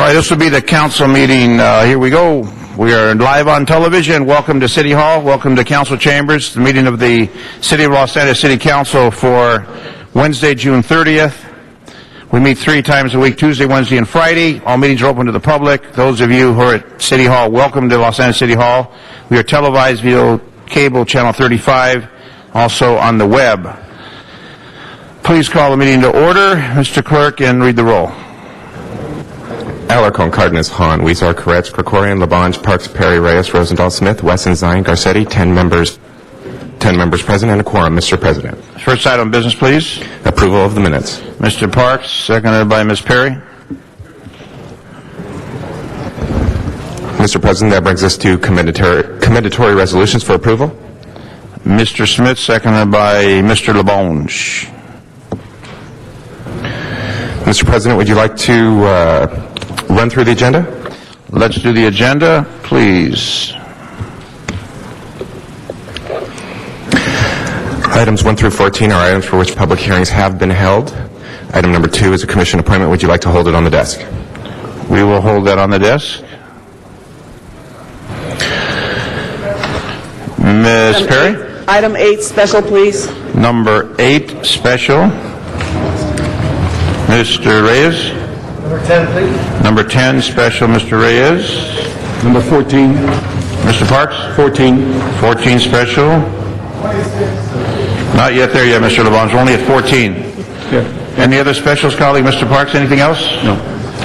right, this will be the council meeting. Here we go. We are live on television. Welcome to City Hall. Welcome to council chambers. The meeting of the City of Los Angeles City Council for Wednesday, June 30th. We meet 3 times a week, Tuesday, Wednesday, and Friday. All meetings are open to the public. Those of you who are at City Hall, welcome to Los Angeles City Hall. We are televised via cable channel 35, also on the web. Please call the meeting to order, Mr. Clerk, and read the roll. Alarcon, Cardenas, Hahn, Weezer, Koretz, Krikorian, Labange, Parks, Perry, Reyes, Rosendahl, Smith, Wesson, Zion, Garcetti, 10 members present and a quorum, Mr. President. First item of business, please. Approval of the minutes. Mr. Parks, seconded by Ms. Perry. Mr. President, that brings us to commendatory resolutions for approval. Mr. Smith, seconded by Mr. Labange. Mr. President, would you like to run through the agenda? Let's do the agenda, please. Items 1 through 14 are items for which public hearings have been held. Item number 2 is a commission appointment. Would you like to hold it on the desk? We will hold that on the desk. Ms. Perry? Item 8, special, please. Number 8, special. Mr. Reyes? Number 10, please. Number 10, special, Mr. Reyes. Number 14. Mr. Parks? 14. 14, special. Not yet there yet, Mr. Labange. Only at 14. Yeah. Any other specials, colleague? Mr. Parks, anything else? No.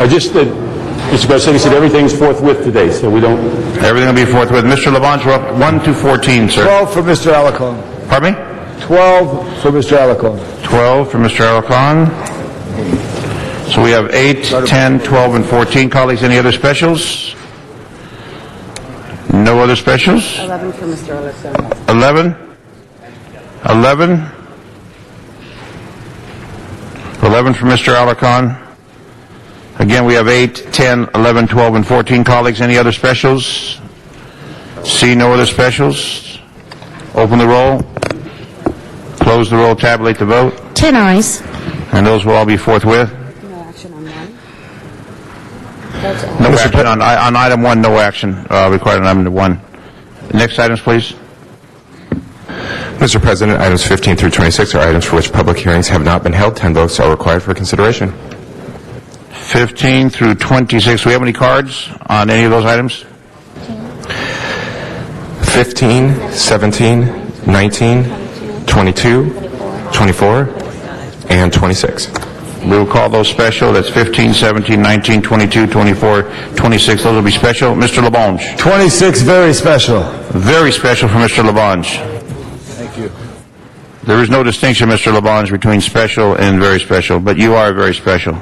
I just, Mr. Garcetti said everything's forthwith today, so we don't... Everything will be forthwith. Mr. Labange, we're up 1 to 14, sir. 12 for Mr. Alarcon. Pardon me? 12 for Mr. Alarcon. 12 for Mr. Alarcon. So we have 8, 10, 12, and 14. Colleagues, any other specials? No other specials? 11 for Mr. Alarcon. 11? 11? 11 for Mr. Alarcon. Again, we have 8, 10, 11, 12, and 14. Colleagues, any other specials? See no other specials? Open the roll. Close the roll. Tabulate the vote. 10 ayes. And those will all be forthwith. No action on one. No action on item 1, no action required on item 1. Next items, please. Mr. President, items 15 through 26 are items for which public hearings have not been held. 10 votes are required for consideration. 15 through 26. Do we have any cards on any of those items? 15, 17, 19, 22, 24, and 26. We will call those special. That's 15, 17, 19, 22, 24, 26. Those will be special. Mr. Labange. 26, very special. Very special for Mr. Labange. Thank you. There is no distinction, Mr. Labange, between special and very special, but you are very special.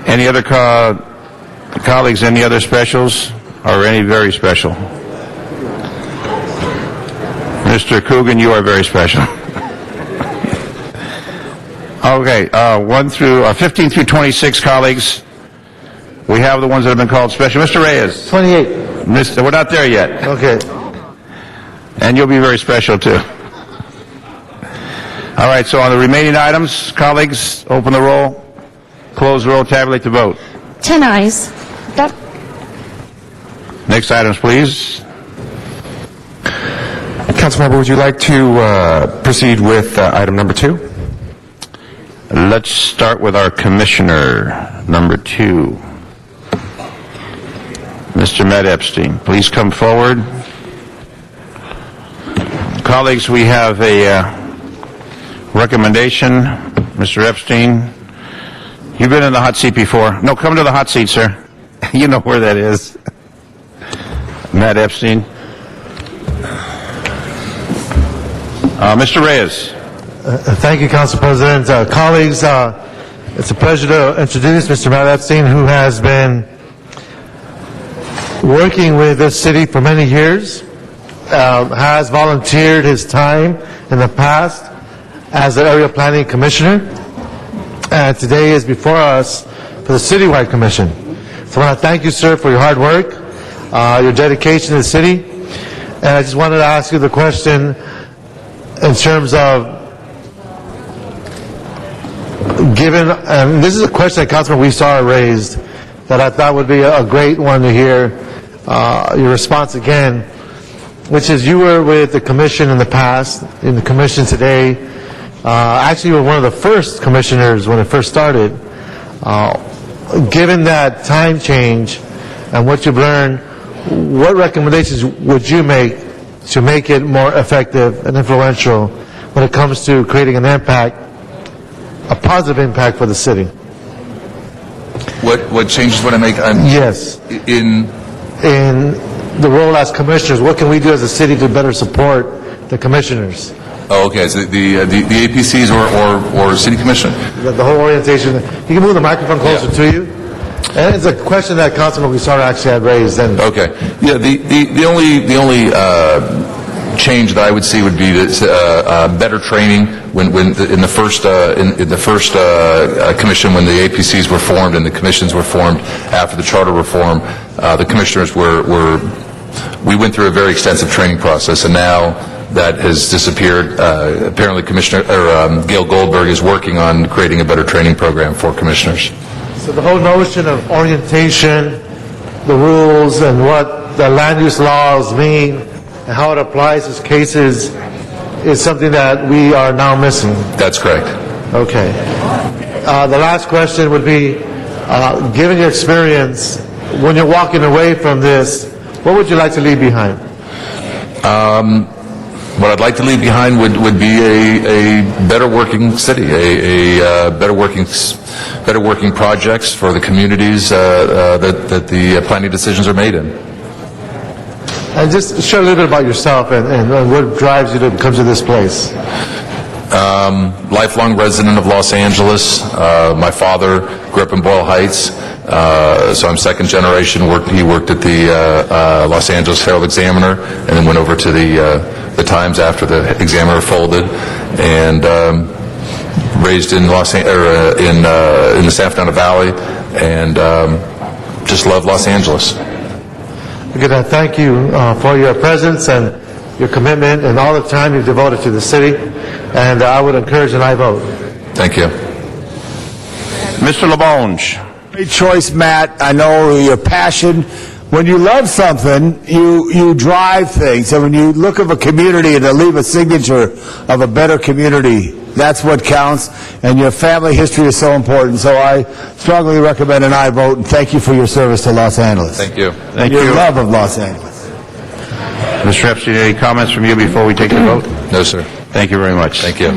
Any other colleagues, any other specials, or any very special? Mr. Coogan, you are very special. Okay, 15 through 26, colleagues. We have the ones that have been called special. Mr. Reyes. 28. We're not there yet. Okay. And you'll be very special, too. All right, so on the remaining items, colleagues, open the roll, close the roll, tabulate the vote. 10 ayes. Next items, please. Councilmember, would you like to proceed with item number 2? Let's start with our commissioner, number 2. Mr. Matt Epstein, please come forward. Colleagues, we have a recommendation. Mr. Epstein, you've been in the hot seat before. No, come to the hot seat, sir. You know where that is. Matt Epstein. Mr. Reyes. Thank you, Council President. Colleagues, it's a pleasure to introduce Mr. Matt Epstein, who has been working with this city for many years, has volunteered his time in the past as the Area Planning Commissioner, and today is before us for the Citywide Commission. So I want to thank you, sir, for your hard work, your dedication to the city, and I just wanted to ask you the question in terms of given, and this is a question that Councilman Weezer raised that I thought would be a great one to hear your response again, which is you were with the commission in the past, in the commission today. Actually, you were one of the first commissioners when it first started. Given that time change and what you've learned, what recommendations would you make to make it more effective and influential when it comes to creating an impact, a positive impact for the city? What changes would I make? Yes. In In the role as commissioners, what can we do as a city to better support the commissioners? oh, okay, so the APCs or city commission. The whole orientation. You can move the microphone closer to you. And it's a question that Councilman Guisara actually had raised. And Okay, yeah. The only change that I would see would be this, better training when in the first commission when the APCs were formed and the commissions were formed after the charter reform. The commissioners we went through a very extensive training process, and now that has disappeared. Apparently, Gail Goldberg is working on creating a better training program for commissioners. so the whole notion of orientation, the rules, and what the land use laws mean, and how it applies to cases is something that we are now missing. That's correct. Okay. The last question would be, given your experience, when you're walking away from this, what would you like to leave behind? What I'd like to leave behind would be a better working city, a better working projects for the communities that the planning decisions are made in. And just share a little bit about yourself and what drives you to come to this place. Lifelong resident of Los Angeles. My father grew up in Boyle Heights, so I'm second generation. He worked at the Los Angeles Herald Examiner, and then went over to the Times after the Examiner folded, and raised in in the San Fernando Valley, and just love Los Angeles. Again, thank you for your presence and your commitment and all the time you've devoted to the city. And I would encourage an aye vote. Thank you. Mr. LaBonge. Great choice, Matt. I know your passion. When you love something, you drive things. And when you look at a community and to leave a signature of a better community, that's what counts. And your family history is so important. So I strongly recommend an aye vote. And thank you for your service to Los Angeles. Thank you. Thank your you. love of Los Angeles. Mr. Epstein, any comments from you before we take the vote? No, sir. Thank you very much. Thank you.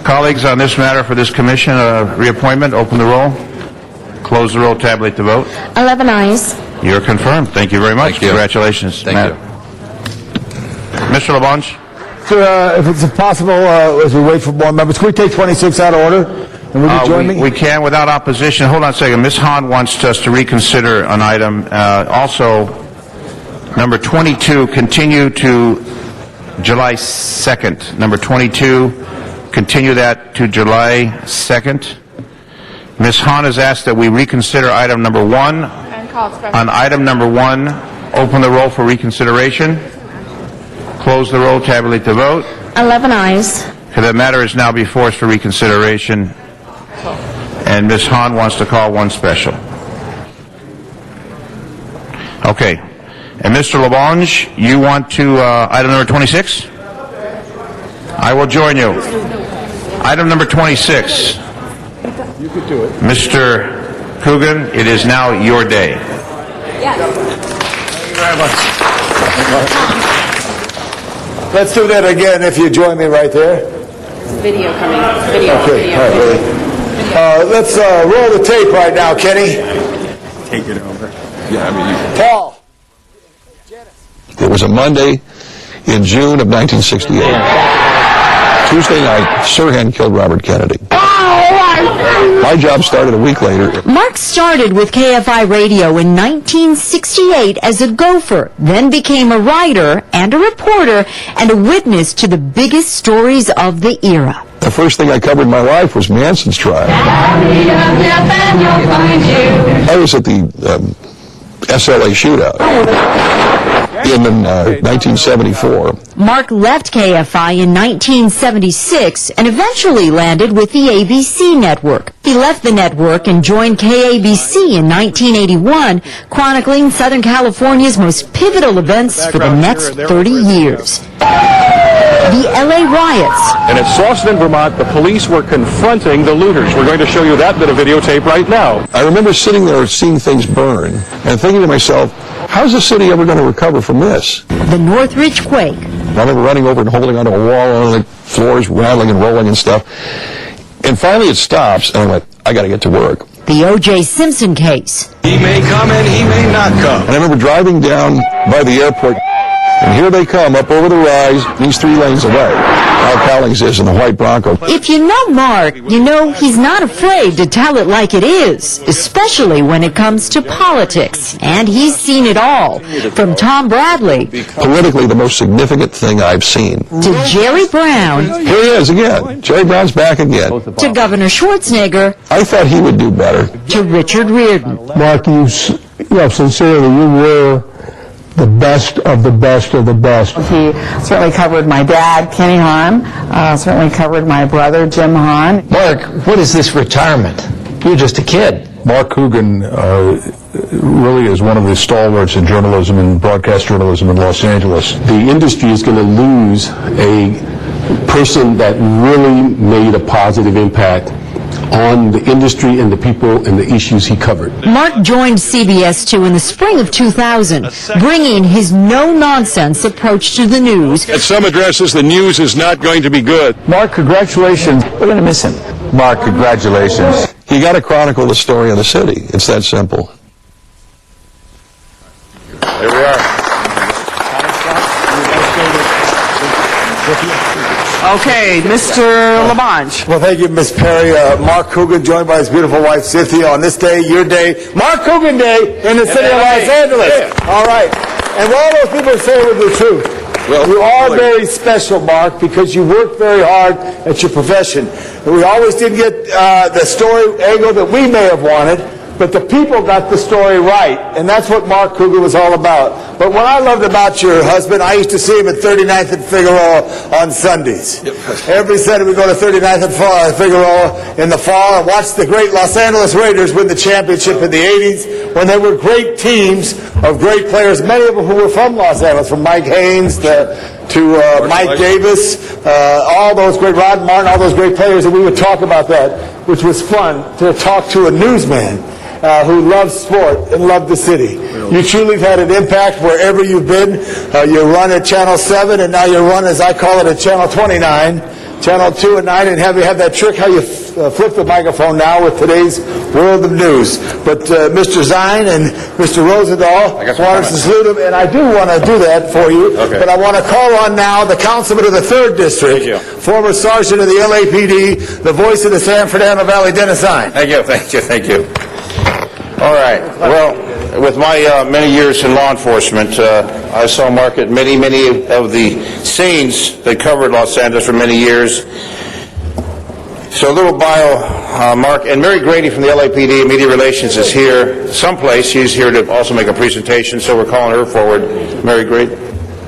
Colleagues, on this matter for this commission, reappointment, open the roll, close the roll, tabulate the vote. 11 eyes. You're confirmed. Thank you very much. Thank you. Congratulations, Thank Matt. Mr. LaBonge? So, if it's possible, as we wait for more members, can we take 26 out of order? And would you join me? We can without opposition. Hold on a second. Ms. Hahn wants us to reconsider an item. Also, number 22, continue to July 2nd. Number 22, continue that to July 2nd. Ms. Hahn has asked that we reconsider item number 1. On item number 1, open the roll for reconsideration. Close the roll, tabulate the vote. 11 eyes. Okay, the matter is now before us for reconsideration. And Ms. Hahn wants to call one special. Okay. And Mr. LaBonge, you want to, item number 26? I will join you. Item number 26. You could do it. Mr. Coogan, it is now your day. Let's do that again if you join me right there. Video coming. Video. Okay, all right, ready. Let's roll the tape right now, Kenny. Take it over. Yeah, I mean, Paul. It was a Monday in June of 1968. Tuesday night, Sirhan killed Robert Kennedy. My job started a week later. Mark started with KFI Radio in 1968 as a gopher, then became a writer and a reporter and a witness to the biggest stories of the era. The first thing I covered in my life was Manson's trial. I was at the SLA shootout in 1974. Mark left KFI in 1976 and eventually landed with the ABC network. He left the network and joined KABC in 1981, chronicling Southern California's most pivotal events for the next 30 years. The LA riots. And at Slauson, Vermont, the police were confronting the looters. We're going to show you that bit of videotape right now. I remember sitting there seeing things burn and thinking to myself, how's the city ever going to recover from this? The Northridge quake. I remember running over and holding onto a wall, and the floors rattling and rolling and stuff. And finally it stops, and I went, I got to get to work. The O.J. Simpson case. He may come and he may not come. And I remember driving down by the airport, and here they come up over the rise, these 3 lanes away. Al Cowlings is in the white Bronco. If you know Mark, you know he's not afraid to tell it like it is, especially when it comes to politics. And he's seen it all, from Tom Bradley Politically, the most significant thing I've seen. to Jerry Brown Here he is again. Jerry Brown's back again. to Governor Schwarzenegger I thought he would do better. to Richard Riordan. Mark, sincerely, you were the best of the best of the best. He certainly covered my dad, Kenny Hahn, certainly covered my brother, Jim Hahn. Mark, what is this retirement? You're just a kid. Mark Coogan really is one of the stalwarts in journalism and broadcast journalism in Los Angeles. The industry is going to lose a person that really made a positive impact on the industry and the people and the issues he covered. Mark joined CBS 2 in the spring of 2000, bringing his no-nonsense approach to the news. At some addresses, the news is not going to be good. Mark, congratulations. We're going to miss him. Mark, congratulations. You got to chronicle the story of the city. It's that simple. There we are. Okay, Mr. LaBonge. Well, thank you, Ms. Perry. Mark Coogan, joined by his beautiful wife, Cynthia, on this day, your day, Mark Coogan Day, in the city of Los Angeles. All right. And what all those people say with the truth. Well, you are very special, Mark, because you work very hard at your profession. And we always didn't get the story angle that we may have wanted, but the people got the story right, and that's what Mark Coogan was all about. But what I loved about your husband, I used to see him at 39th and Figueroa on Sundays. Every Sunday we go to 39th and Figueroa in the fall and watch the great Los Angeles Raiders win the championship in the 80s when they were great teams of great players, many of them who were from Los Angeles, from Mike Haynes to Mike Davis, all those great, Rod Martin, all those great players, and we would talk about that, which was fun to talk to a newsman who loved sport and loved the city. You truly have had an impact wherever you've been. You run at Channel 7, and now you run, as I call it, at Channel 29, Channel 2 and 9, and have you have that trick how you flip the microphone now with today's world of news. But Mr. Zine and Mr. Rosendahl wanted to salute him, and I do want to do that for you. Okay. But I want to call on now the councilman of the 3rd District, former sergeant of the LAPD, the voice of the San Fernando Valley, Dennis Zine. Thank you. All right. Well, with my many years in law enforcement, I saw Mark at many of the scenes that covered Los Angeles for many years. So a little bio, Mark, and Mary Grady from the LAPD Media Relations is here someplace. She's here to also make a presentation, so we're calling her forward. Mary Grady.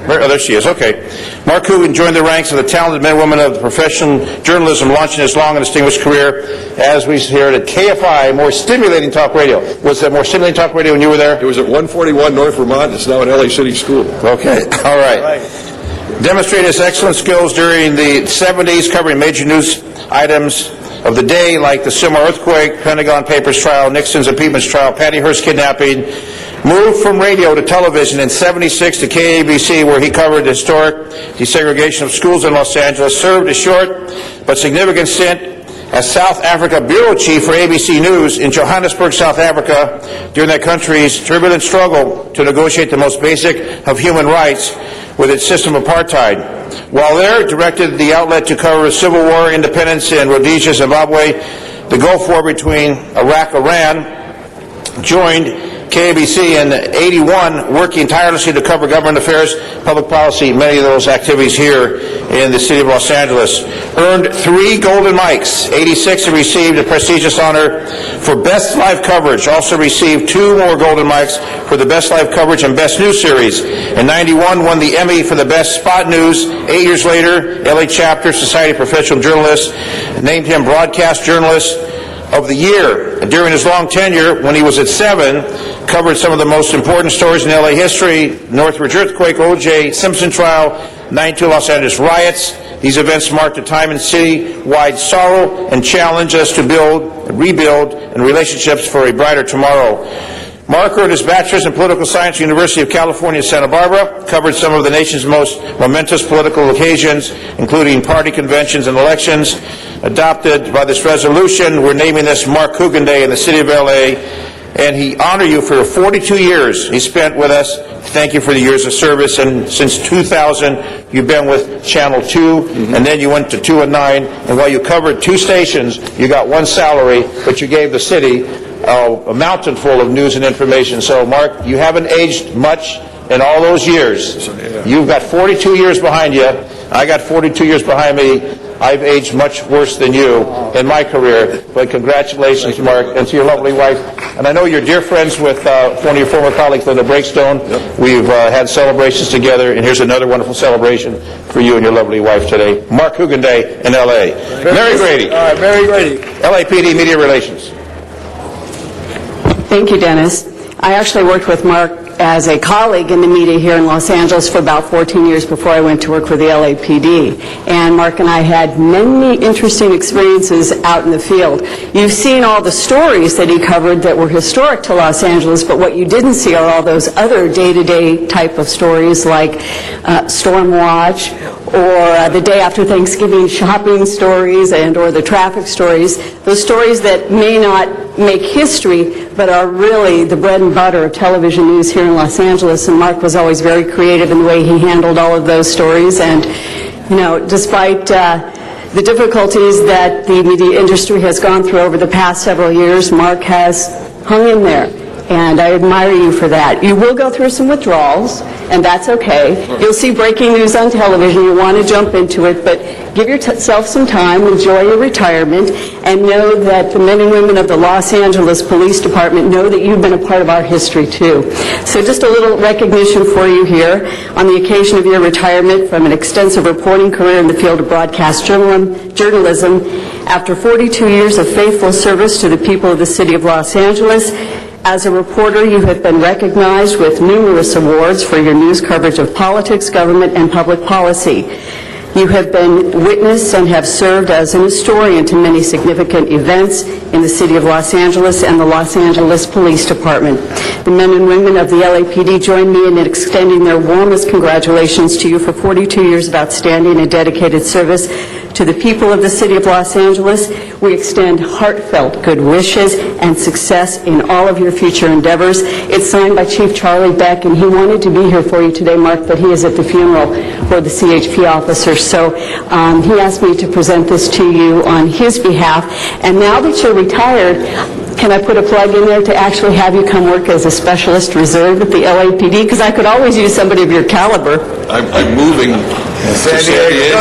Oh, there she is. Okay. Mark Coogan joined the ranks of the talented men and women of the profession journalism, launching his long and distinguished career, as we heard at KFI, more stimulating talk radio. Was that more stimulating talk radio when you were there? It was at 141 North Vermont. It's now an LA City school. Okay. All right. Demonstrated his excellent skills during the 70s, covering major news items of the day, like the Seymour earthquake, Pentagon Papers trial, Nixon's impeachment trial, Patty Hearst kidnapping. Moved from radio to television in '76 to KABC, where he covered the historic desegregation of schools in Los Angeles. Served a short but significant stint as South Africa bureau chief for ABC News in Johannesburg, South Africa, during that country's turbulent struggle to negotiate the most basic of human rights with its system of apartheid. While there, directed the outlet to cover civil war, independence in Rhodesia, Zimbabwe, the Gulf War between Iraq and Iran. Joined KABC in '81, working tirelessly to cover government affairs, public policy, many of those activities here in the city of Los Angeles. Earned 3 Golden Mics. 86, he received a prestigious honor for Best Live Coverage. Also received 2 more Golden Mics for the Best Live Coverage and Best News Series. In 91, won the Emmy for the Best Spot News. 8 years later, LA Chapter Society of Professional Journalists named him Broadcast Journalist of the Year. During his long tenure, when he was at 7, covered some of the most important stories in LA history: Northridge earthquake, O.J. Simpson trial, 92 Los Angeles riots. These events marked a time in city-wide sorrow and challenged us to build, rebuild, and relationships for a brighter tomorrow. Mark earned his bachelor's in political science, University of California, Santa Barbara, covered some of the nation's most momentous political occasions, including party conventions and elections. Adopted by this resolution, we're naming this Mark Coogan Day in the city of L.A., and he honor you for 42 years he spent with us. Thank you for the years of service, and since 2000, you've been with Channel 2, and then you went to 2 and 9, and while you covered 2 stations, you got 1 salary, but you gave the city a mountain full of news and information. So, Mark, you haven't aged much in all those years. You've got 42 years behind you. I got 42 years behind me. I've aged much worse than you in my career, but congratulations, Mark, and to your lovely wife. And I know you're dear friends with one of your former colleagues, Linda Breakstone. We've had celebrations together, and here's another wonderful celebration for you and your lovely wife today. Mark Coogan Day in L.A. Mary Grady. All right, Mary Grady. LAPD Media Relations. Thank you, Dennis. I actually worked with Mark as a colleague in the media here in Los Angeles for about 14 years before I went to work for the LAPD. And Mark and I had many interesting experiences out in the field. You've seen all the stories that he covered that were historic to Los Angeles, but what you didn't see are all those other day-to-day type of stories like storm watch, or the day after Thanksgiving shopping stories, and or the traffic stories, those stories that may not make history but are really the bread and butter of television news here in Los Angeles. And Mark was always very creative in the way he handled all of those stories. And, you know, despite the difficulties that the media industry has gone through over the past several years, Mark has hung in there. And I admire you for that. You will go through some withdrawals, and that's okay. You'll see breaking news on television. You want to jump into it, but give yourself some time, enjoy your retirement, and know that the men and women of the Los Angeles Police Department know that you've been a part of our history, too. So just a little recognition for you here on the occasion of your retirement from an extensive reporting career in the field of broadcast journalism. After 42 years of faithful service to the people of the city of Los Angeles, as a reporter, you have been recognized with numerous awards for your news coverage of politics, government, and public policy. You have been witness and have served as an historian to many significant events in the city of Los Angeles and the Los Angeles Police Department. The men and women of the LAPD join me in extending their warmest congratulations to you for 42 years of outstanding and dedicated service to the people of the city of Los Angeles. We extend heartfelt good wishes and success in all of your future endeavors. It's signed by Chief Charlie Beck, and he wanted to be here for you today, Mark, but he is at the funeral for the CHP officers. So he asked me to present this to you on his behalf. And now that you're retired, can I put a plug in there to actually have you come work as a specialist reserve at the LAPD? Because I could always use somebody of your caliber. I'm moving to San Diego.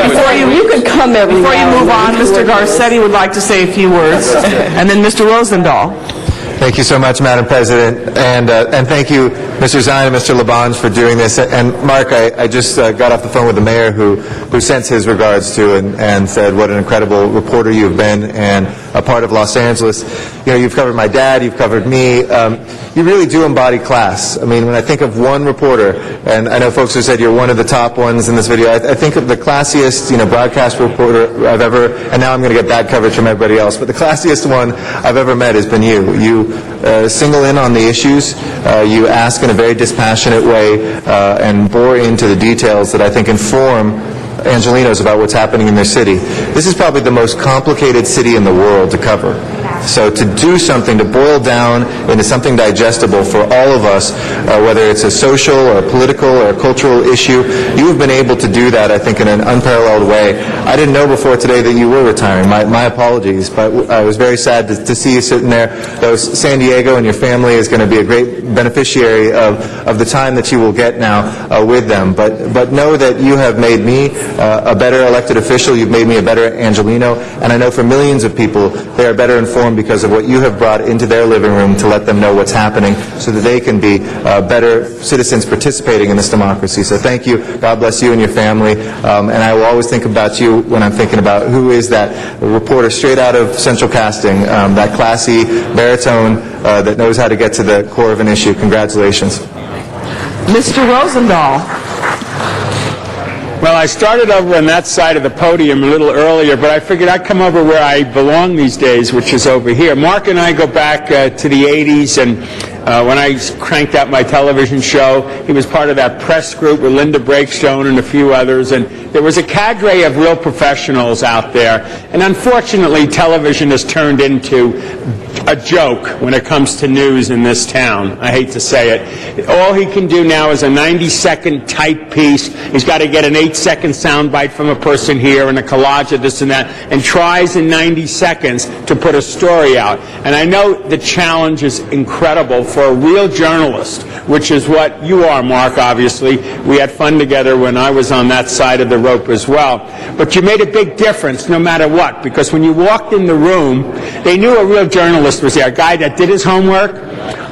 Before you could come every Before you move on, Mr. Garcetti would like to say a few words, and then Mr. Rosendahl. Thank you so much, Madam President, and thank you, Mr. Zine and Mr. Labange, for doing this. And Mark, I just got off the phone with the mayor who sent his regards to and said what an incredible reporter you've been and a part of Los Angeles. You know, you've covered my dad, you've covered me. You really do embody class. I mean, when I think of one reporter, and I know folks who said you're one of the top ones in this video, I think of the classiest, broadcast reporter I've ever, and now I'm going to get bad coverage from everybody else, but the classiest one I've ever met has been you. You single in on the issues, you ask in a very dispassionate way, and bore into the details that I think inform Angelinos about what's happening in their city. This is probably the most complicated city in the world to cover. So to do something, to boil down into something digestible for all of us, whether it's a social or a political or a cultural issue, you have been able to do that, I think, in an unparalleled way. I didn't know before today that you were retiring. My apologies, but I was very sad to see you sitting there. Though San Diego and your family is going to be a great beneficiary of the time that you will get now with them. But know that you have made me a better elected official. You've made me a better Angelino, and I know for millions of people, they are better informed because of what you have brought into their living room to let them know what's happening so that they can be better citizens participating in this democracy. So thank you. God bless you and your family. And I will always think about you when I'm thinking about who is that reporter straight out of Central Casting, that classy baritone that knows how to get to the core of an issue. Congratulations. Mr. Rosendahl. Well, I started over on that side of the podium a little earlier, but I figured I'd come over where I belong these days, which is over here. Mark and I go back to the 80s, and when I cranked out my television show, he was part of that press group with Linda Breakstone and a few others, and there was a cadre of real professionals out there. And unfortunately, television has turned into a joke when it comes to news in this town. I hate to say it. All he can do now is a 90-second type piece. He's got to get an 8-second soundbite from a person here and a collage of this and that, and tries in 90 seconds to put a story out. And I know the challenge is incredible for a real journalist, which is what you are, Mark, obviously. We had fun together when I was on that side of the rope as well. But you made a big difference no matter what, because when you walked in the room, they knew a real journalist was there, a guy that did his homework,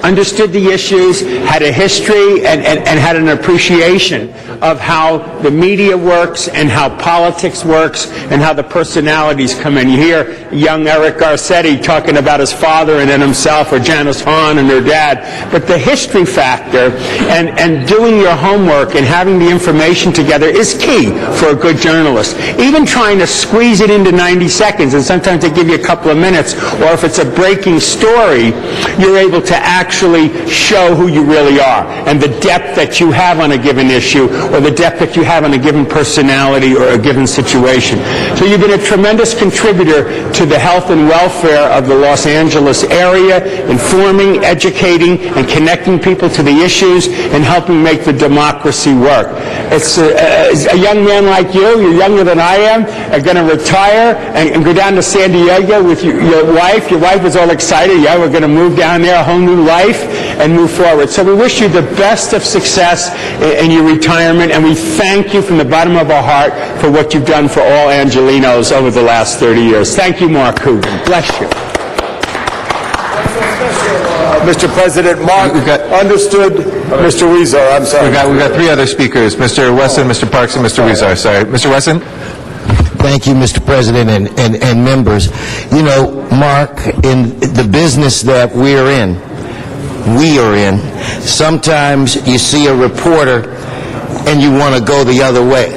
understood the issues, had a history, and had an appreciation of how the media works and how politics works and how the personalities come in. You hear young Eric Garcetti talking about his father and then himself, or Janice Hahn and her dad. But the history factor and doing your homework and having the information together is key for a good journalist. Even trying to squeeze it into 90 seconds, and sometimes they give you a couple of minutes, or if it's a breaking story, you're able to actually show who you really are and the depth that you have on a given issue, or the depth that you have on a given personality or a given situation. So you've been a tremendous contributor to the health and welfare of the Los Angeles area, informing, educating, and connecting people to the issues and helping make the democracy work. It's a young man like you, you're younger than I am, are going to retire and go down to San Diego with your wife. Your wife is all excited. Yeah, we're going to move down there, a whole new life, and move forward. So we wish you the best of success in your retirement, and we thank you from the bottom of our heart for what you've done for all Angelinos over the last 30 years. Thank you, Mark Coogan. Bless you. Mr. President, Mark understood Mr. Weezer. I'm sorry. We've got three other speakers, Mr. Wesson, Mr. Parks, and Mr. Weezer. Sorry. Mr. Wesson? Thank you, Mr. President, and members. You know, Mark, in the business that we are in, sometimes you see a reporter and you want to go the other way.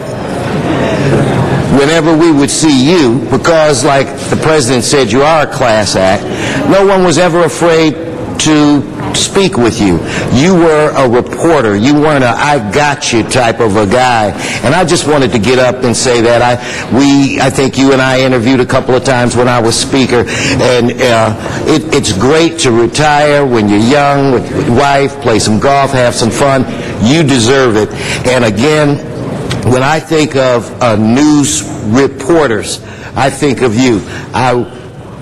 Whenever we would see you, because like the President said, you are a class act, no one was ever afraid to speak with you. You were a reporter. You weren't a I got you type of a guy. And I just wanted to get up and say that I think you and I interviewed a couple of times when I was speaker, and it's great to retire when you're young with your wife, play some golf, have some fun. You deserve it. And again, when I think of news reporters, I think of you.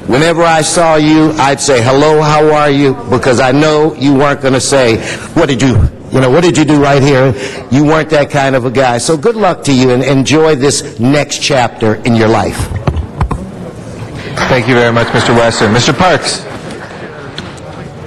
Whenever I saw you, I'd say, hello, how are you? Because I know you weren't going to say, what did you do right here? You weren't that kind of a guy. So good luck to you, and enjoy this next chapter in your life. Thank you very much, Mr. Wesson. Mr. Parks?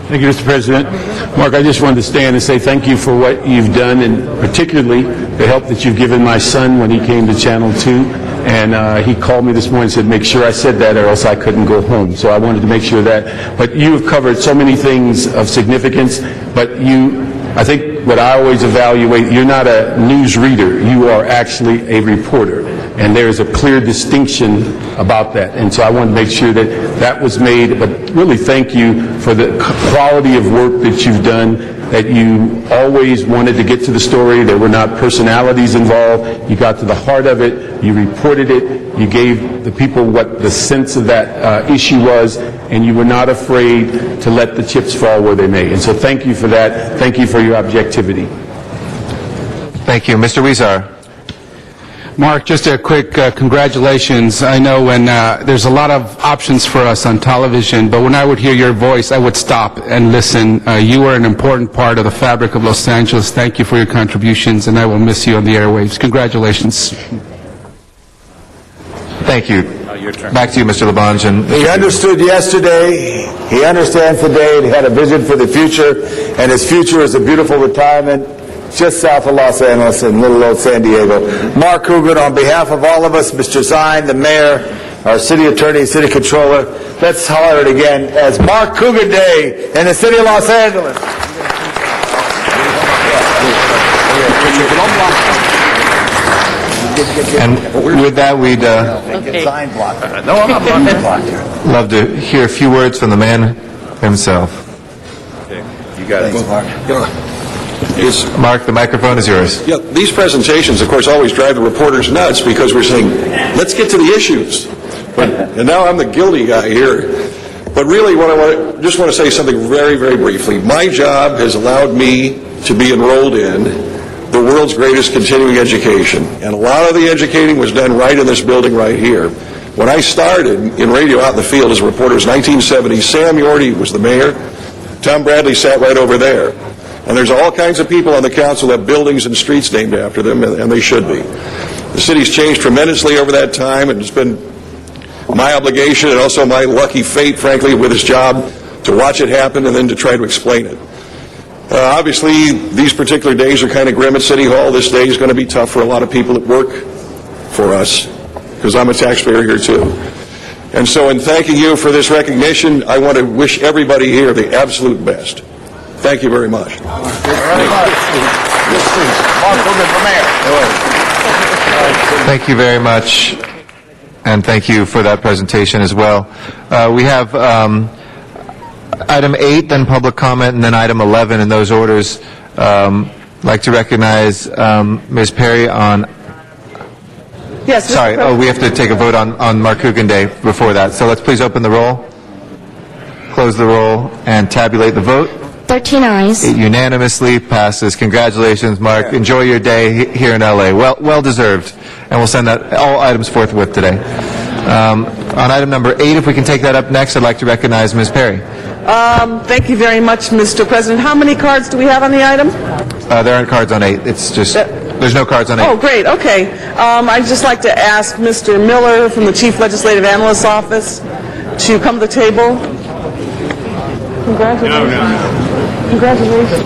Thank you, Mr. President. Mark, I just wanted to stand and say thank you for what you've done, and particularly the help that you've given my son when he came to Channel 2. And he called me this morning and said, make sure I said that or else I couldn't go home. So I wanted to make sure that. But you've covered so many things of significance, but I think what I always evaluate, you're not a news reader. You are actually a reporter. And there is a clear distinction about that. And so I wanted to make sure that that was made. But really thank you for the quality of work that you've done that you always wanted to get to the story. There were not personalities involved. You got to the heart of it. You reported it. You gave the people what the sense of that issue was, and you were not afraid to let the chips fall where they may. And so thank you for that. Thank you for your objectivity. Thank you. Mr. Weezer. Mark, just a quick congratulations. I know when there's a lot of options for us on television, but when I would hear your voice, I would stop and listen. You are an important part of the fabric of Los Angeles. Thank you for your contributions, and I will miss you on the airwaves. Congratulations. Thank you. Back to you, Mr. Labange. He understood yesterday, he understands today, and he had a vision for the future, and his future is a beautiful retirement just south of Los Angeles in little old San Diego. Mark Coogan, on behalf of all of us, Mr. Zine, the mayor, our city attorney, city controller, let's holler it again as Mark Coogan Day in the city of Los Angeles. And with that, we'd No, I'm not blocking the clock here. love to hear a few words from the man himself. You got it. Mark. Mark, the microphone is yours. Yeah, these presentations, of course, always drive the reporters nuts because we're saying, let's get to the issues. And now I'm the guilty guy here. But really, just want to say something very, very briefly. My job has allowed me to be enrolled in the world's greatest continuing education. And a lot of the educating was done right in this building right here. When I started in radio out in the field as a reporter, it was 1970. Sam Yorty was the mayor. Tom Bradley sat right over there. And there's all kinds of people on the council that have buildings and streets named after them, and they should be. The city's changed tremendously over that time, and it's been my obligation and also my lucky fate, frankly, with this job, to watch it happen and then to try to explain it. Obviously, these particular days are kind of grim at City Hall. This day is going to be tough for a lot of people that work for us, because I'm a taxpayer here too. And so in thanking you for this recognition, I want to wish everybody here the absolute best. Thank you very much. Thank you very much, and thank you for that presentation as well. We have item 8, then public comment, and then item 11 in those orders. I'd like to recognize Ms. Perry on... Yes, Sorry, we have to take a vote on Mark Coogan Day before that. So let's please open the roll, close the roll, and tabulate the vote. 13 ayes. It unanimously passes. Congratulations, Mark. Enjoy your day here in L.A. Well deserved. And we'll send that all items forthwith today. On item number 8, if we can take that up next, I'd like to recognize Ms. Perry. Thank you very much, Mr. President. How many cards do we have on the item? There aren't cards on 8. It's just, there's no cards on 8. Oh, great. Okay. I'd just like to ask Mr. Miller from the Chief Legislative Analyst's Office to come to the table. Congratulations. Congratulations.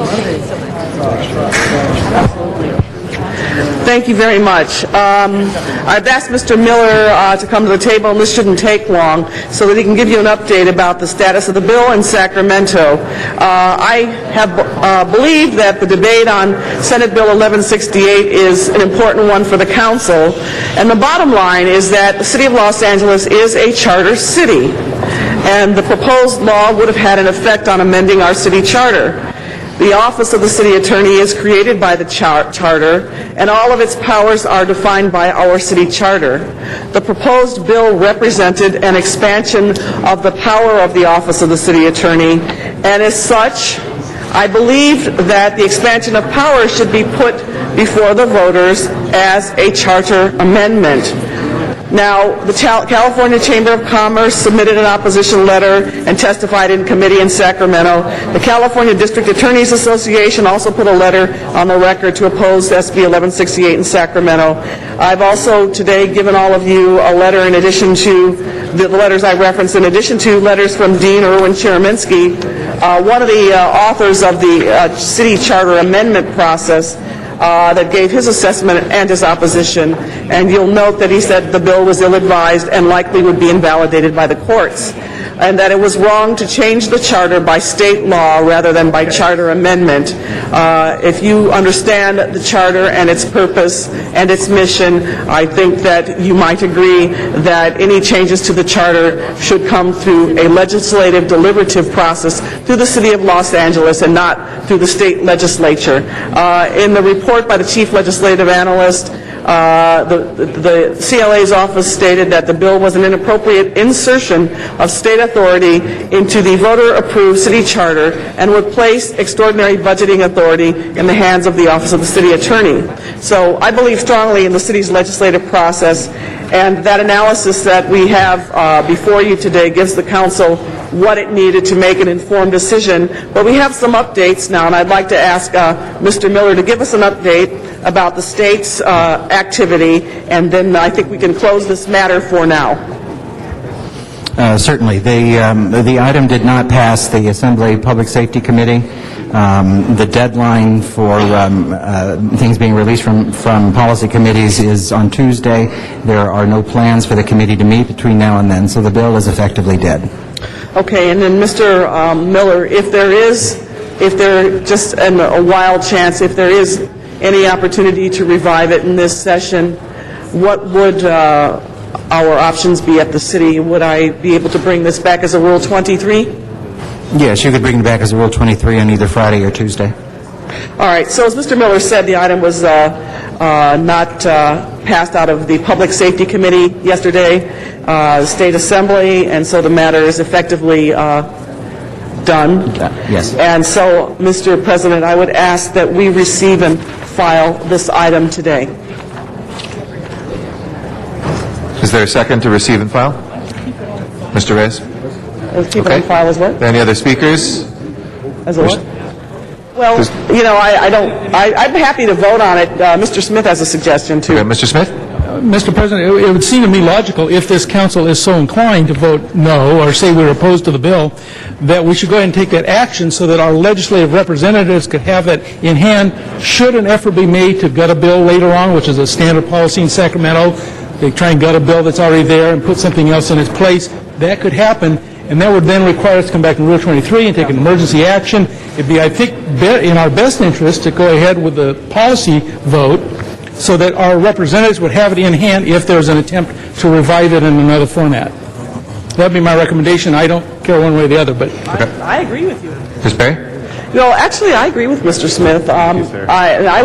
Thank you very much. I've asked Mr. Miller to come to the table, and this shouldn't take long, so that he can give you an update about the status of the bill in Sacramento. I have believed that the debate on Senate Bill 1168 is an important one for the council, and the bottom line is that the City of Los Angeles is a charter city, and the proposed law would have had an effect on amending our city charter. The Office of the City Attorney is created by the charter, and all of its powers are defined by our city charter. The proposed bill represented an expansion of the power of the Office of the City Attorney, and as such, I believe that the expansion of power should be put before the voters as a charter amendment. Now, the California Chamber of Commerce submitted an opposition letter and testified in committee in Sacramento. The California District Attorneys Association also put a letter on the record to oppose SB 1168 in Sacramento. I've also today given all of you a letter in addition to the letters I referenced, in addition to letters from Dean Erwin Cherminsky, one of the authors of the city charter amendment process, that gave his assessment and his opposition, and you'll note that he said the bill was ill-advised and likely would be invalidated by the courts. and that it was wrong to change the charter by state law rather than by charter amendment. If you understand the charter and its purpose and its mission, I think that you might agree that any changes to the charter should come through a legislative deliberative process through the City of Los Angeles and not through the state legislature. In the report by the Chief Legislative Analyst, the CLA's office stated that the bill was an inappropriate insertion of state authority into the voter-approved city charter and would place extraordinary budgeting authority in the hands of the Office of the City Attorney. So I believe strongly in the city's legislative process, and that analysis that we have before you today gives the council what it needed to make an informed decision. But we have some updates now, and I'd like to ask Mr. Miller to give us an update about the state's activity, and then I think we can close this matter for now. Certainly. The item did not pass the Assembly Public Safety Committee. The deadline for things being released from policy committees is on Tuesday. There are no plans for the committee to meet between now and then, so the bill is effectively dead. Okay, and then Mr. Miller, if there just in a wild chance, if there is any opportunity to revive it in this session, what would our options be at the city? Would I be able to bring this back as a Rule 23? Yes, you could bring it back as a Rule 23 on either Friday or Tuesday. All right, so as Mr. Miller said, the item was not passed out of the Public Safety Committee yesterday, State Assembly, and so the matter is effectively done. Yes. And so, Mr. President, I would ask that we receive and file this item today. Is there a second to receive and file? Mr. Reyes? Keep it on file as what? Any other speakers? As a what? Well, you know, I'm happy to vote on it. Mr. Smith has a suggestion, too. Okay, Mr. Smith? Mr. President, it would seem to me logical, if this council is so inclined to vote no, or say we're opposed to the bill, that we should go ahead and take that action so that our legislative representatives could have it in hand should an effort be made to gut a bill later on, which is a standard policy in Sacramento. They try and gut a bill that's already there and put something else in its place. That could happen, and that would then require us to come back in Rule 23 and take an emergency action. It'd be, I think, in our best interest to go ahead with the policy vote so that our representatives would have it in hand if there's an attempt to revive it in another format. That would be my recommendation. I don't care one way or the other, but... I agree with you. Ms. Perry? No, actually, I agree with Mr. Smith. I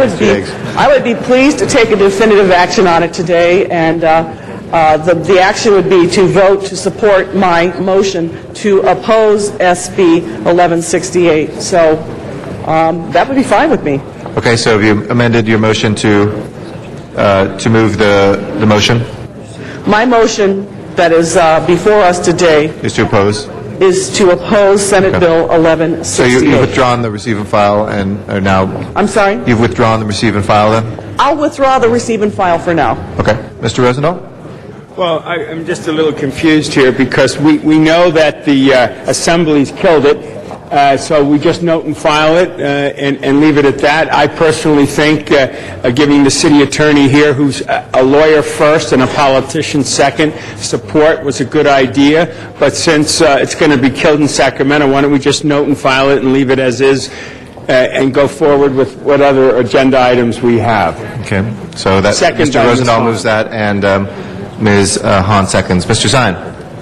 would be pleased to take a definitive action on it today, and the action would be to vote to support my motion to oppose SB 1168. So that would be fine with me. Okay, so have you amended your motion to move the motion? My motion that is before us today Is to oppose? is to oppose Senate Okay. Bill 1168. So you've withdrawn the receive and file and are now... I'm sorry? You've withdrawn the receive and file then? I'll withdraw the receive and file for now. Okay. Mr. Rosendahl? Well, I'm just a little confused here because we know that the Assembly's killed it, so we just note and file it and leave it at that. I personally think giving the city attorney here, who's a lawyer first and a politician second, support was a good idea. But since it's going to be killed in Sacramento, why don't we just note and file it and leave it as is and go forward with what other agenda items we have. Okay. So that Second Mr. Rosendahl moves that and Ms. Hahn seconds. Mr. Zine?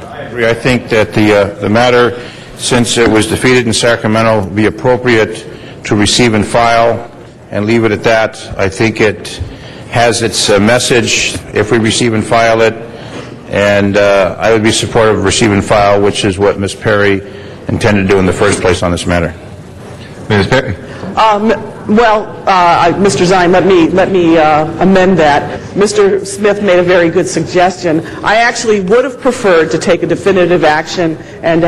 I agree. I think that the matter, since it was defeated in Sacramento, would be appropriate to receive and file and leave it at that. I think it has its message if we receive and file it, and I would be supportive of receive and file, which is what Ms. Perry intended to do in the first place on this matter. Ms. Perry? Mr. Zine, let me amend that. Mr. Smith made a very good suggestion. I actually would have preferred to take a definitive action and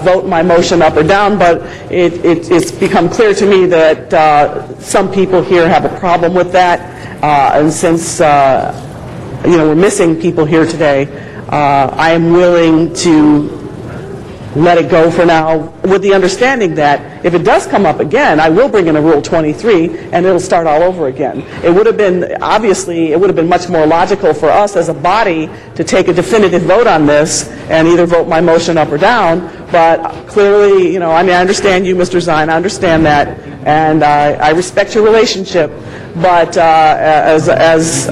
vote my motion up or down, but it's become clear to me that some people here have a problem with that, and since we're missing people here today, I am willing to let it go for now, with the understanding that if it does come up again, I will bring in a Rule 23, and it'll start all over again. It would have been, obviously, it would have been much more logical for us as a body to take a definitive vote on this and either vote my motion up or down, but clearly, you know, I mean, I understand you, Mr. Zine, I understand that, and I respect your relationship, but as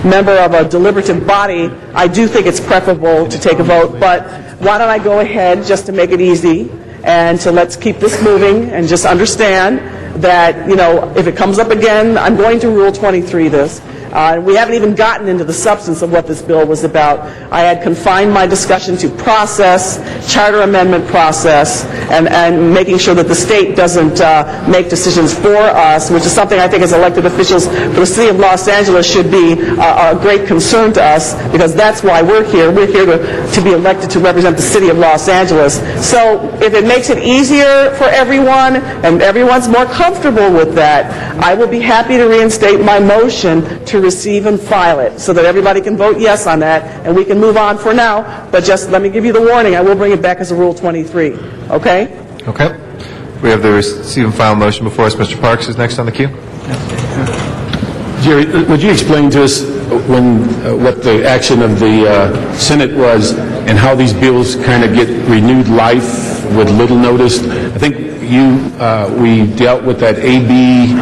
member of a deliberative body, I do think it's preferable to take a vote, but why don't I go ahead, just to make it easy, and to let's keep this moving, and just understand that, you know, if it comes up again, I'm going to Rule 23 this. We haven't even gotten into the substance of what this bill was about. I had confined my discussion to process, charter amendment process, and making sure that the state doesn't make decisions for us, which is something I think as elected officials for the city of Los Angeles should be a great concern to us, because that's why we're here. We're here to be elected to represent the city of Los Angeles. So if it makes it easier for everyone, and everyone's more comfortable with that, I will be happy to reinstate my motion to receive and file it, so that everybody can vote yes on that, and we can move on for now. But just let me give you the warning, I will bring it back as a Rule 23. Okay? Okay. We have the receive and file motion before us. Mr. Parks is next on the queue. Jerry, would you explain to us what the action of the Senate was and how these bills kind of get renewed life with little notice? I think we dealt with that AB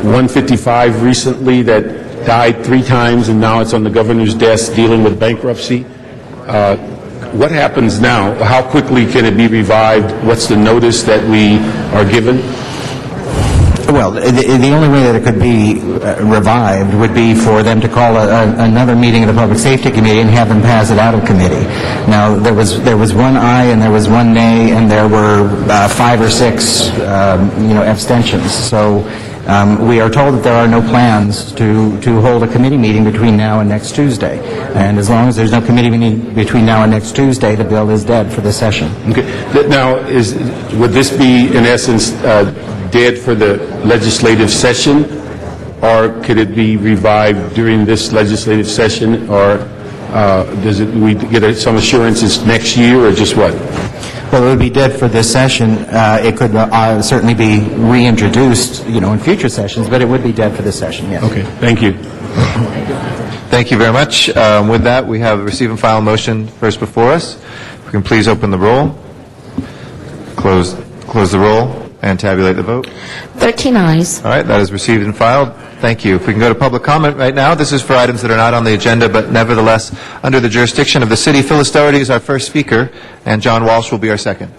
155 recently that died 3 times, and now it's on the governor's desk dealing with bankruptcy. What happens now? How quickly can it be revived? What's the notice that we are given? Well, the only way that it could be revived would be for them to call another meeting of the Public Safety Committee and have them pass it out of committee. Now, there was one aye and there was one nay, and there were 5 or 6, abstentions. So we are told that there are no plans to hold a committee meeting between now and next Tuesday. And as long as there's no committee meeting between now and next Tuesday, the bill is dead for this session. Okay. Now, would this be, in essence, dead for the legislative session, or could it be revived during this legislative session, or we get some assurances next year, or just what? Well, it would be dead for this session. It could certainly be reintroduced, in future sessions, but it would be dead for this session, yes. Okay, thank you. Thank you very much. With that, we have a receive and file motion first before us. If we can please open the roll, close the roll, and tabulate the vote. 13 ayes. All right, that is received and filed. Thank you. If we can go to public comment right now. This is for items that are not on the agenda, but nevertheless under the jurisdiction of the city. Phyllis Doherty is our first speaker, and John Walsh will be our second.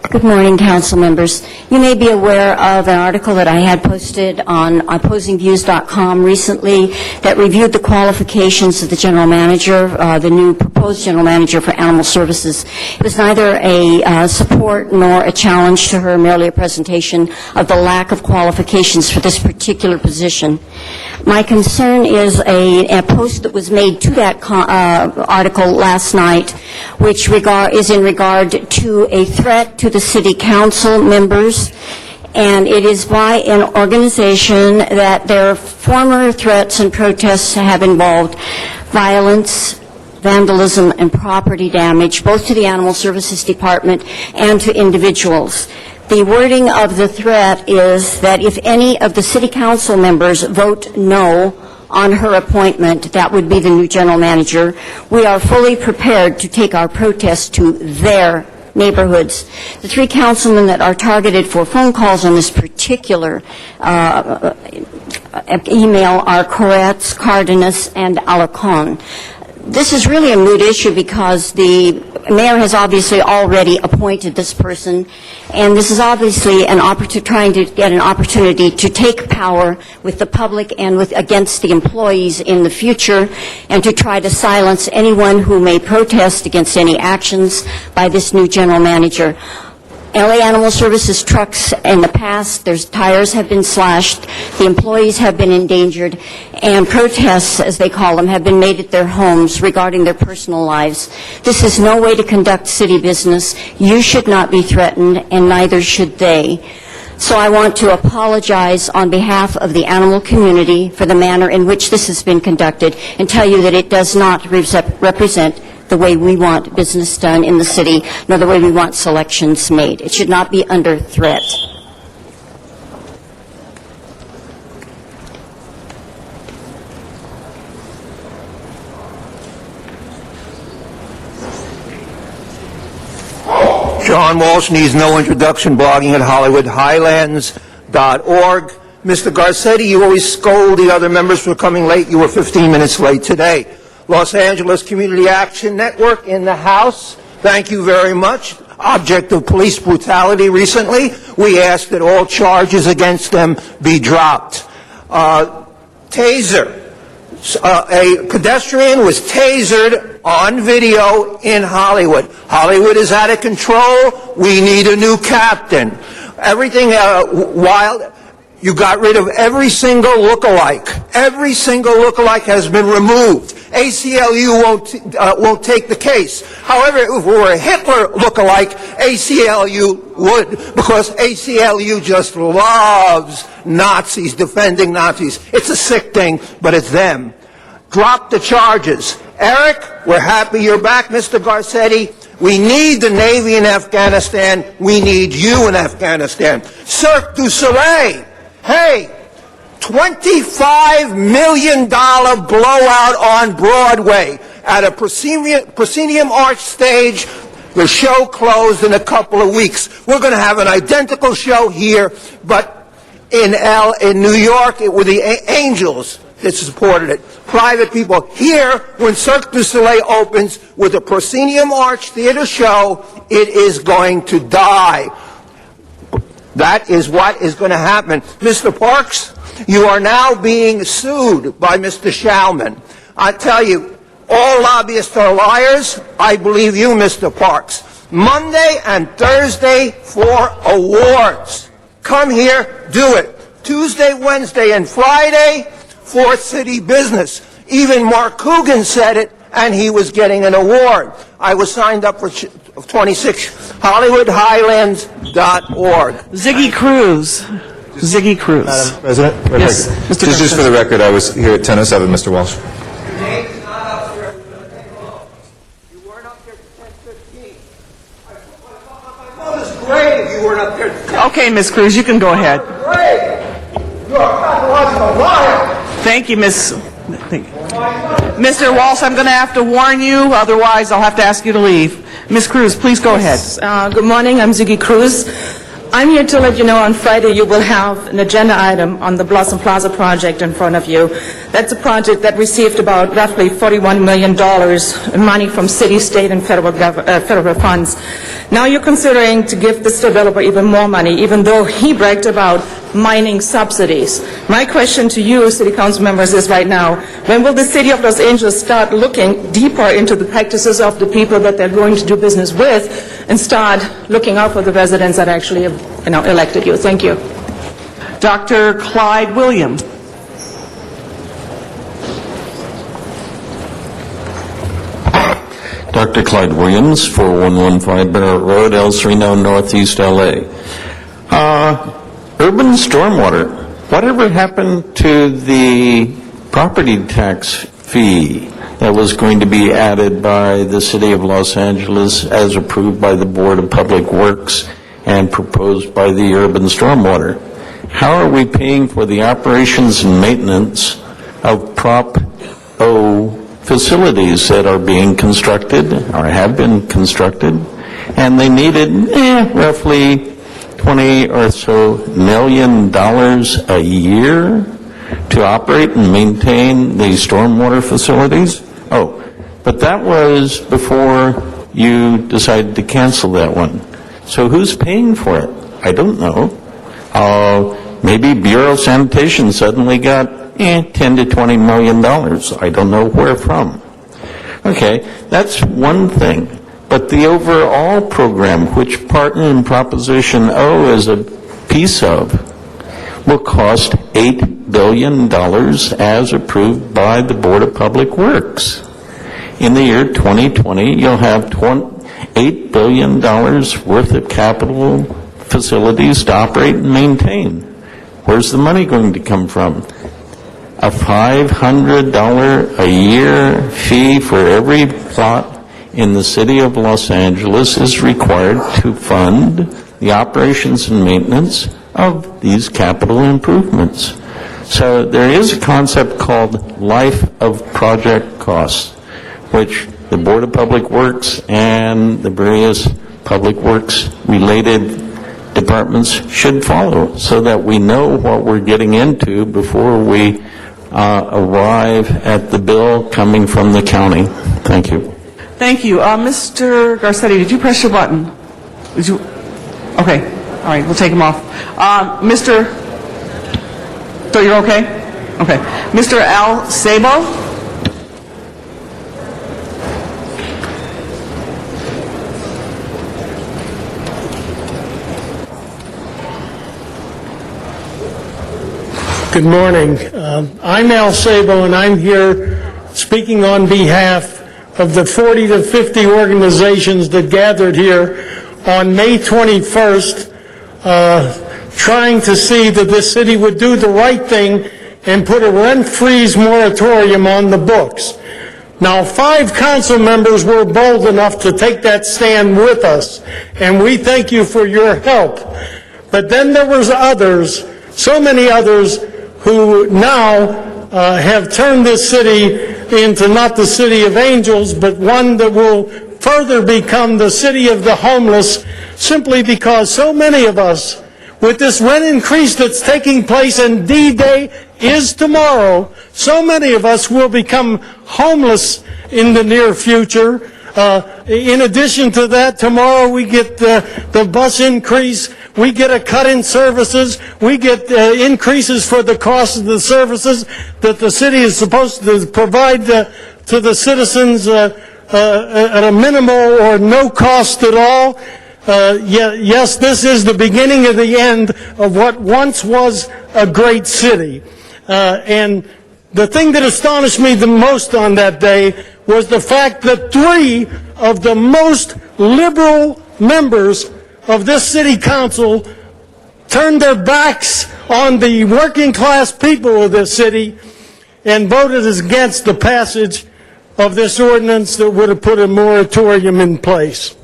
Good morning, council members. You may be aware of an article that I had posted on OpposingViews.com recently that reviewed the qualifications of the general manager, the new proposed general manager for animal services. It was neither a support nor a challenge to her, merely a presentation of the lack of qualifications for this particular position. My concern is a post that was made to that article last night, which is in regard to a threat to the city council members, and it is by an organization that their former threats and protests have involved violence, vandalism, and property damage, both to the Animal Services Department and to individuals. The wording of the threat is that if any of the city council members vote no on her appointment, that would be the new general manager, we are fully prepared to take our protest to their neighborhoods. The 3 councilmen that are targeted for phone calls on this particular email are Koretz, Cardenas, and Alarcon. This is really a moot issue because the mayor has obviously already appointed this person, and this is obviously trying to get an opportunity to take power with the public and against the employees in the future, and to try to silence anyone who may protest against any actions by this new general manager. LA Animal Services trucks in the past, their tires have been slashed, the employees have been endangered, and protests, as they call them, have been made at their homes regarding their personal lives. This is no way to conduct city business. You should not be threatened, and neither should they. So I want to apologize on behalf of the animal community for the manner in which this has been conducted and tell you that it does not represent the way we want business done in the city, nor the way we want selections made. It should not be under threat. John Walsh needs no introduction, blogging at HollywoodHighlands.org. Mr. Garcetti, you always scold the other members for coming late. You were 15 minutes late today. Los Angeles Community Action Network in the House, thank you very much. Object of police brutality recently. We ask that all charges against them be dropped. Taser. A pedestrian was tasered on video in Hollywood. Hollywood is out of control. We need a new captain. Everything wild. You got rid of every single lookalike. Every single lookalike has been removed. ACLU won't take the case. However, if we were a Hitler lookalike, ACLU would, because ACLU just loves Nazis, defending Nazis. It's a sick thing, but it's them. Drop the charges. Eric, we're happy you're back, Mr. Garcetti. We need the Navy in Afghanistan. We need you in Afghanistan. Cirque du Soleil. Hey, $25 million blowout on Broadway at a proscenium arch stage. The show closed in a couple of weeks. We're going to have an identical show here, but in New York, it were the Angels that supported it. Private people. Here, when Cirque du Soleil opens with a proscenium arch theater show, it is going to die. That is what is going to happen. Mr. Parks, you are now being sued by Mr. Schauman. I tell you, all lobbyists are liars. I believe you, Mr. Parks. Monday and Thursday for awards. Come here, do it. Tuesday, Wednesday, and Friday for city business. Even Mark Coogan said it, and he was getting an award. I was signed up for 26, HollywoodHighlands.org. Ziggy Cruz. Ziggy Cruz. Madam President? Yes, Mr. Just for the record, I was here at 10:07, Mr. Walsh. Okay, Ms. Cruz, you can go ahead. Thank you, Ms. Mr. Walsh, I'm going to have to warn you, otherwise I'll have to ask you to leave. Ms. Cruz, please go ahead. Good morning, I'm Ziggy Cruz. I'm here to let you know on Friday you will have an agenda item on the Blossom Plaza project in front of you. That's a project that received about roughly $41 million in money from city, state, and federal funds. Now you're considering to give this developer even more money, even though he bragged about mining subsidies. My question to you, City Council members, is right now, when will the City of Los Angeles start looking deeper into the practices of the people that they're going to do business with and start looking out for the residents that actually have, elected you? Thank you. Dr. Clyde Williams. Dr. Clyde Williams, 4115 Barrett Road, El Sereno, Northeast LA. Urban stormwater. Whatever happened to the property tax fee that was going to be added by the City of Los Angeles as approved by the Board of Public Works and proposed by the Urban Stormwater? How are we paying for the operations and maintenance of Prop O facilities that are being constructed or have been constructed, and they needed roughly $20 or so million a year to operate and maintain the stormwater facilities? Oh, but that was before you decided to cancel that one. So who's paying for it? I don't know. Maybe Bureau of Sanitation suddenly got 10 to $20 million. I don't know where from. Okay, that's one thing. But the overall program, which partner in Proposition O is a piece of, will cost $8 billion as approved by the Board of Public Works. In the year 2020, you'll have $8 billion worth of capital facilities to operate and maintain. Where's the money going to come from? A $500 a year fee for every plot in the city of Los Angeles is required to fund the operations and maintenance of these capital improvements. So there is a concept called life of project costs, which the Board of Public Works and the various public works related departments should follow, so that we know what we're getting into before we arrive at the bill coming from the county. Thank you. Thank you. Mr. Garcetti, did you press your button? Did you? Okay. All right, we'll take him off. So you're okay? Okay. Mr. Al Sabo? Good morning. I'm Al Sabo, and I'm here speaking on behalf of the 40 to 50 organizations that gathered here on May 21st, trying to see that this city would do the right thing and put a rent freeze moratorium on the books. Now, 5 council members were bold enough to take that stand with us, and we thank you for your help. But then there was others, so many others, who now have turned this city into not the city of angels, but one that will further become the city of the homeless, simply because so many of us, with this rent increase that's taking place and D-Day is tomorrow, so many of us will become homeless in the near future. In addition to that, tomorrow we get the bus increase, we get a cut in services, we get increases for the cost of the services that the city is supposed to provide to the citizens at a minimal or no cost at all. Yes, this is the beginning of the end of what once was a great city. And the thing that astonished me the most on that day was the fact that 3 of the most liberal members of this city council turned their backs on the working class people of this city and voted against the passage of this ordinance that would have put a moratorium in place.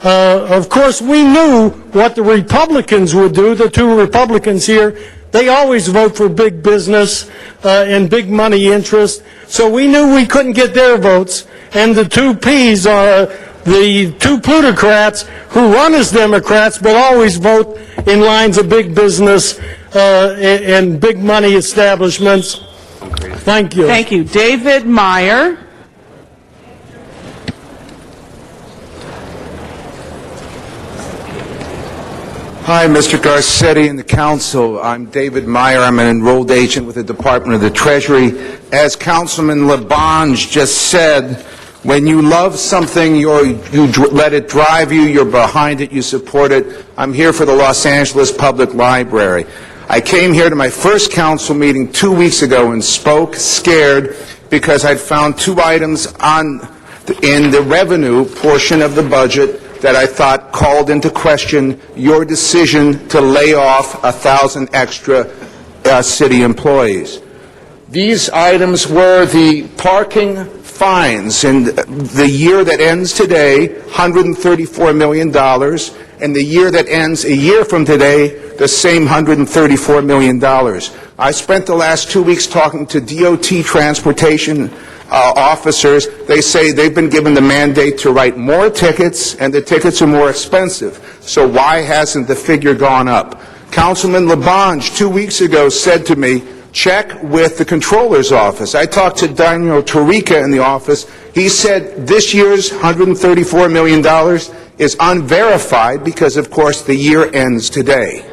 Of course, we knew what the Republicans would do, the 2 Republicans here. They always vote for big business and big money interest, so we knew we couldn't get their votes. And the 2 Ps are the 2 plutocrats who run as Democrats but always vote in lines of big business and big money establishments. Thank you. Thank you. David Meyer. Hi, Mr. Garcetti and the Council. I'm David Meyer. I'm an enrolled agent with the Department of the Treasury. As Councilman Labange just said, when you love something, you let it drive you, you're behind it, you support it. I'm here for the Los Angeles Public Library. I came here to my first council meeting 2 weeks ago and spoke scared because I'd found 2 items in the revenue portion of the budget that I thought called into question your decision to lay off 1,000 extra city employees. These items were the parking fines in the year that ends today, $134 million, and the year that ends a year from today, the same $134 million. I spent the last 2 weeks talking to DOT transportation officers. They say they've been given the mandate to write more tickets, and the tickets are more expensive. So why hasn't the figure gone up? Councilman Labange 2 weeks ago said to me, check with the Comptroller's office. I talked to Daniel Tarica in the office. He said this year's $134 million is unverified because, of course, the year ends today.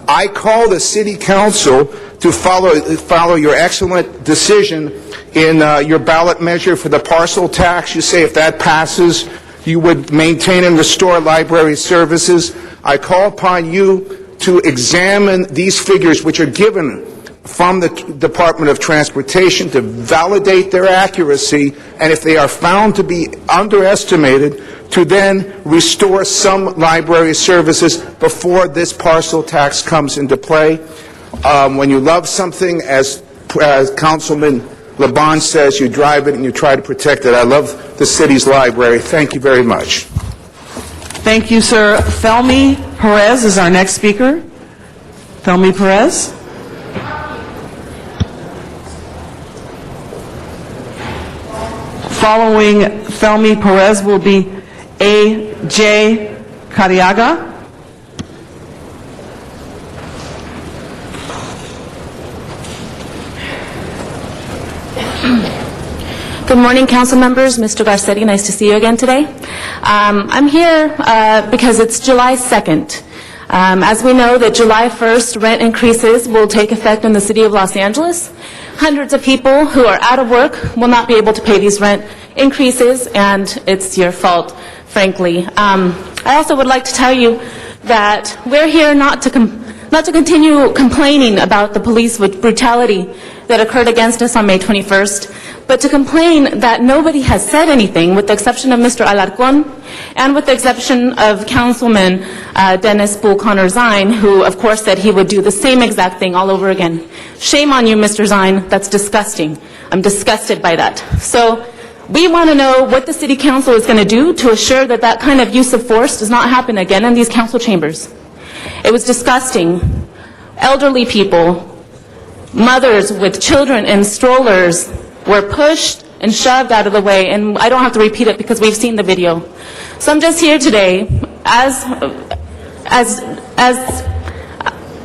I call the City Council to follow your excellent decision in your ballot measure for the parcel tax. You say if that passes, you would maintain and restore library services. I call upon you to examine these figures which are given from the Department of Transportation to validate their accuracy, and if they are found to be underestimated, to then restore some library services before this parcel tax comes into play. When you love something, as Councilman Labange says, you drive it and you try to protect it. I love the city's library. Thank you very much. Thank you, sir. Felmy Perez is our next speaker. Felmy Perez. Following Felmy Perez will be A.J. Cariaga. Good morning, council members. Mr. Garcetti, nice to see you again today. I'm here because it's July 2nd. As we know, that July 1st rent increases will take effect in the city of Los Angeles. Hundreds of people who are out of work will not be able to pay these rent increases, and it's your fault, frankly. I also would like to tell you that we're here not to continue complaining about the police brutality that occurred against us on May 21st, but to complain that nobody has said anything, with the exception of Mr. Alarcon and with the exception of Councilman Dennis Bull Connor Zine, who of course said he would do the same exact thing all over again. Shame on you, Mr. Zine. That's disgusting. I'm disgusted by that. So we want to know what the City Council is going to do to assure that that kind of use of force does not happen again in these council chambers. It was disgusting. Elderly people, mothers with children in strollers were pushed and shoved out of the way, and I don't have to repeat it because we've seen the video. So I'm just here today as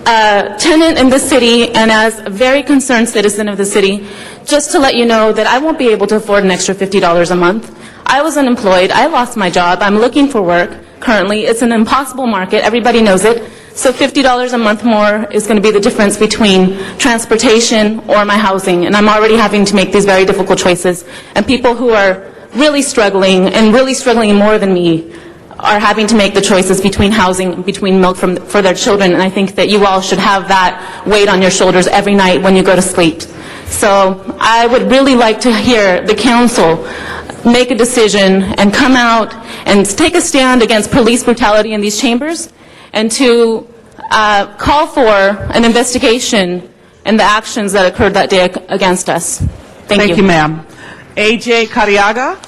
a tenant in the city and as a very concerned citizen of the city, just to let you know that I won't be able to afford an extra $50 a month. I was unemployed. I lost my job. I'm looking for work currently. It's an impossible market. Everybody knows it. So $50 a month more is going to be the difference between transportation or my housing. And I'm already having to make these very difficult choices. And people who are really struggling and really struggling more than me are having to make the choices between housing and between milk for their children. And I think that you all should have that weight on your shoulders every night when you go to sleep. So I would really like to hear the council make a decision and come out and take a stand against police brutality in these chambers, and to call for an investigation and the actions that occurred that day against us. Thank you. Thank you, ma'am. A.J. Cariaga.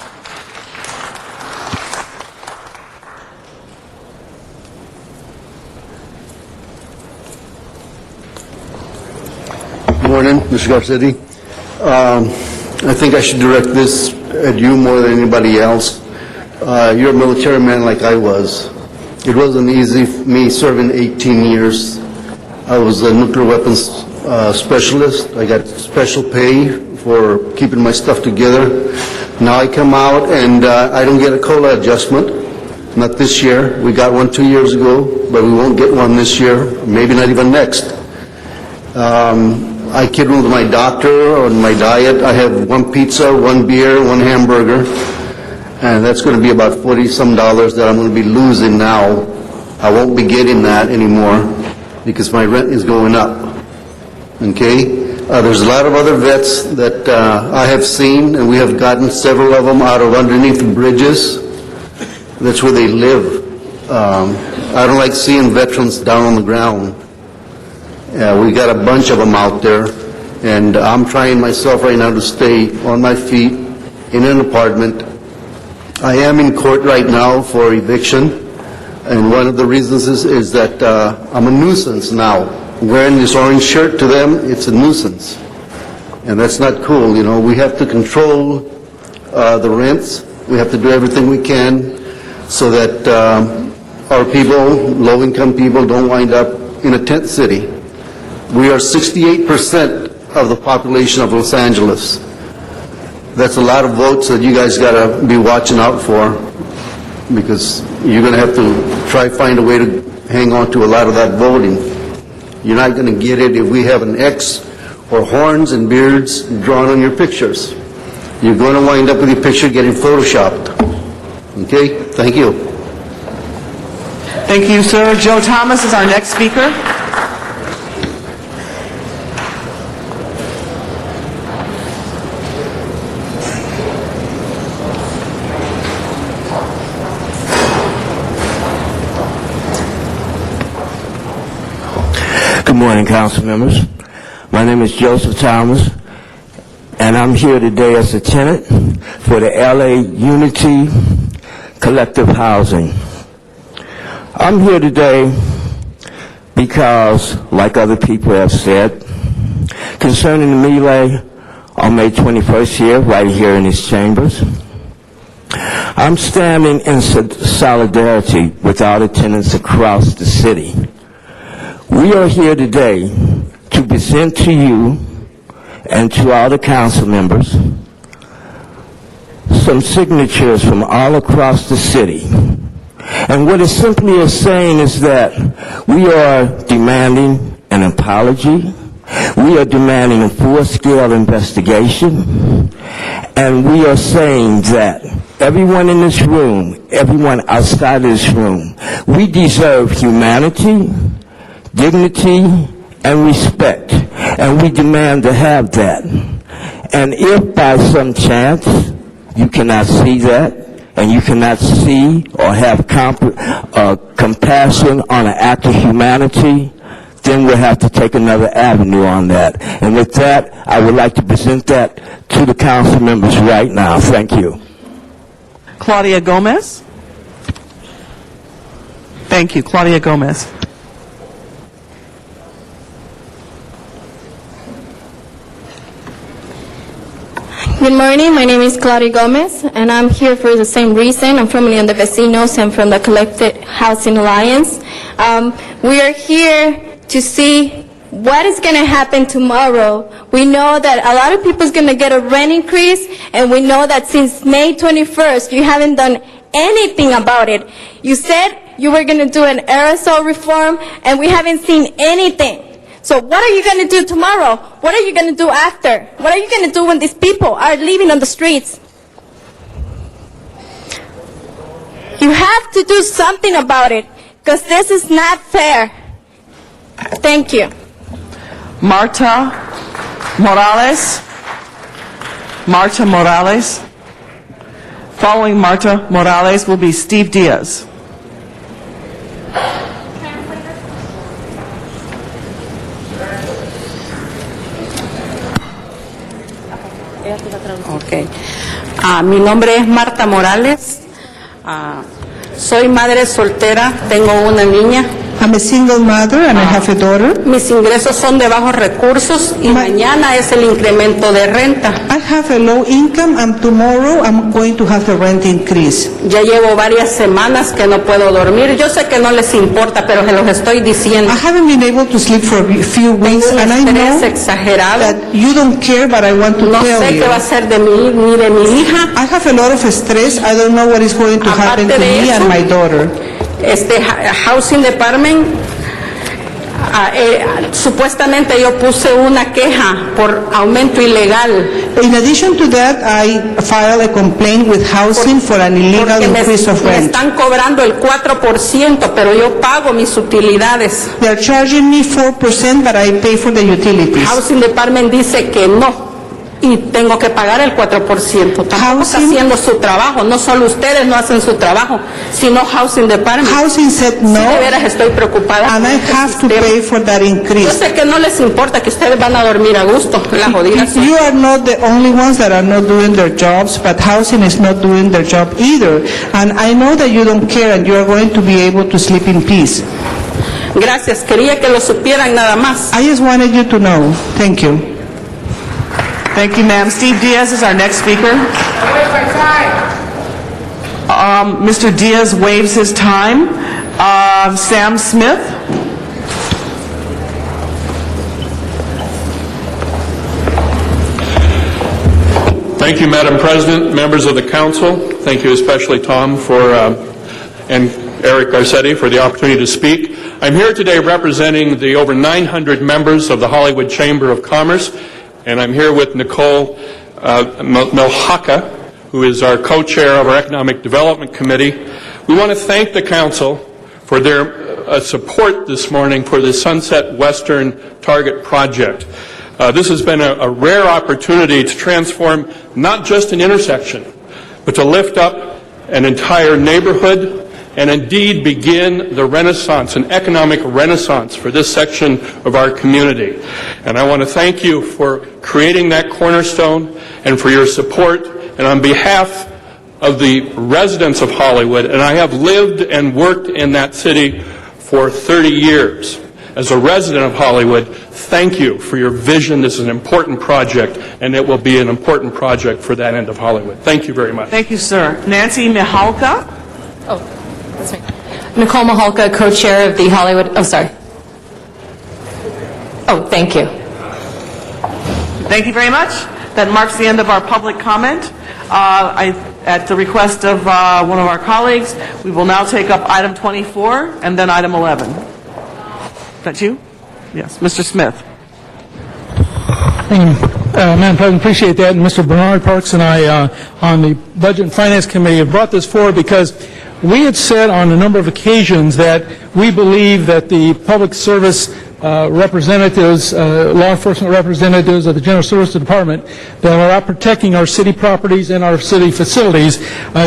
Good morning, Mr. Garcetti. I think I should direct this at you more than anybody else. You're a military man like I was. It wasn't easy for me serving 18 years. I was a nuclear weapons specialist. I got special pay for keeping my stuff together. Now I come out and I don't get a COLA adjustment. Not this year. We got one 2 years ago, but we won't get one this year, maybe not even next. I kid with my doctor on my diet. I have one pizza, one beer, one hamburger. And that's going to be about $40-some that I'm going to be losing now. I won't be getting that anymore because my rent is going up. Okay? There's a lot of other vets that I have seen, and we have gotten several of them out of underneath the bridges. That's where they live. I don't like seeing veterans down on the ground. We got a bunch of them out there, and I'm trying myself right now to stay on my feet in an apartment. I am in court right now for eviction, and one of the reasons is that I'm a nuisance now. Wearing this orange shirt to them, it's a nuisance, and that's not cool. You know, we have to control the rents. We have to do everything we can so that our people, low-income people, don't wind up in a tent city. We are 68% of the population of Los Angeles. That's a lot of votes that you guys got to be watching out for, because you're going to have to try to find a way to hang on to a lot of that voting. You're not going to get it if we have an X or horns and beards drawn on your pictures. You're going to wind up with your picture getting photoshopped. Okay? Thank you. Thank you, sir. Joe Thomas is our next speaker. Good morning, council members. My name is Joseph Thomas, and I'm here today as a tenant for the LA Unity Collective Housing. I'm here today because, like other people have said, concerning the melee on May 21st here, right here in these chambers, I'm standing in solidarity with all the tenants across the city. We are here today to present to you and to all the council members some signatures from all across the city. And what it simply is saying is that we are demanding an apology, we are demanding a full-scale investigation, and we are saying that everyone in this room, everyone outside of this room, we deserve humanity, dignity, and respect, and we demand to have that. And if by some chance you cannot see that, and you cannot see or have compassion on an act of humanity, then we'll have to take another avenue on that. And with that, I would like to present that to the council members right now. Thank you. Claudia Gomez. Thank you. Claudia Gomez. Good morning, my name is Claudia Gomez, and I'm here for the same reason. I'm from Unión de Vecinos and from the Collective Housing Alliance. We are here to see what is going to happen tomorrow. We know that a lot of people is going to get a rent increase, and we know that since May 21st, you haven't done anything about it. You said you were going to do an aerosol reform, and we haven't seen anything. So what are you going to do tomorrow? What are you going to do after? What are you going to do when these people are living on the streets? You have to do something about it, because this is not fair. Thank you. Marta Morales. Marta Morales. Following Marta Morales will be Steve Diaz. Okay. Mi nombre es Marta Morales. Soy madre soltera, tengo una niña. I'm a single mother and I have a daughter. Mis ingresos son de bajos recursos y mañana es el incremento de renta. I have a low income and tomorrow I'm going to have a rent increase. Ya llevo varias semanas que no puedo dormir. Yo sé que no les importa, pero se los estoy diciendo. I haven't been able to sleep for a few weeks and I know that you don't care, but I want to tell you. No sé qué va a ser de mí ni de mi hija. I have a lot of stress. I don't know what is going to happen to me and my daughter. Housing Department, supuestamente yo puse una queja por aumento ilegal. In addition to that, I filed a complaint with housing for an illegal increase of rent. Me están cobrando el 4%, pero yo pago mis utilidades. They are charging me 4%, but I pay for the utilities. Housing Department dice que no. Y tengo que pagar el 4%. Tampoco está haciendo su trabajo. No solo ustedes no hacen su trabajo, sino Housing Department. Housing said no. Sí, de veras estoy preocupada. And I have to pay for that increase. Yo sé que no les importa, que ustedes van a dormir a gusto. La jodida. You are not the only ones that are not doing their jobs, but housing is not doing their job either. And I know that you don't care and you are going to be able to sleep in peace. Gracias. Quería que lo supieran nada más. I just wanted you to know. Thank you. Thank you, ma'am. Steve Diaz is our next speaker. Mr. Diaz waives his time. Sam Smith. Thank you, Madam President, members of the council. Thank you especially, Tom, and Eric Garcetti for the opportunity to speak. I'm here today representing the over 900 members of the Hollywood Chamber of Commerce, and I'm here with Nicole Milhaka, who is our co-chair of our Economic Development Committee. We want to thank the council for their support this morning for the Sunset Western Target project. This has been a rare opportunity to transform not just an intersection, but to lift up an entire neighborhood and indeed begin the renaissance, an economic renaissance for this section of our community. And I want to thank you for creating that cornerstone and for your support. And on behalf of the residents of Hollywood, and I have lived and worked in that city for 30 years. As a resident of Hollywood, thank you for your vision. This is an important project, and it will be an important project for that end of Hollywood. Thank you very much. Thank you, sir. Nancy Mihalka? Oh, that's me. Nicole Mihalka, co-chair of the Hollywood, oh, sorry. Oh, thank you. Thank you very much. That marks the end of our public comment. At the request of one of our colleagues, we will now take up item 24 and then item 11. Is that you? Yes. Mr. Smith. Thank you, Madam President. Appreciate that. And Mr. Bernard Parks and I, on the Budget and Finance Committee, have brought this forward because we had said on a number of occasions that we believe that the public service representatives, law enforcement representatives of the General Services Department that are out protecting our city properties and our city facilities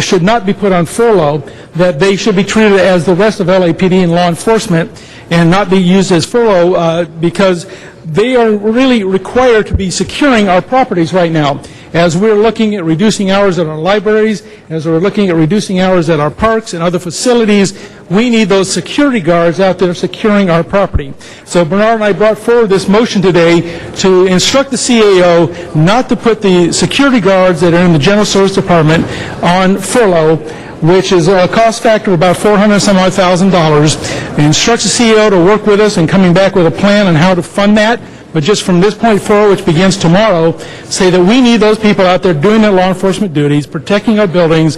should not be put on furlough, that they should be treated as the rest of LAPD and law enforcement and not be used as furlough because they are really required to be securing our properties right now. As we're looking at reducing hours at our libraries, as we're looking at reducing hours at our parks and other facilities, we need those security guards out there securing our property. So Bernard and I brought forward this motion today to instruct the CAO not to put the security guards that are in the General Services Department on furlough, which is a cost factor of about $400,000. It instructs the CEO to work with us and coming back with a plan on how to fund that. But just from this point forward, which begins tomorrow, say that we need those people out there doing their law enforcement duties, protecting our buildings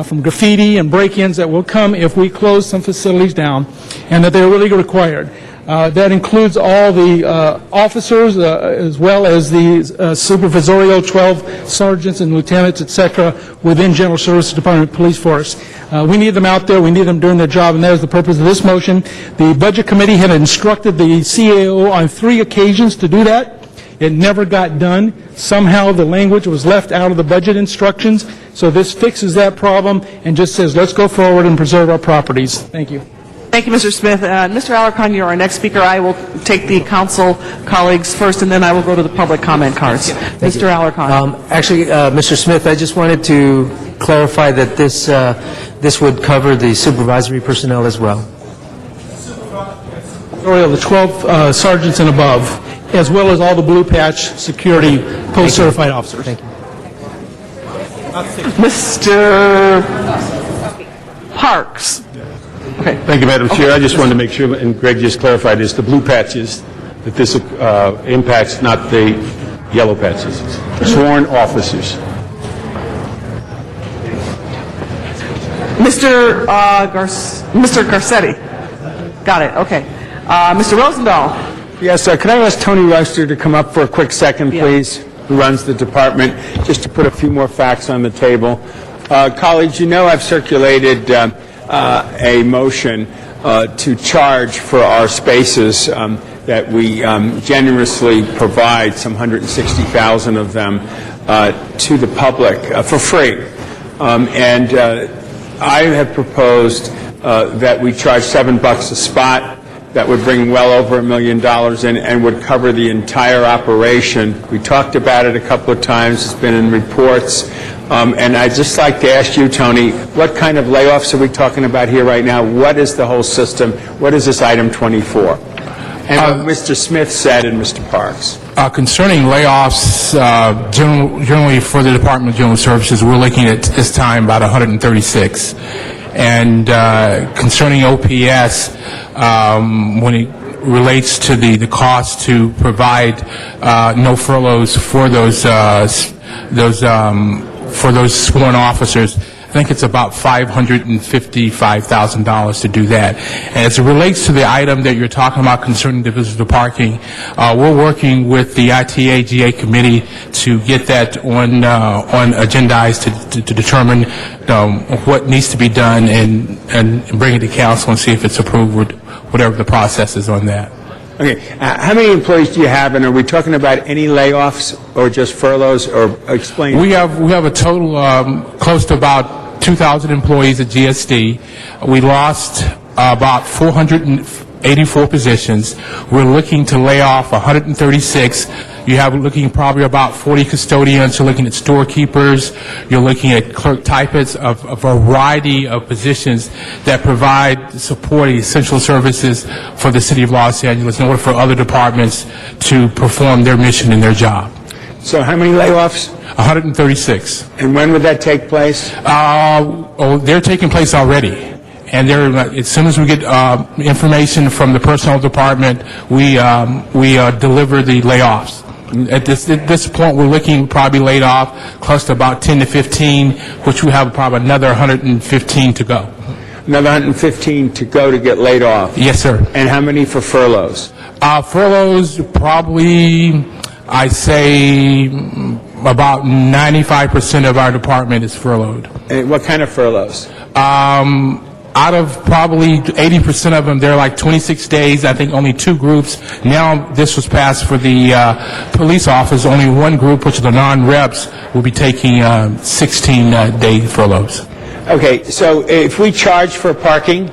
from graffiti and break-ins that will come if we close some facilities down, and that they're really required. That includes all the officers as well as the supervisorial 12 sergeants and lieutenants, etc., within General Services Department Police Force. We need them out there. We need them doing their job, and that is the purpose of this motion. The Budget Committee had instructed the CAO on 3 occasions to do that. It never got done. Somehow the language was left out of the budget instructions, so this fixes that problem and just says, let's go forward and preserve our properties. Thank you. Thank you, Mr. Smith. Mr. Alarcon, you're our next speaker. I will take the council colleagues first, and then I will go to the public comment cards. Mr. Alarcon. Actually, Mr. Smith, I just wanted to clarify that this would cover the supervisory personnel as well. The 12 sergeants and above, as well as all the blue patch security post-certified officers. Thank you. Mr. Parks. Okay. Thank you, Madam Chair. I just wanted to make sure, and Greg just clarified this, the blue patches, that this impacts not the yellow patches. Sworn officers. Mr. Garcetti. Got it. Okay. Mr. Rosendahl. Yes, could I ask Tony Ruster to come up for a quick second, please, who runs the department, just to put a few more facts on the table. Colleagues, you know I've circulated a motion to charge for our spaces that we generously provide, some 160,000 of them, to the public for free. And I have proposed that we charge $7 a spot. That would bring well over $1 million in and would cover the entire operation. We talked about it a couple of times. It's been in reports. And I'd just like to ask you, Tony, what kind of layoffs are we talking about here right now? What is the whole system? What is this item 24? And what Mr. Smith said and Mr. Parks. Concerning layoffs, generally for the Department of General Services, we're looking at this time about 136. And concerning OPS, when it relates to the cost to provide no furloughs for those sworn officers, I think it's about $555,000 to do that. As it relates to the item that you're talking about concerning the visitor parking, we're working with the ITAGA committee to get that on agendized to determine what needs to be done and bring it to council and see if it's approved, whatever the process is on that. Okay. How many employees do you have, and are we talking about any layoffs or just furloughs, or explain? We have a total close to about 2,000 employees at GSD. We lost about 484 positions. We're looking to lay off 136. You have looking probably about 40 custodians. You're looking at storekeepers. You're looking at clerk typists, of a variety of positions that provide support, essential services for the city of Los Angeles in order for other departments to perform their mission and their job. So how many layoffs? 136. And when would that take place? They're taking place already. And as soon as we get information from the personnel department, we deliver the layoffs. At this point, we're looking probably laid off close to about 10 to 15, which we have probably another 115 to go. Another 115 to go to get laid off? Yes, sir. And how many for furloughs? Furloughs, probably, I say, about 95% of our department is furloughed. And what kind of furloughs? Out of probably 80% of them, they're like 26 days. I think only 2 groups. Now this was passed for the police office. Only one group, which are the non-reps, will be taking 16-day furloughs. Okay, so if we charge for parking,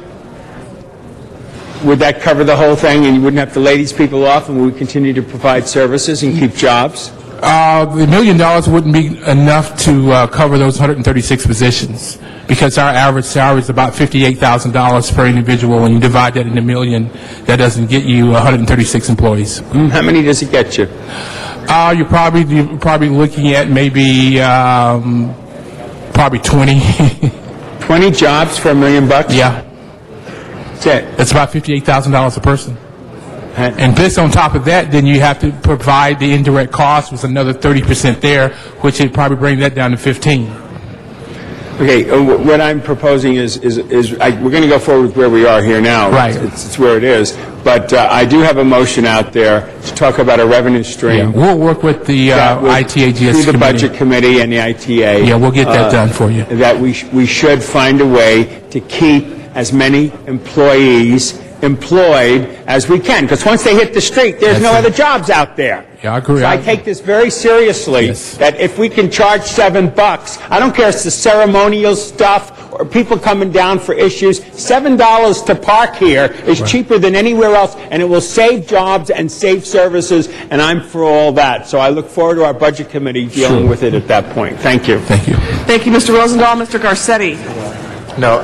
would that cover the whole thing and you wouldn't have to lay these people off and we would continue to provide services and keep jobs? The $1 million wouldn't be enough to cover those 136 positions, because our average salary is about $58,000 per individual. When you divide that into $1 million, that doesn't get you 136 employees. How many does it get you? You're probably looking at maybe probably 20. 20 jobs for $1 million? Yeah. That's it. That's about $58,000 a person. And this on top of that, then you have to provide the indirect cost with another 30% there, which would probably bring that down to 15. Okay, what I'm proposing is we're going to go forward with where we are here now. Right. It's where it is. But I do have a motion out there to talk about a revenue stream. Yeah, we'll work with the ITA GS through the committee. Budget Committee and the ITA. Yeah, we'll get that done for you. That we should find a way to keep as many employees employed as we can, because once they hit the street, there's no other jobs out there. Yeah, I agree. So I take this very seriously, that if we can charge $7, I don't care if it's the ceremonial stuff or people coming down for issues, $7 to park here is cheaper than anywhere else, and it will save jobs and save services, and I'm for all that. So I look forward to our Budget Committee dealing with it at that point. Thank you. Thank you. Thank you, Mr. Rosendahl. Mr. Garcetti. No,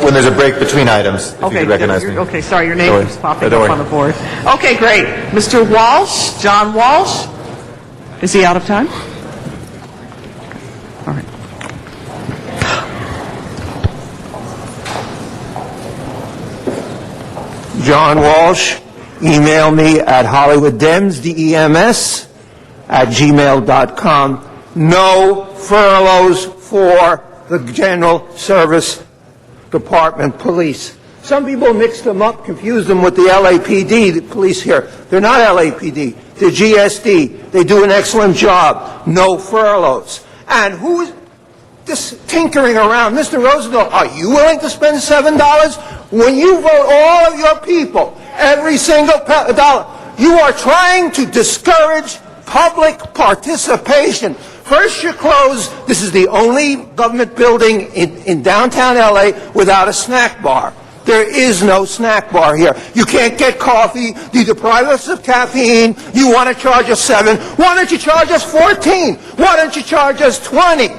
when there's a break between items, if you could recognize me. Okay, sorry, your name is popping don't up worry. on the board. Okay, great. Mr. Walsh, John Walsh. Is he out of time? All right. John Walsh, email me at HollywoodDems, D-E-M-S, @gmail.com. No furloughs for the General Service Department police. Some people mix them up, confuse them with the LAPD, the police here. They're not LAPD. They're GSD. They do an excellent job. No furloughs. And who's this tinkering around? Mr. Rosendahl, are you willing to spend $7? When you vote all of your people, every single dollar, you are trying to discourage public participation. First you close, this is the only government building in downtown LA without a snack bar. There is no snack bar here. You can't get coffee. You deprive us of caffeine. You want to charge us $7. Why don't you charge us $14? Why don't you charge us $20?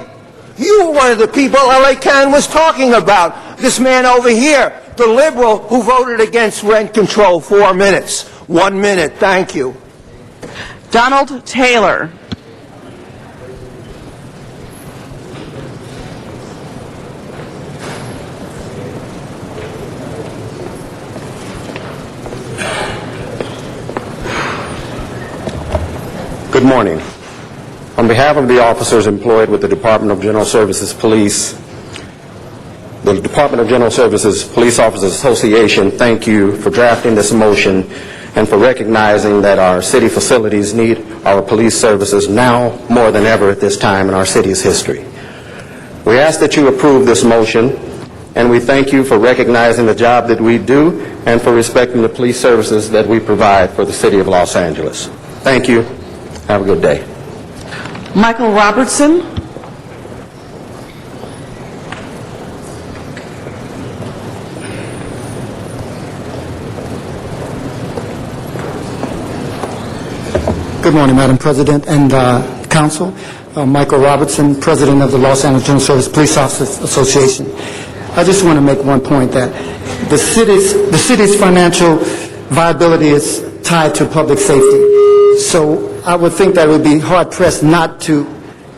You were one of the people LA Can was talking about. This man over here, the liberal who voted against rent control. 4 minutes. 1 minute. Thank you. Donald Taylor. Good morning. On behalf of the officers employed with the Department of General Services Police, the Department of General Services Police Officers Association, thank you for drafting this motion and for recognizing that our city facilities need our police services now more than ever at this time in our city's history. We ask that you approve this motion, and we thank you for recognizing the job that we do and for respecting the police services that we provide for the city of Los Angeles. Thank you. Have a good day. Michael Robertson. Good morning, Madam President and Council. Michael Robertson, President of the Los Angeles General Service Police Officers Association. I just want to make one point that the city's financial viability is tied to public safety. So I would think that it would be hard-pressed not to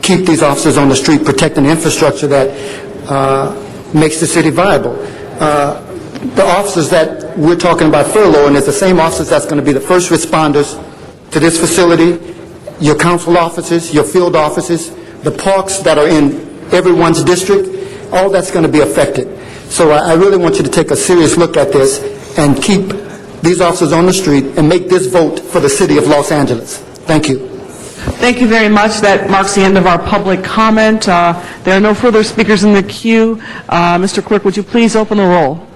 keep these officers on the street protecting the infrastructure that makes the city viable. The officers that we're talking about furloughing is the same officers that's going to be the first responders to this facility, your council offices, your field offices, the parks that are in everyone's district, all that's going to be affected. So I really want you to take a serious look at this and keep these officers on the street and make this vote for the city of Los Angeles. Thank you. Thank you very much. That marks the end of our public comment. There are no further speakers in the queue. Mr. Clerk, would you please open the roll?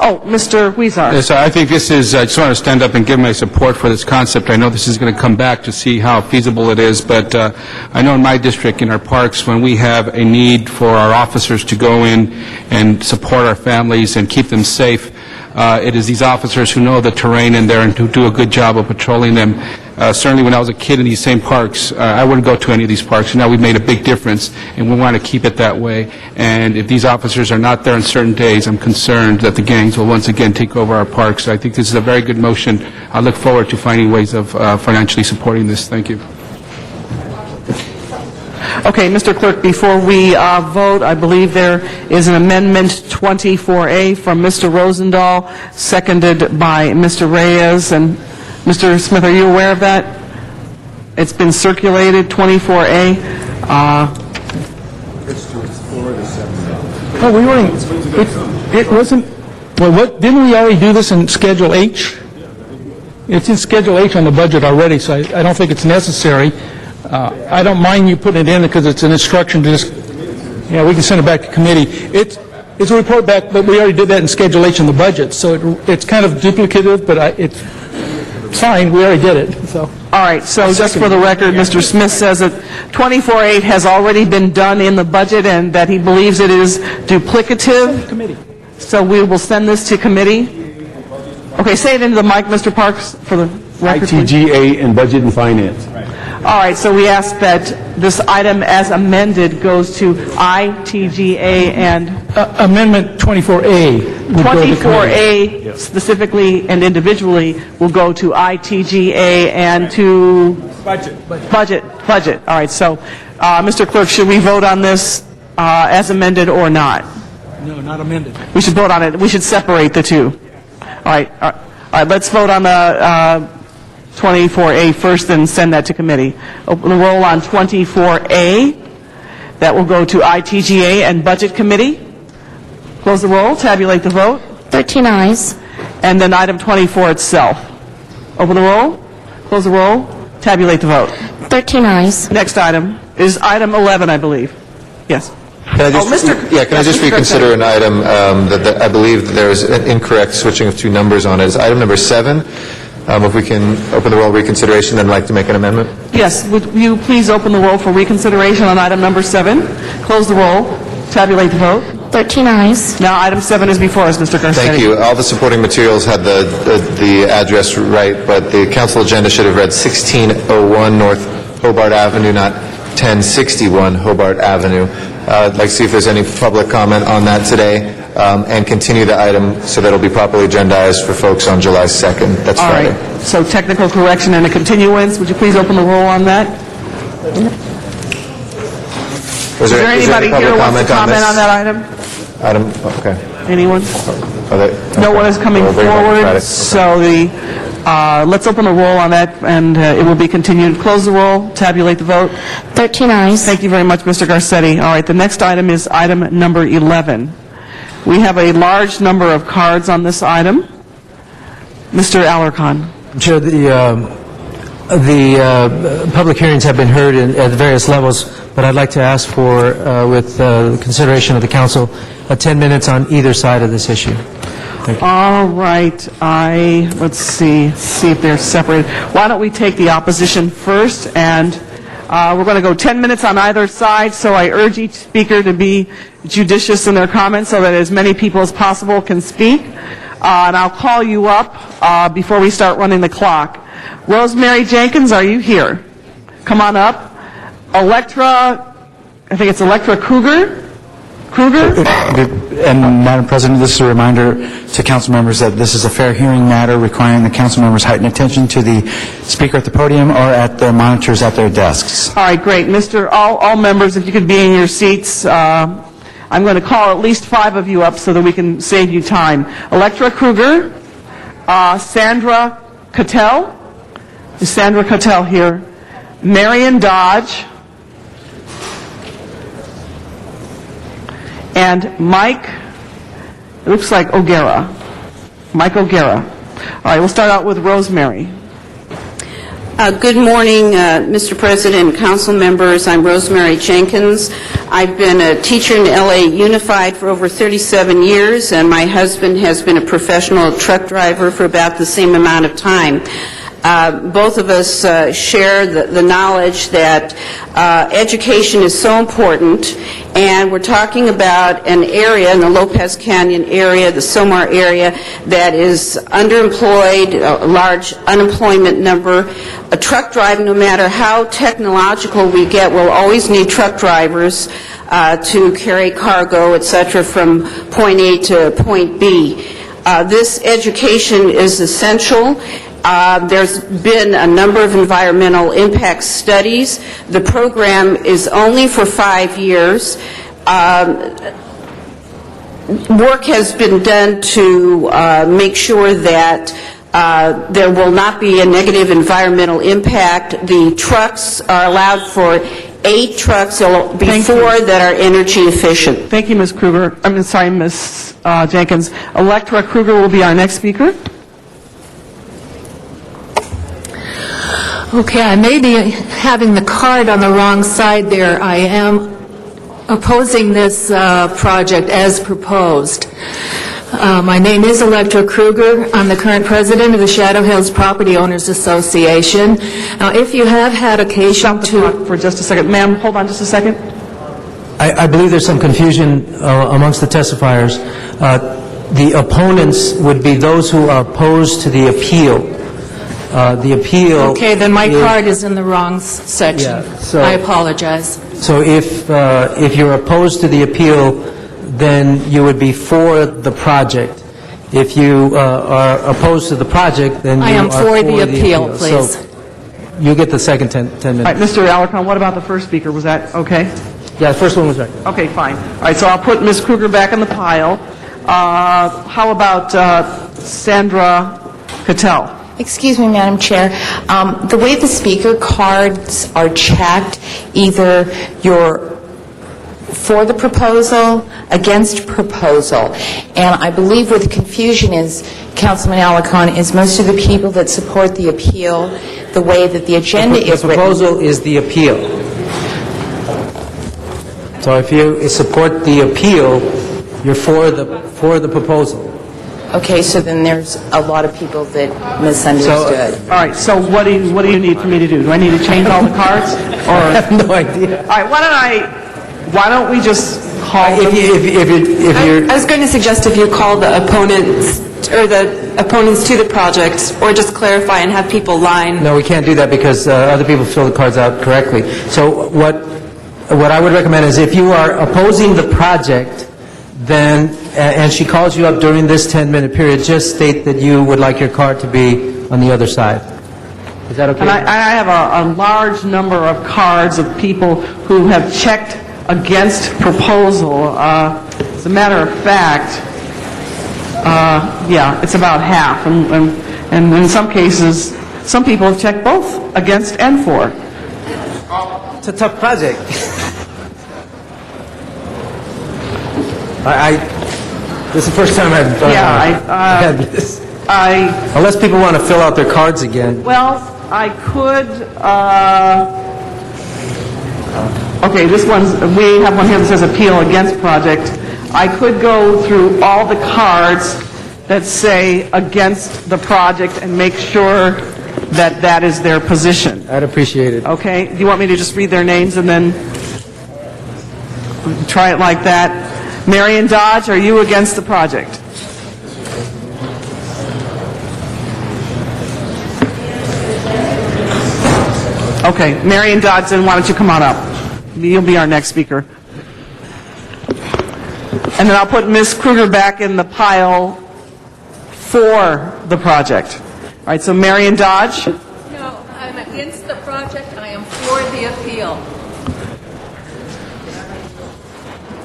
Oh, Mr. Huizar. Yes, I think this is, I just want to stand up and give my support for this concept. I know this is going to come back to see how feasible it is, but I know in my district, in our parks, when we have a need for our officers to go in and support our families and keep them safe, it is these officers who know the terrain in there and who do a good job of patrolling them. Certainly when I was a kid in these same parks, I wouldn't go to any of these parks. Now we've made a big difference, and we want to keep it that way. And if these officers are not there on certain days, I'm concerned that the gangs will once again take over our parks. I think this is a very good motion. I look forward to finding ways of financially supporting this. Thank you. Okay, Mr. Clerk, before we vote, I believe there is an amendment 24A from Mr. Rosendahl, seconded by Mr. Reyes. And Mr. Smith, are you aware of that? It's been circulated, 24A. Oh, we already, it wasn't, well, what, didn't we already do this in Schedule H? It's in Schedule H on the budget already, so I don't think it's necessary. I don't mind you putting it in because it's an instruction to just, yeah, we can send it back to committee. It's a report back, but we already did that in Schedule H in the budget, so it's kind of duplicative, but it's fine, we already did it, so. All right, so just for the record, Mr. Smith says that 24A has already been done in the budget and that he believes it is duplicative. Committee. So we will send this to committee. Okay, say it into the mic, Mr. Parks, for the record. ITGA and Budget and Finance. All right, so we ask that this item as amended goes to ITGA and... Amendment 24A. 24A specifically and individually will go to ITGA and to... Budget. All right, so, Mr. Clerk, should we vote on this as amended or not? No, not amended. We should vote on it. We should separate the two. All right, let's vote on the 24A first and send that to committee. Open the roll on 24A. That will go to ITGA and Budget Committee. Close the roll, tabulate the vote. 13 ayes. And then item 24 itself. Open the roll, close the roll, tabulate the vote. 13 ayes. Next item is item 11, I believe. Yes. Can I just reconsider an item that I believe that there is an incorrect switching of two numbers on it. It's item number 7. If we can open the roll reconsideration, then I'd like to make an amendment. Yes, would you please open the roll for reconsideration on item number 7? Close the roll, tabulate the vote. 13 ayes. Now item 7 is before us, Mr. Garcetti. Thank you. All the supporting materials had the address right, but the council agenda should have read 1601 North Hobart Avenue, not 1061 Hobart Avenue. I'd like to see if there's any public comment on that today, and continue the item so that it'll be properly agendized for folks on July 2nd. That's Friday. All right. So technical correction and a continuance. Would you please open the roll on that? Is there anybody here who wants to comment on that item? Okay. Anyone? No one is coming forward, so let's open the roll on that, and it will be continued. Close the roll, tabulate the vote. 13 ayes. Thank you very much, Mr. Garcetti. All right, the next item is item number 11. We have a large number of cards on this item. Mr. Alarcon. Chair, the public hearings have been heard at various levels, but I'd like to ask for, with the consideration of the council, 10 minutes on either side of this issue. All right. Let's see if they're separated. Why don't we take the opposition first, and we're going to go 10 minutes on either side, so I urge each speaker to be judicious in their comments so that as many people as possible can speak. And I'll call you up before we start running the clock. Rosemary Jenkins, are you here? Come on up. Electra, I think it's Electra Kruger? And Madam President, this is a reminder to council members that this is a fair hearing matter requiring the council members heighten attention to the speaker at the podium or at their monitors at their desks. All right, great. All members, if you could be in your seats, I'm going to call at least 5 of you up so that we can save you time. Electra Kruger, Sandra Cattell. Is Sandra Cattell here? Marion Dodge. And Mike, it looks like O'Gara. Mike O'Gara. All right, we'll start out with Rosemary. Good morning, Mr. President and council members. I'm Rosemary Jenkins. I've been a teacher in LA Unified for over 37 years, and my husband has been a professional truck driver for about the same amount of time. Both of us share the knowledge that education is so important, and we're talking about an area in the Lopez Canyon area, the Somar area, that is underemployed, a large unemployment number. A truck driver, no matter how technological we get, we'll always need truck drivers to carry cargo, etc., from point A to point B. This education is essential. There's been a number of environmental impact studies. The program is only for 5 years. Work has been done to make sure that there will not be a negative environmental impact. The trucks are allowed for 8 trucks. There will be 4 that are energy efficient. Thank you, Ms. Kruger. Ms. Jenkins. Electra Kruger will be our next speaker. Okay, I may be having the card on the wrong side there. I am opposing this project as proposed. My name is Electra Kruger. I'm the current president of the Shadow Hills Property Owners Association. Now, if you have had occasion to... For just a second. Ma'am, hold on just a second. I believe there's some confusion amongst the testifiers. The opponents would be those who are opposed to the appeal. The appeal... Okay, then my card is in the wrong section. Yeah, so- I apologize. So if you're opposed to the appeal, then you would be for the project. If you are opposed to the project, then I you am are for the appeal, So please. you get the second 10 minutes. All right, Mr. Alarcon, what about the first speaker? Was that okay? Yeah, the first one was right. Okay, fine. All right, so I'll put Ms. Kruger back in the pile. How about Sandra Cattell? Excuse me, Madam Chair. The way the speaker cards are checked, either you're for the proposal, against proposal. And I believe where the confusion is, Councilman Alarcon, is most of the people that support the appeal, the way that the agenda is The written. proposal is the appeal. So if you support the appeal, you're for the proposal. Okay, so then there's a lot of people that misunderstood. All right, so what do you need for me to do? Do I need to change all the cards? Or I have no idea. All right, why don't we just call them? I was going to suggest if you call the opponents to the project, or just clarify and have people line. No, we can't do that because other people fill the cards out correctly. So what I would recommend is if you are opposing the project, then, and she calls you up during this 10-minute period, just state that you would like your card to be on the other side. Is that okay? And I have a large number of cards of people who have checked against proposal. As a matter of fact, yeah, it's about half. And in some cases, some people have checked both, against and for. It's a tough project. This is the first time I've had this. Unless people want to fill out their cards again. Well, I could. Okay, we have one here that says appeal against project. I could go through all the cards that say against the project and make sure that that is their position. I'd appreciate it. Okay, do you want me to just read their names and then try it like that? Marion Dodge, are you against the project? Okay, Marion Dodson, why don't you come on up? You'll be our next speaker. And then I'll put Ms. Kruger back in the pile for the project. All right, so Marion Dodge. No, I'm against the project. I am for the appeal.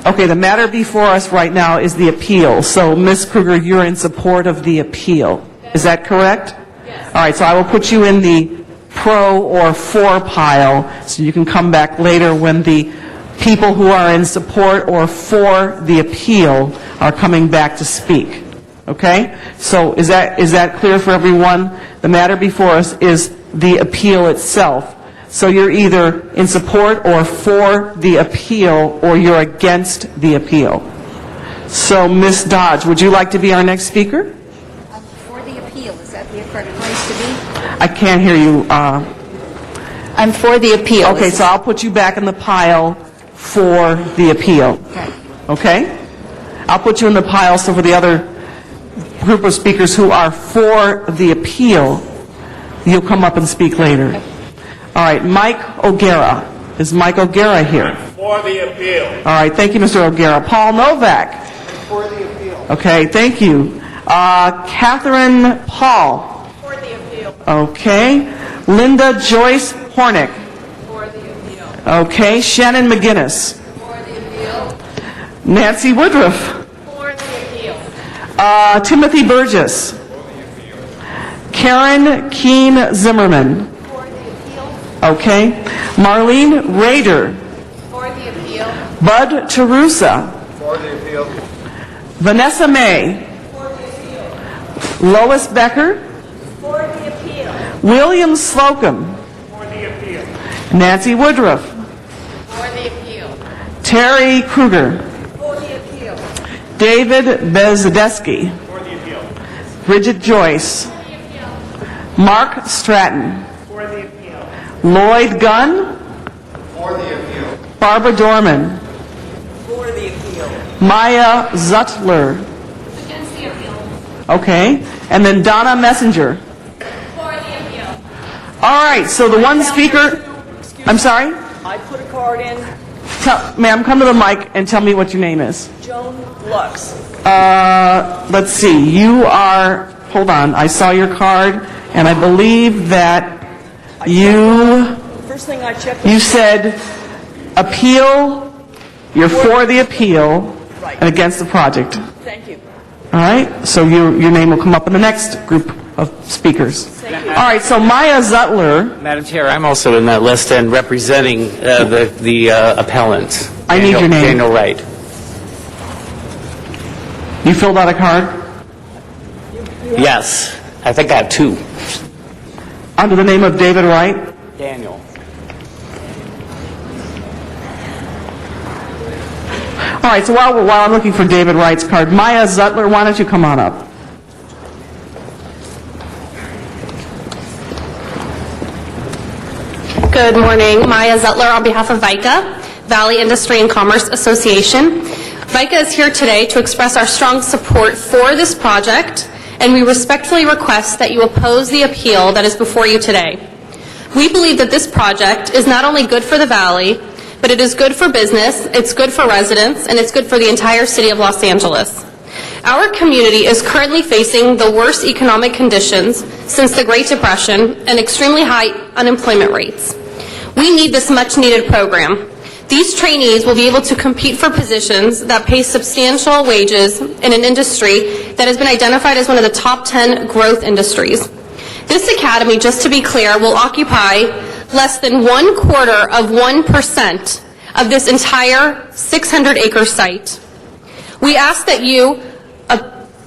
Okay, the matter before us right now is the appeal. So, Ms. Kruger, you're in support of the appeal. Is that correct? Yes. All right, so I will put you in the pro or for pile, so you can come back later when the people who are in support or for the appeal are coming back to speak. Okay? So, is that clear for everyone? The matter before us is the appeal itself. So you're either in support or for the appeal, or you're against the appeal. So, Ms. Dodge, would you like to be our next speaker? I'm for the appeal. Is that the correct place to be? I can't hear you. I'm for the appeal. Okay, so I'll put you back in the pile for the appeal. Okay? I'll put you in the pile so for the other group of speakers who are for the appeal, you'll come up and speak later. All right, Mike O'Gara. Is Mike O'Gara here? For the appeal. All right, thank you, Mr. O'Gara. Paul Novak. For the appeal. Okay, thank you. Catherine Paul. For the appeal. Okay. Linda Joyce Hornick. For the appeal. Okay. Shannon McGinnis. For the appeal. Nancy Woodruff. For the appeal. Timothy Burgess. Karen Keene Zimmerman. Okay. Marlene Rader. For the appeal. Bud Terusa. For the appeal. Vanessa May. For the appeal. Lois Becker. For the appeal. William Slocum. For the appeal. Nancy Woodruff. For the appeal. Terry Kruger. For the appeal. David Bezdesky. For the appeal. Bridget Joyce. Mark Stratton. For the appeal. Lloyd Gunn. For the appeal. Barbara Dorman. For the appeal. Maya Zutler. Against the appeal. Okay. And then Donna Messenger. For the appeal. All right, so the one speaker... I'm sorry? I put a card in. Ma'am, come to the mic and tell me what your name is. Joan Lux. Let's see. You are... Hold on. I saw your card, and I believe that you... First thing I checked. You said appeal, you're for the appeal, and against the project. Thank you. All right? So your name will come up in the next group of speakers. All right, so Maya Zutler. Madam Chair, I'm also in that list and representing the appellant. I need your name. Daniel Wright. You filled out a card? Yes. I think I have two. Under the name of David Wright? Daniel. All right, so while I'm looking for David Wright's card, Maya Zutler, why don't you come on up? Good morning. Maya Zutler on behalf of VICA, Valley Industry and Commerce Association. VICA is here today to express our strong support for this project, and we respectfully request that you oppose the appeal that is before you today. We believe that this project is not only good for the Valley, but it is good for business, it's good for residents, and it's good for the entire city of Los Angeles. Our community is currently facing the worst economic conditions since the Great Depression and extremely high unemployment rates. We need this much-needed program. These trainees will be able to compete for positions that pay substantial wages in an industry that has been identified as one of the top 10 growth industries. This academy, just to be clear, will occupy less than 1/4% of this entire 600-acre site. We ask that you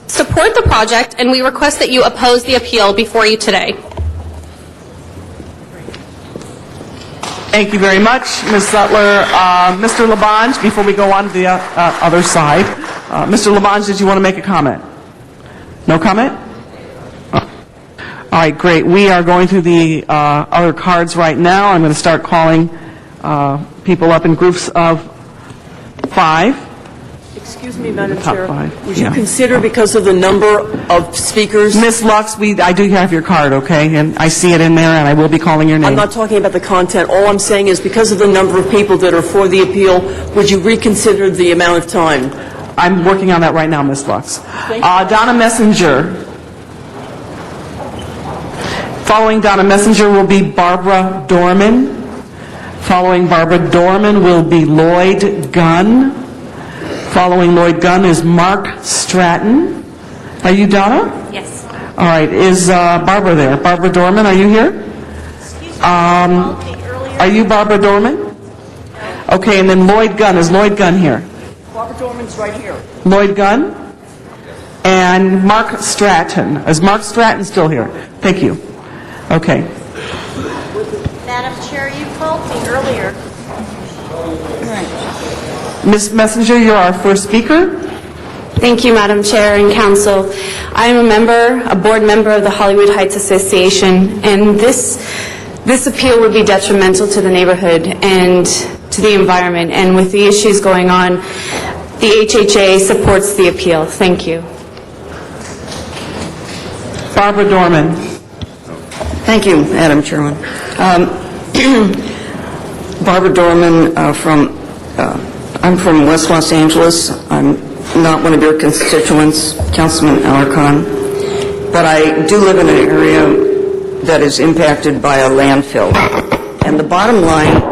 support the project, and we request that you oppose the appeal before you today. Thank you very much, Ms. Zutler. Mr. Labange, before we go on to the other side, Mr. Labange, did you want to make a comment? No comment? All right, great. We are going through the other cards right now. I'm going to start calling people up in groups of 5. Excuse me, Madam Chair. Would Yeah. you consider, because of the number of speakers? Ms. Lux, I do have your card, okay? And I see it in there, and I will be calling your name. I'm not talking about the content. All I'm saying is, because of the number of people that are for the appeal, would you reconsider the amount of time? I'm working on that right now, Ms. Lux. Donna Messenger. Following Donna Messenger will be Barbara Dorman. Following Barbara Dorman will be Lloyd Gunn. Following Lloyd Gunn is Mark Stratton. Are you Donna? Yes. All right. Is Barbara there? Barbara Dorman, are you here? Are you Barbara Dorman? Okay, and then Lloyd Gunn. Is Lloyd Gunn here? Barbara Dorman's right here. Lloyd Gunn? And Mark Stratton. Is Mark Stratton still here? Thank you. Okay. Madam Chair, you called me earlier. Ms. Messenger, you're our first speaker. Thank you, Madam Chair and Council. I am a board member of the Hollywood Heights Association, and this appeal would be detrimental to the neighborhood and to the environment. And with the issues going on, the HHA supports the appeal. Thank you. Barbara Dorman. Thank you, Madam Chairman. Barbara Dorman I'm from West Los Angeles. I'm not one of your constituents, Councilman Alarcon, but I do live in an area that is impacted by a landfill. And the bottom line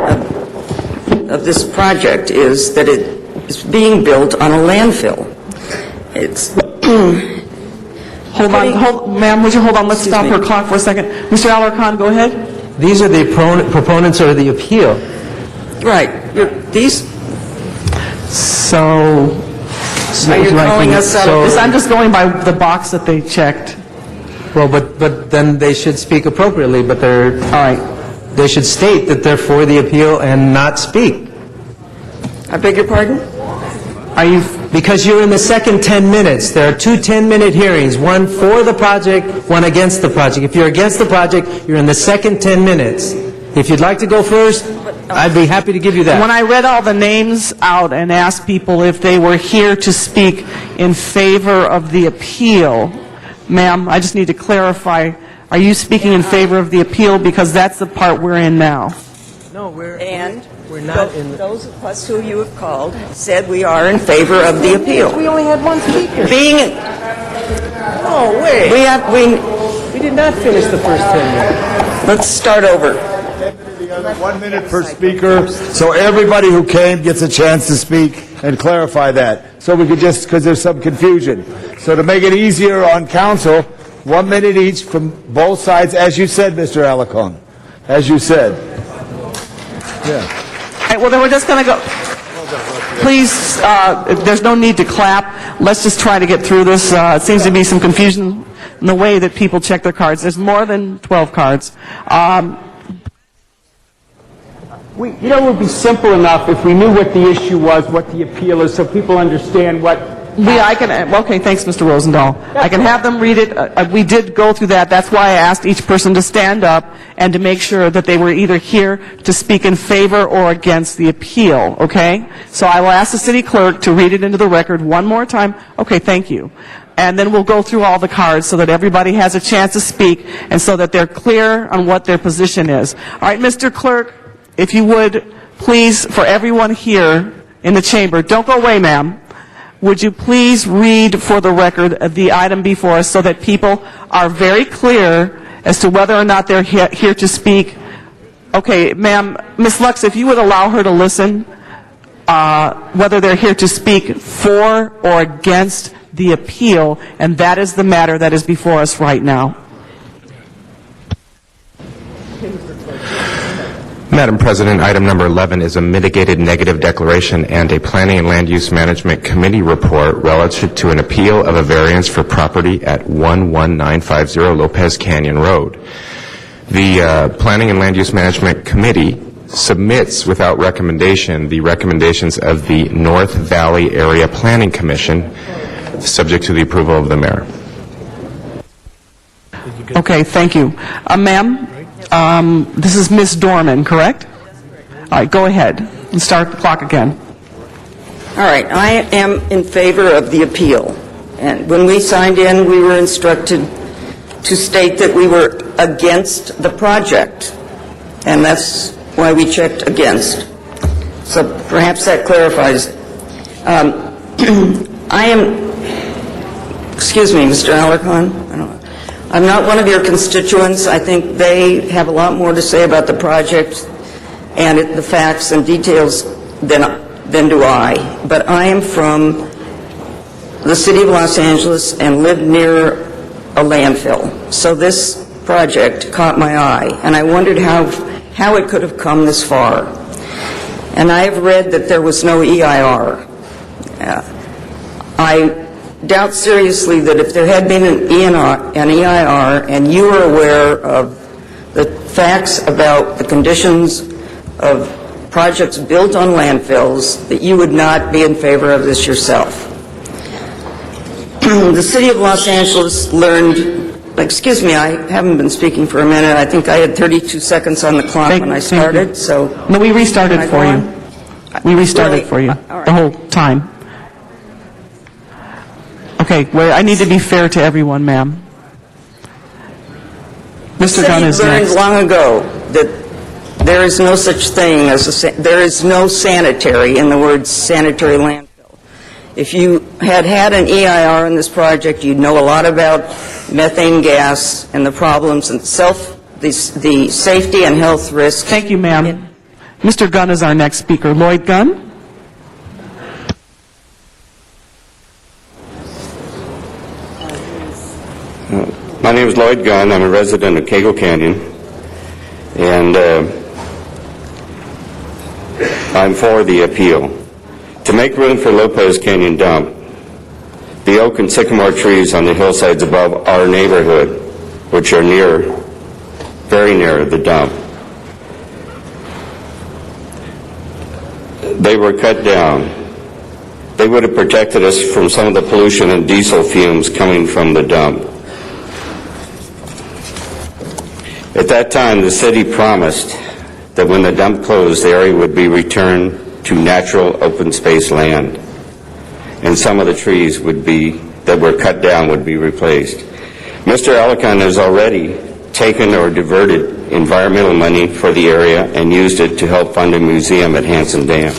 of this project is that it is being built on a landfill. It's Ma'am, would you hold on? Let's stop her clock for a second. Mr. Alarcon, go ahead. These are the proponents of the appeal. Right. These... So, are you calling us out of this? I'm just going by the box that they checked. Well, but then they should speak appropriately, but they're... All right. They should state that they're for the appeal and not speak. I beg your pardon? Are you... Because you're in the second 10 minutes. There are two 10-minute hearings, one for the project, one against the project. If you're against the project, you're in the second 10 minutes. If you'd like to go first, I'd be happy to give you that. When I read all the names out and asked people if they were here to speak in favor of the appeal, ma'am, I just need to clarify, are you speaking in favor of the appeal? Because that's the part we're in now. No, we're not in... Those of us who you have called said we are in favor of the appeal. We only had one speaker. Oh, wait. We did not finish the first 10 minutes. Let's start over. 1 minute per speaker, so everybody who came gets a chance to speak and clarify that. So we could just, because there's some confusion. So to make it easier on council, 1 minute each from both sides, as you said, Mr. Alarcon. As you said. Yeah. All right, well, then we're just going to go. Please, there's no need to clap. Let's just try to get through this. It seems to be some confusion in the way that people check their cards. There's more than 12 cards. It would be simple enough if we knew what the issue was, what the appeal is, so people understand what... Okay, thanks, Mr. Rosendahl. I can have them read it. We did go through that. That's why I asked each person to stand up and to make sure that they were either here to speak in favor or against the appeal, okay? So I will ask the city clerk to read it into the record one more time. Okay, thank you. And then we'll go through all the cards so that everybody has a chance to speak and so that they're clear on what their position is. All right, Mr. Clerk, if you would, please, for everyone here in the chamber, don't go away, ma'am. Would you please read for the record the item before us so that people are very clear as to whether or not they're here to speak? Okay, ma'am, Ms. Lux, if you would allow her to listen, whether they're here to speak for or against the appeal, and that is the matter that is before us right now. Madam President, item number 11 is a mitigated negative declaration and a Planning and Land Use Management Committee report relative to an appeal of a variance for property at 11950 Lopez Canyon Road. The Planning and Land Use Management Committee submits without recommendation the recommendations of the North Valley Area Planning Commission, subject to the approval of the mayor. Okay, thank you. Ma'am, this is Ms. Dorman, correct? All right, go ahead and start the clock again. All right, I am in favor of the appeal. And when we signed in, we were instructed to state that we were against the project. And that's why we checked against. So perhaps that clarifies. I am, excuse me, Mr. Alarcon, I'm not one of your constituents. I think they have a lot more to say about the project and the facts and details than do I. But I am from the city of Los Angeles and live near a landfill. So this project caught my eye, and I wondered how it could have come this far. And I have read that there was no EIR. I doubt seriously that if there had been an EIR and you were aware of the facts about the conditions of projects built on landfills, that you would not be in favor of this yourself. The city of Los Angeles learned, excuse me, I haven't been speaking for a minute. I think I had 32 seconds on the clock when I started, so... No, we restarted for you. We restarted for you the whole time. Okay, well, I need to be fair to everyone, ma'am. Mr. Gunn is next. Learned long ago that there is no such thing as there is no sanitary in the word sanitary landfill. If you had an EIR in this project, you'd know a lot about methane gas and the problems and the safety and health risks. Thank you, ma'am. Mr. Gunn is our next speaker. Lloyd Gunn. My name is Lloyd Gunn. I'm a resident of Cagle Canyon, and I'm for the appeal. To make room for Lopez Canyon Dump, the oak and sycamore trees on the hillsides above our neighborhood, which are very near the dump, they were cut down. They would have protected us from some of the pollution and diesel fumes coming from the dump. At that time, the city promised that when the dump closed, the area would be returned to natural open space land, and some of the trees that were cut down would be replaced. Mr. Alarcon has already taken or diverted environmental money for the area and used it to help fund a museum at Hansen Dam.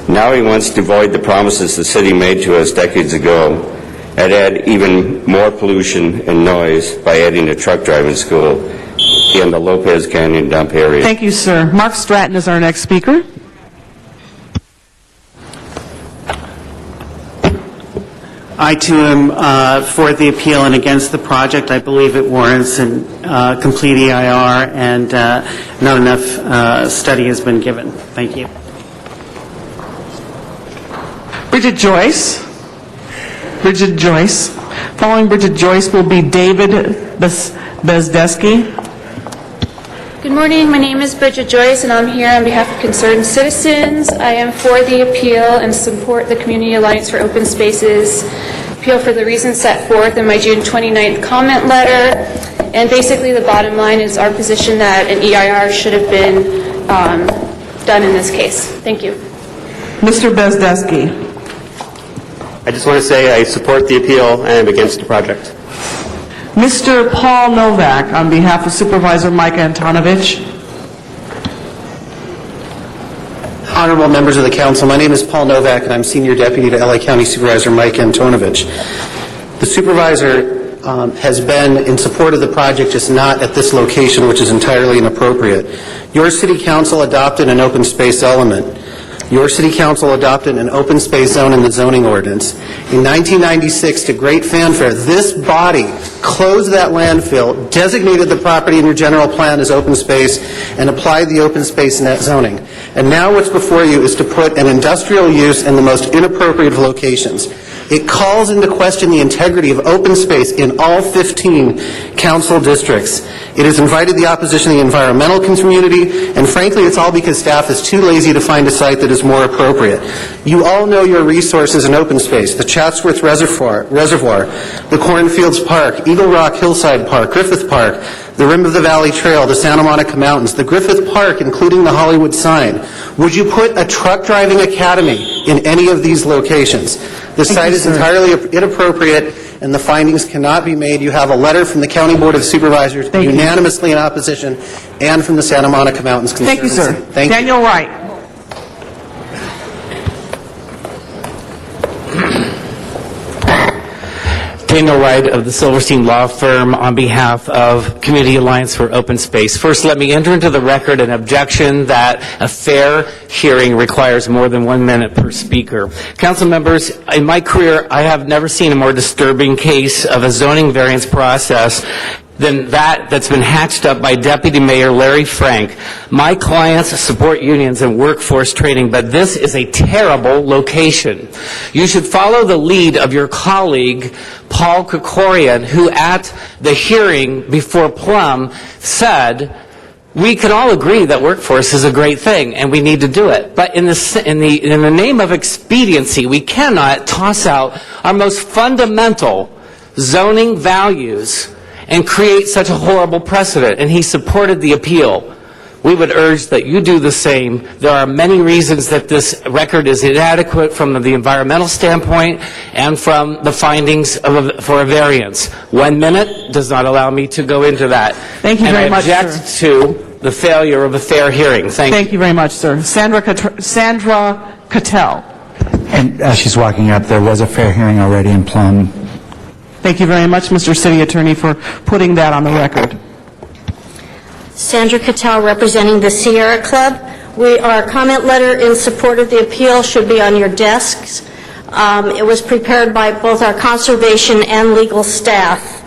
Now he wants to void the promises the city made to us decades ago and add even more pollution and noise by adding a truck driving school in the Lopez Canyon Dump area. Thank you, sir. Mark Stratton is our next speaker. I, too, am for the appeal and against the project. I believe it warrants a complete EIR, and not enough study has been given. Thank you. Bridget Joyce. Bridget Joyce. Following Bridget Joyce will be David Bezdeski. Good morning. My name is Bridget Joyce, and I'm here on behalf of Concerned Citizens. I am for the appeal and support the Community Alliance for Open Spaces appeal for the reasons set forth in my June 29th comment letter. And basically the bottom line is our position that an EIR should have been done in this case. Thank you. Mr. Bezdeski. I just want to say I support the appeal and am against the project. Mr. Paul Novak, on behalf of Supervisor Mike Antonovich. Honorable members of the council, my name is Paul Novak, and I'm Senior Deputy to LA County Supervisor Mike Antonovich. The supervisor has been in support of the project, just not at this location, which is entirely inappropriate. Your city council adopted an open space element. Your city council adopted an open space zone in the zoning ordinance. In 1996, to great fanfare, this body closed that landfill, designated the property in your general plan as open space, and applied the open space net zoning. And now what's before you is to put an industrial use in the most inappropriate of locations. It calls into question the integrity of open space in all 15 council districts. It has invited the opposition of the environmental community, and frankly, it's all because staff is too lazy to find a site that is more appropriate. You all know your resources in open space: the Chatsworth Reservoir, the Cornfields Park, Eagle Rock Hillside Park, Griffith Park, the Rim of the Valley Trail, the Santa Monica Mountains, the Griffith Park, including the Hollywood sign. Would you put a truck driving academy in any of these locations. This site is entirely inappropriate, and the findings cannot be made. You have a letter from the County Board of Supervisors unanimously in opposition, and from the Santa Monica Mountains Conservancy. Thank you, sir. Thank you. Daniel Wright. Daniel Wright of the Silverstein Law Firm on behalf of Community Alliance for Open Space. First, let me enter into the record an objection that a fair hearing requires more than 1 minute per speaker. Council members, in my career, I have never seen a more disturbing case of a zoning variance process than that's been hatched up by Deputy Mayor Larry Frank. My clients support unions and workforce training, but this is a terrible location. You should follow the lead of your colleague, Paul Krikorian, who at the hearing before Plum said, we can all agree that workforce is a great thing and we need to do it. But in the name of expediency, we cannot toss out our most fundamental zoning values and create such a horrible precedent. And he supported the appeal. We would urge that you do the same. There are many reasons that this record is inadequate from the environmental standpoint and from the findings for a variance. 1 minute does not allow me to go into that. Thank you very much, sir. And I object to the failure of a fair hearing. Thank you very much, sir. Sandra Cattell. And as she's walking up, there was a fair hearing already in Plum. Thank you very much, Mr. City Attorney, for putting that on the record. Sandra Cattell, representing the Sierra Club. Our comment letter in support of the appeal should be on your desks. It was prepared by both our conservation and legal staff.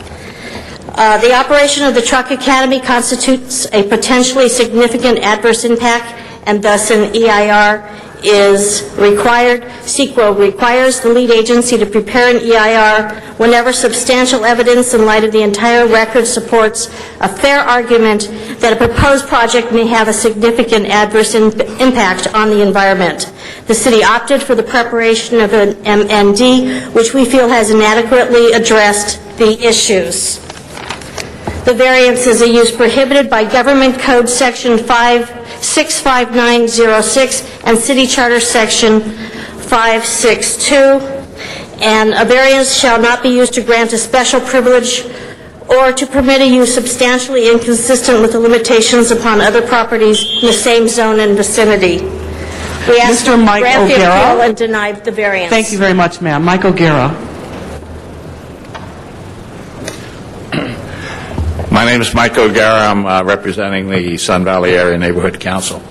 The operation of the Truck Academy constitutes a potentially significant adverse impact, and thus an EIR is required. CEQA requires the lead agency to prepare an EIR whenever substantial evidence in light of the entire record supports a fair argument that a proposed project may have a significant adverse impact on the environment. The city opted for the preparation of an MND, which we feel has inadequately addressed the issues. The variance is a use prohibited by Government Code Section 65906 and City Charter Section 562, and a variance shall not be used to grant a special privilege or to permit a use substantially inconsistent with the limitations upon other properties in the same zone and vicinity. We ask Mr. Mike grant the O'Gara. appeal and deny the variance. Thank you very much, ma'am. Mike O'Gara. My name is Mike O'Gara. I'm representing the Sun Valley Area Neighborhood Council.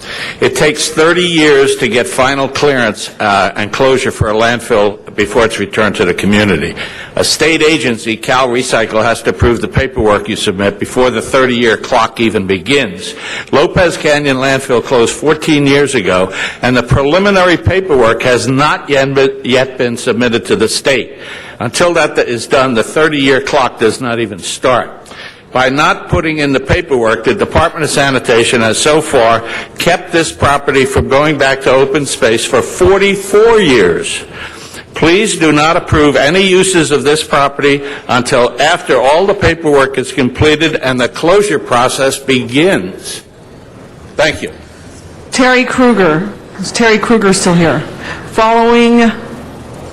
It takes 30 years to get final clearance and closure for a landfill before it's returned to the community. A state agency, Cal Recycle, has to approve the paperwork you submit before the 30-year clock even begins. Lopez Canyon landfill closed 14 years ago, and the preliminary paperwork has not yet been submitted to the state. Until that is done, the 30-year clock does not even start. By not putting in the paperwork, the Department of Sanitation has so far kept this property from going back to open space for 44 years. Please do not approve any uses of this property until after all the paperwork is completed and the closure process begins. Thank you. Terry Kruger. Is Terry Kruger still here? Following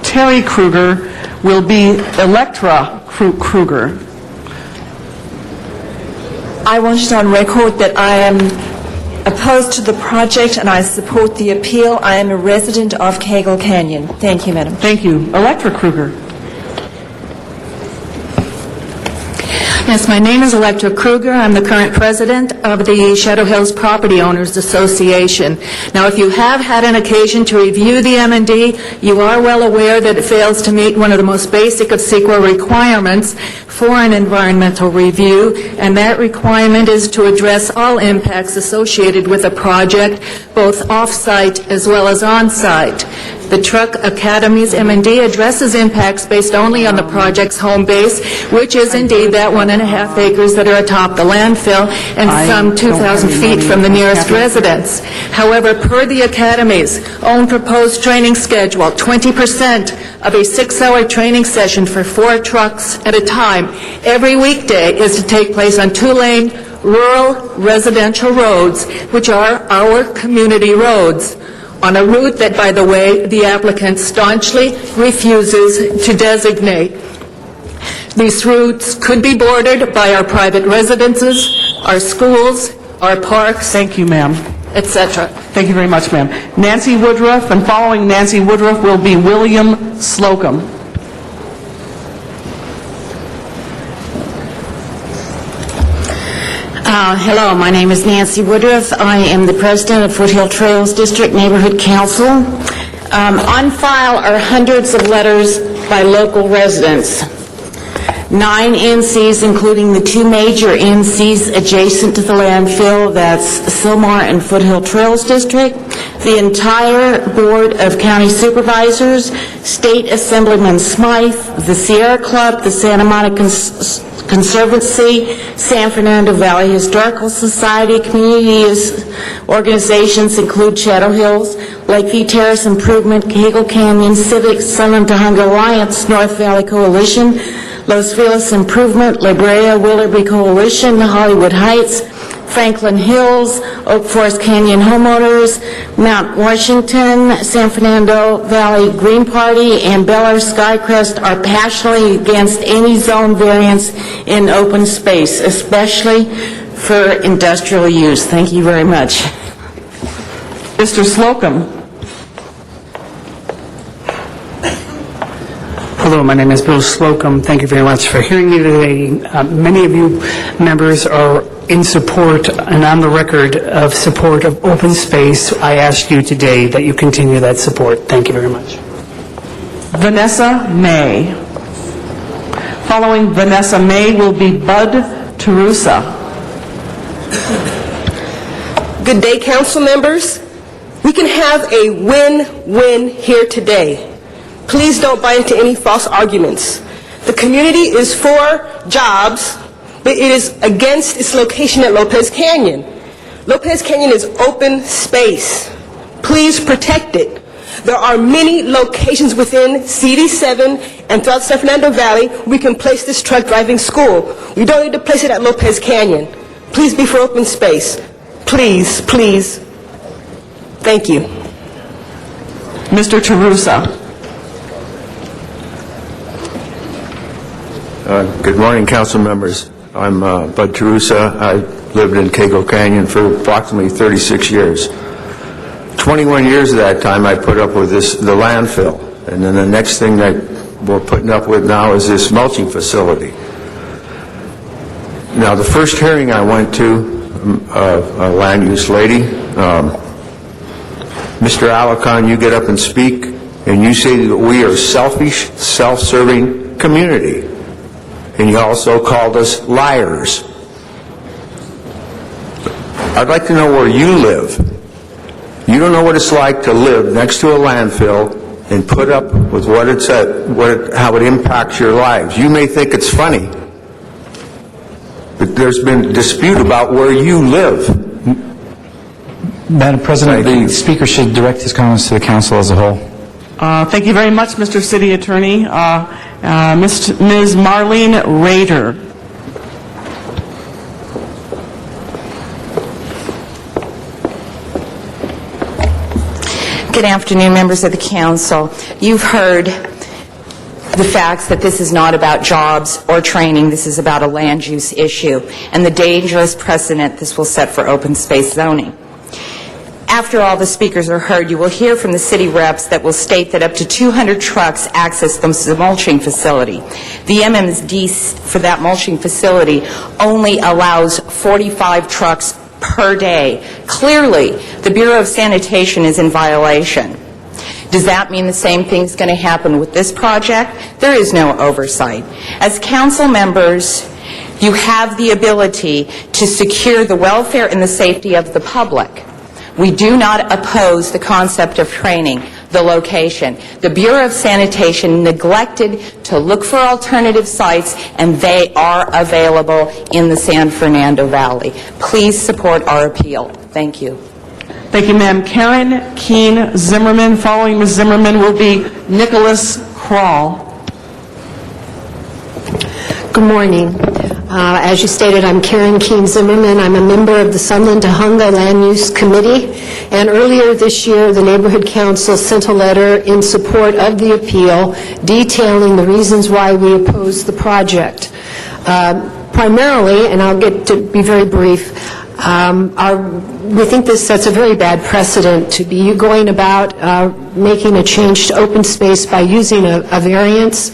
Terry Kruger will be Electra Kruger. I want it on record that I am opposed to the project and I support the appeal. I am a resident of Cagle Canyon. Thank you, Madam. Thank you. Electra Kruger. Yes, my name is Electra Kruger. I'm the current president of the Shadow Hills Property Owners Association. Now, if you have had an occasion to review the M&D, you are well aware that it fails to meet one of the most basic of CEQA requirements for an environmental review, and that requirement is to address all impacts associated with a project, both off-site as well as on-site. The Truck Academy's M&D addresses impacts based only on the project's home base, which is indeed that 1.5 acres that are atop the landfill and some 2,000 feet from the nearest residence. However, per the Academy's own proposed training schedule, 20% of a 6-hour training session for 4 trucks at a time every weekday is to take place on 2-lane rural residential roads, which are our community roads. on a route that, by the way, the applicant staunchly refuses to designate. These routes could be bordered by our private residences, our schools, our parks. Thank you, ma'am. Etc. Thank you very much, ma'am. Nancy Woodruff, and following Nancy Woodruff will be William Slocum. Hello, my name is Nancy Woodruff. I am the president of Foothill Trails District Neighborhood Council. On file are hundreds of letters by local residents. 9 NCs, including the 2 major NCs adjacent to the landfill, that's Sylmar and Foothill Trails District, the entire Board of County Supervisors, State Assemblyman Smythe, the Sierra Club, the Santa Monica Conservancy, San Fernando Valley Historical Society, community organizations include Shadow Hills, Lakeview Terrace Improvement, Cagle Canyon, Civic, Sunland Tujunga Alliance, North Valley Coalition, Los Feliz Improvement, La Brea, Willoughby Coalition, Hollywood Heights, Franklin Hills, Oak Forest Canyon Homeowners, Mount Washington, San Fernando Valley Green Party, and Bel Air Skycrest are passionately against any zone variance in open space, especially for industrial use. Thank you very much. Mr. Slocum. Hello, my name is Bill Slocum. Thank you very much for hearing me today. Many of you members are in support and on the record of support of open space. I ask you today that you continue that support. Thank you very much. Vanessa May. Following Vanessa May will be Bud Terusa. Good day, council members. We can have a win-win here today. Please don't buy into any false arguments. The community is for jobs, but it is against its location at Lopez Canyon. Lopez Canyon is open space. Please protect it. There are many locations within CD7 and throughout San Fernando Valley we can place this truck driving school. We don't need to place it at Lopez Canyon. Please be for open space. Please, please. Thank you. Mr. Terusa. Good morning, council members. I'm Bud Terusa. I lived in Cagle Canyon for approximately 36 years. 21 years of that time I put up with the landfill. And then the next thing that we're putting up with now is this mulching facility. Now, the first hearing I went to, a land use lady, Mr. Alarcon, you get up and speak, and you say that we are selfish, self-serving community. And you also called us liars. I'd like to know where you live. You don't know what it's like to live next to a landfill and put up with what it's how it impacts your lives. You may think it's funny, but there's been dispute about where you live. Madam President, the speaker should direct his comments to the council as a whole. Thank you very much, Mr. City Attorney. Ms. Marlene Rader. Good afternoon, members of the council. You've heard the facts that this is not about jobs or training. This is about a land use issue and the dangerous precedent this will set for open space zoning. After all the speakers are heard, you will hear from the city reps that will state that up to 200 trucks access the mulching facility. The MMSD for that mulching facility only allows 45 trucks per day. Clearly, the Bureau of Sanitation is in violation. Does that mean the same thing's going to happen with this project? There is no oversight. As council members, you have the ability to secure the welfare and the safety of the public. We do not oppose the concept of training, the location. The Bureau of Sanitation neglected to look for alternative sites, and they are available in the San Fernando Valley. Please support our appeal. Thank you. Thank you, ma'am. Karen Keene Zimmerman. Following Ms. Zimmerman will be Nicholas Kroll. Good morning. As you stated, I'm Karen Keene Zimmerman. I'm a member of the Sunland Tujunga Land Use Committee, and earlier this year, the Neighborhood Council sent a letter in support of the appeal detailing the reasons why we oppose the project. Primarily, and I'll get to be very brief, we think this sets a very bad precedent to be going about making a change to open space by using a variance.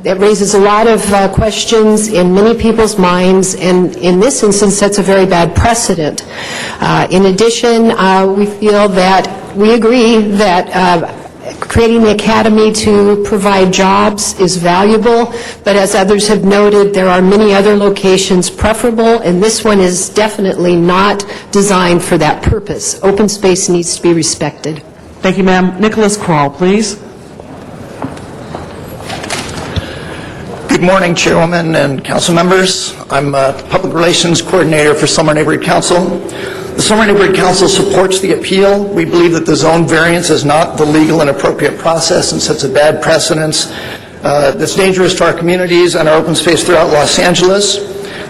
It raises a lot of questions in many people's minds, and in this instance sets a very bad precedent. In addition, we agree that creating the academy to provide jobs is valuable, but as others have noted, there are many other locations preferable, and this one is definitely not designed for that purpose. Open space needs to be respected. Thank you, ma'am. Nicholas Kroll, please. Good morning, Chairwoman and council members. I'm Public Relations Coordinator for Summer Neighborhood Council. The Summer Neighborhood Council supports the appeal. We believe that the zone variance is not the legal and appropriate process and sets a bad precedence that's dangerous to our communities and our open space throughout Los Angeles.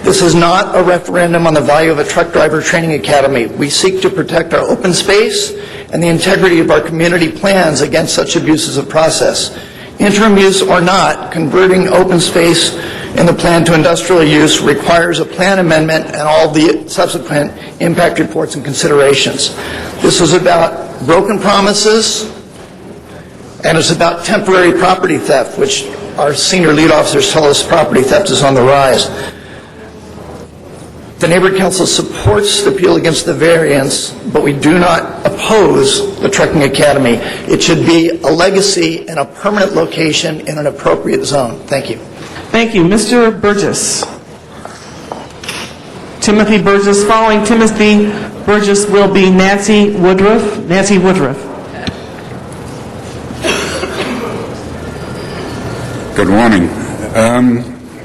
This is not a referendum on the value of a truck driver training academy. We seek to protect our open space and the integrity of our community plans against such abuses of process. Interim use or not, converting open space in the plan to industrial use requires a plan amendment and all the subsequent impact reports and considerations. This is about broken promises, and it's about temporary property theft, which our senior lead officers tell us property theft is on the rise. The Neighborhood Council supports the appeal against the variance, but we do not oppose the Trucking Academy. It should be a legacy and a permanent location in an appropriate zone. Thank you. Thank you. Mr. Burgess. Timothy Burgess. Following Timothy Burgess will be Nancy Woodruff. Nancy Woodruff. Good morning.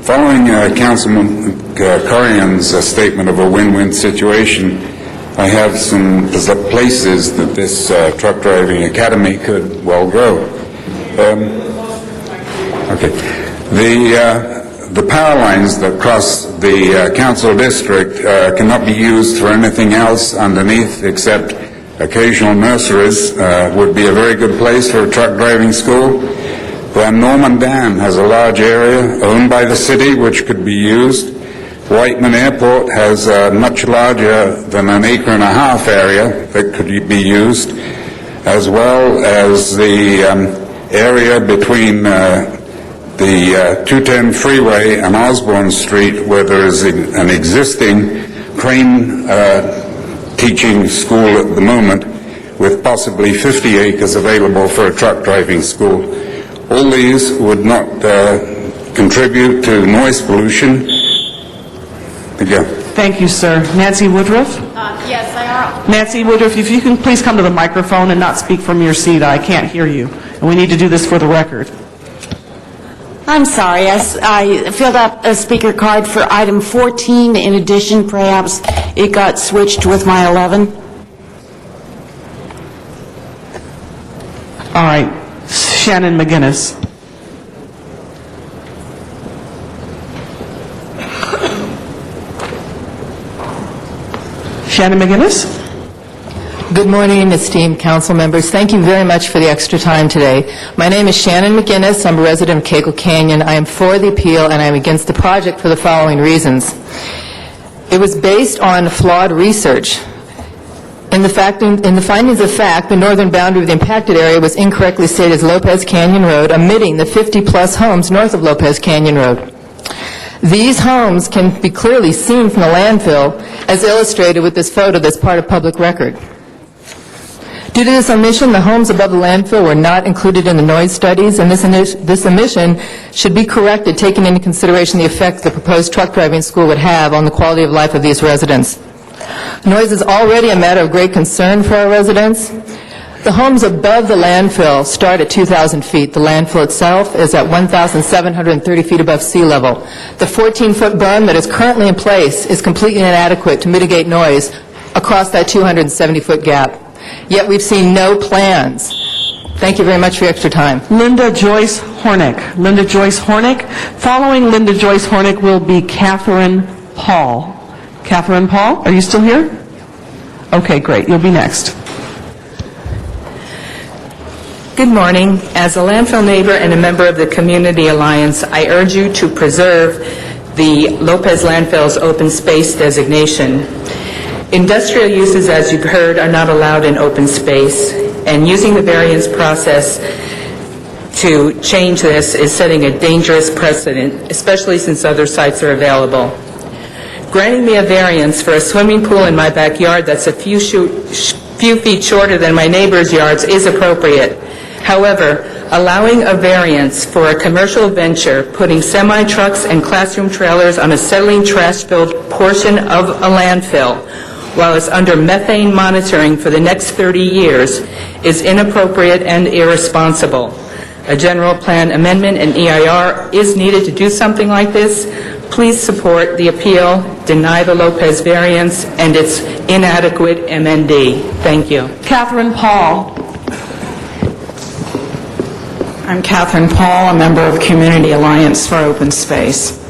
Following Councilman Corian's statement of a win-win situation, I have some places that this truck driving academy could well go. The power lines that cross the council district cannot be used for anything else underneath except occasional nurseries. Would be a very good place for a truck driving school. Van Norman Dam has a large area owned by the city which could be used. Whiteman Airport has a much larger than an acre-and-a-half area that could be used, as well as the area between the 210 freeway and Osborne Street, where there is an existing crane teaching school at the moment, with possibly 50 acres available for a truck driving school. All these would not contribute to noise pollution. Again. Thank you, sir. Nancy Woodruff? Yes, I are. Nancy Woodruff, if you can please come to the microphone and not speak from your seat. I can't hear you, and we need to do this for the record. I'm sorry. I filled out a speaker card for item 14. In addition, perhaps it got switched with my 11. All right. Shannon McGinnis. Shannon McGinnis. Good morning, esteemed council members. Thank you very much for the extra time today. My name is Shannon McGinnis. I'm a resident of Cagle Canyon. I am for the appeal, and I am against the project for the following reasons. It was based on flawed research. In the findings of fact, the northern boundary of the impacted area was incorrectly stated as Lopez Canyon Road, omitting the 50-plus homes north of Lopez Canyon Road. These homes can be clearly seen from the landfill, as illustrated with this photo that's part of public record. Due to this omission, the homes above the landfill were not included in the noise studies, and this omission should be corrected, taking into consideration the effect the proposed truck driving school would have on the quality of life of these residents. Noise is already a matter of great concern for our residents. The homes above the landfill start at 2,000 feet. The landfill itself is at 1,730 feet above sea level. The 14-foot berm that is currently in place is completely inadequate to mitigate noise across that 270-foot gap. Yet we've seen no plans Thank you very much for your extra time. Linda Joyce Hornick. Linda Joyce Hornick. Following Linda Joyce Hornick will be Catherine Paul. Catherine Paul, are you still here? Okay, great. You'll be next. Good morning. As a landfill neighbor and a member of the Community Alliance, I urge you to preserve the Lopez Landfill's open space designation. Industrial uses, as you've heard, are not allowed in open space, and using the variance process to change this is setting a dangerous precedent, especially since other sites are available. Granting me a variance for a swimming pool in my backyard that's a few feet shorter than my neighbor's yards is appropriate. However, allowing a variance for a commercial venture, putting semi-trucks and classroom trailers on a settling trash-filled portion of a landfill while it's under methane monitoring for the next 30 years is inappropriate and irresponsible. A general plan amendment and EIR is needed to do something like this. Please support the appeal, deny the Lopez variance, and its inadequate MND. Thank you. Catherine Paul. I'm Catherine Paul, a member of Community Alliance for Open Space.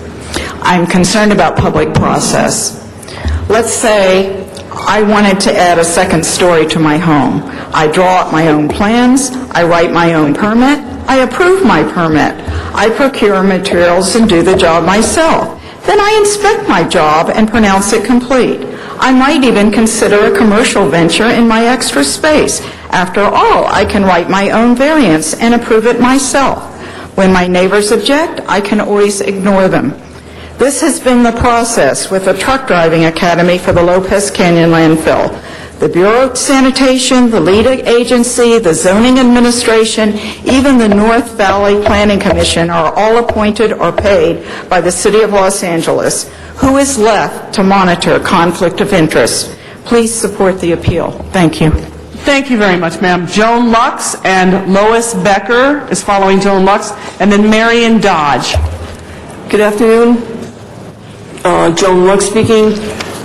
I'm concerned about public process. Let's say I wanted to add a second story to my home. I draw up my own plans, I write my own permit, I approve my permit, I procure materials and do the job myself. Then I inspect my job and pronounce it complete. I might even consider a commercial venture in my extra space. After all, I can write my own variance and approve it myself. When my neighbors object, I can always ignore them. This has been the process with the Truck Driving Academy for the Lopez Canyon landfill. The Bureau of Sanitation, the lead agency, the zoning administration, even the North Valley Planning Commission are all appointed or paid by the City of Los Angeles. Who is left to monitor conflict of interest? Please support the appeal. Thank you. Thank you very much, ma'am. Joan Lux and Lois Becker is following Joan Lux, and then Marion Dodge. Good afternoon. Joan Lux speaking.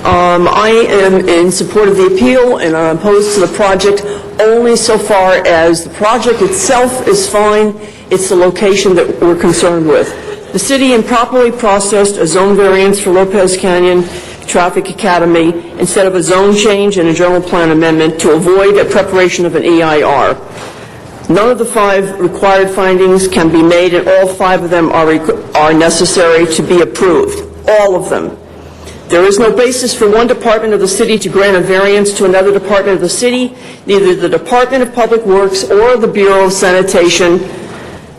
I am in support of the appeal and I'm opposed to the project only so far as the project itself is fine. It's the location that we're concerned with. The city improperly processed a zone variance for Lopez Canyon Traffic Academy instead of a zone change and a general plan amendment to avoid a preparation of an EIR. None of the 5 required findings can be made, and all 5 of them are necessary to be approved. All of them. There is no basis for one department of the city to grant a variance to another department of the city. Neither the Department of Public Works or the Bureau of Sanitation,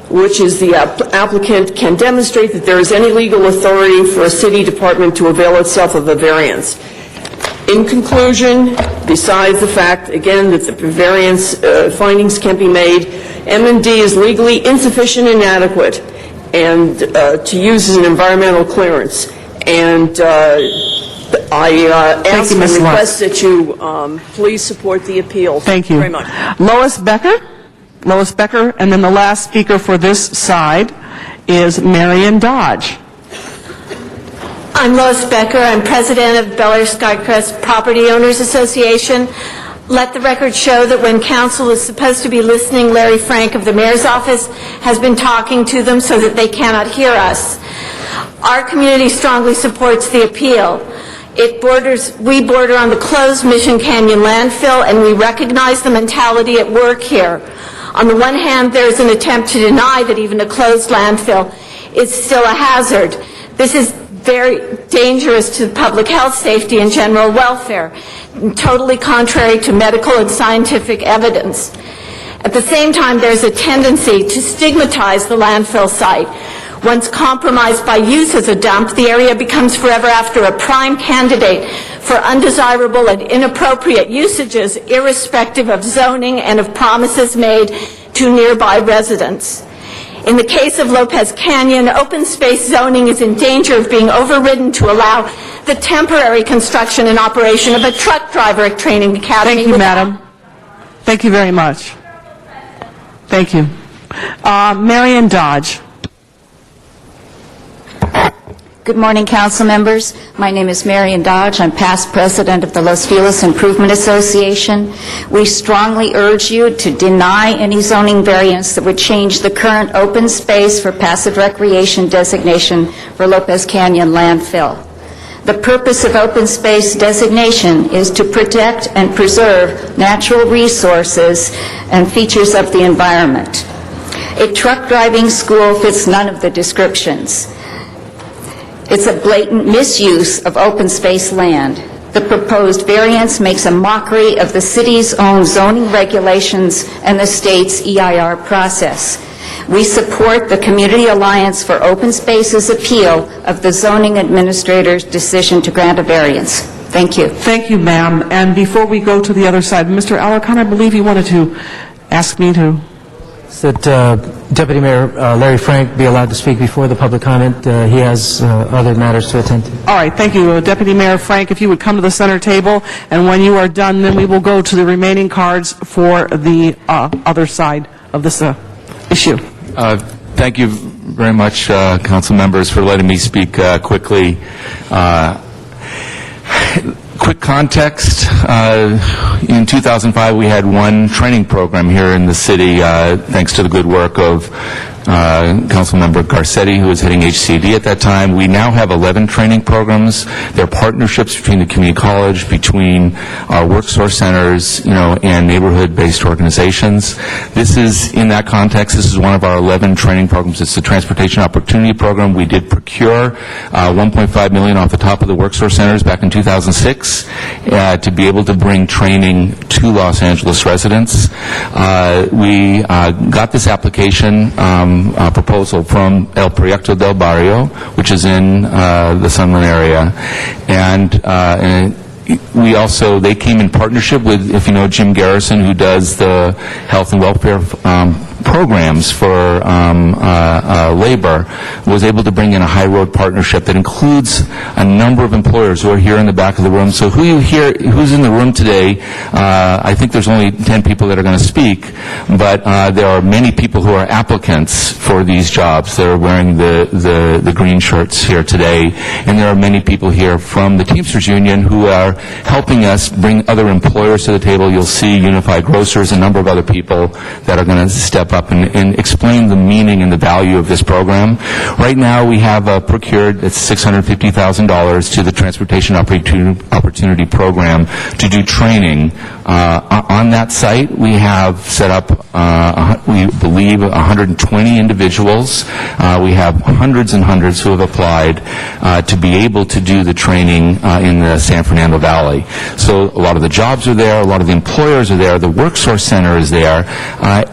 which is the applicant, can demonstrate that there is any legal authority for a city department to avail itself of a variance. In conclusion, besides the fact, again, that the variance findings can be made, M&D is legally insufficient and inadequate and to use as an environmental clearance. And I ask and request that you please support the appeal. Thank you very much. Lois Becker. Lois Becker, and then the last speaker for this side is Marion Dodge. I'm Lois Becker. I'm president of Bel Air Skycrest Property Owners Association. Let the record show that when council is supposed to be listening, Larry Frank of the mayor's office has been talking to them so that they cannot hear us. Our community strongly supports the appeal. We border on the closed Mission Canyon landfill, and we recognize the mentality at work here. On the one hand, there is an attempt to deny that even a closed landfill is still a hazard. This is very dangerous to public health, safety, and general welfare, totally contrary to medical and scientific evidence. At the same time, there's a tendency to stigmatize the landfill site. Once compromised by use as a dump, the area becomes forever after a prime candidate for undesirable and inappropriate usages, irrespective of zoning and of promises made to nearby residents. In the case of Lopez Canyon, open space zoning is in danger of being overridden to allow the temporary construction and operation of a truck driver training academy. Thank you, madam. Thank you very much. Thank you. Marion Dodge. Good morning, council members. My name is Marion Dodge. I'm past president of the Los Feliz Improvement Association. We strongly urge you to deny any zoning variance that would change the current open space for passive recreation designation for Lopez Canyon landfill. The purpose of open space designation is to protect and preserve natural resources and features of the environment. A truck driving school fits none of the descriptions. It's a blatant misuse of open space land. The proposed variance makes a mockery of the city's own zoning regulations and the state's EIR process. We support the Community Alliance for Open Spaces appeal of the zoning administrator's decision to grant a variance. Thank you. Thank you, ma'am. And before we go to the other side, Mr. Alarcon, I believe you wanted to ask me to... That Deputy Mayor Larry Frank be allowed to speak before the public comment. He has other matters to attend to. All right, thank you. Deputy Mayor Frank, if you would come to the center table, and when you are done, then we will go to the remaining cards for the other side of this issue. Thank you very much, council members, for letting me speak quickly. Quick context, in 2005 we had one training program here in the city, thanks to the good work of Councilmember Garcetti, who was heading HCD at that time. We now have 11 training programs. They're partnerships between the community college, between our work source centers, and neighborhood-based organizations. This is, in that context, this is one of our 11 training programs. It's the Transportation Opportunity Program. We did procure $1.5 million off the top of the work source centers back in 2006 to be able to bring training to Los Angeles residents. We got this application proposal from El Proyecto del Barrio, which is in the Sunland area, and we also, they came in partnership with, if you know, Jim Garrison, who does the health and welfare programs for labor, was able to bring in a high road partnership that includes a number of employers who are here in the back of the room. So who's in the room today? I think there's only 10 people that are going to speak, but there are many people who are applicants for these jobs that are wearing the green shirts here today, and there are many people here from the Teamsters Union who are helping us bring other employers to the table. You'll see Unified Grocers, a number of other people that are going to step up and explain the meaning and the value of this program. Right now we have procured $650,000 to the Transportation Opportunity Program to do training. On that site we have set up, we believe, 120 individuals. We have hundreds and hundreds who have applied to be able to do the training in the San Fernando Valley. So a lot of the jobs are there, a lot of the employers are there, the Work Source Center is there,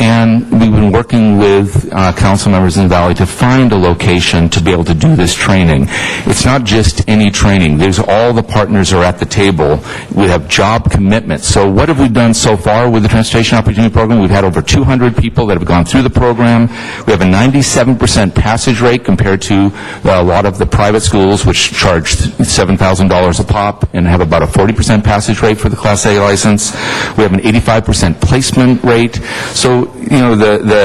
and we've been working with council members in the Valley to find a location to be able to do this training. It's not just any training. There's all the partners are at the table. We have job commitments. So what have we done so far with the Transportation Opportunity Program? We've had over 200 people that have gone through the program. We have a 97% passage rate compared to a lot of the private schools, which charge $7,000 a pop and have about a 40% passage rate for the Class A license. We have an 85% placement rate. So,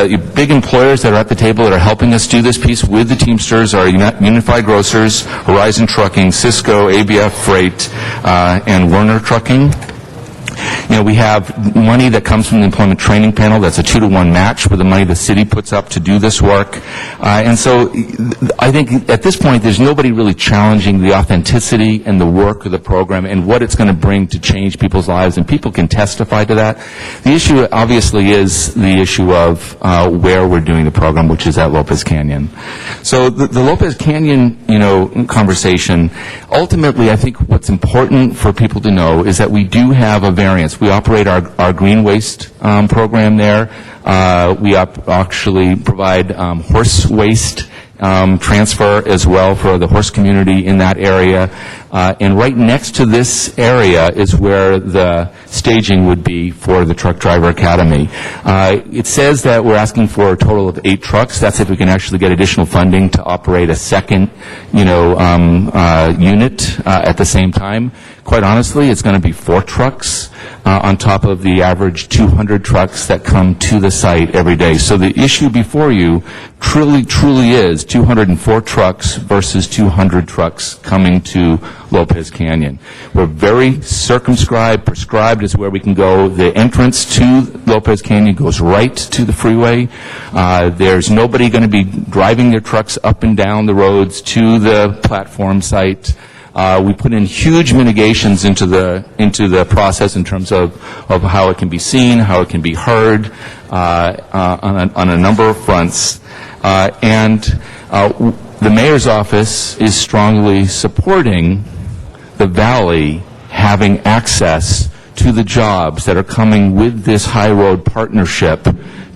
the big employers that are at the table that are helping us do this piece with the Teamsters are Unified Grocers, Horizon Trucking, Cisco, ABF Freight, and Werner Trucking. We have money that comes from the Employment Training Panel. That's a 2-to-1 match with the money the city puts up to do this work. And so I think at this point there's nobody really challenging the authenticity and the work of the program and what it's going to bring to change people's lives, and people can testify to that. The issue obviously is the issue of where we're doing the program, which is at Lopez Canyon. So the Lopez Canyon, conversation, ultimately I think what's important for people to know is that we do have a variance. We operate our green waste program there. We actually provide horse waste transfer as well for the horse community in that area. And right next to this area is where the staging would be for the Truck Driver Academy. It says that we're asking for a total of 8 trucks. That's if we can actually get additional funding to operate a second, unit at the same time. Quite honestly, it's going to be 4 trucks on top of the average 200 trucks that come to the site every day. So the issue before you truly is 204 trucks versus 200 trucks coming to Lopez Canyon. We're very circumscribed, prescribed as where we can go. The entrance to Lopez Canyon goes right to the freeway. There's nobody going to be driving their trucks up and down the roads to the platform site. We put in huge mitigations into the process in terms of how it can be seen, how it can be heard on a number of fronts. And the mayor's office is strongly supporting the Valley having access to the jobs that are coming with this high road partnership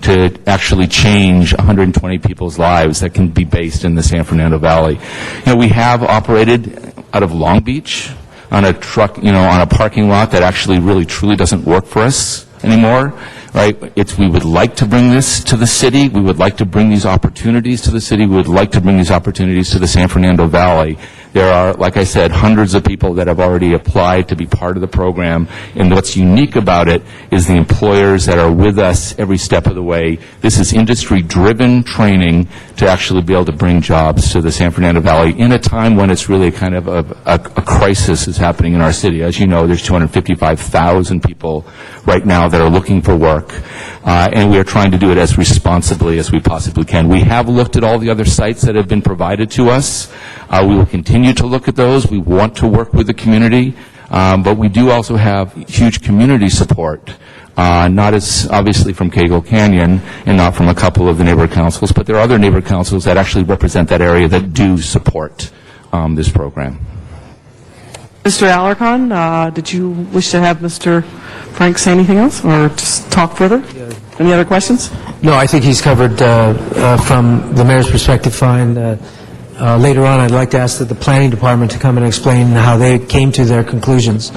to actually change 120 people's lives that can be based in the San Fernando Valley. We have operated out of Long Beach on a truck, on a parking lot that actually really truly doesn't work for us anymore, right? We would like to bring this to the city. We would like to bring these opportunities to the city. We would like to bring these opportunities to the San Fernando Valley. There are, like I said, hundreds of people that have already applied to be part of the program, and what's unique about it is the employers that are with us every step of the way. This is industry-driven training to actually be able to bring jobs to the San Fernando Valley in a time when it's really kind of a crisis is happening in our city. As you know, there's 255,000 people right now that are looking for work, and we are trying to do it as responsibly as we possibly can. We have looked at all the other sites that have been provided to us. We will continue to look at those. We want to work with the community, but we do also have huge community support, not as obviously from Cagle Canyon and not from a couple of the neighborhood councils, but there are other neighborhood councils that actually represent that area that do support this program. Mr. Alarcon, did you wish to have Mr. Frank say anything else, or just talk further? Any other questions? No, I think he's covered from the mayor's perspective fine. Later on, I'd like to ask the planning department to come and explain how they came to their conclusions.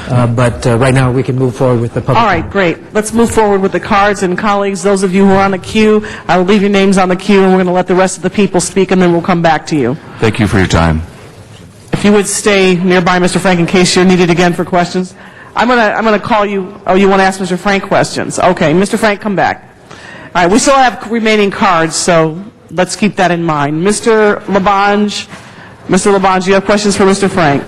But right now, we can move forward with the public. All right, great. Let's move forward with the cards. And colleagues, those of you who are on the queue, I will leave your names on the queue, and we're going to let the rest of the people speak, and then we'll come back to you. Thank you for your time. If you would stay nearby, Mr. Frank, in case you're needed again for questions. I'm going to call you. Oh, you want to ask Mr. Frank questions? Okay, Mr. Frank, come back. All right, we still have remaining cards, so let's keep that in mind. Mr. Labange, you have questions for Mr. Frank?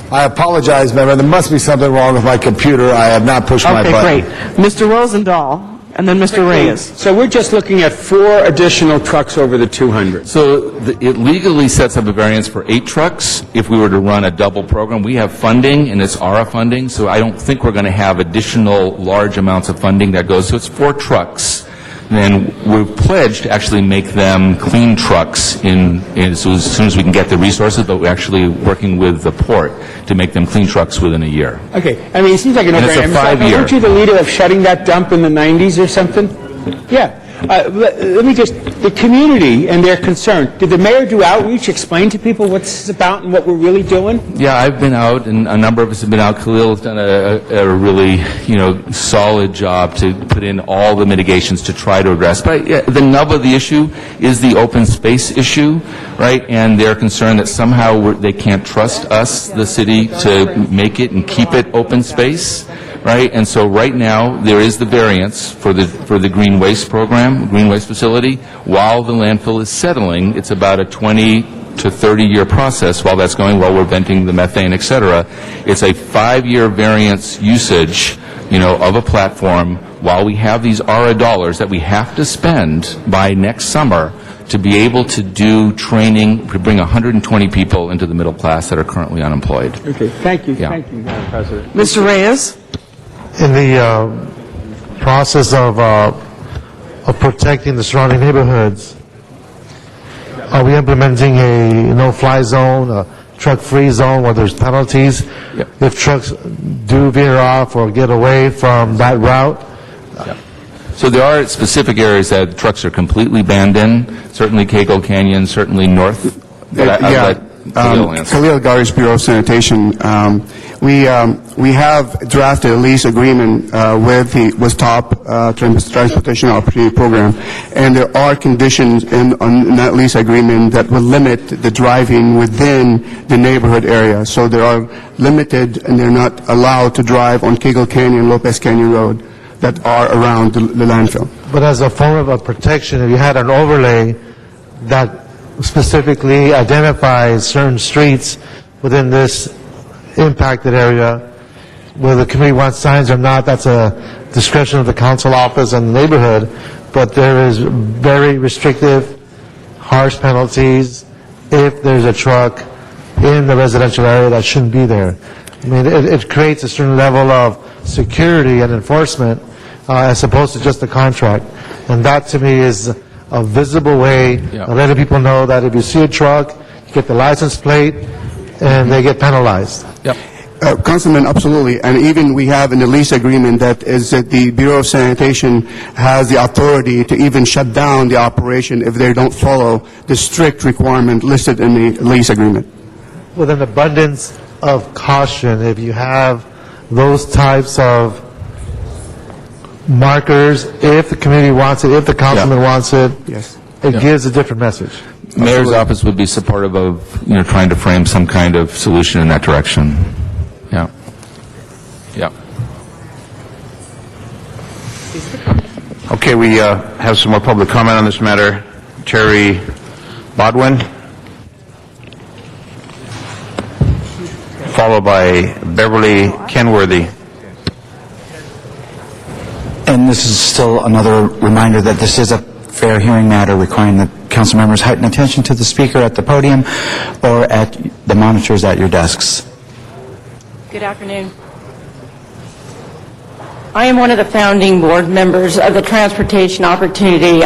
I apologize, member. There must be something wrong with my computer. I have not pushed my button. Okay, great. Mr. Rosendahl, and then Mr. Reyes. So we're just looking at 4 additional trucks over the 200. So it legally sets up a variance for 8 trucks if we were to run a double program. We have funding, and it's ARA funding, so I don't think we're going to have additional large amounts of funding that goes. So it's 4 trucks. And we've pledged to actually make them clean trucks so as soon as we can get the resources, but we're actually working with the port to make them clean trucks within a year. Okay. I mean, it seems like an And it's a 5-year. Weren't you the leader of shutting that dump in the 90s or something? Yeah. Let me just, the community and their concern, did the mayor do outreach, explain to people what this is about and what we're really doing? Yeah, I've been out, and a number of us have been out. Khalil's done a really, solid job to put in all the mitigations to try to address. But the nub of the issue is the open space issue, right? And they're concerned that somehow they can't trust us, the city, to make it and keep it open space. Right, and so right now there is the variance for the green waste program, green waste facility. While the landfill is settling, it's about a 20 to 30-year process. While that's going, while we're venting the methane, et cetera, it's a 5-year variance usage, of a platform. While we have these ARA dollars that we have to spend by next summer to be able to do training to bring 120 people into the middle class that are currently unemployed. Okay, thank you. Yeah. Thank you, Madam President. Mr. Reyes? In the process of protecting the surrounding neighborhoods, are we implementing a no-fly zone, a truck-free zone where there's penalties if trucks do veer off or get away from that route? So there are specific areas that trucks are completely banned in, certainly Cagle Canyon, certainly north. Khalil Garish, Bureau of Sanitation. We have drafted a lease agreement with TOP, Transportation Opportunity Program, and there are conditions on that lease agreement that will limit the driving within the neighborhood area. So they are limited, and they're not allowed to drive on Cagle Canyon, Lopez Canyon Road that are around the landfill. But as a form of a protection, if you had an overlay that specifically identifies certain streets within this impacted area, whether the committee wants signs or not, that's a discretion of the council office and the neighborhood, but there is very restrictive, harsh penalties if there's a truck in the residential area that shouldn't be there. I mean, it creates a certain level of security and enforcement as opposed to just a contract. And that, to me, is a visible way of letting people know that if you see a truck, you get the license plate, and they get penalized. Councilman, absolutely. And even we have in the lease agreement that is that the Bureau of Sanitation has the authority to even shut down the operation if they don't follow the strict requirement listed in the lease agreement. With an abundance of caution, if you have those types of markers, if the committee wants it, if the councilman wants it, it gives a different message. Mayor's office would be supportive of, trying to frame some kind of solution in that direction. Yeah. Okay, we have some more public comment on this matter. Terry Bodwin, followed by Beverly Kenworthy. And this is still another reminder that this is a fair hearing matter requiring that council members heighten attention to the speaker at the podium or at the monitors at your desks. Good afternoon. I am one of the founding board members of the Transportation Opportunity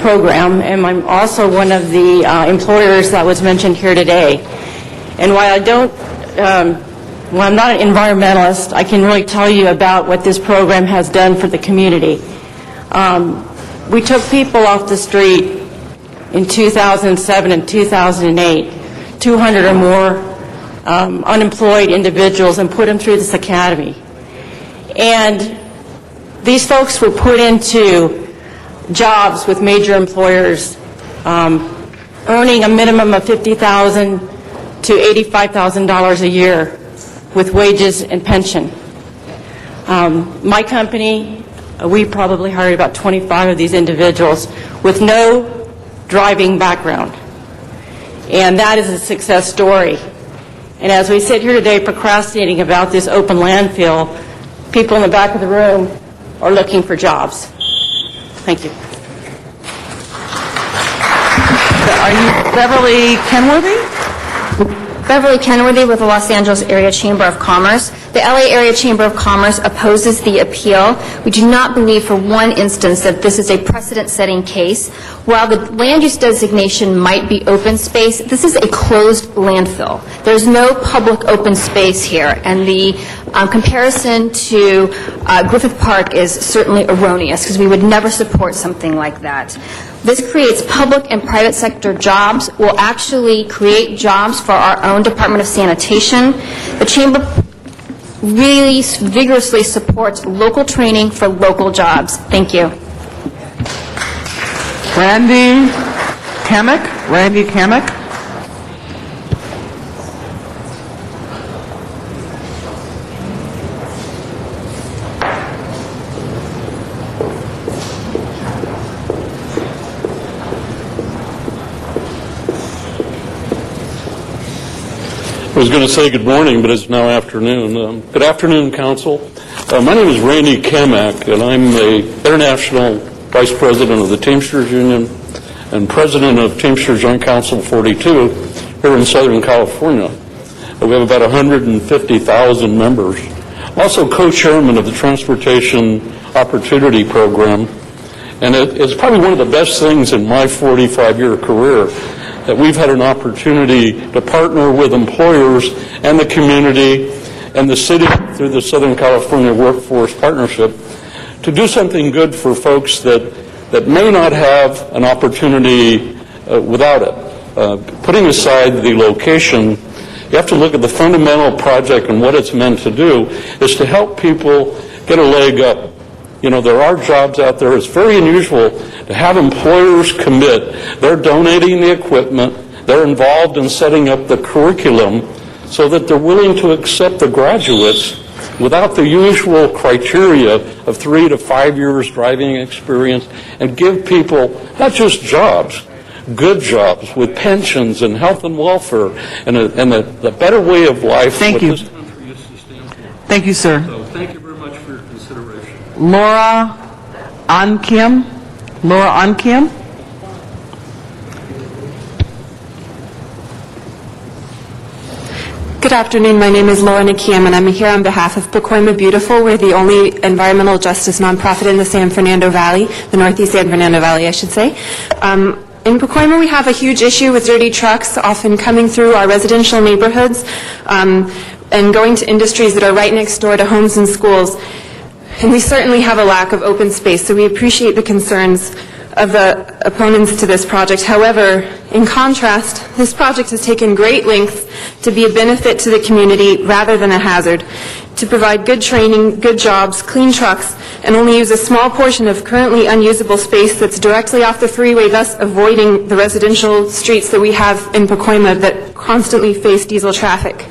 Program, and I'm also one of the employers that was mentioned here today. And while I'm not an environmentalist, I can really tell you about what this program has done for the community. We took people off the street in 2007 and 2008, 200 or more unemployed individuals, and put them through this academy. And these folks were put into jobs with major employers, earning a minimum of $50,000 to $85,000 a year with wages and pension. My company, we probably hired about 25 of these individuals with no driving background. And that is a success story. And as we sit here today procrastinating about this open landfill, people in the back of the room are looking for jobs. Thank you. Are you Beverly Kenworthy? Beverly Kenworthy with the Los Angeles Area Chamber of Commerce. The LA Area Chamber of Commerce opposes the appeal. We do not believe for one instance that this is a precedent-setting case. While the land use designation might be open space, this is a closed landfill. There's no public open space here, and the comparison to Griffith Park is certainly erroneous because we would never support something like that. This creates public and private sector jobs, will actually create jobs for our own Department of Sanitation. The Chamber really vigorously supports local training for local jobs. Thank you. Randy Kamek. I was going to say good morning, but it's now afternoon. Good afternoon, Council. My name is Randy Kamek, and I'm the International Vice President of the Teamsters Union and President of Teamsters Joint Council 42 here in Southern California. We have about 150,000 members. Also co-chairman of the Transportation Opportunity Program, and it's probably one of the best things in my 45-year career that we've had an opportunity to partner with employers and the community and the city through the Southern California Workforce Partnership to do something good for folks that may not have an opportunity without it. putting aside the location, you have to look at the fundamental project and what it's meant to do is to help people get a leg up. You know, there are jobs out there. It's very unusual to have employers commit. They're donating the equipment. They're involved in setting up the curriculum so that they're willing to accept the graduates without the usual criteria of 3 to 5 years driving experience, and give people not just jobs, good jobs with pensions and health and welfare and a better way of life. Thank you. This country is sustainable. Thank you, sir. So thank you very much for your consideration. Laura Ankim. Laura Ankim. Good afternoon. My name is Laura Nakiem, and I'm here on behalf of Pacoima Beautiful. We're the only environmental justice nonprofit in the San Fernando Valley, the Northeast San Fernando Valley, I should say. In Pacoima, we have a huge issue with dirty trucks often coming through our residential neighborhoods and going to industries that are right next door to homes and schools. And we certainly have a lack of open space, so we appreciate the concerns of the opponents to this project. However, in contrast, this project has taken great lengths to be a benefit to the community rather than a hazard, to provide good training, good jobs, clean trucks, and only use a small portion of currently unusable space that's directly off the freeway, thus avoiding the residential streets that we have in Pacoima that constantly face diesel traffic.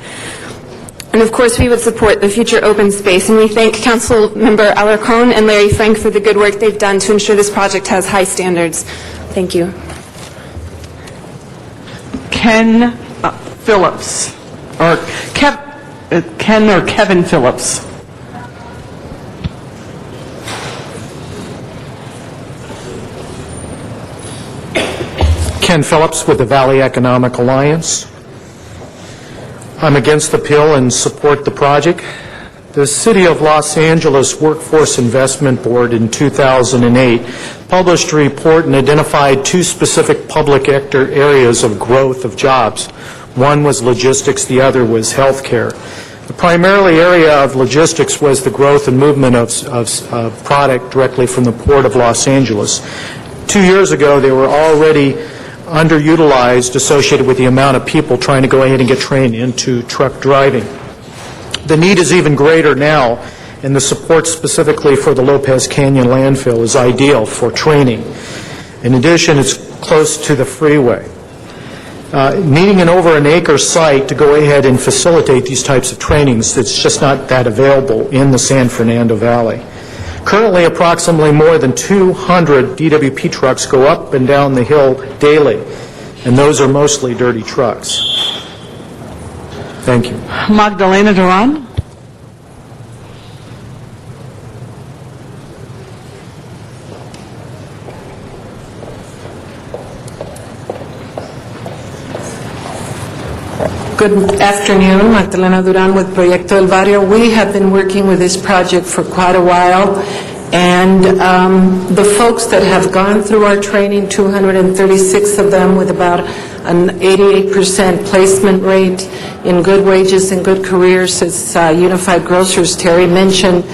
And of course, we would support the future open space, and we thank Councilmember Alarcon and Larry Frank for the good work they've done to ensure this project has high standards. Thank you. Ken Phillips, or Ken or Kevin Phillips. Ken Phillips with the Valley Economic Alliance. I'm against the appeal and support the project. The City of Los Angeles Workforce Investment Board in 2008 published a report and identified 2 specific public sector areas of growth of jobs. One was logistics, the other was healthcare. The primarily area of logistics was the growth and movement of product directly from the Port of Los Angeles. 2 years ago, they were already underutilized associated with the amount of people trying to go ahead and get trained into truck driving. The need is even greater now, and the support specifically for the Lopez Canyon landfill is ideal for training. In addition, it's close to the freeway. Needing an over an acre site to go ahead and facilitate these types of trainings, it's just not that available in the San Fernando Valley. Currently, approximately more than 200 DWP trucks go up and down the hill daily, and those are mostly dirty trucks. Thank you. Magdalena Duran. Good afternoon, Magdalena Duran with Proyecto del Barrio. We have been working with this project for quite a while, and the folks that have gone through our training, 236 of them with about an 88% placement rate in good wages and good careers, as Unified Grocers Terry mentioned,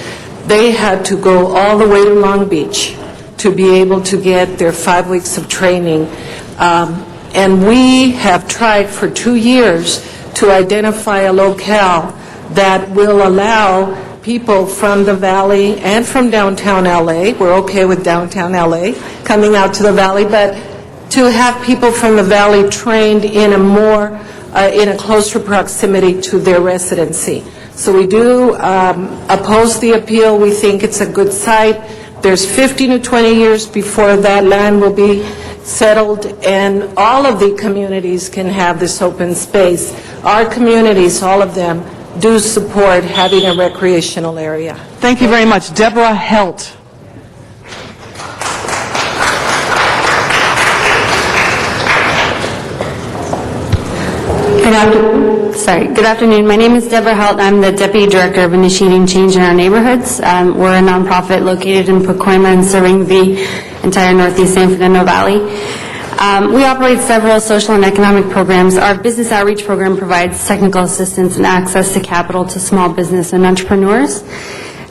they had to go all the way to Long Beach to be able to get their 5 weeks of training. And we have tried for 2 years to identify a locale that will allow people from the Valley and from downtown LA, we're okay with downtown LA, coming out to the Valley, but to have people from the Valley trained in a closer proximity to their residency. So we do oppose the appeal. We think it's a good site. There's 15 to 20 years before that land will be settled, and all of the communities can have this open space. Our communities, all of them, do support having a recreational area. Thank you very much. Deborah Helt. Good afternoon. My name is Deborah Helt. I'm the Deputy Director of Initiating Change in Our Neighborhoods. We're a nonprofit located in Pacoima and serving the entire Northeast San Fernando Valley. We operate several social and economic programs. Our business outreach program provides technical assistance and access to capital to small business and entrepreneurs.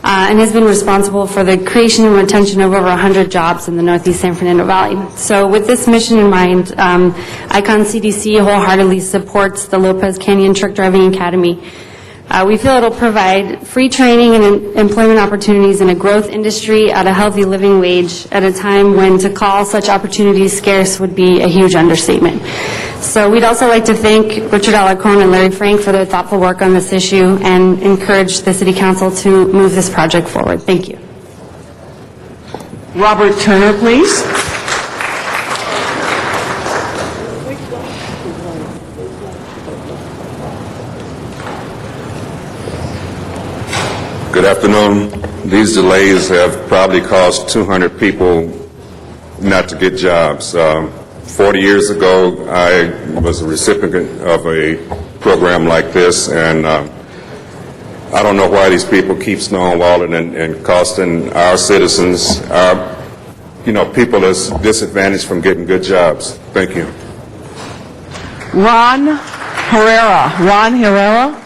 and has been responsible for the creation and retention of over 100 jobs in the Northeast San Fernando Valley. So with this mission in mind, ICON CDC wholeheartedly supports the Lopez Canyon Truck Driving Academy. We feel it'll provide free training and employment opportunities in a growth industry at a healthy living wage at a time when to call such opportunities scarce would be a huge understatement. So we'd also like to thank Richard Alarcon and Larry Frank for their thoughtful work on this issue and encourage the City Council to move this project forward. Thank you. Robert Turner, please. Good afternoon. These delays have probably caused 200 people not to get jobs. 40 years ago, I was a recipient of a program like this, and I don't know why these people keep stonewalling and costing our citizens, people that's disadvantaged from getting good jobs. Thank you. Ron Herrera. Ron Herrera.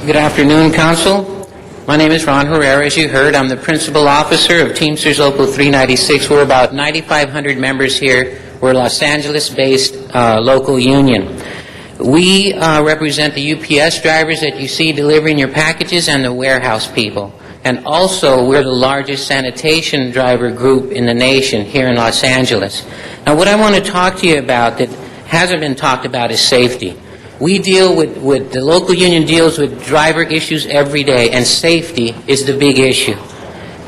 Good afternoon, Council. My name is Ron Herrera. As you heard, I'm the Principal Officer of Teamsters Local 396. We're about 9,500 members here. We're a Los Angeles-based local union. We represent the UPS drivers that you see delivering your packages and the warehouse people. And also, we're the largest sanitation driver group in the nation here in Los Angeles. Now, what I want to talk to you about that hasn't been talked about is safety. We deal with the local union deals with driver issues every day, and safety is the big issue.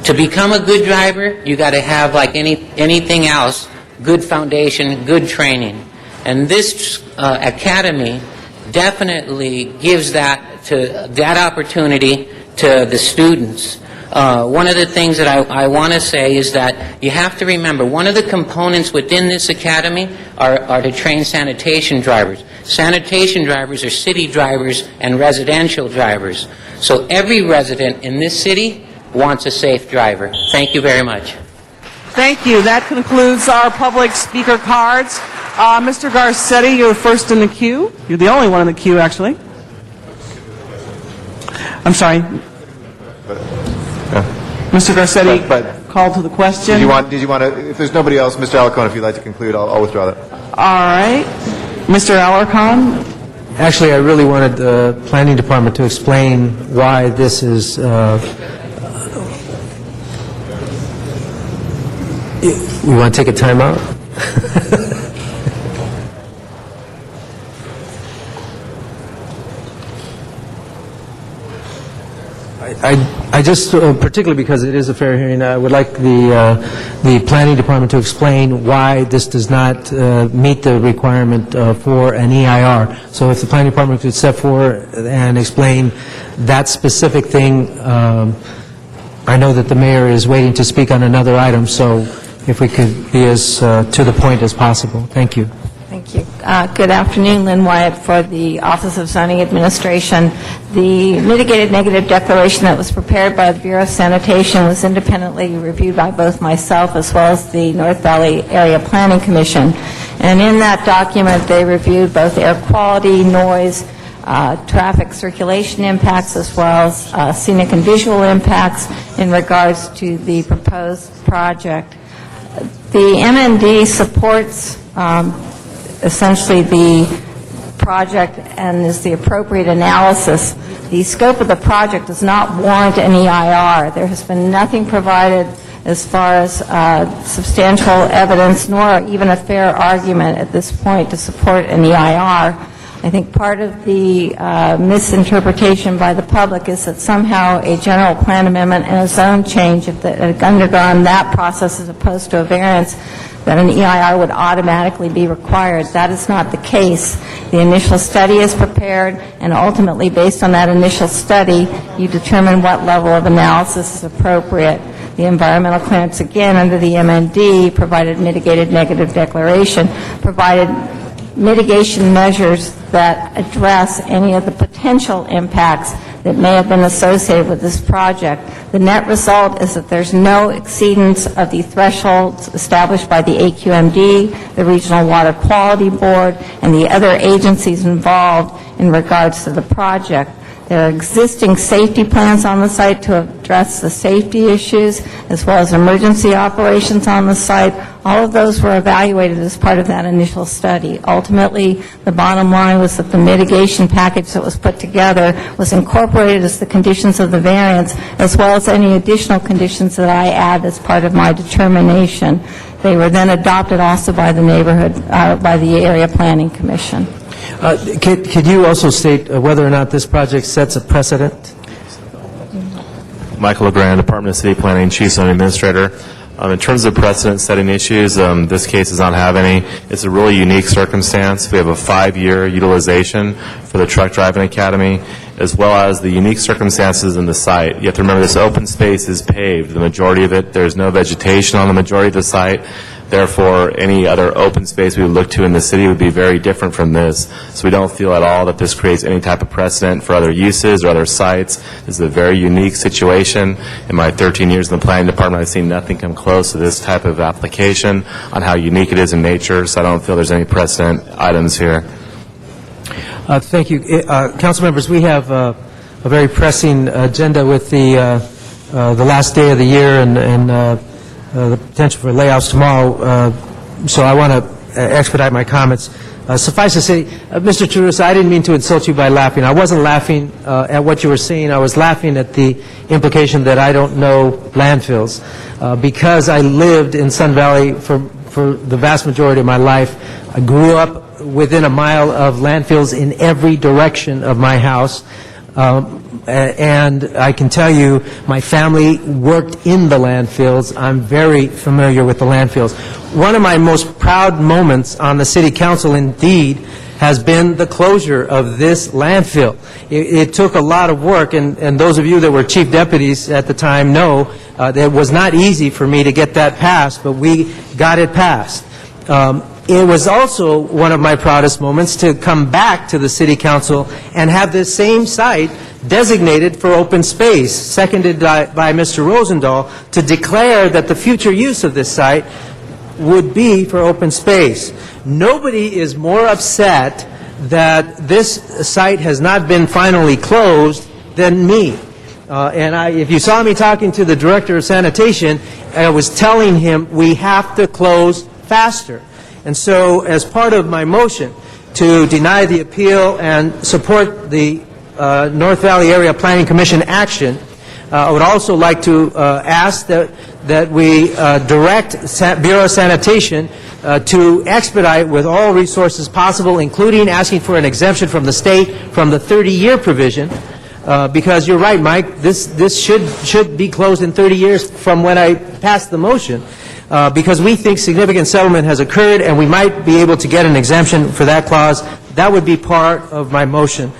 To become a good driver, you got to have, like anything else, good foundation, good training. And this academy definitely gives that opportunity to the students. One of the things that I want to say is that you have to remember, one of the components within this academy are to train sanitation drivers. Sanitation drivers are city drivers and residential drivers. So every resident in this city wants a safe driver. Thank you very much. Thank you. That concludes our public speaker cards. Mr. Garcetti, you're first in the queue. You're the only one in the queue, actually. I'm sorry. Mr. Garcetti, call to the question. Did you want to, if there's nobody else, Mr. Alarcon, if you'd like to conclude, I'll withdraw that. All right. Mr. Alarcon? Actually, I really wanted the Planning Department to explain why this is, we want to take a time out? I just, particularly because it is a fair hearing, I would like the Planning Department to explain why this does not meet the requirement for an EIR. So if the Planning Department could step forward and explain that specific thing. I know that the mayor is waiting to speak on another item, so if we could be as to the point as possible. Thank you. Thank you. Good afternoon, Lynn Wyatt for the Office of Zoning Administration. The mitigated negative declaration that was prepared by the Bureau of Sanitation was independently reviewed by both myself as well as the North Valley Area Planning Commission. And in that document, they reviewed both air quality, noise, traffic circulation impacts, as well as scenic and visual impacts in regards to the proposed project. The MND supports essentially the project and is the appropriate analysis. The scope of the project does not warrant an EIR. There has been nothing provided as far as substantial evidence nor even a fair argument at this point to support an EIR. I think part of the misinterpretation by the public is that somehow a general plan amendment and a zone change, if it had undergone that process as opposed to a variance, that an EIR would automatically be required. That is not the case. The initial study is prepared, and ultimately, based on that initial study, you determine what level of analysis is appropriate. The environmental clearance, again, under the MND, provided mitigated negative declaration, provided mitigation measures that address any of the potential impacts that may have been associated with this project. The net result is that there's no exceedance of the thresholds established by the AQMD, the Regional Water Quality Board, and the other agencies involved in regards to the project. There are existing safety plans on the site to address the safety issues, as well as emergency operations on the site. All of those were evaluated as part of that initial study. Ultimately, the bottom line was that the mitigation package that was put together was incorporated as the conditions of the variance, as well as any additional conditions that I add as part of my determination. They were then adopted also by the by the Area Planning Commission. Could you also state whether or not this project sets a precedent? Michael LeGrand, Department of City Planning, Chief Zoning Administrator. In terms of precedent-setting issues, this case does not have any. It's a really unique circumstance. We have a 5-year utilization for the Truck Driving Academy, as well as the unique circumstances in the site. You have to remember this open space is paved. The majority of it, there's no vegetation on the majority of the site. Therefore, any other open space we would look to in the city would be very different from this. So we don't feel at all that this creates any type of precedent for other uses or other sites. This is a very unique situation. In my 13 years in the planning department, I've seen nothing come close to this type of application on how unique it is in nature, so I don't feel there's any precedent items here. Thank you. Council members, we have a very pressing agenda with the last day of the year and the potential for layoffs tomorrow, so I want to expedite my comments. Suffice to say, Mr. Teresa, I didn't mean to insult you by laughing. I wasn't laughing at what you were saying. I was laughing at the implication that I don't know landfills. Because I lived in Sun Valley for the vast majority of my life, I grew up within a mile of landfills in every direction of my house. And I can tell you, my family worked in the landfills. I'm very familiar with the landfills. One of my most proud moments on the City Council, indeed, has been the closure of this landfill. It took a lot of work, and those of you that were chief deputies at the time know that it was not easy for me to get that passed, but we got it passed. It was also one of my proudest moments to come back to the City Council and have this same site designated for open space, seconded by Mr. Rosendahl, to declare that the future use of this site would be for open space. Nobody is more upset that this site has not been finally closed than me. If you saw me talking to the Director of Sanitation, I was telling him we have to close faster. And so, as part of my motion to deny the appeal and support the North Valley Area Planning Commission action, I would also like to ask that we direct Bureau of Sanitation to expedite with all resources possible, including asking for an exemption from the state from the 30-year provision, because you're right, Mike, this should be closed in 30 years from when I passed the motion. Because we think significant settlement has occurred and we might be able to get an exemption for that clause. That would be part of my motion.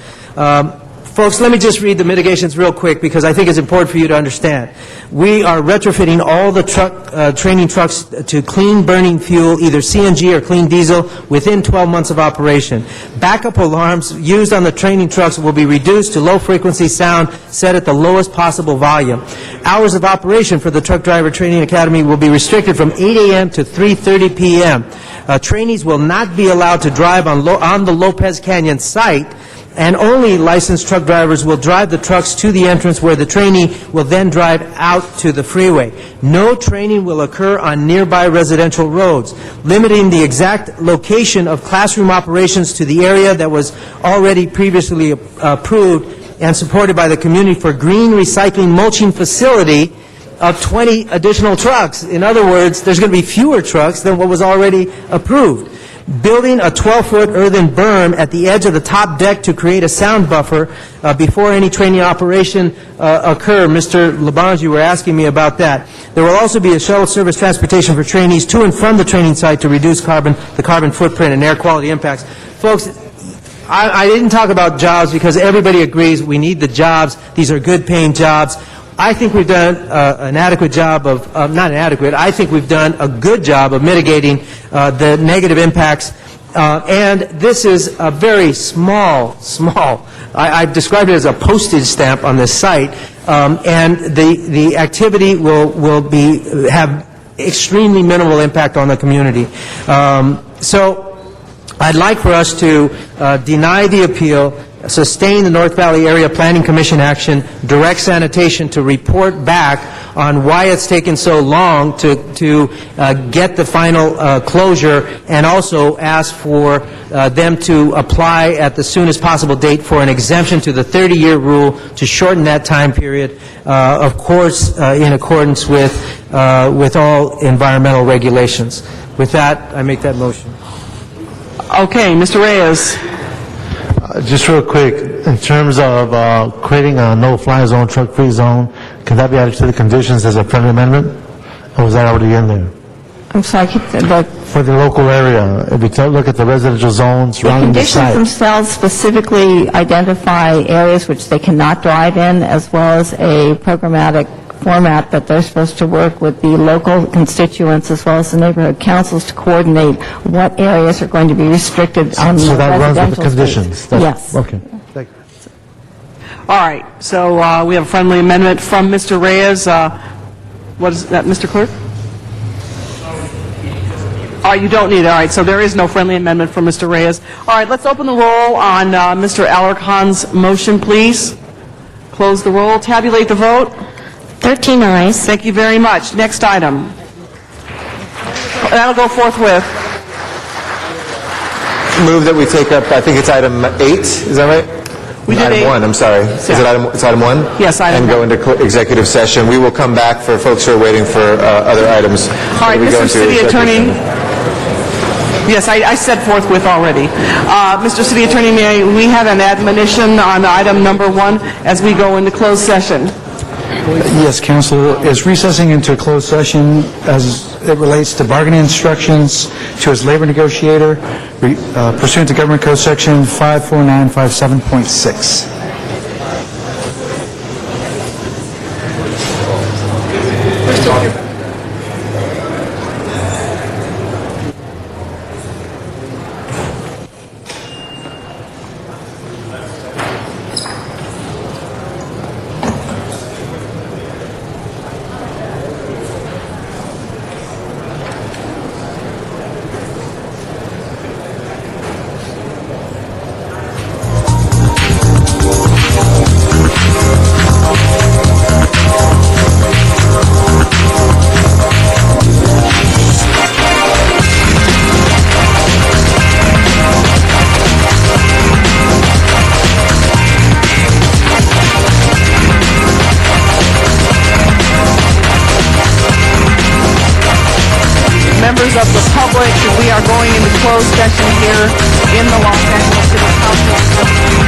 Folks, let me just read the mitigations real quick because I think it's important for you to understand. We are retrofitting all the training trucks to clean burning fuel, either CNG or clean diesel, within 12 months of operation. Backup alarms used on the training trucks will be reduced to low-frequency sound set at the lowest possible volume. Hours of operation for the Truck Driver Training Academy will be restricted from 8 a.m. to 3:30 p.m. Trainees will not be allowed to drive on the Lopez Canyon site, and only licensed truck drivers will drive the trucks to the entrance where the trainee will then drive out to the freeway. No training will occur on nearby residential roads, limiting the exact location of classroom operations to the area that was already previously approved and supported by the Community for Green Recycling Mulching Facility of 20 additional trucks. In other words, there's going to be fewer trucks than what was already approved. Building a 12-foot earthen berm at the edge of the top deck to create a sound buffer before any training operation occur. Mr. Labange, you were asking me about that. There will also be a shuttle service transportation for trainees to and from the training site to reduce the carbon footprint and air quality impacts. Folks, I didn't talk about jobs because everybody agrees we need the jobs. These are good-paying jobs. I think we've done an adequate job of, not inadequate, I think we've done a good job of mitigating the negative impacts And this is a very small, I've described it as a postage stamp on this site, and the activity will have extremely minimal impact on the community. So I'd like for us to deny the appeal, sustain the North Valley Area Planning Commission action, direct sanitation to report back on why it's taken so long to get the final closure, and also ask for them to apply at the soonest possible date for an exemption to the 30-year rule to shorten that time period, of course, in accordance with all environmental regulations. With that, I make that motion. Okay, Mr. Reyes. Just real quick, in terms of creating a no-fly zone, truck-free zone, can that be added to the conditions as a friendly amendment? Or was that already in there? I'm sorry, For the local area, if you look at the residential zones the surrounding the conditions site. themselves specifically identify areas which they cannot drive in, as well as a programmatic format that they're supposed to work with the local constituents as well as the neighborhood councils to coordinate what areas are going to be restricted on the So that runs with the residential conditions? space. Yes. Okay. All right, so we have a friendly amendment from Mr. Reyes. What is that, Mr. Clerk? Oh, you don't need it. All right, so there is no friendly amendment from Mr. Reyes. All right, let's open the roll on Mr. Alarcon's motion, please. Close the roll, tabulate the vote. 13 ayes. Thank you very much. Next item. That'll go forthwith. Move that we take up, I think it's item 8, is that right? We did Item 8. 1, I'm sorry. Is it item 1? Yes, item And go into executive session. We will come back for folks who are waiting for other items. All right, We go Mr. into City executive Attorney. session. Yes, I said forthwith already. Mr. City Attorney, may we have an admonition on item number 1 as we go into closed session? Yes, Council is recessing into a closed session as it relates to bargaining instructions to his labor negotiator pursuant to Government Code Section 54957.6. Members of the public, we are going into closed session here in the Los Angeles City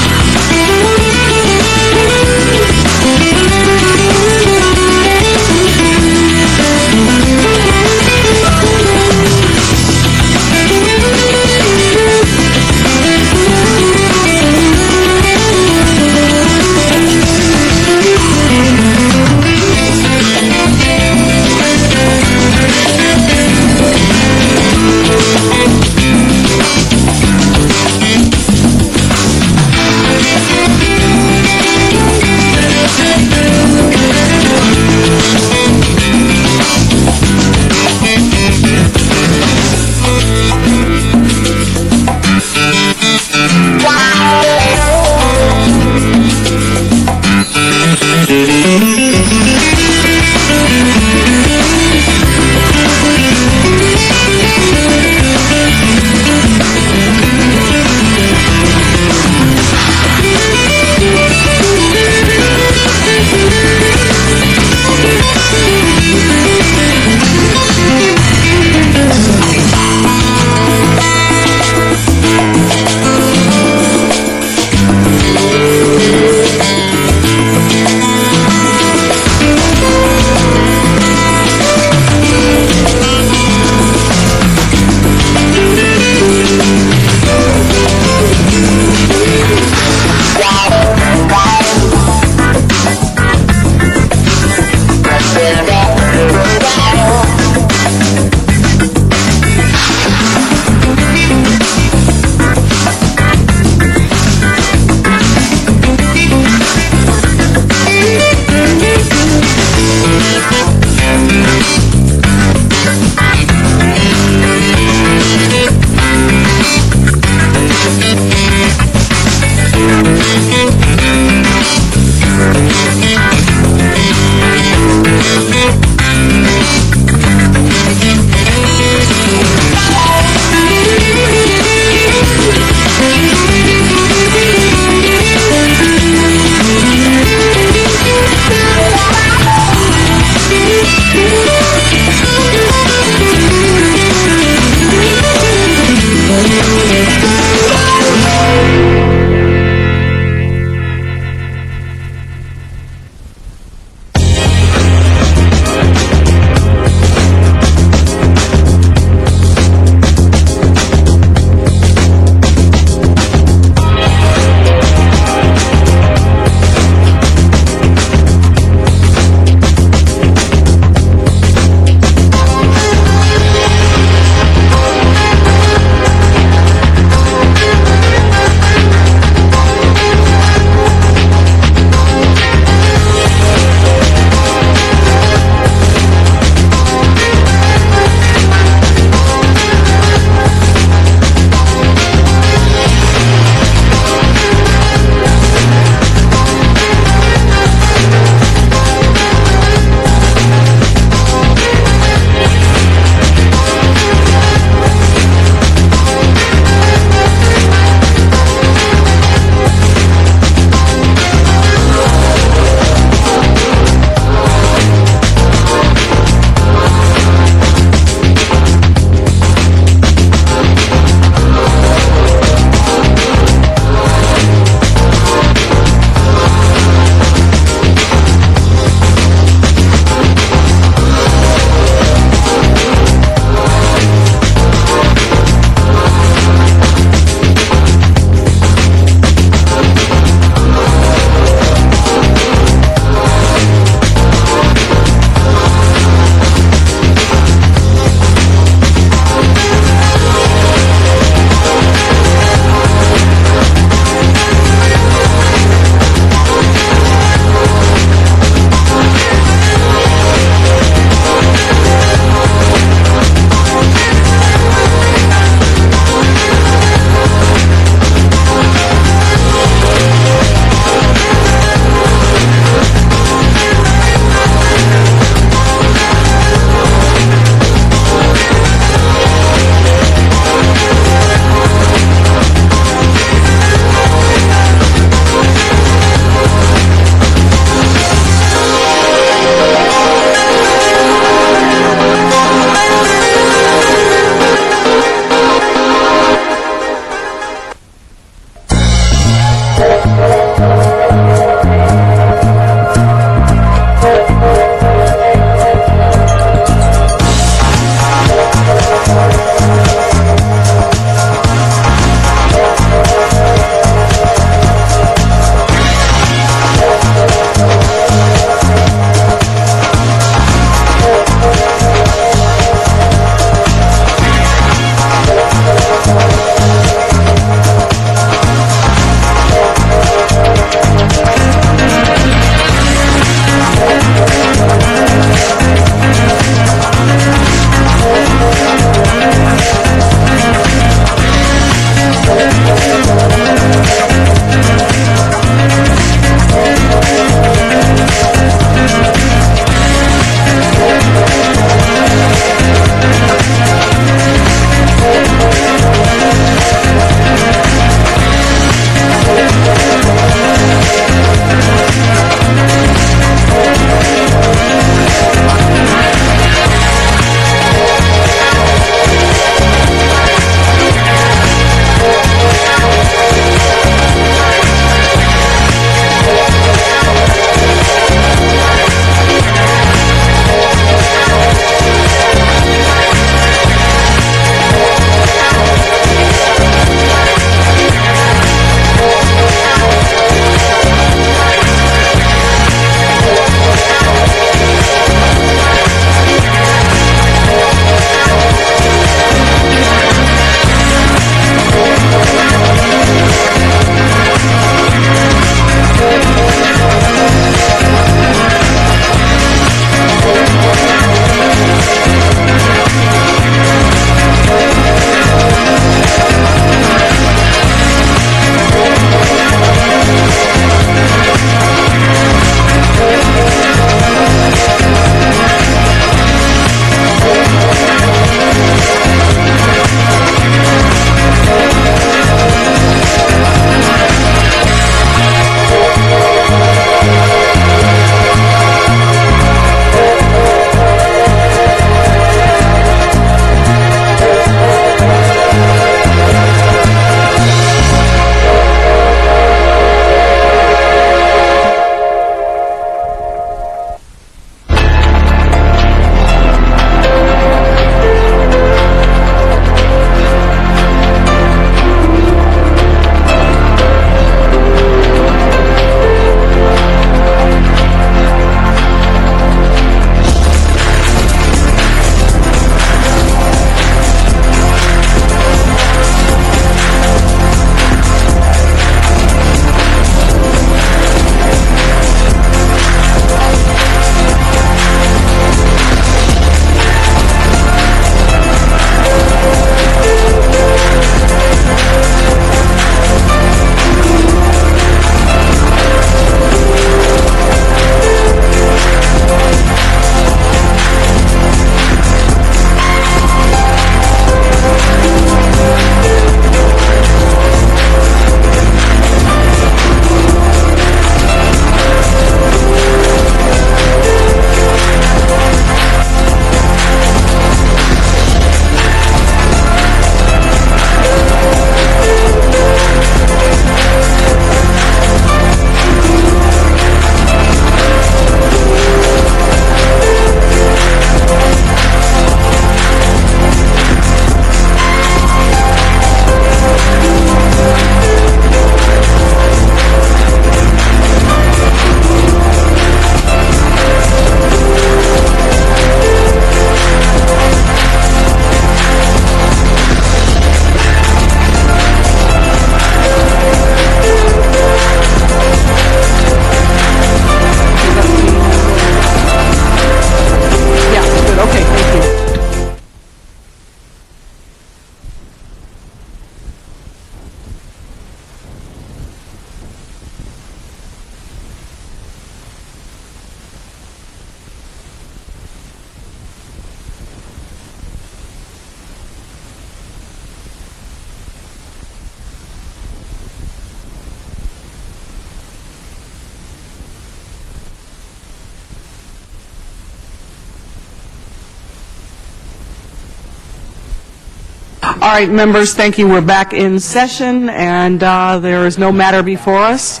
All right, members, thank you. We're back in session, and there is no matter before us,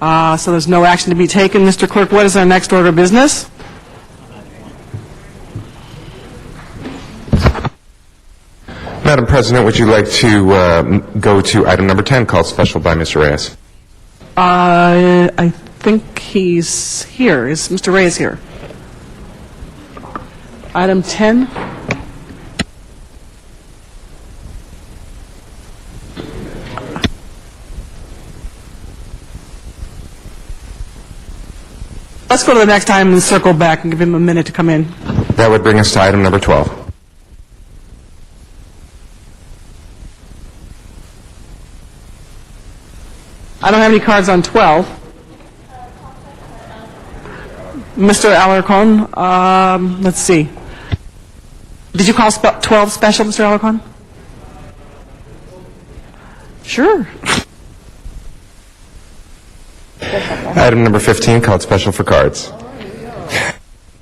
so there's no action to be taken. Mr. Clerk, what is our next order of business? Madam President, would you like to go to item number 10, called special by Mr. Reyes? I think he's here. Is Mr. Reyes here? Item 10. Let's go to the next item and circle back and give him a minute to come in. That would bring us to item number 12. I don't have any cards on 12. Mr. Alarcon, let's see. Did you call 12 special, Mr. Alarcon? Sure. Item number 15, called special for cards.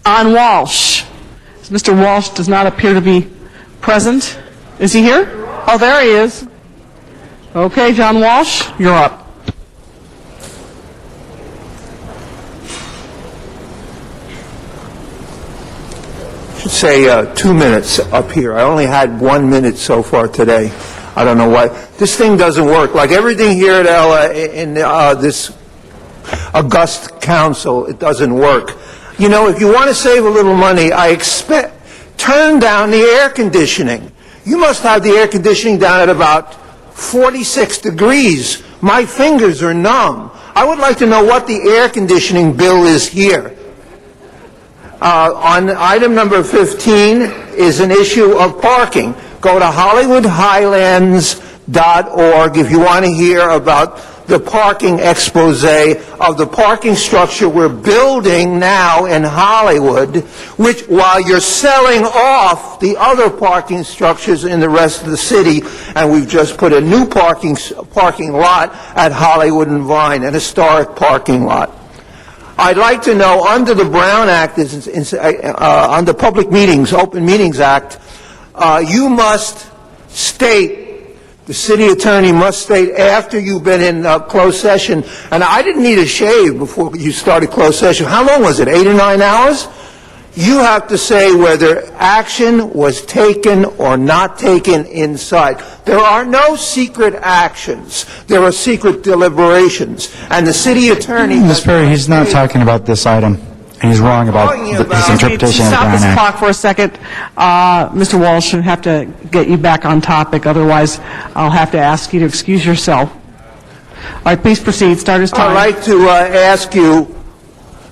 On Walsh. Mr. Walsh does not appear to be present. Is he here? Oh, there he is. Okay, John Walsh, you're up. Say 2 minutes up here. I only had 1 minute so far today. I don't know why. This thing doesn't work. Like everything here at in this august council, it doesn't work. You know, if you want to save a little money, I expect turn down the air conditioning. You must have the air conditioning down at about 46 degrees. My fingers are numb. I would like to know what the air conditioning bill is here. On item number 15 is an issue of parking. Go to HollywoodHighlands.org if you want to hear about the parking expose of the parking structure we're building now in Hollywood, which while you're selling off the other parking structures in the rest of the city, and we've just put a new parking lot at Hollywood and Vine, an historic parking lot. I'd like to know, under the Brown Act, under Public Meetings, Open Meetings Act, you must state, the city attorney must state after you've been in closed session, and I didn't need a shave before you started closed session. How long was it, 8 or 9 hours? You have to say whether action was taken or not taken inside. There are no secret actions. There are secret deliberations. And the city attorney... Ms. Perry, he's not talking about this item. And he's wrong about his interpretation of the Stop Brown this Act. clock for a second. Mr. Walsh, I have to get you back on topic. Otherwise, I'll have to ask you to excuse yourself. All right, please proceed. Start his time. I'd like to ask you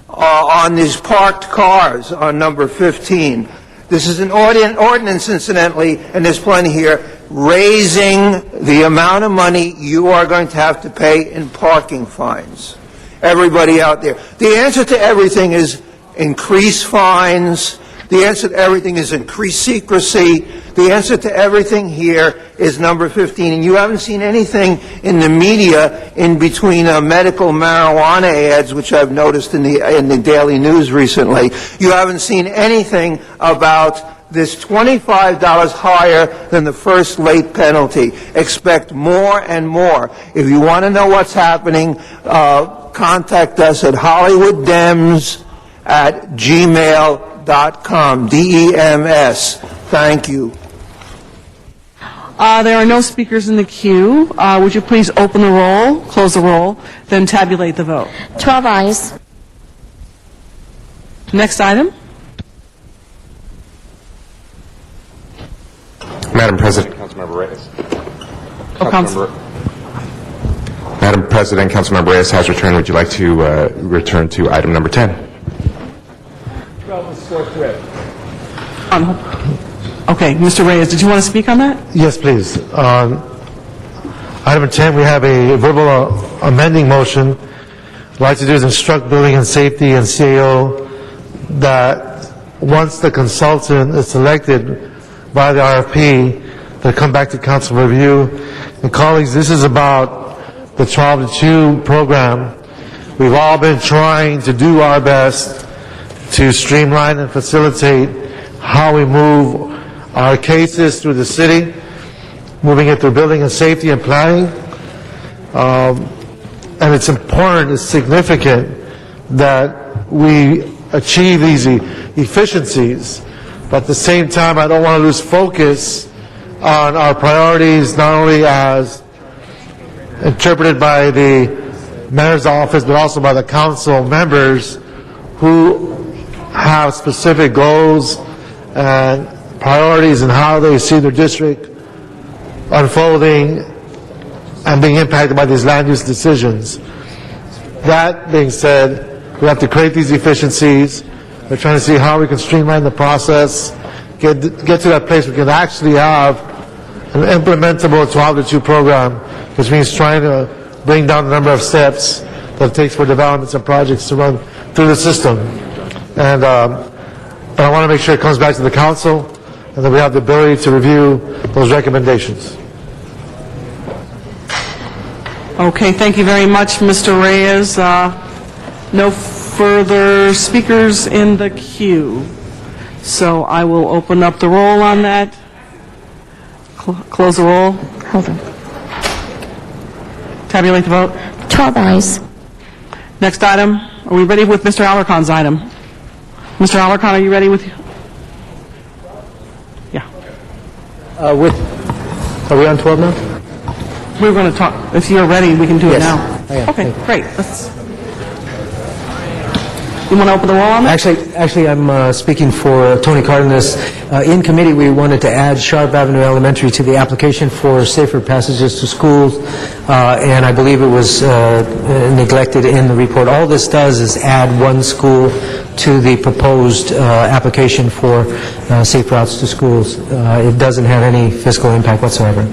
on these parked cars on number 15. This is an ordinance, incidentally, and there's plenty here, raising the amount of money you are going to have to pay in parking fines. Everybody out there. The answer to everything is increase fines. The answer to everything is increased secrecy. The answer to everything here is number 15. And you haven't seen anything in the media in between medical marijuana ads, which I've noticed in the Daily News recently. You haven't seen anything about this $25 higher than the first late penalty. Expect more and more. If you want to know what's happening, contact us at hollywooddems@gmail.com. DEMS. Thank you. There are no speakers in the queue. Would you please open the roll, close the roll, then tabulate the vote? 12 ayes. Next item. Madam President, Councilmember Reyes. Madam President, Councilmember Reyes has returned. Would you like to return to item number 10? Okay, Mr. Reyes, did you want to speak on that? Yes, please. On item 10, we have a verbal amending motion. What I'd like to do is instruct Building and Safety and CAO that once the consultant is selected by the RFP, they'll come back to council review. And colleagues, this is about the 12 to 2 program. We've all been trying to do our best to streamline and facilitate how we move our cases through the city. moving it through building and safety and planning. And it's important, it's significant that we achieve these efficiencies. But at the same time, I don't want to lose focus on our priorities, not only as interpreted by the mayor's office, but also by the council members who have specific goals and priorities in how they see their district unfolding and being impacted by these land use decisions. That being said, we have to create these efficiencies. We're trying to see how we can streamline the process, get to that place we can actually have an implementable 12-2 program, which means trying to bring down the number of steps that it takes for developments and projects to run through the system. And but I want to make sure it comes back to the council and that we have the ability to review those recommendations. Okay, thank you very much, Mr. Reyes. No further speakers in the queue. So I will open up the roll on that. Close the roll. Hold on. Tabulate the vote. 12 ayes. Next item. Are we ready with Mr. Alarcon's item? Mr. Alarcon, are you ready with? Yeah. Are we on 12 now? We're going to talk. If you're ready, we can do it Yes. now. I am. Okay, Thank you. great. You want to open the roll on that? Actually, I'm speaking for Tony Cardenas. In committee, we wanted to add Sharp Avenue Elementary to the application for safer passages to schools, and I believe it was neglected in the report. All this does is add one school to the proposed application for safe routes to schools. It doesn't have any fiscal impact whatsoever.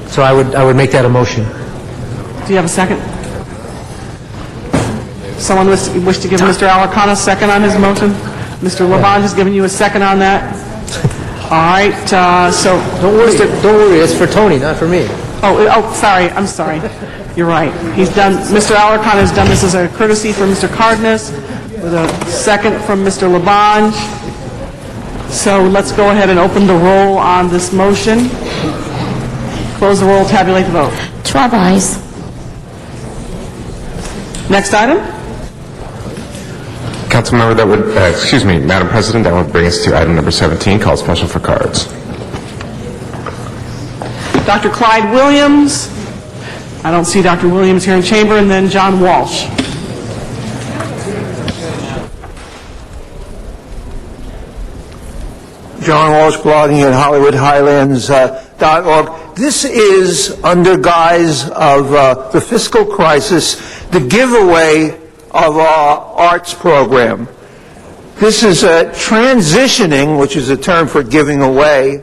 So I would make that a motion. Do you have a second? Someone wish to give Mr. Alarcon a second on his motion? Mr. Labange has given you a second on that. All right, so... Don't worry, it's for Tony, not for me. Sorry, I'm sorry. You're right. Mr. Alarcon has done this as a courtesy for Mr. Cardenas, with a second from Mr. Labange. So let's go ahead and open the roll on this motion. Close the roll, tabulate the vote. 12 ayes. Next item? Councilmember, that would, Madam President, that would bring us to item number 17, called special for cards. Dr. Clyde Williams. I don't see Dr. Williams here in chamber, and then John Walsh. John Walsh, blogging at HollywoodHighlands.org. This is, under guise of the fiscal crisis, the giveaway of our arts program. This is transitioning, which is a term for giving away,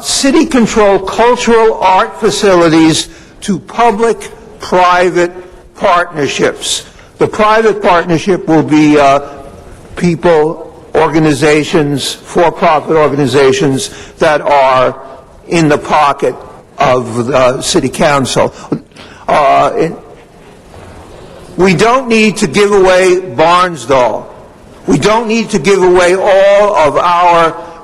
city-controlled cultural art facilities to public-private partnerships. The private partnership will be people, organizations, for-profit organizations that are in the pocket of the City Council. We don't need to give away Barnsdall. We don't need to give away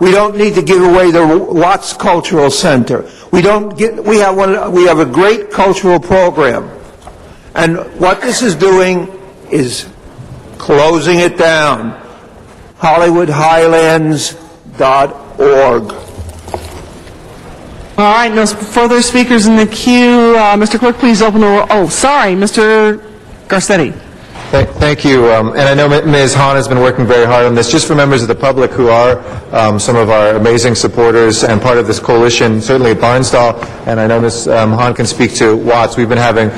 we don't need to give away the Watts Cultural Center. We have a great cultural program. And what this is doing is closing it down. HollywoodHighlands.org. All right, no further speakers in the queue. Mr. Clerk, please open the roll. Oh, sorry, Mr. Garcetti. Thank you. And I know Ms. Hahn has been working very hard on this. Just for members of the public who are some of our amazing supporters and part of this coalition, certainly at Barnsdall, and I know Ms. Hahn can speak to Watts, we've been having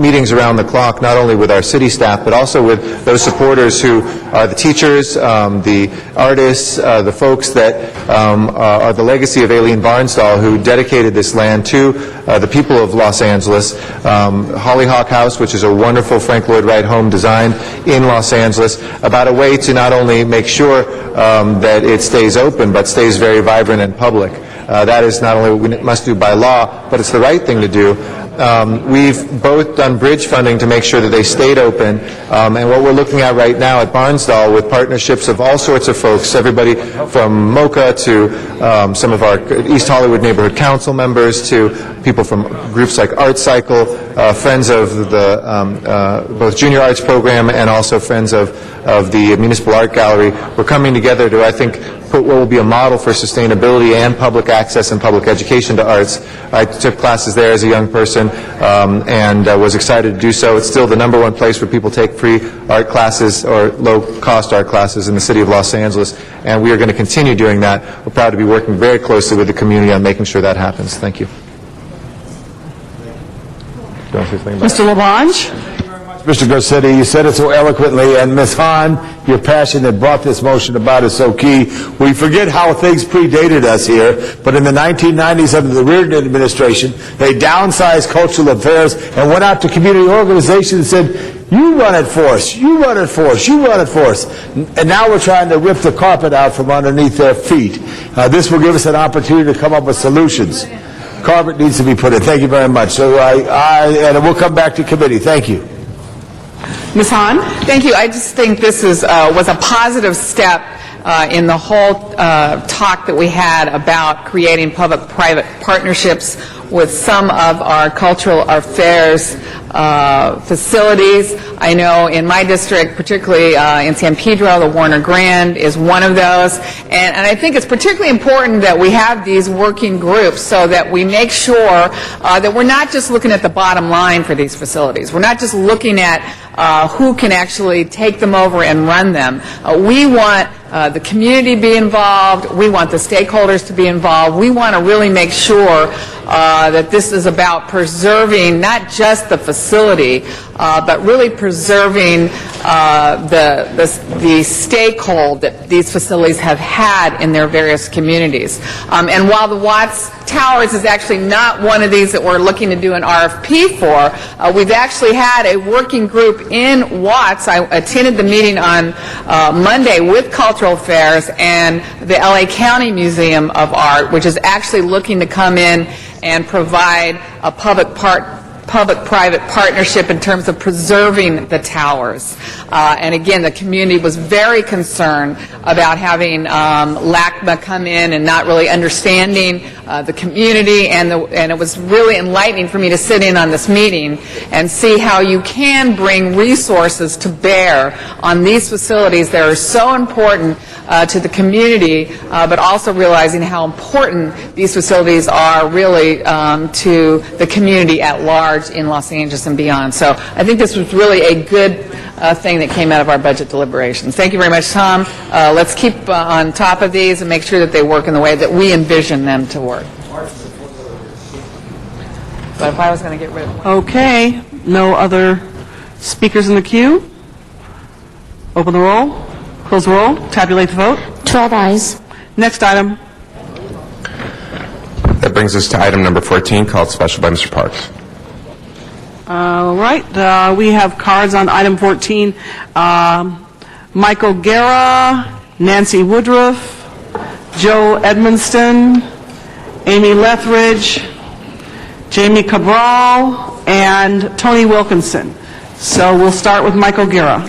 meetings around the clock, not only with our city staff, but also with those supporters who are the teachers, the artists, the folks that are the legacy of Aileen Barnsdall, who dedicated this land to the people of Los Angeles. Hollyhock House, which is a wonderful Frank Lloyd Wright home designed in Los Angeles, about a way to not only make sure that it stays open, but stays very vibrant and public. That is not only what we must do by law, but it's the right thing to do. We've both done bridge funding to make sure that they stayed open, and what we're looking at right now at Barnsdall with partnerships of all sorts of folks, everybody from MoCA to some of our East Hollywood Neighborhood Council members to people from groups like Art Cycle, friends of the both Junior Arts Program and also friends of the Municipal Art Gallery. We're coming together to, I think, put what will be a model for sustainability and public access and public education to arts. I took classes there as a young person and was excited to do so. It's still the #1 place where people take free art classes or low-cost art classes in the city of Los Angeles, and we are going to continue doing that. We're proud to be working very closely with the community on making sure that happens. Thank you. Mr. Labange? Mr. Garcetti, you said it so eloquently, and Ms. Hahn, your passion that brought this motion about is so key. We forget how things predated us here, but in the 1990s under the Reardon administration, they downsized cultural affairs and went out to community organizations and said, you run it for us, you run it for us, you run it for us. And now we're trying to rip the carpet out from underneath their feet. This will give us an opportunity to come up with solutions. Carpet needs to be put in. Thank you very much. So and we'll come back to committee. Thank you. Ms. Hahn? Thank you. I just think this was a positive step in the whole talk that we had about creating public-private partnerships with some of our cultural affairs facilities. I know in my district, particularly in San Pedro, the Warner Grand is one of those. And I think it's particularly important that we have these working groups so that we make sure that we're not just looking at the bottom line for these facilities. We're not just looking at who can actually take them over and run them. We want the community to be involved. We want the stakeholders to be involved. We want to really make sure that this is about preserving not just the facility, but really preserving the stakehold that these facilities have had in their various communities. And while the Watts Towers is actually not one of these that we're looking to do an RFP for, we've actually had a working group in Watts. I attended the meeting on Monday with Cultural Affairs and the LA County Museum of Art, which is actually looking to come in and provide a public-private partnership in terms of preserving the towers. And again, the community was very concerned about having LACMA come in and not really understanding the community, and it was really enlightening for me to sit in on this meeting and see how you can bring resources to bear on these facilities that are so important to the community, but also realizing how important these facilities are really to the community at large in Los Angeles and beyond. So I think this was really a good thing that came out of our budget deliberations. Thank you very much, Tom. Let's keep on top of these and make sure that they work in the way that we envision them to work. But if I was going to get rid of one. Okay. No other speakers in the queue? Open the roll. Close the roll. Tabulate the vote. 12 ayes. Next item. That brings us to item number 14, called special by Mr. Parks. All right. We have cards on item 14. Michael Guerra, Nancy Woodruff, Joe Edmonston, Amy Lethridge, Jamie Cabral, and Tony Wilkinson. So we'll start with Michael Guerra.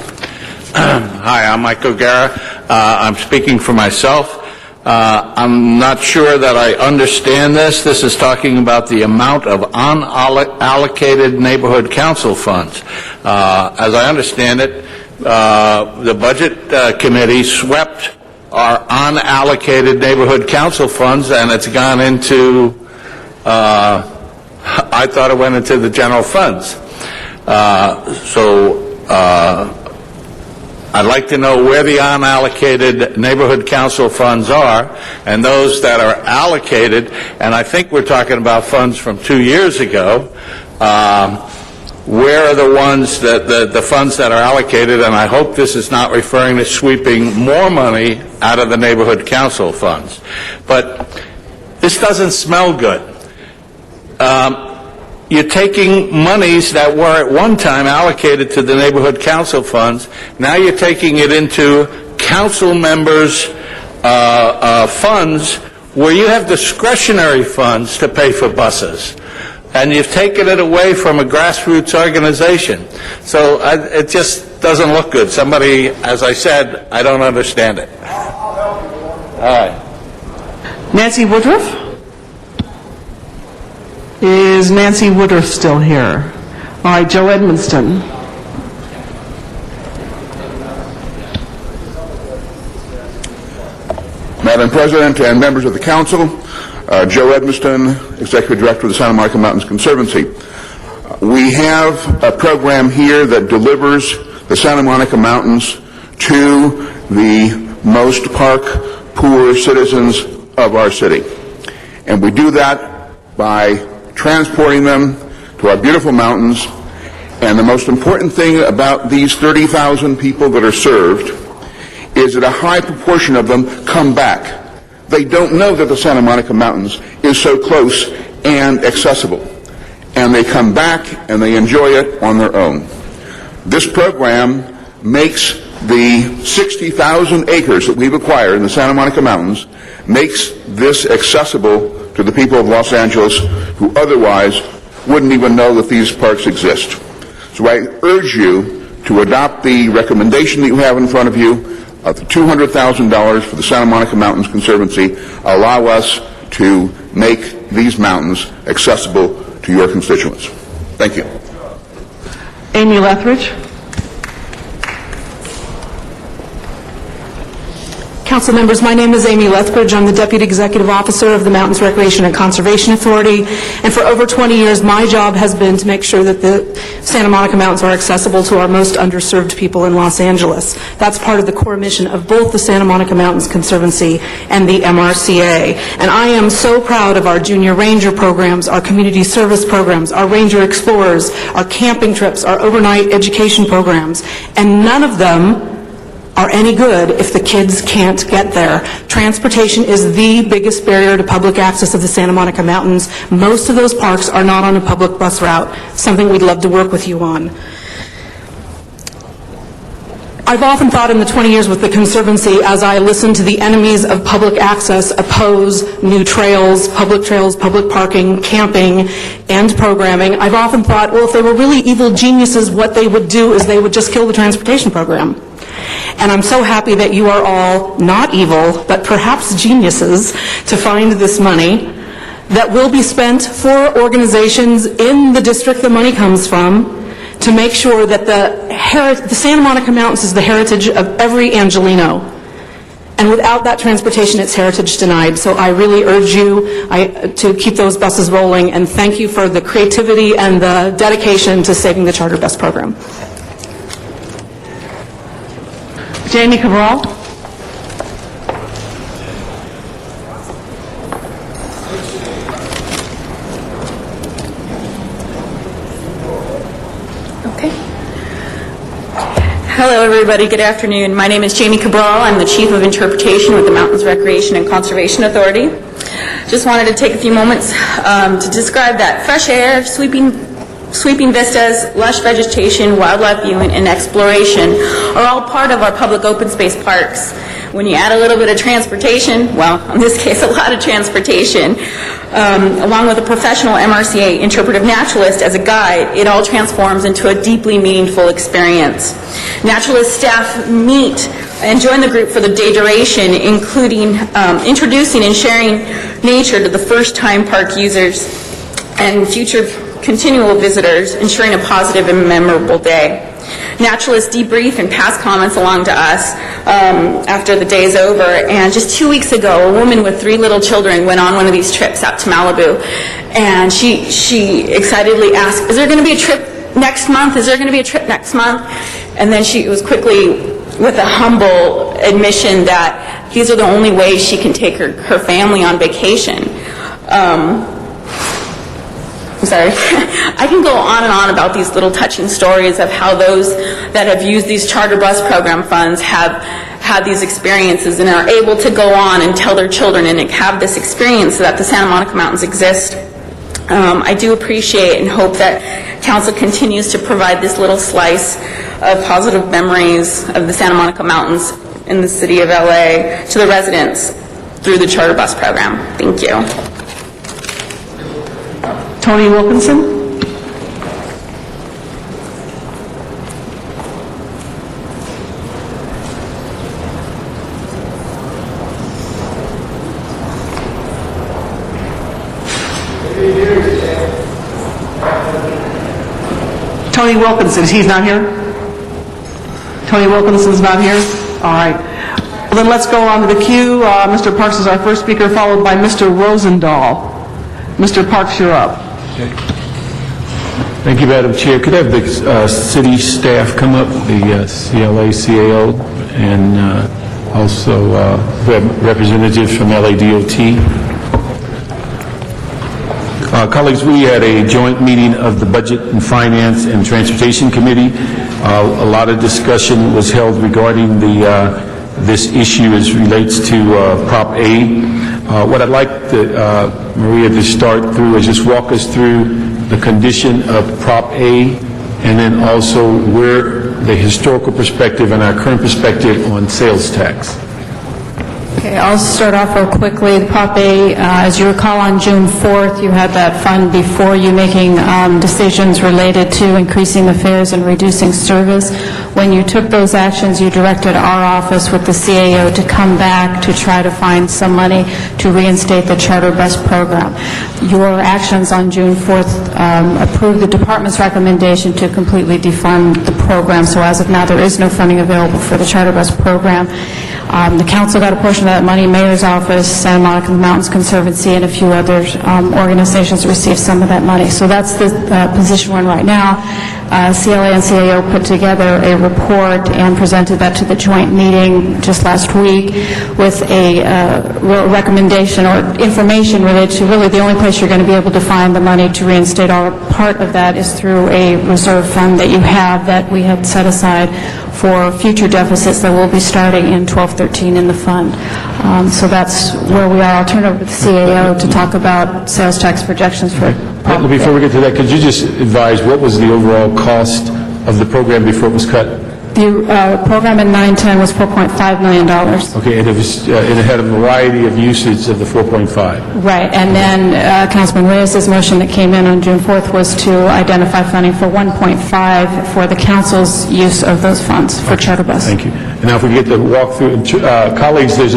Hi, I'm Michael Guerra. I'm speaking for myself. I'm not sure that I understand this. This is talking about the amount of unallocated neighborhood council funds. As I understand it, the Budget Committee swept our unallocated neighborhood council funds, and it's gone into, I thought it went into the general funds. I'd like to know where the unallocated neighborhood council funds are, and those that are allocated, and I think we're talking about funds from 2 years ago. Where are the ones that the funds that are allocated? And I hope this is not referring to sweeping more money out of the neighborhood council funds. But this doesn't smell good. You're taking monies that were at one time allocated to the neighborhood council funds. Now you're taking it into council members' funds where you have discretionary funds to pay for buses, and you've taken it away from a grassroots organization. So it just doesn't look good. Somebody, as I said, I don't understand it. All right. Nancy Woodruff? Is Nancy Woodruff still here? All right, Joe Edmonston. Madam President and members of the Council, Joe Edmonston, Executive Director of the Santa Monica Mountains Conservancy. We have a program here that delivers the Santa Monica Mountains to the most park-poor citizens of our city. And we do that by transporting them to our beautiful mountains. And the most important thing about these 30,000 people that are served is that a high proportion of them come back. They don't know that the Santa Monica Mountains is so close and accessible. And they come back and they enjoy it on their own. This program makes the 60,000 acres that we've acquired in the Santa Monica Mountains, makes this accessible to the people of Los Angeles who otherwise wouldn't even know that these parks exist. So I urge you to adopt the recommendation that you have in front of you of the $200,000 for the Santa Monica Mountains Conservancy. Allow us to make these mountains accessible to your constituents. Thank you. Amy Lethbridge. Council members, my name is Amy Lethbridge. I'm the Deputy Executive Officer of the Mountains Recreation and Conservation Authority, and for over 20 years my job has been to make sure that the Santa Monica Mountains are accessible to our most underserved people in Los Angeles. That's part of the core mission of both the Santa Monica Mountains Conservancy and the MRCA. And I am so proud of our Junior Ranger programs, our community service programs, our Ranger Explorers, our camping trips, our overnight education programs, and none of them are any good if the kids can't get there. Transportation is the biggest barrier to public access of the Santa Monica Mountains. Most of those parks are not on a public bus route, something we'd love to work with you on. I've often thought in the 20 years with the Conservancy, as I listen to the enemies of public access oppose new trails, public parking, camping, and programming, I've often thought, well, if they were really evil geniuses, what they would do is they would just kill the transportation program. And I'm so happy that you are all not evil, but perhaps geniuses, to find this money that will be spent for organizations in the district the money comes from to make sure that the Santa Monica Mountains is the heritage of every Angelino. And without that transportation, it's heritage denied. So I really urge you to keep those buses rolling, and thank you for the creativity and the dedication to saving the charter bus program. Jamie Cabral. Hello, everybody. Good afternoon. My name is Jamie Cabral. I'm the Chief of Interpretation with the Mountains Recreation and Conservation Authority. Just wanted to take a few moments to describe that fresh air, sweeping vistas, lush vegetation, wildlife viewing, and exploration are all part of our public open space parks. When you add a little bit of transportation, well, in this case, a lot of transportation, along with a professional MRCA interpretive naturalist as a guide, it all transforms into a deeply meaningful experience. Naturalist staff meet and join the group for the day duration, including introducing and sharing nature to the first-time park users and future continual visitors, ensuring a positive and memorable day. Naturalists debrief and pass comments along to us after the day is over. And just 2 weeks ago, a woman with 3 little children went on one of these trips out to Malibu. And she excitedly asked, "Is there going to be a trip next month? Is there going to be a trip next month?" And then she was quickly with a humble admission that these are the only ways she can take her family on vacation. I'm sorry. I can go on and on about these little touching stories of how those that have used these charter bus program funds have had these experiences and are able to go on and tell their children and have this experience that the Santa Monica Mountains exist. I do appreciate and hope that Council continues to provide this little slice of positive memories of the Santa Monica Mountains in the city of LA to the residents. through the charter bus program. Thank you. Tony Wilkinson? Tony Wilkinson, he's not here? Tony Wilkinson's not here? All right. Well, then let's go on to the queue. Mr. Parks is our first speaker, followed by Mr. Rosendahl. Mr. Parks, you're up. Thank you, Madam Chair. Could I have the city staff come up, the CLA, CAO, and also representatives from LADOT? Colleagues, we had a joint meeting of the Budget and Finance and Transportation Committee. A lot of discussion was held regarding this issue as relates to Prop A. What I'd like Maria to start through is just walk us through the condition of Prop A, and then also where the historical perspective and our current perspective on sales tax. Okay, I'll start off real quickly. The Prop A, as you recall, on June 4th, you had that fund before you making decisions related to increasing the fares and reducing service. When you took those actions, you directed our office with the CAO to come back to try to find some money to reinstate the charter bus program. Your actions on June 4th approved the department's recommendation to completely defund the program. So as of now, there is no funding available for the charter bus program. The council got a portion of that money. Mayor's office, Santa Monica Mountains Conservancy, and a few other organizations received some of that money. So that's the position we're in right now. CLA and CAO put together a report and presented that to the joint meeting just last week with a recommendation or information related to really the only place you're going to be able to find the money to reinstate our part of that is through a reserve fund that you have that we had set aside for future deficits that will be starting in 12-13 in the fund. So that's where we are. I'll turn it over to the CAO to talk about sales tax projections for Before we get to that, could you just advise what was the overall cost of the program before it was cut? The program in 9-10 was $4.5 million. Okay, and it had a variety of usage of the 4.5. Right, and then Councilman Reyes' motion that came in on June 4th was to identify funding for 1.5 for the council's use of those funds for charter bus. Thank you. And now if we get to walk through, colleagues, there's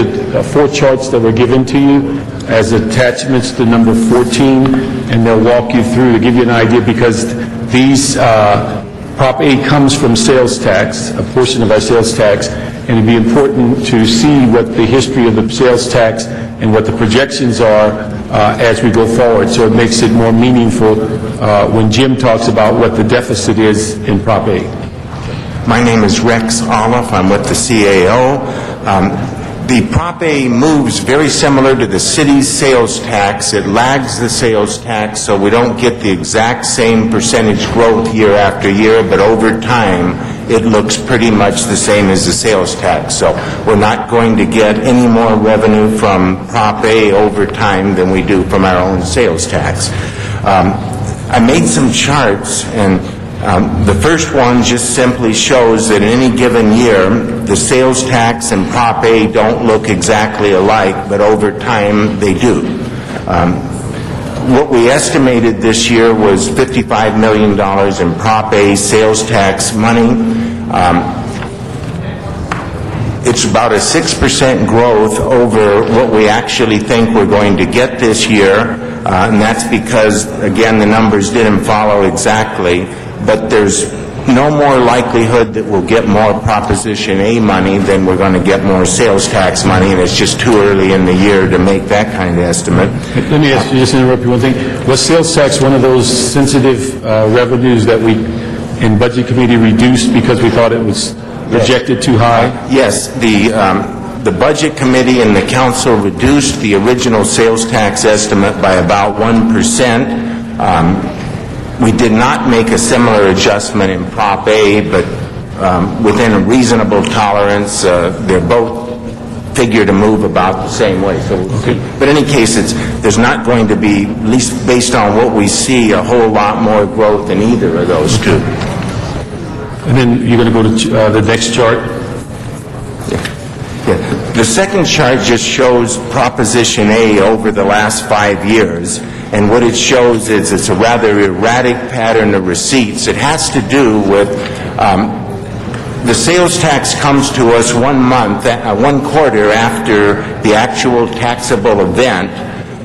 4 charts that were given to you as attachments to number 14, and they'll walk you through to give you an idea because these Prop A comes from sales tax, a portion of our sales tax, and it'd be important to see what the history of the sales tax and what the projections are as we go forward. So it makes it more meaningful when Jim talks about what the deficit is in Prop A. My name is Rex Olive. I'm with the CAO. The Prop A moves very similar to the city's sales tax. It lags the sales tax, so we don't get the exact same percentage growth year after year, but over time, it looks pretty much the same as the sales tax. So we're not going to get any more revenue from Prop A over time than we do from our own sales tax. I made some charts, and the first one just simply shows that in any given year, the sales tax and Prop A don't look exactly alike, but over time they do. What we estimated this year was $55 million in Prop A sales tax money. It's about a 6% growth over what we actually think we're going to get this year, and that's because, again, the numbers didn't follow exactly. But there's no more likelihood that we'll get more Proposition A money than we're going to get more sales tax money, and it's just too early in the year to make that kind of estimate. Let me ask you, just interrupt you one thing. Was sales tax one of those sensitive revenues that we, in Budget Committee, reduced because we thought it was projected too high? Yes. The Budget Committee and the Council reduced the original sales tax estimate by about 1%. We did not make a similar adjustment in Prop A, but within a reasonable tolerance, they're both figure to move about the same way. So we'll see. But in any case, there's not going to be, at least based on what we see, a whole lot more growth in either of those two. And then you're going to go to the next chart? Yeah. The second chart just shows Proposition A over the last 5 years, and what it shows is it's a rather erratic pattern of receipts. It has to do with the sales tax comes to us 1 month, 1 quarter after the actual taxable event,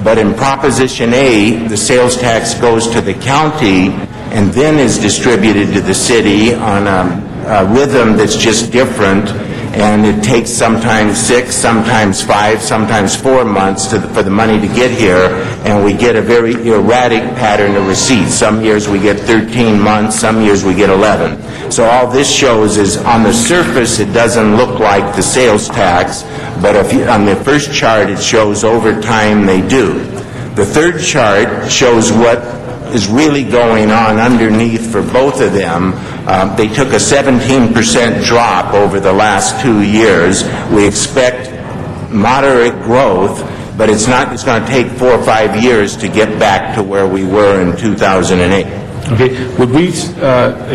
but in Proposition A, the sales tax goes to the county and then is distributed to the city on a rhythm that's just different, and it takes sometimes 6, sometimes 5, sometimes 4 months for the money to get here, and we get a very erratic pattern of receipts. Some years we get 13 months, some years we get 11. So all this shows is, on the surface, it doesn't look like the sales tax, but on the first chart, it shows over time they do. The third chart shows what is really going on underneath for both of them. They took a 17% drop over the last 2 years. We expect moderate growth, but it's going to take 4 or 5 years to get back to where we were in 2008. Okay. Would we,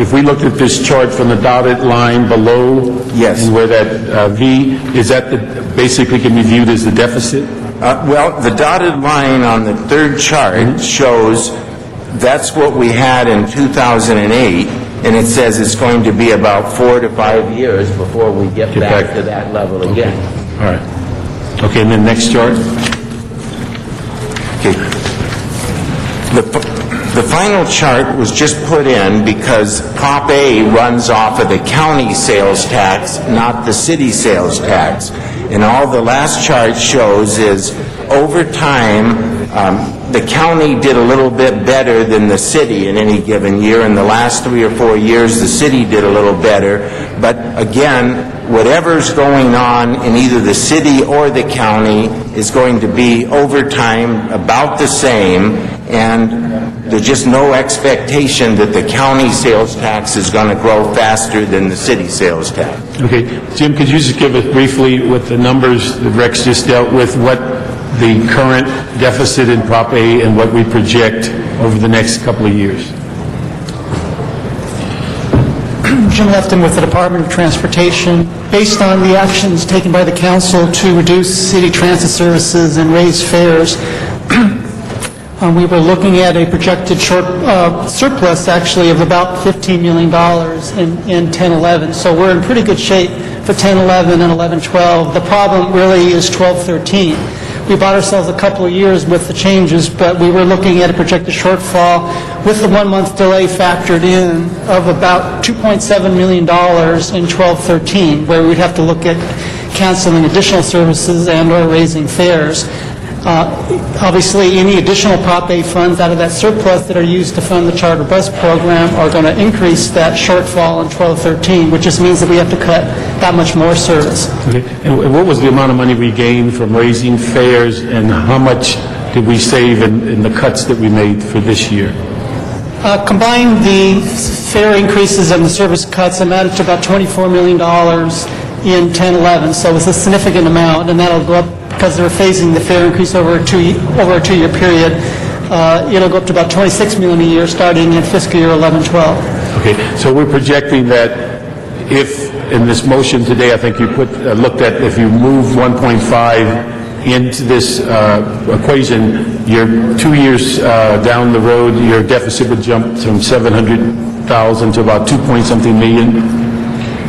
if we looked at this chart from the dotted line below, yes, and where that V, is that basically can be viewed as the deficit? Well, the dotted line on the third chart shows that's what we had in 2008, and it says it's going to be about 4 to 5 years before we get back to that level again. All right. Okay, and then next chart. Okay. The final chart was just put in because Prop A runs off of the county sales tax, not the city sales tax. And all the last chart shows is, over time, the county did a little bit better than the city in any given year. In the last 3 or 4 years, the city did a little better. But again, whatever's going on in either the city or the county is going to be, over time, about the same, and there's just no expectation that the county sales tax is going to grow faster than the city sales tax. Okay. Jim, could you just give us briefly with the numbers that Rex just dealt with, what the current deficit in Prop A and what we project over the next couple of years? Jim Lefton with the Department of Transportation. Based on the actions taken by the council to reduce city transit services and raise fares, we were looking at a projected surplus, actually, of about $15 million in 10-11. So we're in pretty good shape for 10-11 and 11-12. The problem really is 12-13. We bought ourselves a couple of years with the changes, but we were looking at a projected shortfall with the 1-month delay factored in of about $2.7 million in 12-13, where we'd have to look at canceling additional services and or raising fares. Obviously, any additional Prop A funds out of that surplus that are used to fund the charter bus program are going to increase that shortfall in 12-13, which just means that we have to cut that much more service. Okay. And what was the amount of money we gained from raising fares, and how much did we save in the cuts that we made for this year? Combined, the fare increases and the service cuts amounted to about $24 million in 10-11, so it's a significant amount, and that'll go up because they're phasing the fare increase over a 2-year period. It'll go up to about $26 million a year starting in fiscal year 11-12. Okay, so we're projecting that if, in this motion today, I think you looked at, if you move 1.5 into this equation, you're 2 years down the road, your deficit would jump from 700,000 to about 2-point-something million.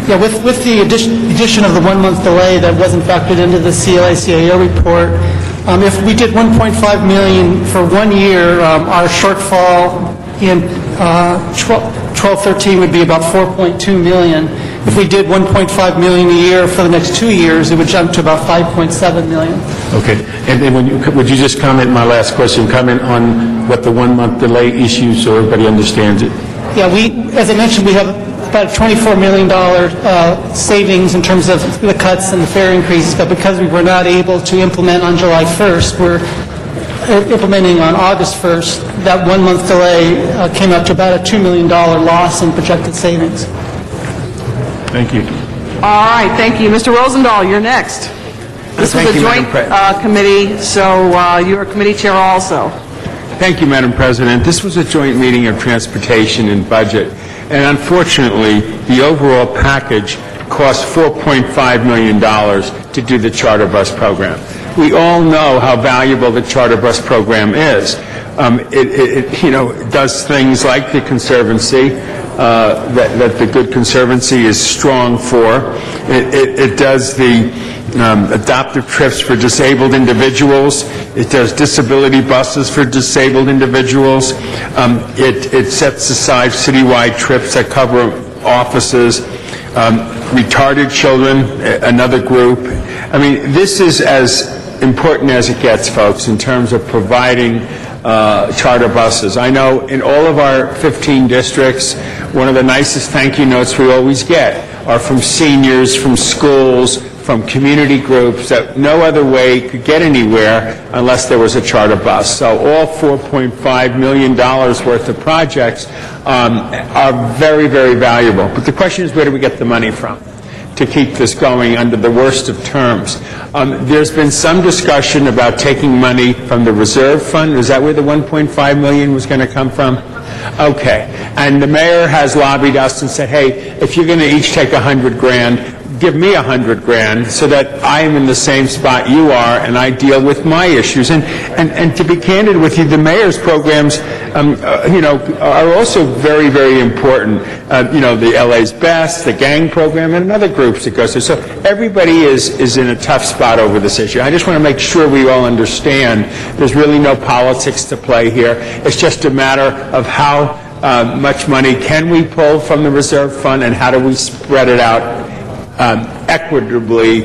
Yeah, with the addition of the 1-month delay that wasn't factored into the CLA-CAO report, if we did 1.5 million for 1 year, our shortfall in 12-13 would be about 4.2 million. If we did 1.5 million a year for the next 2 years, it would jump to about 5.7 million. Okay, and then would you just comment, my last question, comment on what the 1-month delay issue so everybody understands it? Yeah, as I mentioned, we have about a $24 million savings in terms of the cuts and the fare increases, but because we were not able to implement on July 1st, we're implementing on August 1st. That 1-month delay came up to about a $2 million loss in projected savings. Thank you. All right, thank you. Mr. Rosendahl, you're next. This was a joint committee, so you are committee chair also. Thank you, Madam President. This was a joint meeting of Transportation and Budget, and unfortunately, the overall package cost $4.5 million to do the charter bus program. We all know how valuable the charter bus program is. It does things like the Conservancy, that the Good Conservancy is strong for. It does the adoptive trips for disabled individuals. It does disability buses for disabled individuals. It sets aside citywide trips that cover offices. Retarded children, another group. I mean, this is as important as it gets, folks, in terms of providing charter buses. I know in all of our 15 districts, one of the nicest thank you notes we always get are from seniors, from schools, from community groups that no other way could get anywhere unless there was a charter bus. So all $4.5 million worth of projects are very, very valuable. But the question is, where do we get the money from to keep this going under the worst of terms? There's been some discussion about taking money from the reserve fund. Is that where the $1.5 million was going to come from? Okay. And the mayor has lobbied us and said, hey, if you're going to each take $100,000, give me $100,000 so that I am in the same spot you are and I deal with my issues. And to be candid with you, the mayor's programs, are also very, very important. The LA's Best, the gang program, and other groups that goes through. So everybody is in a tough spot over this issue. I just want to make sure we all understand there's really no politics to play here. It's just a matter of how much money can we pull from the reserve fund and how do we spread it out equitably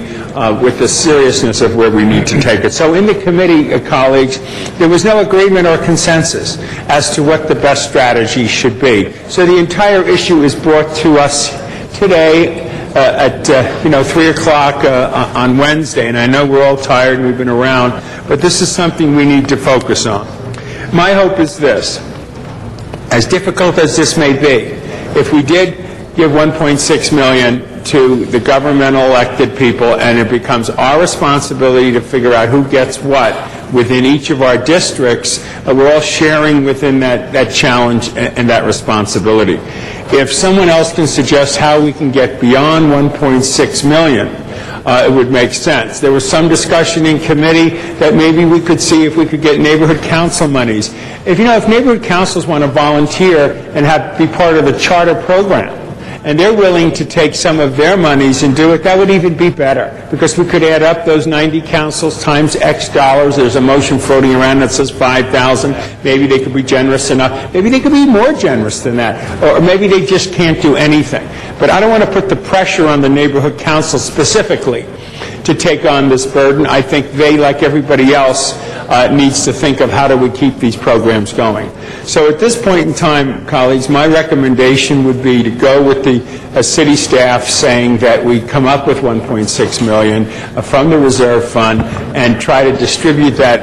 with the seriousness of where we need to take it. So in the committee, colleagues, there was no agreement or consensus as to what the best strategy should be. So the entire issue is brought to us today at 3 o'clock on Wednesday, and I know we're all tired and we've been around, but this is something we need to focus on. My hope is this: as difficult as this may be, if we did give $1.6 million to the governmental elected people and it becomes our responsibility to figure out who gets what within each of our districts, we're all sharing within that challenge and that responsibility. If someone else can suggest how we can get beyond $1.6 million, it would make sense. There was some discussion in committee that maybe we could see if we could get neighborhood council monies. If neighborhood councils want to volunteer and be part of the charter program, and they're willing to take some of their monies and do it, that would even be better, because we could add up those 90 councils times X dollars. There's a motion floating around that says 5,000. Maybe they could be generous enough. Maybe they could be more generous than that. Or maybe they just can't do anything. But I don't want to put the pressure on the neighborhood council specifically to take on this burden. I think they, like everybody else, needs to think of how do we keep these programs going. So at this point in time, colleagues, my recommendation would be to go with the city staff saying that we come up with $1.6 million from the reserve fund and try to distribute that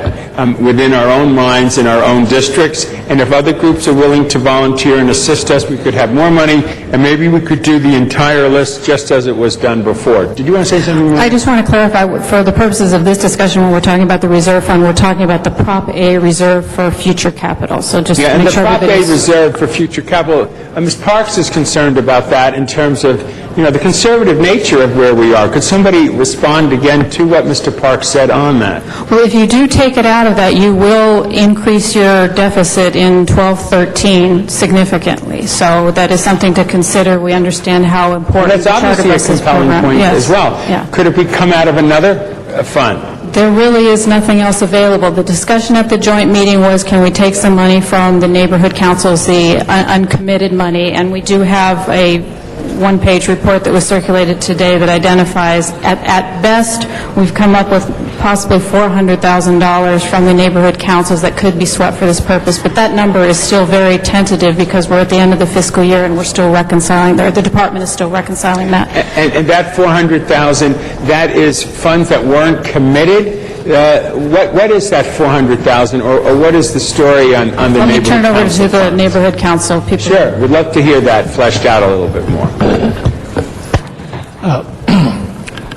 within our own minds in our own districts. And if other groups are willing to volunteer and assist us, we could have more money, and maybe we could do the entire list just as it was done before. Did you want to say something more? I just want to clarify, for the purposes of this discussion, when we're talking about the reserve fund, we're talking about the Prop A reserve for future capital. So just and make the sure Prop A everybody's... reserve for future capital, Ms. Parks is concerned about that in terms of, the conservative nature of where we are. Could somebody respond again to what Mr. Parks said on that? Well, if you do take it out of that, you will increase your deficit in 12-13 significantly. So that is something to consider. We understand how important That's the obviously a Charter Buses compelling program. point Yes. as well. Yeah. Could it come out of another fund? There really is nothing else available. The discussion at the joint meeting was, can we take some money from the neighborhood councils, the uncommitted money, and we do have a one-page report that was circulated today that identifies, at best, we've come up with possibly $400,000 from the neighborhood councils that could be swept for this purpose, but that number is still very tentative because we're at the end of the fiscal year and we're still reconciling, or the department is still reconciling that. And that $400,000, that is funds that weren't committed? What is that $400,000, or what is the story on the Let me neighborhood turn it over council to the funds? neighborhood council people. Sure, we'd love to hear that fleshed out a little bit more.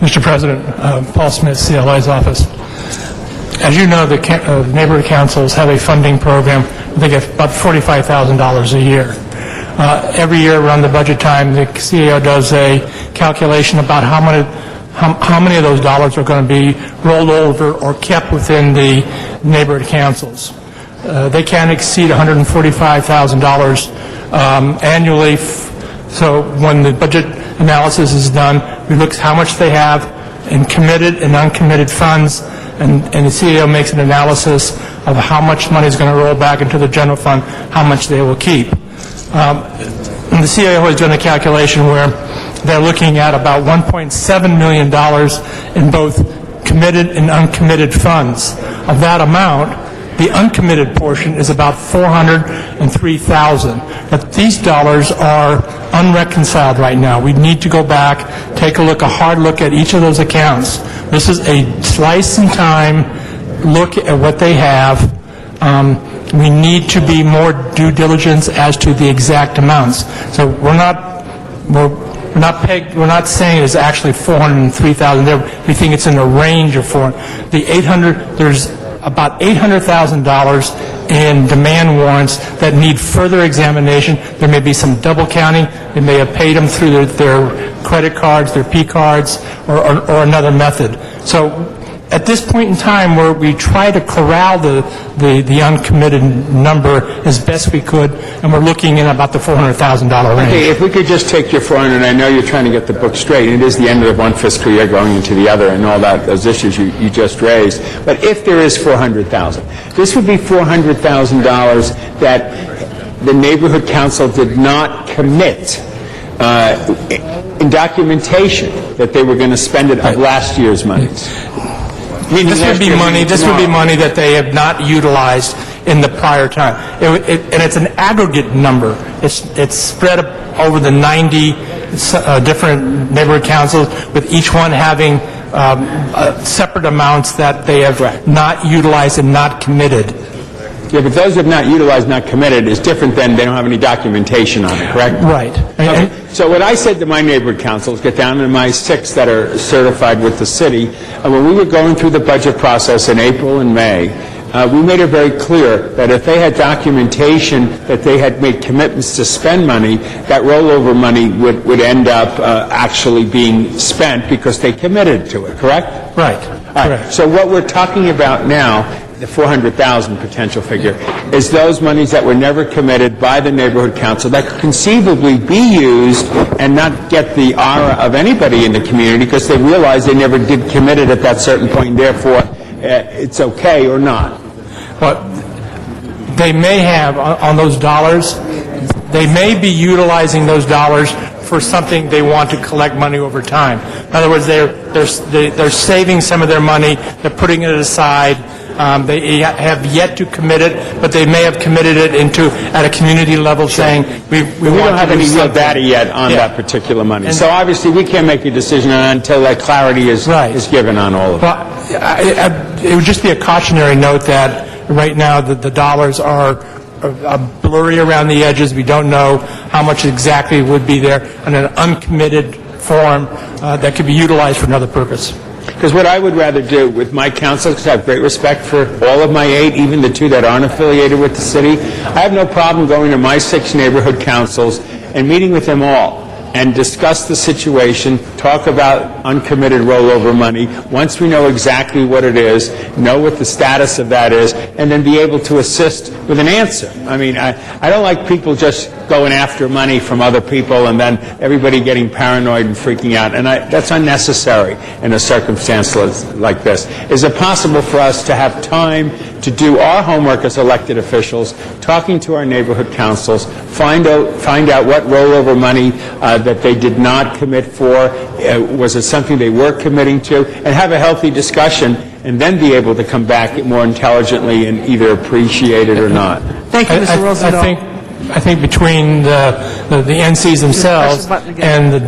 Mr. President, Paul Smith, CLI's office. As you know, the neighborhood councils have a funding program. They get about $45,000 a year. Every year around the budget time, the CAO does a calculation about how many of those dollars are going to be rolled over or kept within the neighborhood councils. They can't exceed $145,000 annually. So when the budget analysis is done, we look at how much they have in committed and uncommitted funds, and the CAO makes an analysis of how much money is going to roll back into the general fund, how much they will keep. And the CAO has done a calculation where they're looking at about $1.7 million in both committed and uncommitted funds. Of that amount, the uncommitted portion is about $403,000. But these dollars are unreconciled right now. We need to go back, take a hard look at each of those accounts. This is a slice in time look at what they have. We need to be more due diligence as to the exact amounts. So we're not saying it's actually $403,000. We think it's in the range of there's about $800,000 in demand warrants that need further examination. There may be some double counting. They may have paid them through their credit cards, their P cards, or another method. So at this point in time, where we try to corral the uncommitted number as best we could, and we're looking in about the $400,000 range. Okay, if we could just take your 400, I know you're trying to get the book straight, and it is the end of one fiscal year going into the other, and all those issues you just raised. But if there is $400,000, this would be $400,000 that the neighborhood council did not commit in documentation that they were going to spend it of last year's money. This would be money that they have not utilized in the prior time. And it's an aggregate number. It's spread over the 90 different neighborhood councils, with each one having separate amounts that they have not utilized and not committed. Yeah, but those who have not utilized, not committed, is different than they don't have any documentation on it, correct? Right. Okay. So what I said to my neighborhood councils, get down to my 6 that are certified with the city, when we were going through the budget process in April and May, we made it very clear that if they had documentation that they had made commitments to spend money, that rollover money would end up actually being spent because they committed to it, correct? Right. Correct. So what we're talking about now, the 400,000 potential figure, is those monies that were never committed by the neighborhood council that could conceivably be used and not get the aura of anybody in the community because they realized they never did commit it at that certain point, and therefore it's okay or not. But they may have, on those dollars, they may be utilizing those dollars for something they want to collect money over time. In other words, they're saving some of their money, they're putting it aside. They have yet to commit it, but they may have committed it at a community level, saying we don't have any real data yet on that particular money. And so obviously we can't make a decision until that clarity is given on all of it. Well, it would just be a cautionary note that right now the dollars are blurry around the edges. We don't know how much exactly would be there in an uncommitted form that could be utilized for another purpose. Because what I would rather do with my council, because I have great respect for all of my 8, even the 2 that aren't affiliated with the city, I have no problem going to my 6 neighborhood councils and meeting with them all and discuss the situation, talk about uncommitted rollover money, once we know exactly what it is, know what the status of that is, and then be able to assist with an answer. I mean, I don't like people just going after money from other people and then everybody getting paranoid and freaking out, and that's unnecessary in a circumstance like this. Is it possible for us to have time to do our homework as elected officials, talking to our neighborhood councils, find out what rollover money that they did not commit for, was it something they were committing to, and have a healthy discussion, and then be able to come back more intelligently and either appreciate it or not. Thank you, Mr. Rosendahl. I think between the NCs themselves and the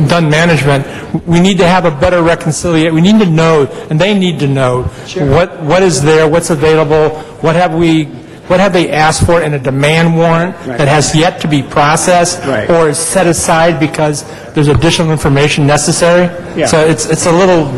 Dunn management, we need to have a better reconciliation. We need to know, and they need to know, what is there, what's available, what have they asked for in a demand warrant that has yet to be processed or is set aside because there's additional information necessary. Yeah. So it's a little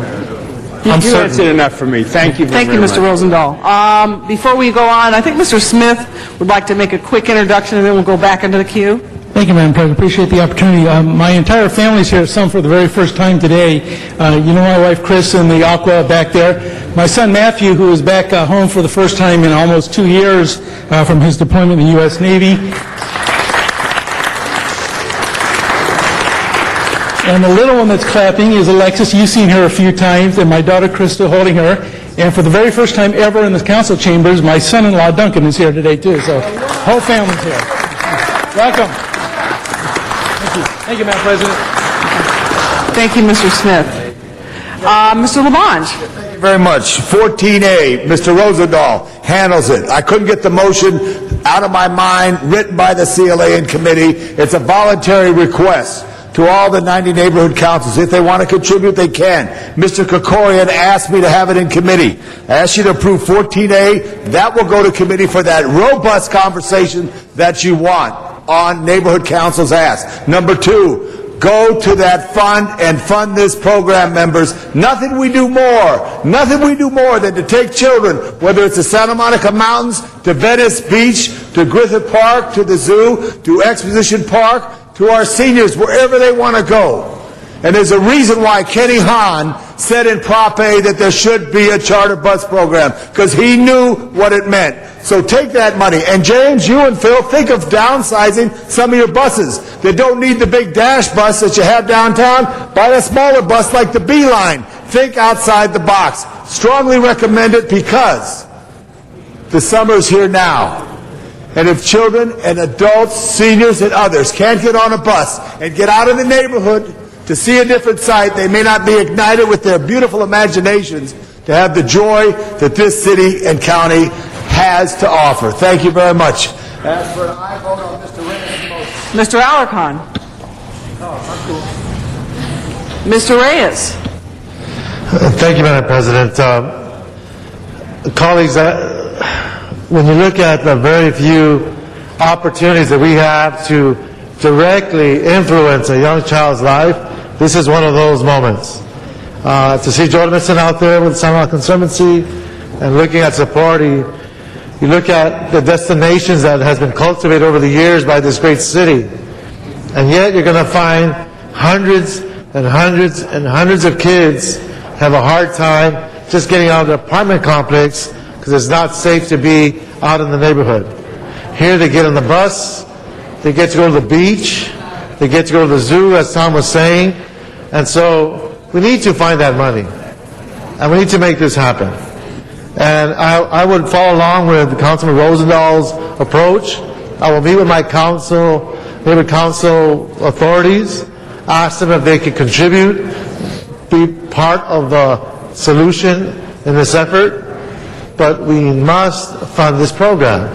You uncertain. answered enough for me. Thank you very much. Thank you, Mr. Rosendahl. Before we go on, I think Mr. Smith would like to make a quick introduction, and then we'll go back into the queue. Thank you, Madam President. Appreciate the opportunity. My entire family's here, some for the very first time today. You know my wife, Chris, in the Aqua back there. My son, Matthew, who is back home for the first time in almost 2 years from his deployment in the U.S. Navy. And the little one that's clapping is Alexis. You've seen her a few times, and my daughter, Krista, holding her. And for the very first time ever in the council chambers, my son-in-law, Duncan, is here today, too. So, whole family's here. Welcome. Thank you, Madam President. Thank you, Mr. Smith. Mr. Labange. Thank you very much. 14A, Mr. Rosendahl handles it. I couldn't get the motion out of my mind, written by the CLA in committee. It's a voluntary request to all the 90 neighborhood councils. If they want to contribute, they can. Mr. Krikorian asked me to have it in committee. I asked you to approve 14A. That will go to committee for that robust conversation that you want on neighborhood councils ask. Number 2, go to that fund and fund this program, members. Nothing we do more than to take children, whether it's the Santa Monica Mountains, to Venice Beach, to Griffith Park, to the zoo, to Exposition Park, to our seniors, wherever they want to go. And there's a reason why Kenny Hahn said in Prop A that there should be a charter bus program, because he knew what it meant. So take that money. And James, you and Phil, think of downsizing some of your buses that don't need the big dash bus that you have downtown. Buy a smaller bus like the B-Line. Think outside the box. Strongly recommend it because the summer's here now. And if children and adults, seniors and others can't get on a bus and get out of the neighborhood to see a different sight, they may not be ignited with their beautiful imaginations to have the joy that this city and county has to offer. Thank you very much. As for an aye vote on Mr. Reyes' motion. Mr. Alarcon. Mr. Reyes. Thank you, Madam President. Colleagues, when you look at the very few opportunities that we have to directly influence a young child's life, this is one of those moments. To see Jordan Mitson out there with the Santa Monica Conservancy and looking at support, you look at the destinations that has been cultivated over the years by this great city, and yet you're going to find hundreds and hundreds and hundreds of kids have a hard time just getting out of the apartment complex because it's not safe to be out in the neighborhood. Here they get on the bus, they get to go to the beach, they get to go to the zoo, as Tom was saying, and so we need to find that money, and we need to make this happen. And I would follow along with Councilman Rosendahl's approach. I will meet with my neighborhood council authorities, ask them if they could contribute, be part of the solution in this effort, but we must fund this program.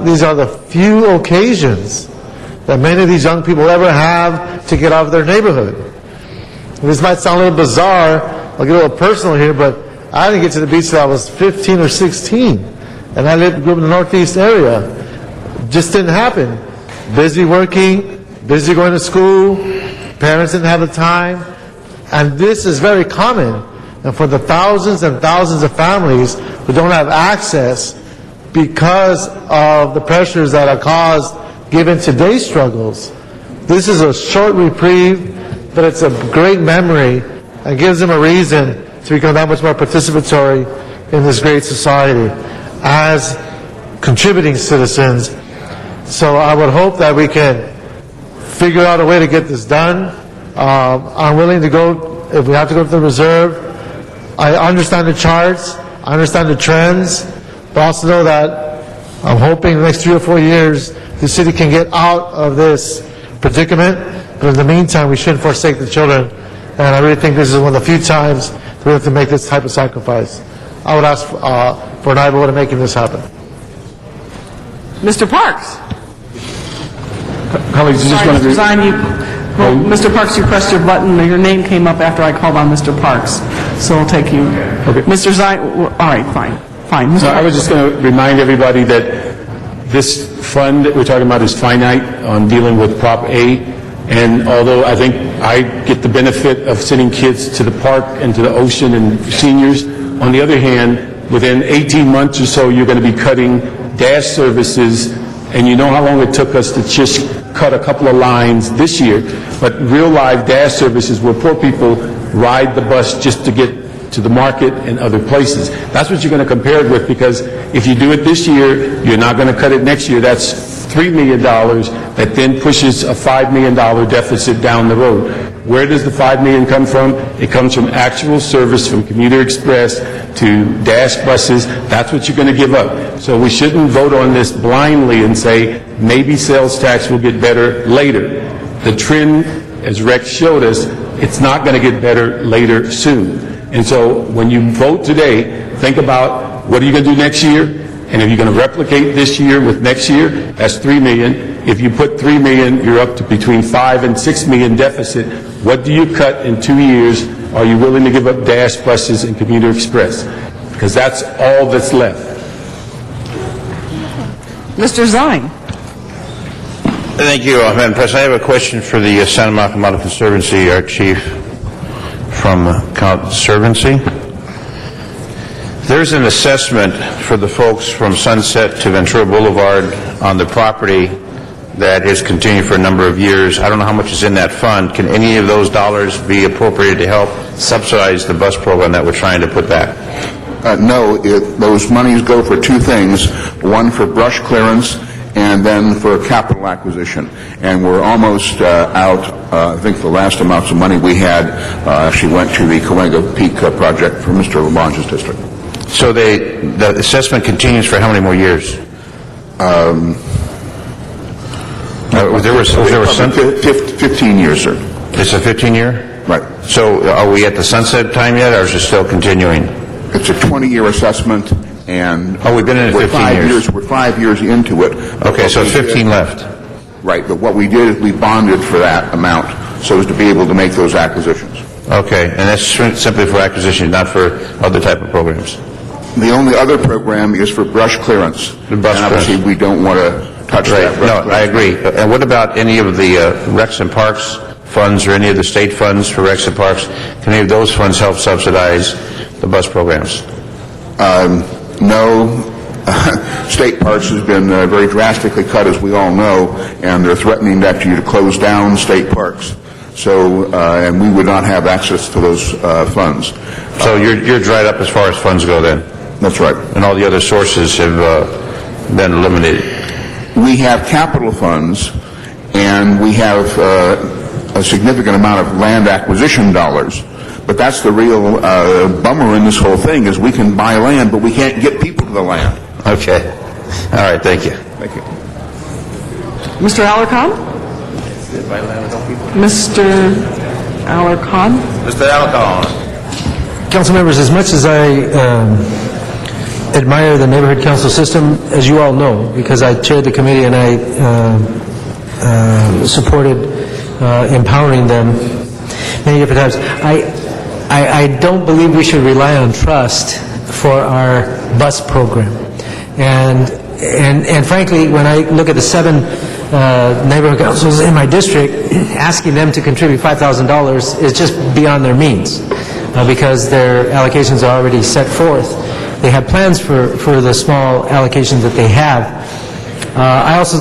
These are the few occasions that many of these young people ever have to get out of their neighborhood. This might sound a little bizarre, I'll get a little personal here, but I didn't get to the beach until I was 15 or 16, and I grew up in the Northeast area. Just didn't happen. Busy working, busy going to school, parents didn't have the time, and this is very common. And for the thousands and thousands of families who don't have access because of the pressures that are caused given today's struggles, this is a short reprieve, but it's a great memory and gives them a reason to become that much more participatory in this great society as contributing citizens. So I would hope that we can figure out a way to get this done. I'm willing to go, if we have to go to the reserve. I understand the charts, I understand the trends, but also know that I'm hoping in the next 3 or 4 years the city can get out of this predicament. But in the meantime, we shouldn't forsake the children. And I really think this is one of the few times that we have to make this type of sacrifice. I would ask for an aye vote in making this happen. Mr. Parks. Colleagues, I just want to... Mr. Zine, Mr. Parks, you pressed your button, your name came up after I called on Mr. Parks, so I'll take you. Okay. Mr. Zine, all right, fine. So I was just going to remind everybody that this fund that we're talking about is finite on dealing with Prop A, and although I think I get the benefit of sending kids to the park and to the ocean and seniors, on the other hand, within 18 months or so, you're going to be cutting dash services, and you know how long it took us to just cut a couple of lines this year, but real live dash services where poor people ride the bus just to get to the market and other places. That's what you're going to compare it with, because if you do it this year, you're not going to cut it next year. That's $3 million that then pushes a $5 million deficit down the road. Where does the $5 million come from? It comes from actual service from Commuter Express to Dash buses. That's what you're going to give up. So we shouldn't vote on this blindly and say maybe sales tax will get better later. The trend, as Rex showed us, it's not going to get better later soon. And so when you vote today, think about what are you going to do next year? And if you're going to replicate this year with next year, that's $3 million. If you put $3 million, you're up to between $5 and $6 million deficit. What do you cut in 2 years? Are you willing to give up Dash buses and Commuter Express? Because that's all that's left. Mr. Zine. Thank you, Madam President. I have a question for the Santa Monica Model Conservancy, our chief from Conservancy. There's an assessment for the folks from Sunset to Ventura Boulevard on the property that has continued for a number of years. I don't know how much is in that fund. Can any of those dollars be appropriated to help subsidize the bus program that we're trying to put back? No, those monies go for two things. One for brush clearance and then for capital acquisition. And we're almost out. I think the last amounts of money we had actually went to the Cahuenga Peak project for Mr. LaBonge's district. So the assessment continues for how many more years? There was some 15 years, sir. It's a 15-year? Right. So are we at the sunset time yet, or is it still continuing? It's a 20-year assessment, and we've been in it 15 years. We're 5 years into it. Okay, so 15 left. Right, but what we did is we bonded for that amount so as to be able to make those acquisitions. Okay, and that's simply for acquisition, not for other type of programs? The only other program is for brush clearance. The brush and obviously clearance. we don't want to touch that. No, I agree. And what about any of the Recs and Parks funds or any of the state funds for Recs and Parks? Can any of those funds help subsidize the bus programs? No. State parks has been very drastically cut, as we all know, and they're threatening actually to close down state parks. So, and we would not have access to those funds. So you're dried up as far as funds go then? That's right. And all the other sources have been eliminated? We have capital funds, and we have a significant amount of land acquisition dollars. But that's the real bummer in this whole thing, is we can buy land, but we can't get people to the land. Okay. All right, thank you. Thank you. Mr. Alarcon? Mr. Alarcon? Mr. Alarcon. Council members, as much as I admire the neighborhood council system, as you all know, because I chaired the committee and I supported empowering them many different times, I don't believe we should rely on trust for our bus program. And frankly, when I look at the 7 neighborhood councils in my district, asking them to contribute $5,000 is just beyond their means, because their allocations are already set forth. They have plans for the small allocations that they have. I also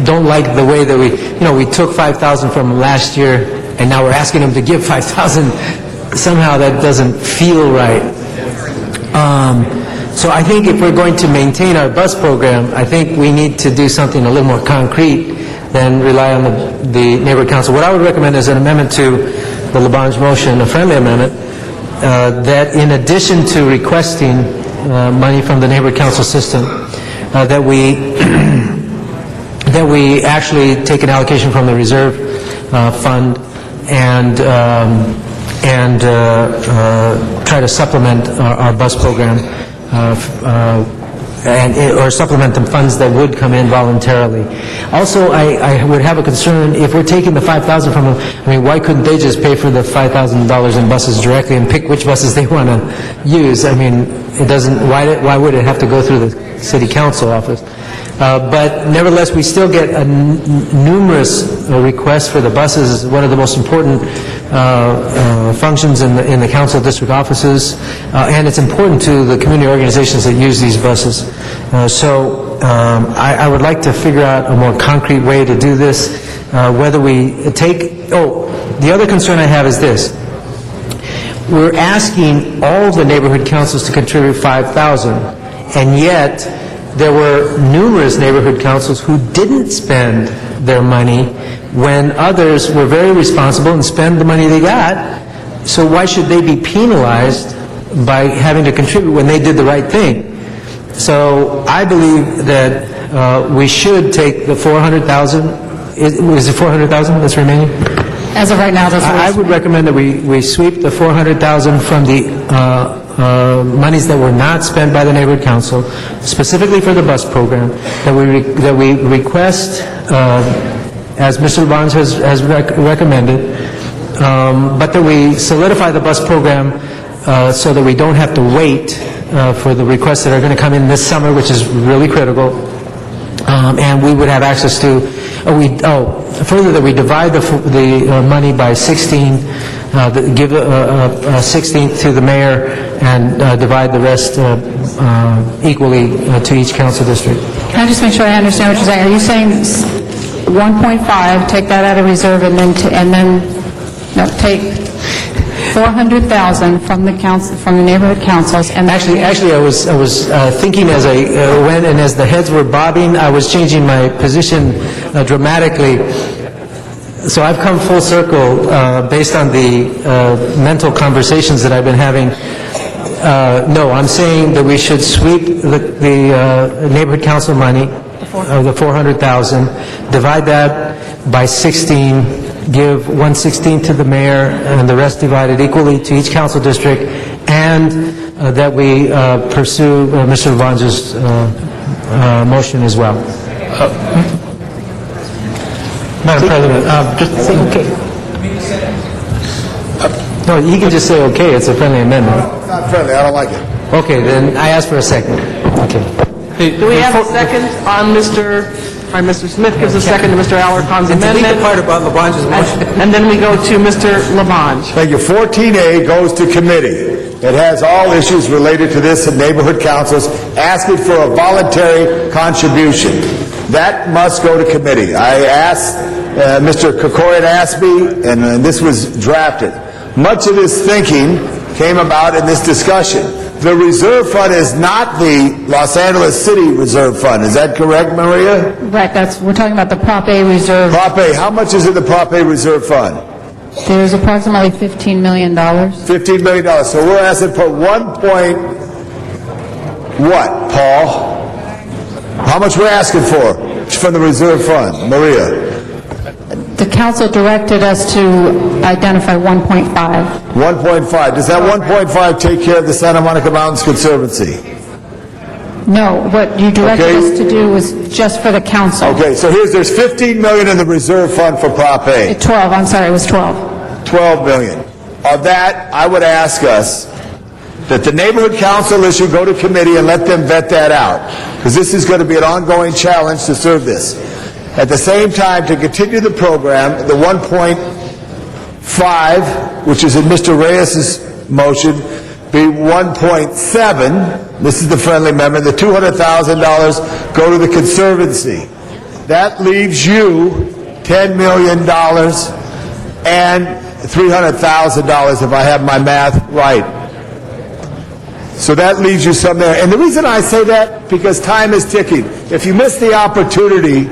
don't like the way that we took $5,000 from last year, and now we're asking them to give $5,000. Somehow that doesn't feel right. So I think if we're going to maintain our bus program, I think we need to do something a little more concrete than rely on the neighborhood council. What I would recommend is an amendment to the LaBonge motion, a friendly amendment, that in addition to requesting money from the neighborhood council system, that we actually take an allocation from the reserve fund and try to supplement our bus program, or supplement the funds that would come in voluntarily. Also, I would have a concern if we're taking the $5,000 from them. I mean, why couldn't they just pay for the $5,000 in buses directly and pick which buses they want to use? I mean, it doesn't. Why would it have to go through the city council office? But nevertheless, we still get numerous requests for the buses. One of the most important functions in the council district offices, and it's important to the community organizations that use these buses. So I would like to figure out a more concrete way to do this, whether we take, the other concern I have is this. We're asking all the neighborhood councils to contribute $5,000, and yet there were numerous neighborhood councils who didn't spend their money when others were very responsible and spent the money they got. So why should they be penalized by having to contribute when they did the right thing? So I believe that we should take the $400,000. Is it $400,000 that's remaining? As of right now, that's what I would recommend that we sweep the $400,000 from the monies that were not spent by the neighborhood council, specifically for the bus program, that we request, as Mr. Barnes has recommended, but that we solidify the bus program so that we don't have to wait for the requests that are going to come in this summer, which is really critical. And we would have access to, further that we divide the money by 16, give a 16th to the mayor, and divide the rest equally to each council district. Can I just make sure I understand what you're saying? Are you saying 1.5, take that out of reserve, and then take 400,000 from the council, from the neighborhood councils, and Actually, I was thinking as I went, and as the heads were bobbing, I was changing my position dramatically. So I've come full circle based on the mental conversations that I've been having. No, I'm saying that we should sweep the neighborhood council money, the 400,000, divide that by 16, give 1/16 to the mayor, and the rest divided equally to each council district, and that we pursue Mr. Lavange's motion as well. Madam President, just say okay. No, you can just say okay. It's a friendly amendment. It's not friendly. I don't like it. Okay, then I ask for a second. Okay. Do we have a second on Mr. Smith gives a second to Mr. Alarcon's amendment? And to leave the part about Lavange's motion. And then we go to Mr. Lavange. Thank you. 14A goes to committee. It has all issues related to this in neighborhood councils, asking for a voluntary contribution. That must go to committee. I asked, Mr. Kokorian asked me, and this was drafted. Much of this thinking came about in this discussion. The reserve fund is not the Los Angeles City Reserve Fund. Is that correct, Maria? right, we're talking about the Prop A reserve. Prop A. How much is in the Prop A Reserve Fund? There's approximately $15 million. $15 million. So we're asking for what, Paul? How much we're asking for from the reserve fund? Maria? The council directed us to identify 1.5. 1.5. Does that 1.5 take care of the Santa Monica Mountains Conservancy? No, what you directed us to do was just for the council. Okay, so there's $15 million in the reserve fund for Prop A. 12, I'm sorry, it was 12. $12 million. Of that, I would ask us that the neighborhood council issue go to committee and let them vet that out, because this is going to be an ongoing challenge to serve this. At the same time, to continue the program, the 1.5, which is in Mr. Reyes's motion, be 1.7. This is the friendly amendment. The $200,000 go to the Conservancy. That leaves you $10 million and $300,000, if I have my math right. So that leaves you some there. And the reason I say that, because time is ticking. If you miss the opportunity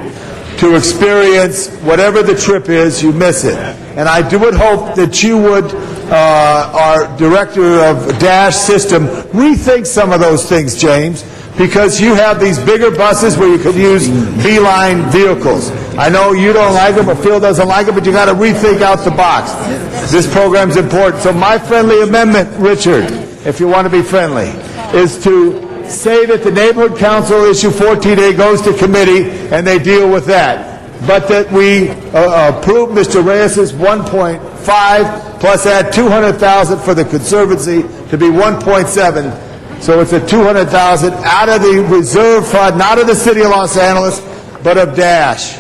to experience whatever the trip is, you miss it. And I would hope that you would, our director of DASH system, rethink some of those things, James, because you have these bigger buses where you could use Beeline vehicles. I know you don't like them, or Phil doesn't like them, but you got to rethink out the box. This program's important. So my friendly amendment, Richard, if you want to be friendly, is to say that the neighborhood council issue 14A goes to committee and they deal with that. But that we approve Mr. Reyes's 1.5 plus add 200,000 for the Conservancy to be 1.7. So it's a 200,000 out of the reserve fund, not of the city of Los Angeles, but of DASH.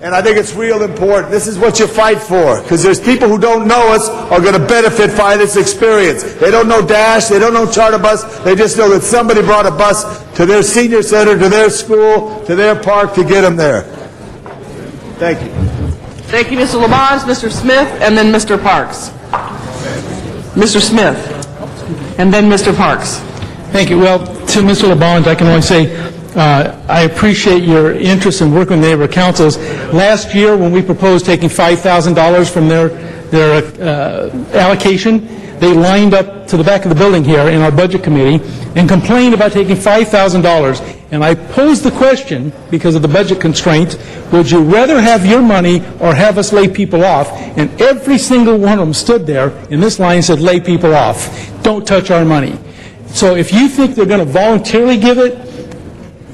And I think it's real important. This is what you fight for, because there's people who don't know us are going to benefit by this experience. They don't know Dash, they don't know Charter Bus, they just know that somebody brought a bus to their senior center, to their school, to their park to get them there. Thank you. Thank you, Mr. Labange, Mr. Smith, and then Mr. Parks. Mr. Smith, and then Mr. Parks. Thank you. Well, to Mr. Labange, I can only say I appreciate your interest in working with neighborhood councils. Last year, when we proposed taking $5,000 from their allocation, they lined up to the back of the building here in our budget committee and complained about taking $5,000. And I posed the question, because of the budget constraints, would you rather have your money or have us lay people off? And every single one of them stood there in this line and said, lay people off. Don't touch our money. So if you think they're going to voluntarily give it,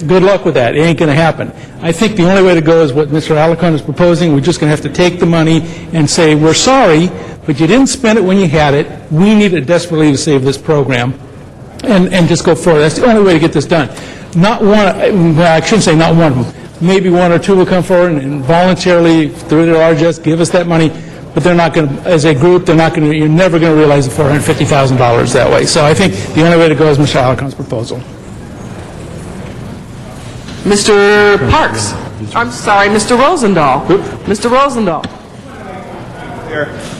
good luck with that. It ain't going to happen. I think the only way to go is what Mr. Alarcon is proposing. We're just going to have to take the money and say, we're sorry, but you didn't spend it when you had it. We need it desperately to save this program. And just go forward. That's the only way to get this done. Not one, well, I shouldn't say not one of them. Maybe one or two will come forward and voluntarily, through their largesse, give us that money. But they're not going to, as a group, they're not going to, you're never going to realize the $450,000 that way. So I think the only way to go is Mr. Alarcon's proposal. Mr. Parks. I'm sorry, Mr. Rosendahl. Mr. Rosendahl.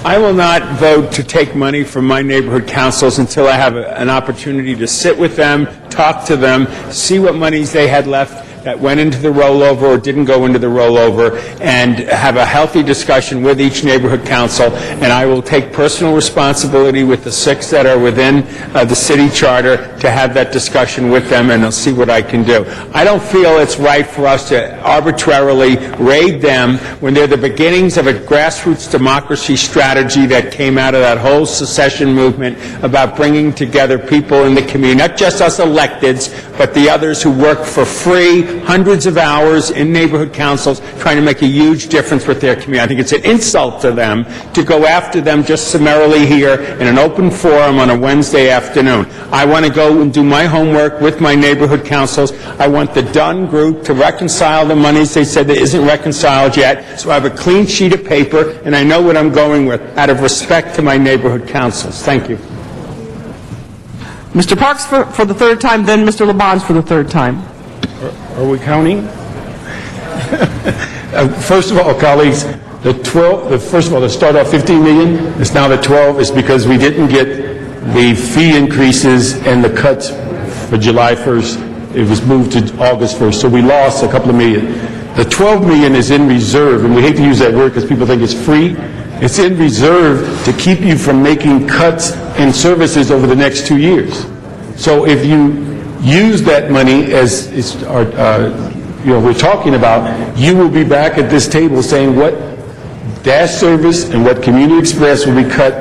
I will not vote to take money from my neighborhood councils until I have an opportunity to sit with them, talk to them, see what monies they had left that went into the rollover or didn't go into the rollover, and have a healthy discussion with each neighborhood council. And I will take personal responsibility with the 6 that are within the city charter to have that discussion with them, and I'll see what I can do. I don't feel it's right for us to arbitrarily raid them when they're the beginnings of a grassroots democracy strategy that came out of that whole secession movement about bringing together people in the community, not just us electeds, but the others who work for free, hundreds of hours in neighborhood councils, trying to make a huge difference with their community. I think it's an insult to them to go after them just summarily here in an open forum on a Wednesday afternoon. I want to go and do my homework with my neighborhood councils. I want the Dunn group to reconcile the monies they said that isn't reconciled yet, so I have a clean sheet of paper and I know what I'm going with out of respect to my neighborhood councils. Thank you. Mr. Parks for the third time, then Mr. Labange for the third time. Are we counting? First of all, colleagues, first of all, to start off 15 million, it's now the 12, is because we didn't get the fee increases and the cuts for July 1st. It was moved to August 1st, so we lost a couple of million. The 12 million is in reserve, and we hate to use that word because people think it's free. It's in reserve to keep you from making cuts in services over the next 2 years. So if you use that money as we're talking about, you will be back at this table saying what Dash service and what Community Express will be cut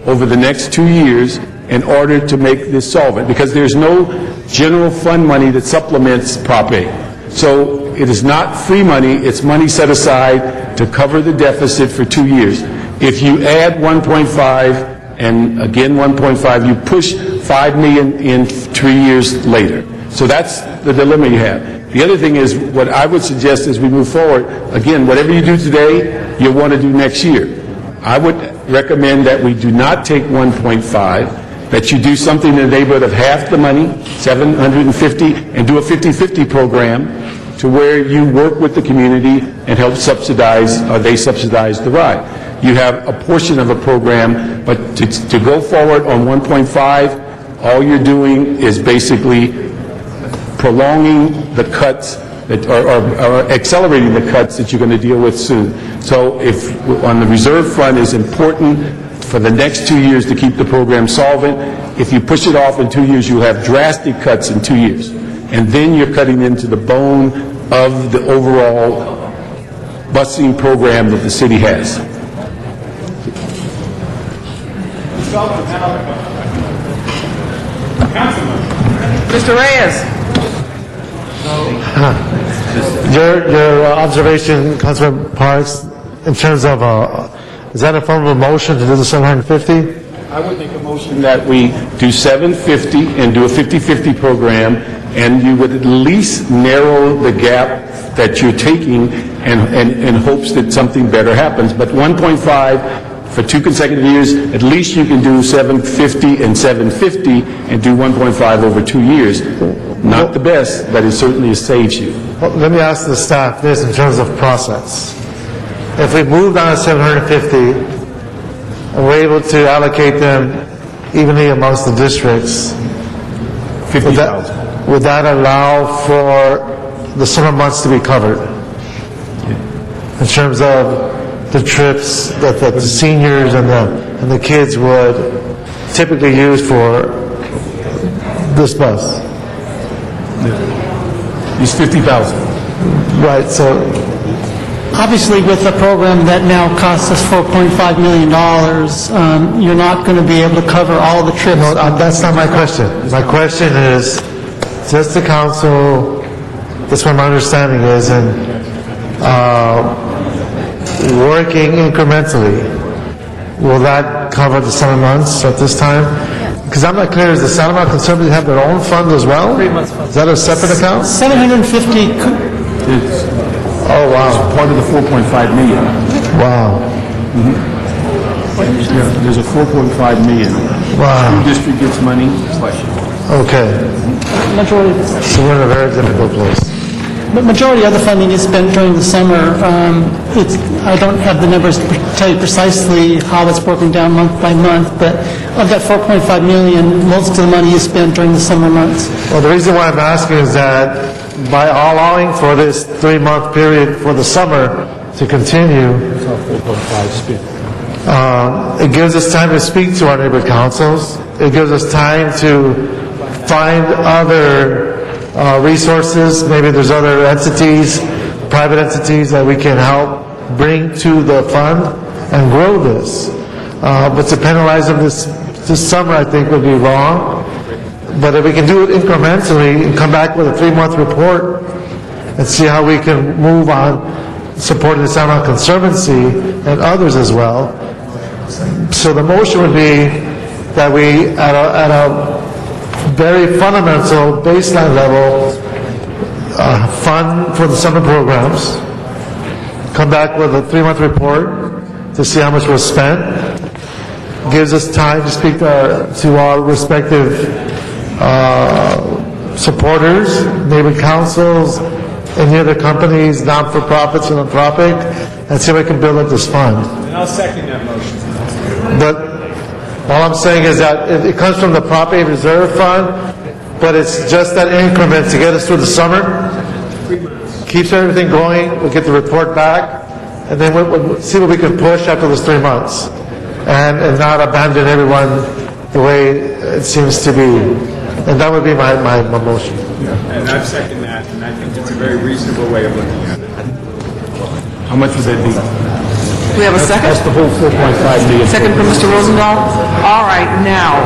over the next 2 years in order to make this solvent, because there's no general fund money that supplements Prop A. So it is not free money, it's money set aside to cover the deficit for 2 years. If you add 1.5 and again 1.5, you push 5 million in 3 years later. So that's the dilemma you have. The other thing is, what I would suggest as we move forward, again, whatever you do today, you'll want to do next year. I would recommend that we do not take 1.5, that you do something in the neighborhood of half the money, 750, and do a 50-50 program to where you work with the community and help subsidize, or they subsidize the ride. You have a portion of a program, but to go forward on 1.5, all you're doing is basically prolonging the cuts or accelerating the cuts that you're going to deal with soon. So if on the reserve fund is important for the next 2 years to keep the program solvent, if you push it off in 2 years, you'll have drastic cuts in 2 years. And then you're cutting into the bone of the overall busing program that the city has. Mr. Reyes. Your observation, Councilman Parks, in terms of, is that a form of a motion to do the 750? I would make a motion that we do 750 and do a 50-50 program, and you would at least narrow the gap that you're taking in hopes that something better happens. But 1.5 for 2 consecutive years, at least you can do 750 and 750 and do 1.5 over 2 years. Not the best, but it certainly saves you. Well, let me ask the staff this in terms of process. If we moved on to 750, and we're able to allocate them evenly amongst the districts, 50,000. Would that allow for the summer months to be covered? In terms of the trips that the seniors and the kids would typically use for this bus? It's 50,000. Right, so Obviously, with a program that now costs us $4.5 million, you're not going to be able to cover all the trips. no, that's not my question. My question is, does the council, that's what my understanding is, and working incrementally, will that cover the summer months at this time? Because I'm not clear, does the Santa Monica Conservancy have their own fund as well? 3 months fund. Is that a separate account? 750 Oh, wow. Part of the 4.5 million. Wow. Yeah, there's a 4.5 million. Wow. School district gets money. Okay. So we're in a very difficult place. The majority of the funding is spent during the summer. I don't have the numbers to tell you precisely how it's broken down month by month, but of that 4.5 million, most of the money is spent during the summer months. Well, the reason why I'm asking is that by allowing for this 3-month period for the summer to continue, it gives us time to speak to our neighborhood councils. It gives us time to find other resources. Maybe there's other entities, private entities that we can help bring to the fund and grow this. But to penalize them this summer, I think, would be wrong. But if we can do it incrementally and come back with a 3-month report and see how we can move on supporting the Santa Monica Conservancy and others as well. So the motion would be that we, at a very fundamental baseline level, fund for the summer programs, come back with a 3-month report to see how much was spent, gives us time to speak to our respective supporters, neighborhood councils, any other companies, not-for-profits, philanthropic, and see if we can build up this fund. And I'll second that motion. But all I'm saying is that it comes from the Property Reserve Fund, but it's just that increment to get us through the summer. Keeps everything going, we'll get the report back, and then we'll see what we can push after those 3 months. And not abandon everyone the way it seems to be. And that would be my motion. And I second that, and I think it's a very reasonable way of looking at it. How much would that be? We have a second? That's the whole 4.5 million. Second from Mr. Rosendahl. All right, now,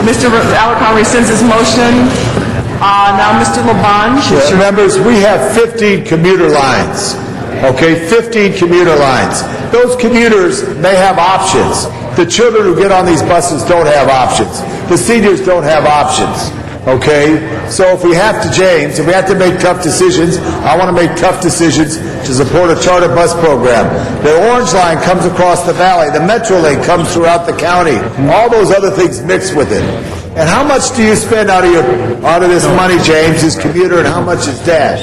Mr. Alarcon rescinds his motion. Now, Mr. Labange. Mr. Members, we have 15 commuter lines, okay, 15 commuter lines. Those commuters may have options. The children who get on these buses don't have options. The seniors don't have options, okay? So if we have to, James, if we have to make tough decisions, I want to make tough decisions to support a charter bus program. The Orange Line comes across the valley. The Metrolink comes throughout the county. All those other things mixed with it. And how much do you spend out of this money, James, is commuter, and how much is Dash?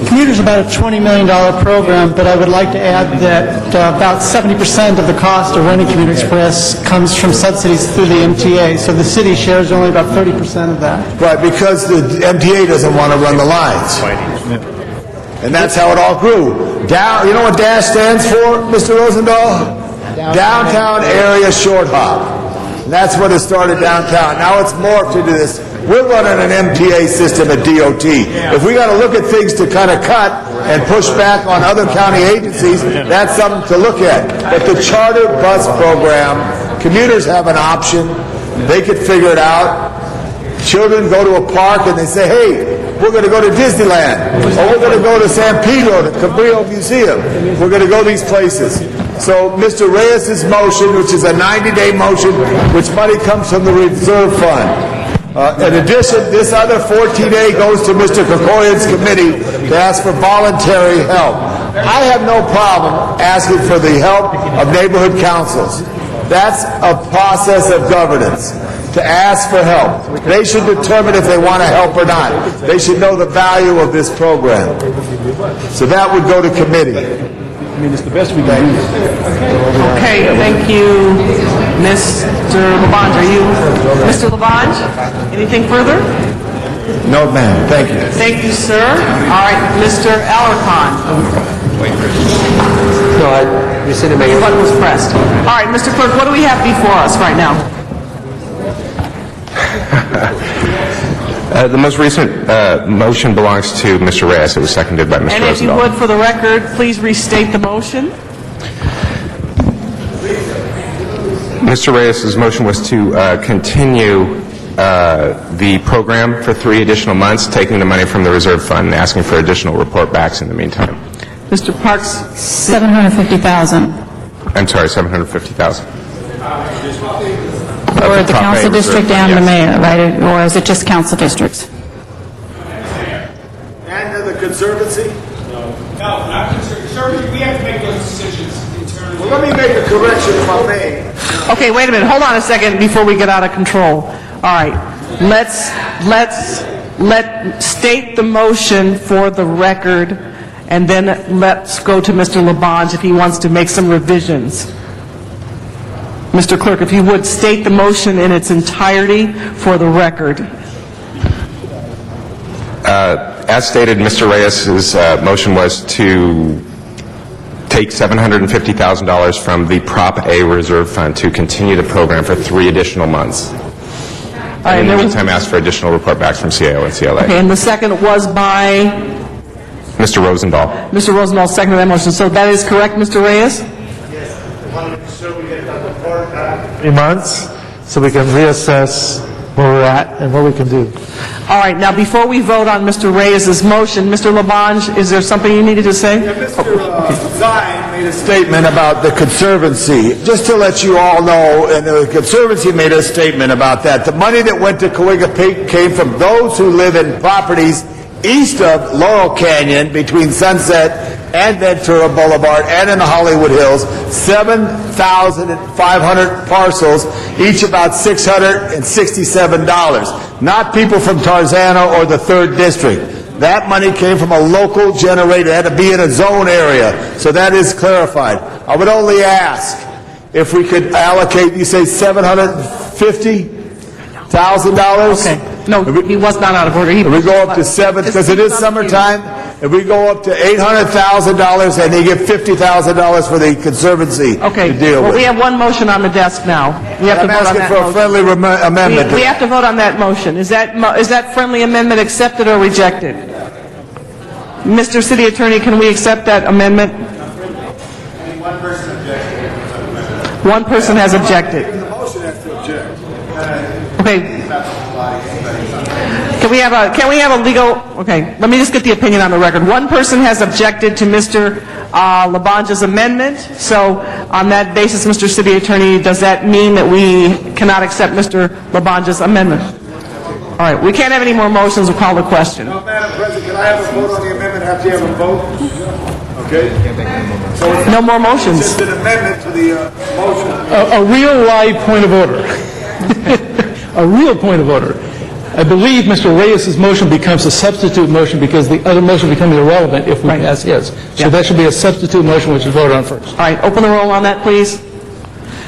Commuter's about a $20 million program, but I would like to add that about 70% of the cost of running Commuter Express comes from subsidies through the MTA, so the city shares only about 30% of that. Right, because the MTA doesn't want to run the lines. And that's how it all grew. You know what DASH stands for, Mr. Rosendahl? Downtown Area Short Hop. And that's what it started downtown. Now it's morphed into this. We're running an MTA system at DOT. If we got to look at things to kind of cut and push back on other county agencies, that's something to look at. But the charter bus program, commuters have an option. They could figure it out. Children go to a park and they say, hey, we're going to go to Disneyland, or we're going to go to San Pedro, to Cabrillo Museum. We're going to go these places. So Mr. Reyes' motion, which is a 90-day motion, which money comes from the reserve fund, In addition, this other 14A goes to Mr. Krikoyan's committee to ask for voluntary help. I have no problem asking for the help of neighborhood councils. That's a process of governance, to ask for help. They should determine if they want to help or not. They should know the value of this program. So that would go to committee. I mean, it's the best we can do. Okay, thank you, Mr. Labange. Are you, Mr. Labange? Anything further? No, ma'am. Thank you. Thank you, sir. All right, Mr. Alarcon. No, I rescinded my... Your button was pressed. All right, Mr. Clerk, what do we have before us right now? The most recent motion belongs to Mr. Reyes. It was seconded by Mr. And if you Rosendahl. would, for the record, please restate the motion. Mr. Reyes' motion was to continue the program for 3 additional months, taking the money from the reserve fund and asking for additional report backs in the meantime. Mr. Parks? 750,000. I'm sorry, 750,000. Or the Prop A council reserve district fund, and the yes. mayor, right? Or is it just council districts? And the Conservancy? No, not conservative. We have to make those decisions internally. Well, let me make a correction if I may. Okay, wait a minute. Hold on a second before we get out of control. All right. Let's state the motion for the record, and then let's go to Mr. Labange if he wants to make some revisions. Mr. Clerk, if you would state the motion in its entirety for the record. As stated, Mr. Reyes' motion was to take $750,000 from the Prop A reserve fund to continue the program for 3 additional months. right, And in the there was- meantime, ask for additional report backs from CAO and CLA. Okay, and the second was by Mr. Rosendahl. Mr. Rosendahl, second that motion. So that is correct, Mr. Reyes? 3 months, so we can reassess where we're at and what we can do. All right, now before we vote on Mr. Reyes' motion, Mr. Labange, is there something you needed to say? Mr. Zine made a statement about the Conservancy. Just to let you all know, and the Conservancy made a statement about that. The money that went to Cahuenga Peak came from those who live in properties east of Laurel Canyon between Sunset and Ventura Boulevard and in the Hollywood Hills, 7,500 parcels, each about $667. Not people from Tarzana or the 3rd District. That money came from a local generator. It had to be in a zone area. So that is clarified. I would only ask if we could allocate, you say $750,000? Okay. No, he was not out of order. If we go up to 7, because it is summertime, if we go up to $800,000 and they get $50,000 for the Conservancy Okay, to deal well, with. we have one motion on the desk now. We have to I'm vote on asking that for a motion. friendly amendment. We have to vote on that motion. Is that friendly amendment accepted or rejected? Mr. City Attorney, can we accept that amendment? One person has objected. Okay. Can we have a legal, okay, let me just get the opinion on the record. One person has objected to Mr. Labange's amendment, so on that basis, Mr. City Attorney, does that mean that we cannot accept Mr. Labange's amendment? All right, we can't have any more motions, we'll call the question. No, Madam President, can I have a vote on the amendment after you have a vote? Okay? No more motions. It's just an amendment to the motion. A real live point of order. A real point of order. I believe Mr. Reyes' motion becomes a substitute motion because the other motion becomes irrelevant if we pass his. So that should be a substitute motion which is voted on first. All right, open the roll on that, please.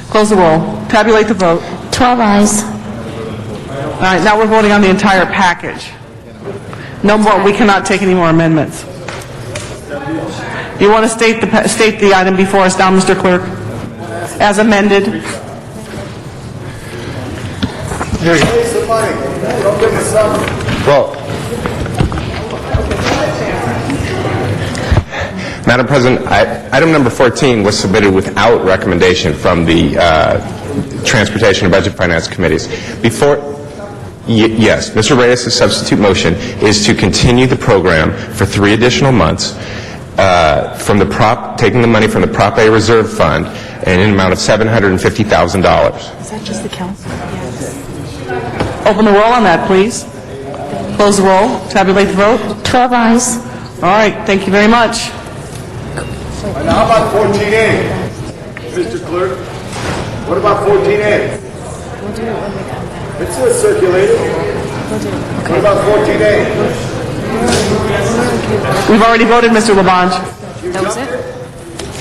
Close the roll. Tabulate the vote. 12 ayes. All right, now we're voting on the entire package. No more, we cannot take any more amendments. You want to state the item before us now, Mr. Clerk? As amended? Here you go. Some money. Don't give us some. Well, Madam President, item number 14 was submitted without recommendation from the Transportation and Budget Finance Committees. Yes, Mr. Reyes' substitute motion is to continue the program for 3 additional months taking the money from the Prop A Reserve Fund in an amount of $750,000. Is that just the council? Yes. Open the roll on that, please. Close the roll. Tabulate the vote. 12 ayes. All right, thank you very much. And how about 14A? Mr. Clerk? What about 14A? It's still circulated. What about 14A? We've already voted, Mr. Labange. That was it?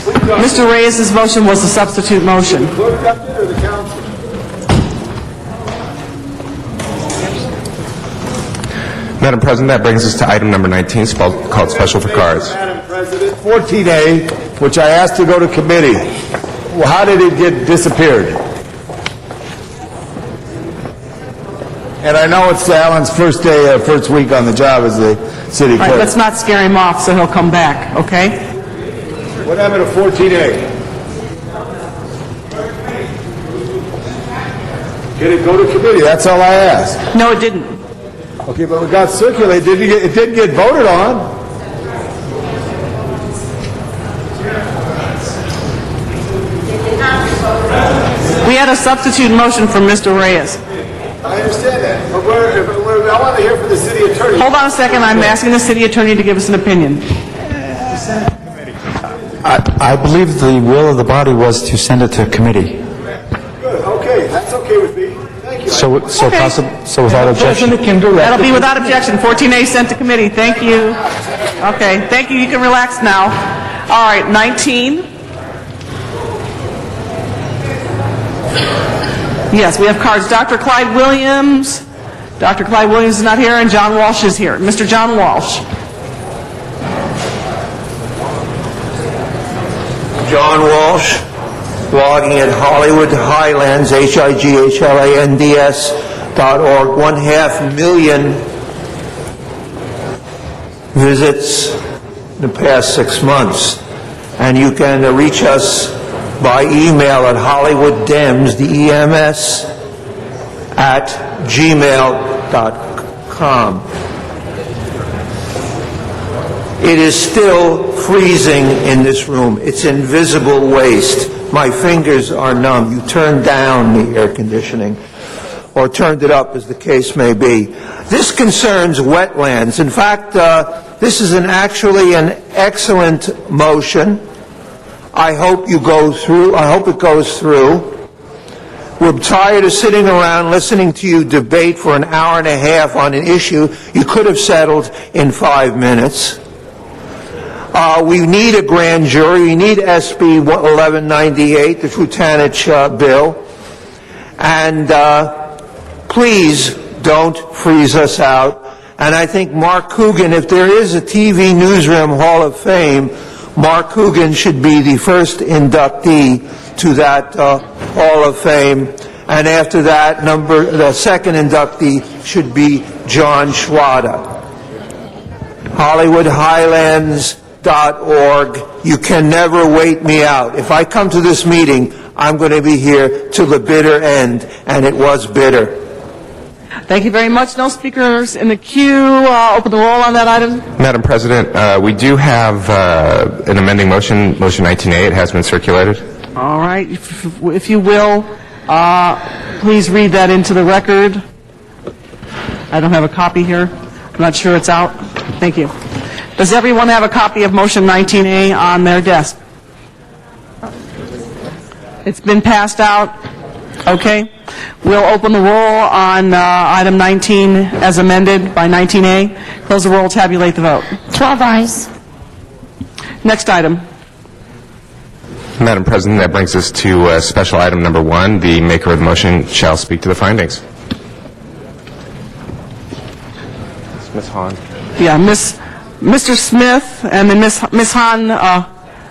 Mr. Reyes' motion was a substitute motion. Clerk got it or the council? Madam President, that brings us to item number 19, called Special for Cars. Madam President. 14A, which I asked to go to committee. Well, how did it get disappeared? And I know it's Alan's first day, first week on the job as the city All right, clerk. let's not scare him off so he'll come back, okay? What happened to 14A? Did it go to committee? That's all I asked. No, it didn't. Okay, but it got circulated. It didn't get voted on. We had a substitute motion from Mr. Reyes. I understand that, but I want to hear from the city attorney. Hold on a second, I'm asking the city attorney to give us an opinion. I believe the will of the body was to send it to committee. Good, okay, that's okay with me. Thank you. So without objection. That'll be without objection. 14A sent to committee. Thank you. Okay, thank you. You can relax now. All right, 19. Yes, we have cards. Dr. Clyde Williams. Dr. Clyde Williams is not here, and John Walsh is here. Mr. John Walsh. John Walsh, blogging at Hollywood Highlands, HIGHLANDS.org. 500,000 visits in the past 6 months. And you can reach us by email at hollywooddems, DEMS, at gmail.com. It is still freezing in this room. It's invisible waste. My fingers are numb. You turned down the air conditioning or turned it up, as the case may be. This concerns wetlands. In fact, this is actually an excellent motion. I hope it goes through. We're tired of sitting around listening to you debate for an hour and a half on an issue you could have settled in 5 minutes. We need a grand jury. We need SB 1198, the Trutanich bill. And please don't freeze us out. And I think Mark Coogan, if there is a TV Newsroom Hall of Fame, Mark Coogan should be the first inductee to that Hall of Fame. And after that, the second inductee should be John Schwada. HollywoodHighlands.org. You can never wait me out. If I come to this meeting, I'm going to be here till the bitter end, and it was bitter. Thank you very much. No speakers in the queue. Open the roll on that item. Madam President, we do have an amending motion, Motion 19A. It has been circulated. All right. If you will, please read that into the record. I don't have a copy here. I'm not sure it's out. Thank you. Does everyone have a copy of Motion 19A on their desk? It's been passed out. Okay. We'll open the roll on item 19 as amended by 19A. Close the roll, tabulate the vote. 12 ayes. Next item. Madam President, that brings us to special item number 1. The maker of the motion shall speak to the findings. Ms. Hahn. Yeah, Mr. Smith and then Ms. Hahn.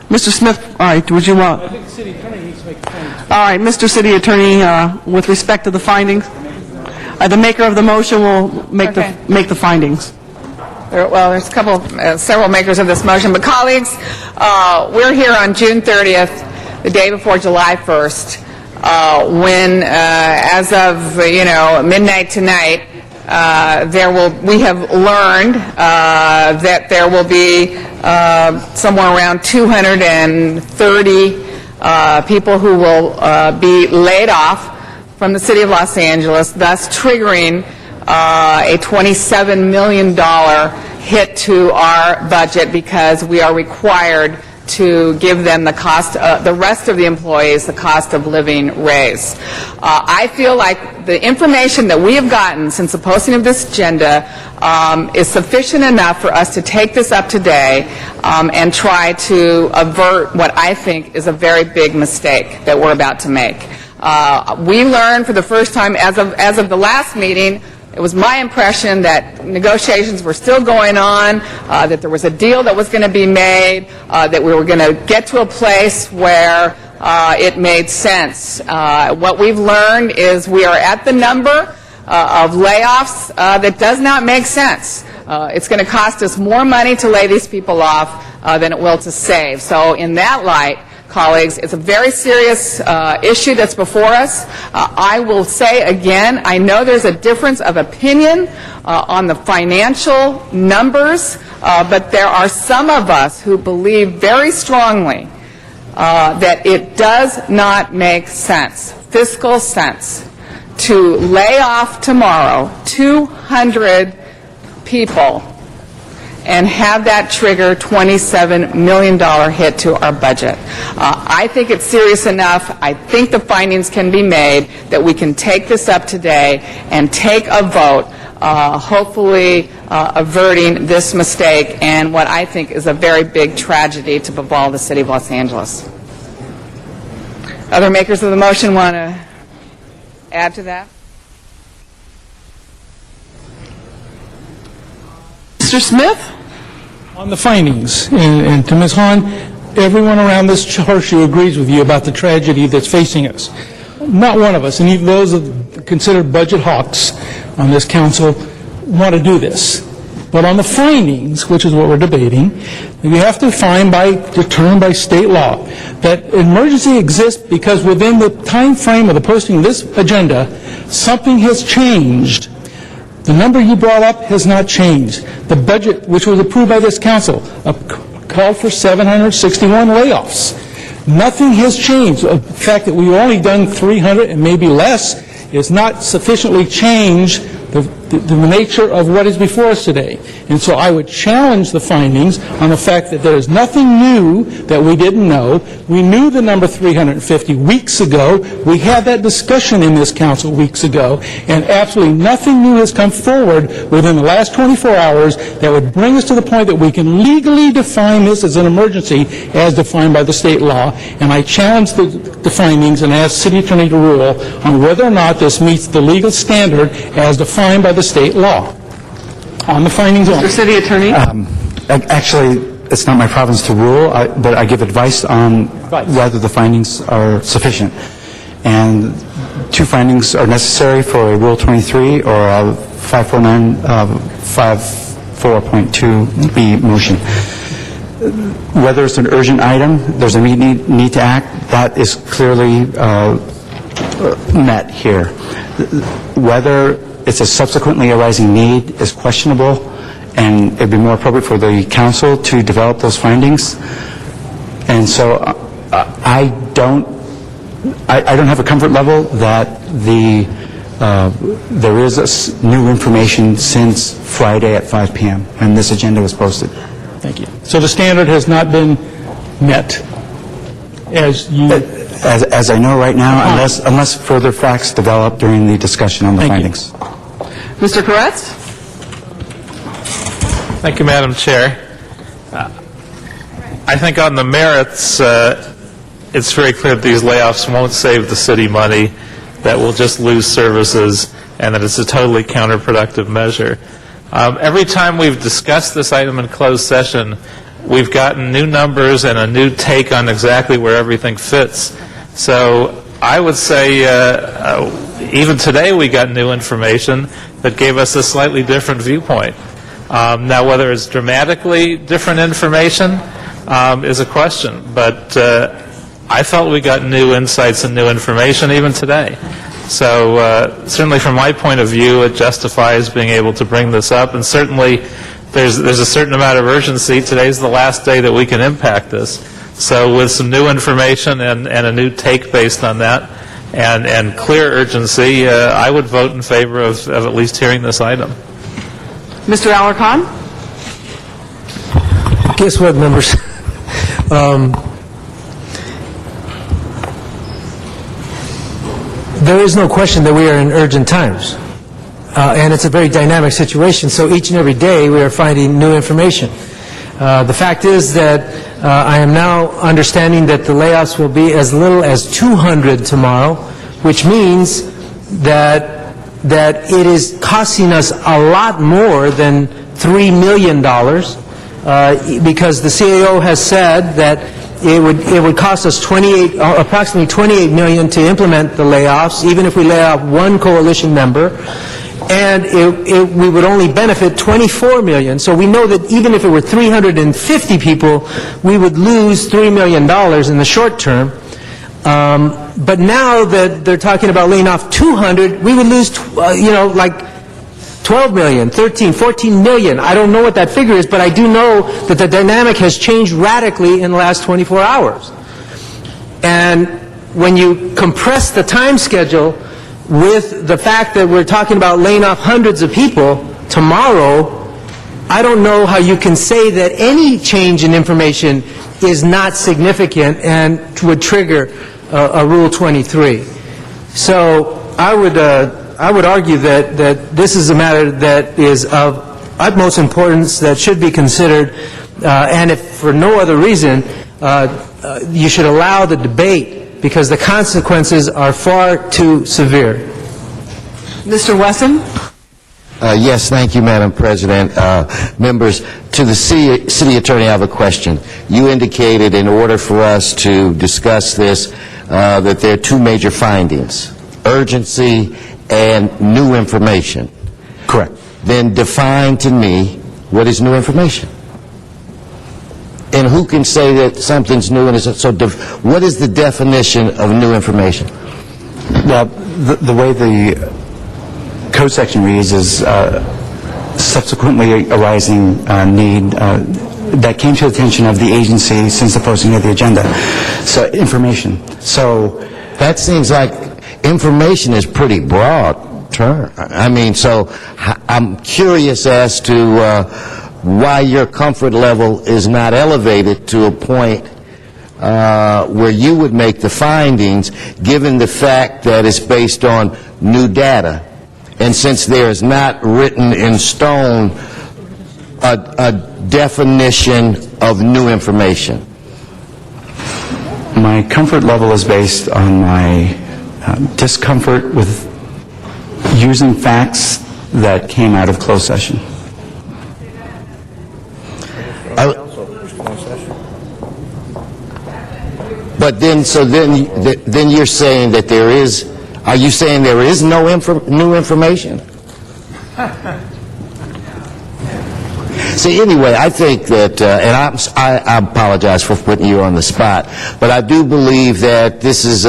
Mr. Smith, all right, would you want? I think the city attorney needs to make the findings. All right, Mr. City Attorney, with respect to the findings, the maker of the motion will make the findings. Well, there's several makers of this motion, but colleagues, we're here on June 30th, the day before July 1st, when, as of midnight tonight, we have learned that there will be somewhere around 230 people who will be laid off from the City of Los Angeles, thus triggering a $27 million hit to our budget because we are required to give them the cost, the rest of the employees, the cost of living raise. I feel like the information that we have gotten since the posting of this agenda is sufficient enough for us to take this up today and try to avert what I think is a very big mistake that we're about to make. We learned for the first time as of the last meeting. It was my impression that negotiations were still going on, that there was a deal that was going to be made, that we were going to get to a place where it made sense. What we've learned is we are at the number of layoffs that does not make sense. It's going to cost us more money to lay these people off than it will to save. So in that light, colleagues, it's a very serious issue that's before us. I will say again, I know there's a difference of opinion on the financial numbers, but there are some of us who believe very strongly that it does not make sense, fiscal sense, to lay off tomorrow 200 people and have that trigger $27 million hit to our budget. I think it's serious enough. I think the findings can be made that we can take this up today and take a vote, hopefully averting this mistake and what I think is a very big tragedy to befall the City of Los Angeles. Other makers of the motion want to add to that? Mr. Smith? On the findings, and to Ms. Hahn, everyone around this horseshoe agrees with you about the tragedy that's facing us. Not one of us, and even those considered budget hawks on this council, want to do this. But on the findings, which is what we're debating, we have to determine by state law that emergency exists because within the time frame of the posting of this agenda, something has changed. The number you brought up has not changed. The budget, which was approved by this council, called for 761 layoffs. Nothing has changed. The fact that we've only done 300 and maybe less is not sufficiently changed the nature of what is before us today. And so I would challenge the findings on the fact that there is nothing new that we didn't know. We knew the number 350 weeks ago. We had that discussion in this council weeks ago, and absolutely nothing new has come forward within the last 24 hours that would bring us to the point that we can legally define this as an emergency as defined by the state law. And I challenge the findings and ask City Attorney to rule on whether or not this meets the legal standard as defined by the state law. On the findings only. Mr. City Attorney? Actually, it's not my province to rule, but I give advice on whether the findings are sufficient. And two findings are necessary for a Rule 23 or a 549-54.2B motion. Whether it's an urgent item, there's a need to act, that is clearly met here. Whether it's a subsequently arising need is questionable, and it'd be more appropriate for the council to develop those findings. And so I don't have a comfort level that there is new information since Friday at 5 p.m. when this agenda was posted. Thank you. So the standard has not been met as you... As I know right now, unless further facts develop during the discussion on the findings. Mr. Koretz? Thank you, Madam Chair. I think on the merits, it's very clear that these layoffs won't save the city money, that we'll just lose services, and that it's a totally counterproductive measure. Every time we've discussed this item in closed session, we've gotten new numbers and a new take on exactly where everything fits. So I would say even today we got new information that gave us a slightly different viewpoint. Now, whether it's dramatically different information is a question, but I felt we got new insights and new information even today. So certainly from my point of view, it justifies being able to bring this up, and certainly there's a certain amount of urgency. Today's the last day that we can impact this. So with some new information and a new take based on that, and clear urgency, I would vote in favor of at least hearing this item. Mr. Alarcon? Guess what, members? There is no question that we are in urgent times. And it's a very dynamic situation, so each and every day we are finding new information. The fact is that I am now understanding that the layoffs will be as little as 200 tomorrow, which means that it is costing us a lot more than $3 million, because the CAO has said that it would cost us approximately $28 million to implement the layoffs, even if we lay off one coalition member, and we would only benefit $24 million. So we know that even if it were 350 people, we would lose $3 million in the short term. But now that they're talking about laying off 200, we would lose, like 12 million, 13, 14 million. I don't know what that figure is, but I do know that the dynamic has changed radically in the last 24 hours. And when you compress the time schedule with the fact that we're talking about laying off hundreds of people tomorrow, I don't know how you can say that any change in information is not significant and would trigger a Rule 23. So I would argue that this is a matter that is of utmost importance, that should be considered, and if for no other reason, you should allow the debate, because the consequences are far too severe. Mr. Wesson? Yes, thank you, Madam President. Members, to the city attorney, I have a question. You indicated in order for us to discuss this that there are two major findings: urgency and new information. Correct. Then define to me what is new information. And who can say that something's new? And what is the definition of new information? Well, the way the code section reads is subsequently arising need that came to the attention of the agency since the posting of the agenda. So information. So that seems like information is pretty broad term. I mean, so I'm curious as to why your comfort level is not elevated to a point where you would make the findings, given the fact that it's based on new data. And since there is not written in stone a definition of new information. My comfort level is based on my discomfort with using facts that came out of closed session. But then you're saying that there is. Are you saying there is no new information? See, anyway, I think that, and I apologize for putting you on the spot, but I do believe that this is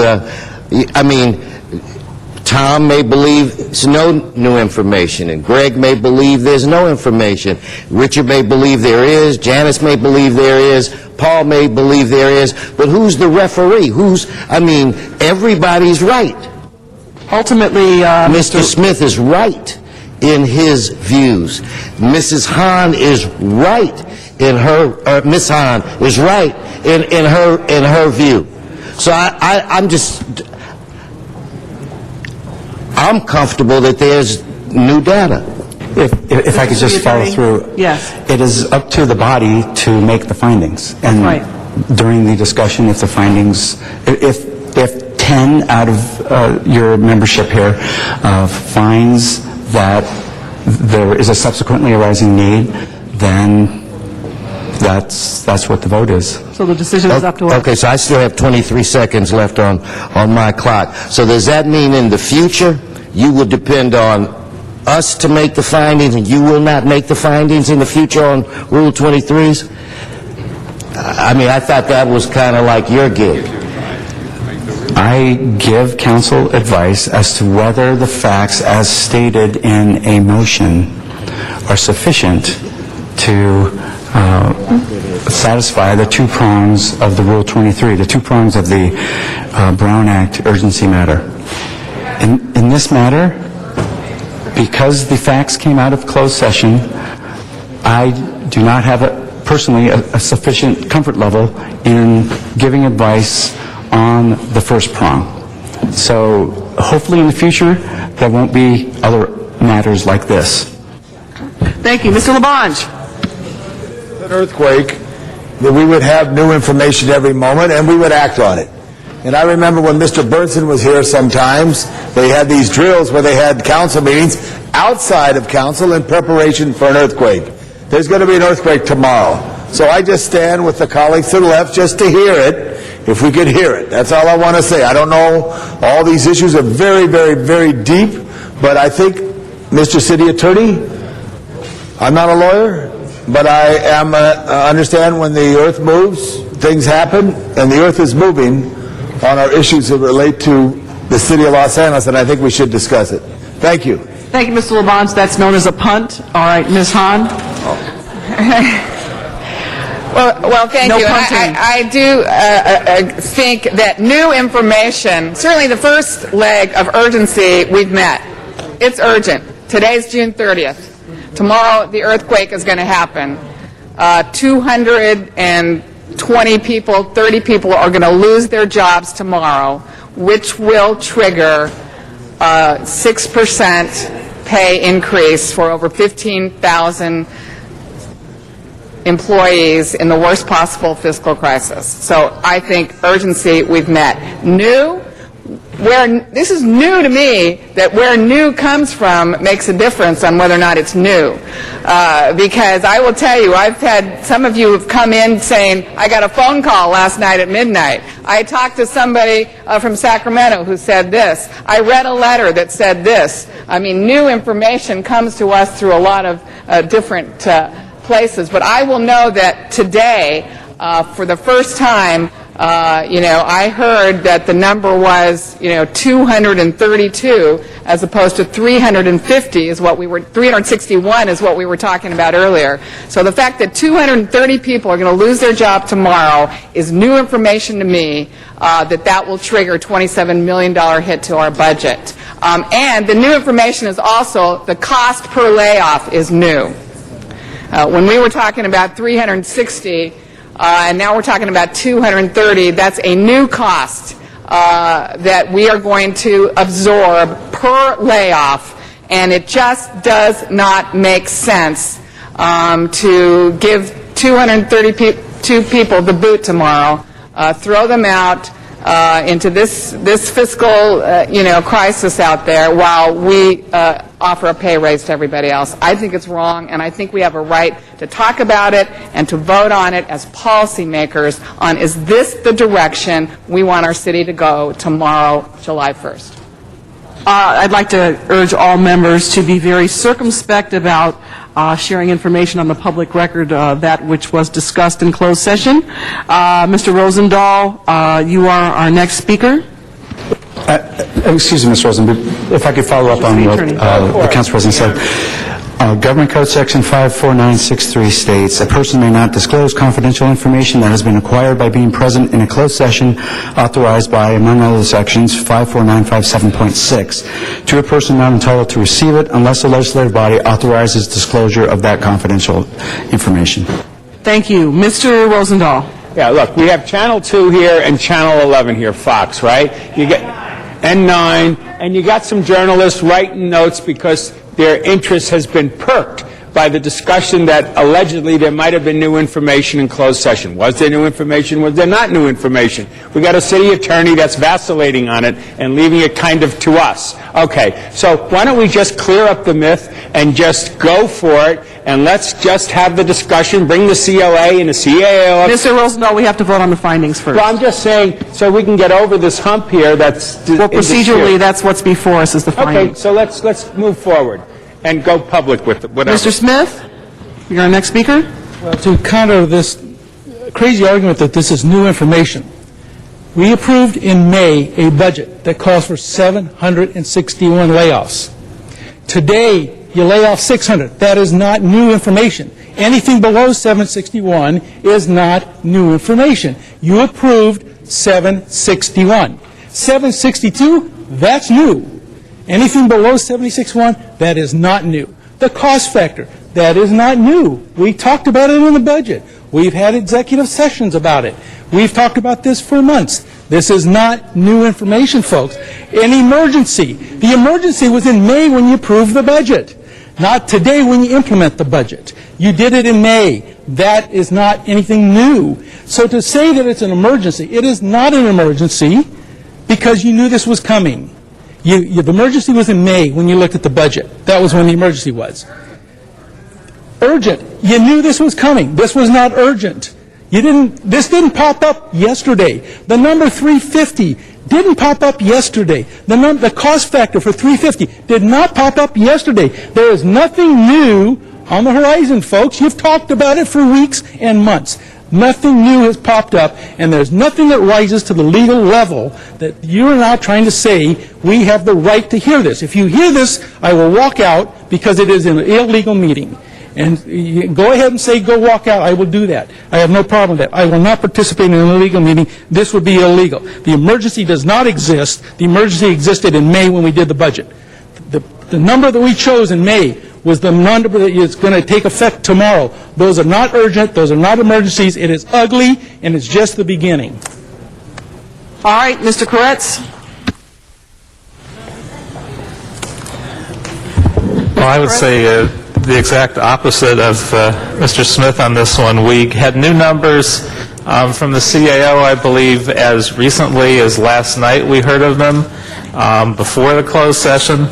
Tom may believe there's no new information, and Greg may believe there's no information. Richard may believe there is, Janice may believe there is, Paul may believe there is, but who's the referee? Everybody's right. Ultimately, Mr. Smith is right in his views. Mrs. Hahn is right in her, Ms. Hahn is right in her view. So I'm comfortable that there's new data. If I could just follow through. Yes. It is up to the body to make the findings. And right. During the discussion, if the findings, if 10 out of your membership here finds that there is a subsequently arising need, then that's what the vote is. So the decision is up to us. Okay, so I still have 23 seconds left on my clock. So does that mean in the future you will depend on us to make the findings and you will not make the findings in the future on Rule 23s? I thought that was kind of like your gig. I give council advice as to whether the facts as stated in a motion are sufficient to satisfy the two prongs of the Rule 23, the two prongs of the Brown Act urgency matter. In this matter, because the facts came out of closed session, I do not have personally a sufficient comfort level in giving advice on the first prong. So hopefully in the future, there won't be other matters like this. Thank you. Mr. Labange. An earthquake, that we would have new information every moment, and we would act on it. And I remember when Mr. Burnson was here sometimes, they had these drills where they had council meetings outside of council in preparation for an earthquake. There's going to be an earthquake tomorrow. So I just stand with the colleagues to the left just to hear it, if we could hear it. That's all I want to say. I don't know, all these issues are very, very, very deep, but I think, Mr. City Attorney, I'm not a lawyer, but I am understand when the earth moves, things happen, and the earth is moving on our issues that relate to the city of Los Angeles, and I think we should discuss it. Thank you. Thank you, Mr. Labange. That's known as a punt. All right, Ms. Hahn. Well, thank No you. And punting. I do think that new information, certainly the first leg of urgency we've met. It's urgent. Today's June 30th. Tomorrow, the earthquake is going to happen. 220 people, 30 people are going to lose their jobs tomorrow, which will trigger 6% pay increase for over 15,000 employees in the worst possible fiscal crisis. So I think urgency we've met. New, this is new to me, that where new comes from makes a difference on whether or not it's new. Because I will tell you, I've had some of you have come in saying, I got a phone call last night at midnight. I talked to somebody from Sacramento who said this. I read a letter that said this. I mean, new information comes to us through a lot of different places. But I will know that today, for the first time, I heard that the number was, 232 as opposed to 350 is what 361 is what we were talking about earlier. So the fact that 230 people are going to lose their job tomorrow is new information to me, that will trigger a $27 million hit to our budget. And the new information is also the cost per layoff is new. When we were talking about 360, and now we're talking about 230, that's a new cost that we are going to absorb per layoff, and it just does not make sense to give 232 people the boot tomorrow, throw them out into this fiscal crisis out there while we offer a pay raise to everybody else. I think it's wrong, and I think we have a right to talk about it and to vote on it as policymakers on, is this the direction we want our city to go tomorrow, July 1st? I'd like to urge all members to be very circumspect about sharing information on the public record, that which was discussed in closed session. Mr. Rosendahl, you are our next speaker. Excuse me, Ms. Rosen, but if I could follow up on what the Council President said. Government Code Section 54963 states, a person may not disclose confidential information that has been acquired by being present in a closed session authorized by, among other sections, 54957.6, to a person not entitled to receive it unless the legislative body authorizes disclosure of that confidential information. Thank you. Mr. Rosendahl. Yeah, look, we have Channel 2 here and Channel 11 here, Fox, right? You get N9, and you got some journalists writing notes because their interest has been perked by the discussion that allegedly there might have been new information in closed session. Was there new information? Was there not new information? We got a city attorney that's vacillating on it and leaving it kind of to us. Okay, so why don't we just clear up the myth and just go for it, and let's just have the discussion, bring the CLA and the CAO. Mr. Rosendahl, we have to vote on the findings first. Well, I'm just saying, so we can get over this hump here that's... Well, procedurally, that's what's before us is the findings. Okay, so let's move forward and go public with it, whatever. Mr. Smith, you're our next speaker. Well, to counter this crazy argument that this is new information, we approved in May a budget that calls for 761 layoffs. Today, you lay off 600. That is not new information. Anything below 761 is not new information. You approved 761. 762, that's new. Anything below 76.1, that is not new. The cost factor, that is not new. We talked about it in the budget. We've had executive sessions about it. We've talked about this for months. This is not new information, folks. An emergency. The emergency was in May when you approved the budget, not today when you implement the budget. You did it in May. That is not anything new. So to say that it's an emergency, it is not an emergency because you knew this was coming. The emergency was in May when you looked at the budget. That was when the emergency was. Urgent. You knew this was coming. This was not urgent. This didn't pop up yesterday. The number 350 didn't pop up yesterday. The cost factor for 350 did not pop up yesterday. There is nothing new on the horizon, folks. You've talked about it for weeks and months. Nothing new has popped up, and there's nothing that rises to the legal level that you're now trying to say we have the right to hear this. If you hear this, I will walk out because it is an illegal meeting. And you go ahead and say, go walk out. I will do that. I have no problem with that. I will not participate in an illegal meeting. This would be illegal. The emergency does not exist. The emergency existed in May when we did the budget. The number that we chose in May was the number that is going to take effect tomorrow. Those are not urgent. Those are not emergencies. It is ugly, and it's just the beginning. All right, Mr. Koretz. Well, I would say the exact opposite of Mr. Smith on this one. We had new numbers from the CAO, I believe, as recently as last night we heard of them before the closed session.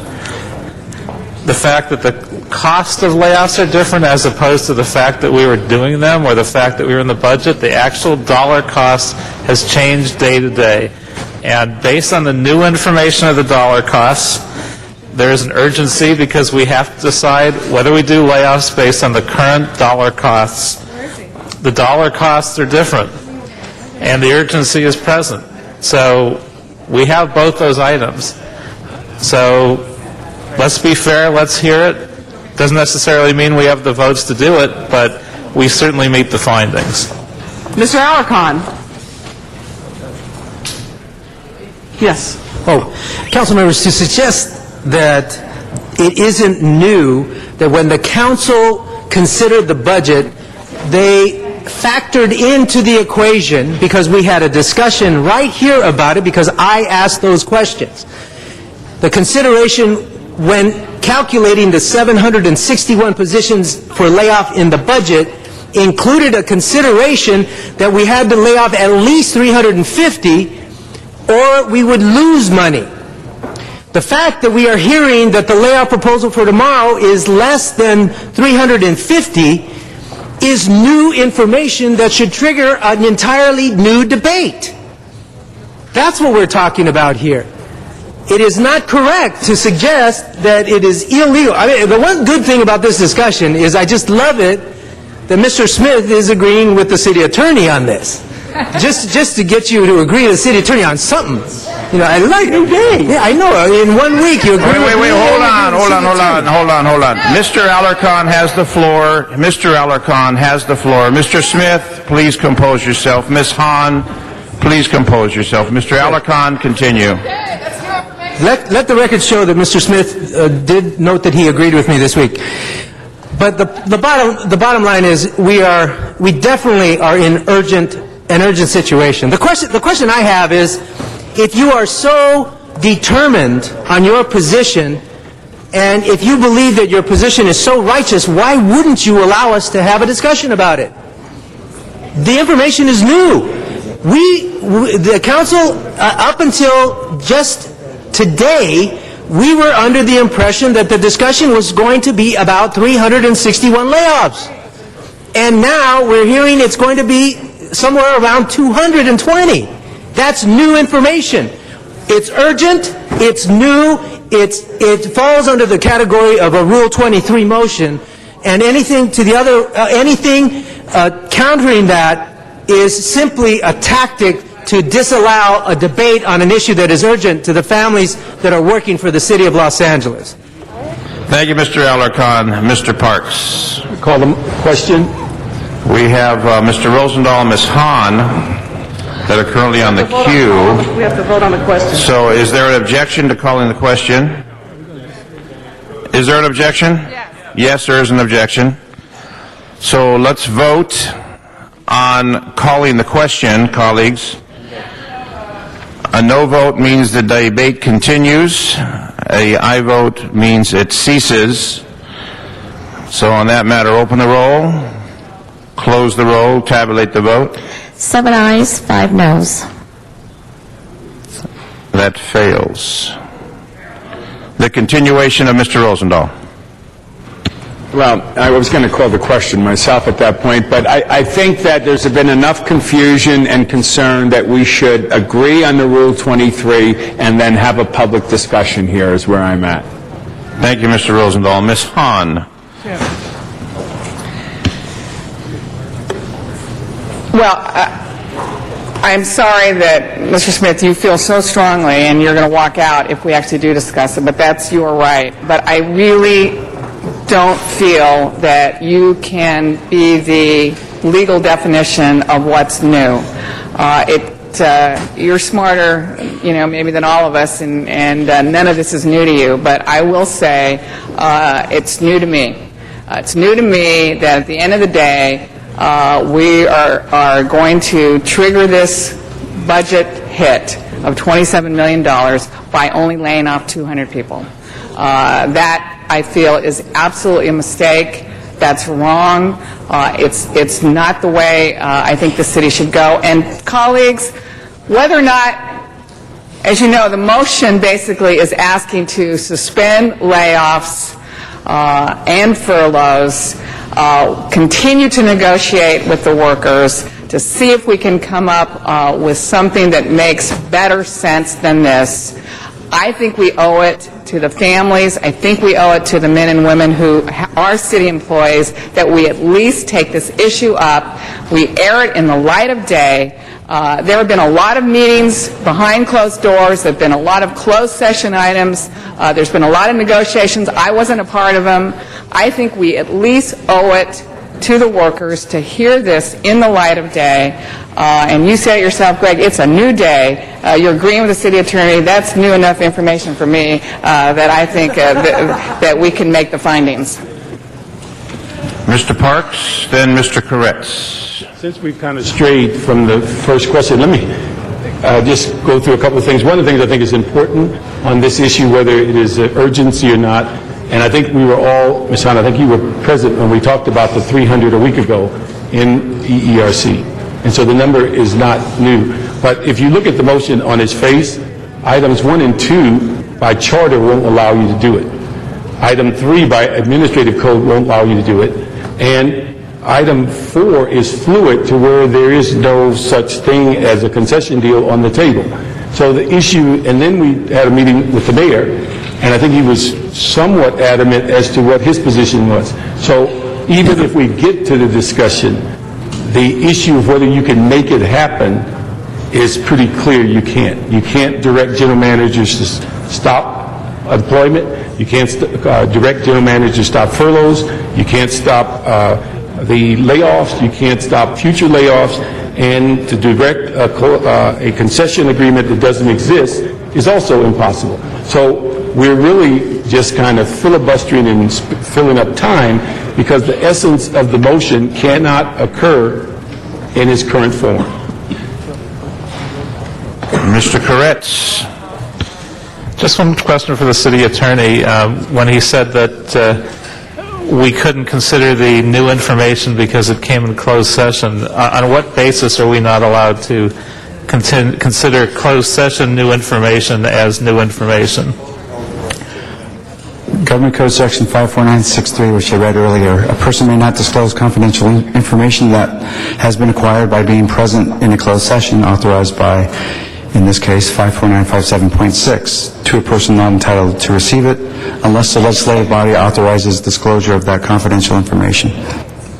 The fact that the cost of layoffs are different as opposed to the fact that we were doing them or the fact that we were in the budget, the actual dollar cost has changed day to day. And based on the new information of the dollar costs, there is an urgency because we have to decide whether we do layoffs based on the current dollar costs. The dollar costs are different, and the urgency is present. So we have both those items. So let's be fair, let's hear it. Doesn't necessarily mean we have the votes to do it, but we certainly meet the findings. Mr. Alarcon. Yes. Council members, to suggest that it isn't new that when the council considered the budget, they factored into the equation, because we had a discussion right here about it because I asked those questions. The consideration when calculating the 761 positions for layoff in the budget included a consideration that we had to lay off at least 350 or we would lose money. The fact that we are hearing that the layoff proposal for tomorrow is less than 350 is new information that should trigger an entirely new debate. That's what we're talking about here. It is not correct to suggest that it is illegal. I mean, the one good thing about this discussion is I just love it that Mr. Smith is agreeing with the city attorney on this. Just to get you to agree with the city attorney on something. You know, I like it. Yeah, I know. In 1 week, you agree with me. Wait, hold on. Mr. Alarcon has the floor. Mr. Alarcon has the floor. Mr. Smith, please compose yourself. Ms. Hahn, please compose yourself. Mr. Alarcon, continue. Let the record show that Mr. Smith did note that he agreed with me this week. But the bottom line is we definitely are in an urgent situation. The question I have is, if you are so determined on your position, and if you believe that your position is so righteous, why wouldn't you allow us to have a discussion about it? The information is new. The council, up until just today, we were under the impression that the discussion was going to be about 361 layoffs. And now we're hearing it's going to be somewhere around 220. That's new information. It's urgent, it's new, it falls under the category of a Rule 23 motion, and anything countering that is simply a tactic to disallow a debate on an issue that is urgent to the families that are working for the city of Los Angeles. Thank you, Mr. Alarcon. Mr. Parks. Call the question. We have Mr. Rosendahl and Ms. Hahn that are currently on the queue. We have to vote on the question. So is there an objection to calling the question? Is there an objection? Yes, there is an objection. So let's vote on calling the question, colleagues. A no vote means the debate continues. A aye vote means it ceases. So on that matter, open the roll, close the roll, tabulate the vote. 7 ayes, 5 noes. That fails. The continuation of Mr. Rosendahl. Well, I was going to call the question myself at that point, but I think that there's been enough confusion and concern that we should agree on the Rule 23 and then have a public discussion here is where I'm at. Thank you, Mr. Rosendahl. Ms. Hahn. Well, I'm sorry that, Mr. Smith, you feel so strongly and you're going to walk out if we actually do discuss it, but that's your right. But I really don't feel that you can be the legal definition of what's new. You're smarter, maybe than all of us, and none of this is new to you. But I will say it's new to me. It's new to me that at the end of the day, we are going to trigger this budget hit of $27 million by only laying off 200 people. That, I feel, is absolutely a mistake. That's wrong. It's not the way I think the city should go. And colleagues, whether or not, as you know, the motion basically is asking to suspend layoffs and furloughs, continue to negotiate with the workers to see if we can come up with something that makes better sense than this. I think we owe it to the families. I think we owe it to the men and women who are city employees that we at least take this issue up. We air it in the light of day. There have been a lot of meetings behind closed doors. There have been a lot of closed session items. There's been a lot of negotiations. I wasn't a part of them. I think we at least owe it to the workers to hear this in the light of day. And you said it yourself, Greg, it's a new day. You're agreeing with the city attorney. That's new enough information for me that I think that we can make the findings. Mr. Parks, then Mr. Koretz. Since we've kind of strayed from the first question, let me just go through a couple of things. One of the things I think is important on this issue, whether it is an urgency or not, and I think we were all, Ms. Hahn, I think you were present when we talked about the 300 a week ago in EERC. And so the number is not new. But if you look at the motion on its face, items 1 and 2 by charter won't allow you to do it. Item 3 by administrative code won't allow you to do it. And item 4 is fluid to where there is no such thing as a concession deal on the table. So the issue, and then we had a meeting with the mayor, and I think he was somewhat adamant as to what his position was. So even if we get to the discussion, the issue of whether you can make it happen is pretty clear. You can't. You can't direct general managers to stop employment. You can't direct general managers to stop furloughs. You can't stop the layoffs. You can't stop future layoffs. And to direct a concession agreement that doesn't exist is also impossible. So we're really just kind of filibustering and filling up time because the essence of the motion cannot occur in its current form. Mr. Koretz. Just one question for the city attorney. When he said that we couldn't consider the new information because it came in closed session, on what basis are we not allowed to consider closed session new information as new information? Government Code Section 54963, which I read earlier, a person may not disclose confidential information that has been acquired by being present in a closed session authorized by, in this case, 54957.6, to a person not entitled to receive it unless the legislative body authorizes disclosure of that confidential information.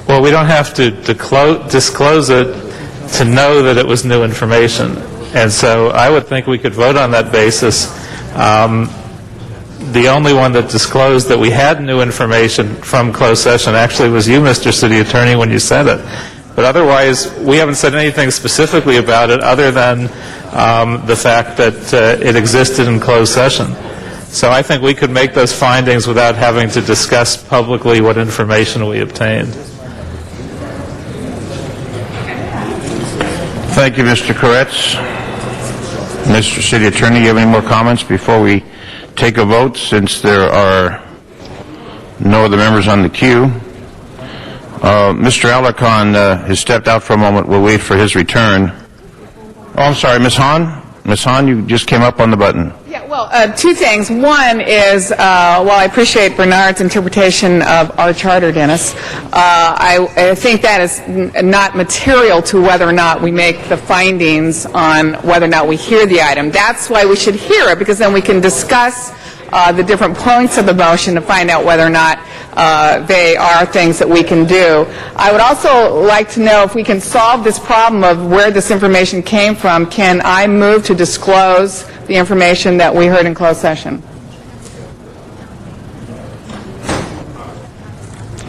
Well, we don't have to disclose it to know that it was new information. And so I would think we could vote on that basis. The only one that disclosed that we had new information from closed session actually was you, Mr. City Attorney, when you said it. But otherwise, we haven't said anything specifically about it other than the fact that it existed in closed session. So I think we could make those findings without having to discuss publicly what information we obtained. Thank you, Mr. Koretz. Mr. City Attorney, you have any more comments before we take a vote, since there are no other members on the queue? Mr. Alarcon has stepped out for a moment. We'll wait for his return. Oh, I'm sorry, Ms. Hahn? Ms. Hahn, you just came up on the button. Yeah, well, two things. One is, while I appreciate Bernard's interpretation of our charter, Dennis, I think that is not material to whether or not we make the findings on whether or not we hear the item. That's why we should hear it, because then we can discuss the different points of the motion to find out whether or not they are things that we can do. I would also like to know if we can solve this problem of where this information came from. Can I move to disclose the information that we heard in closed session?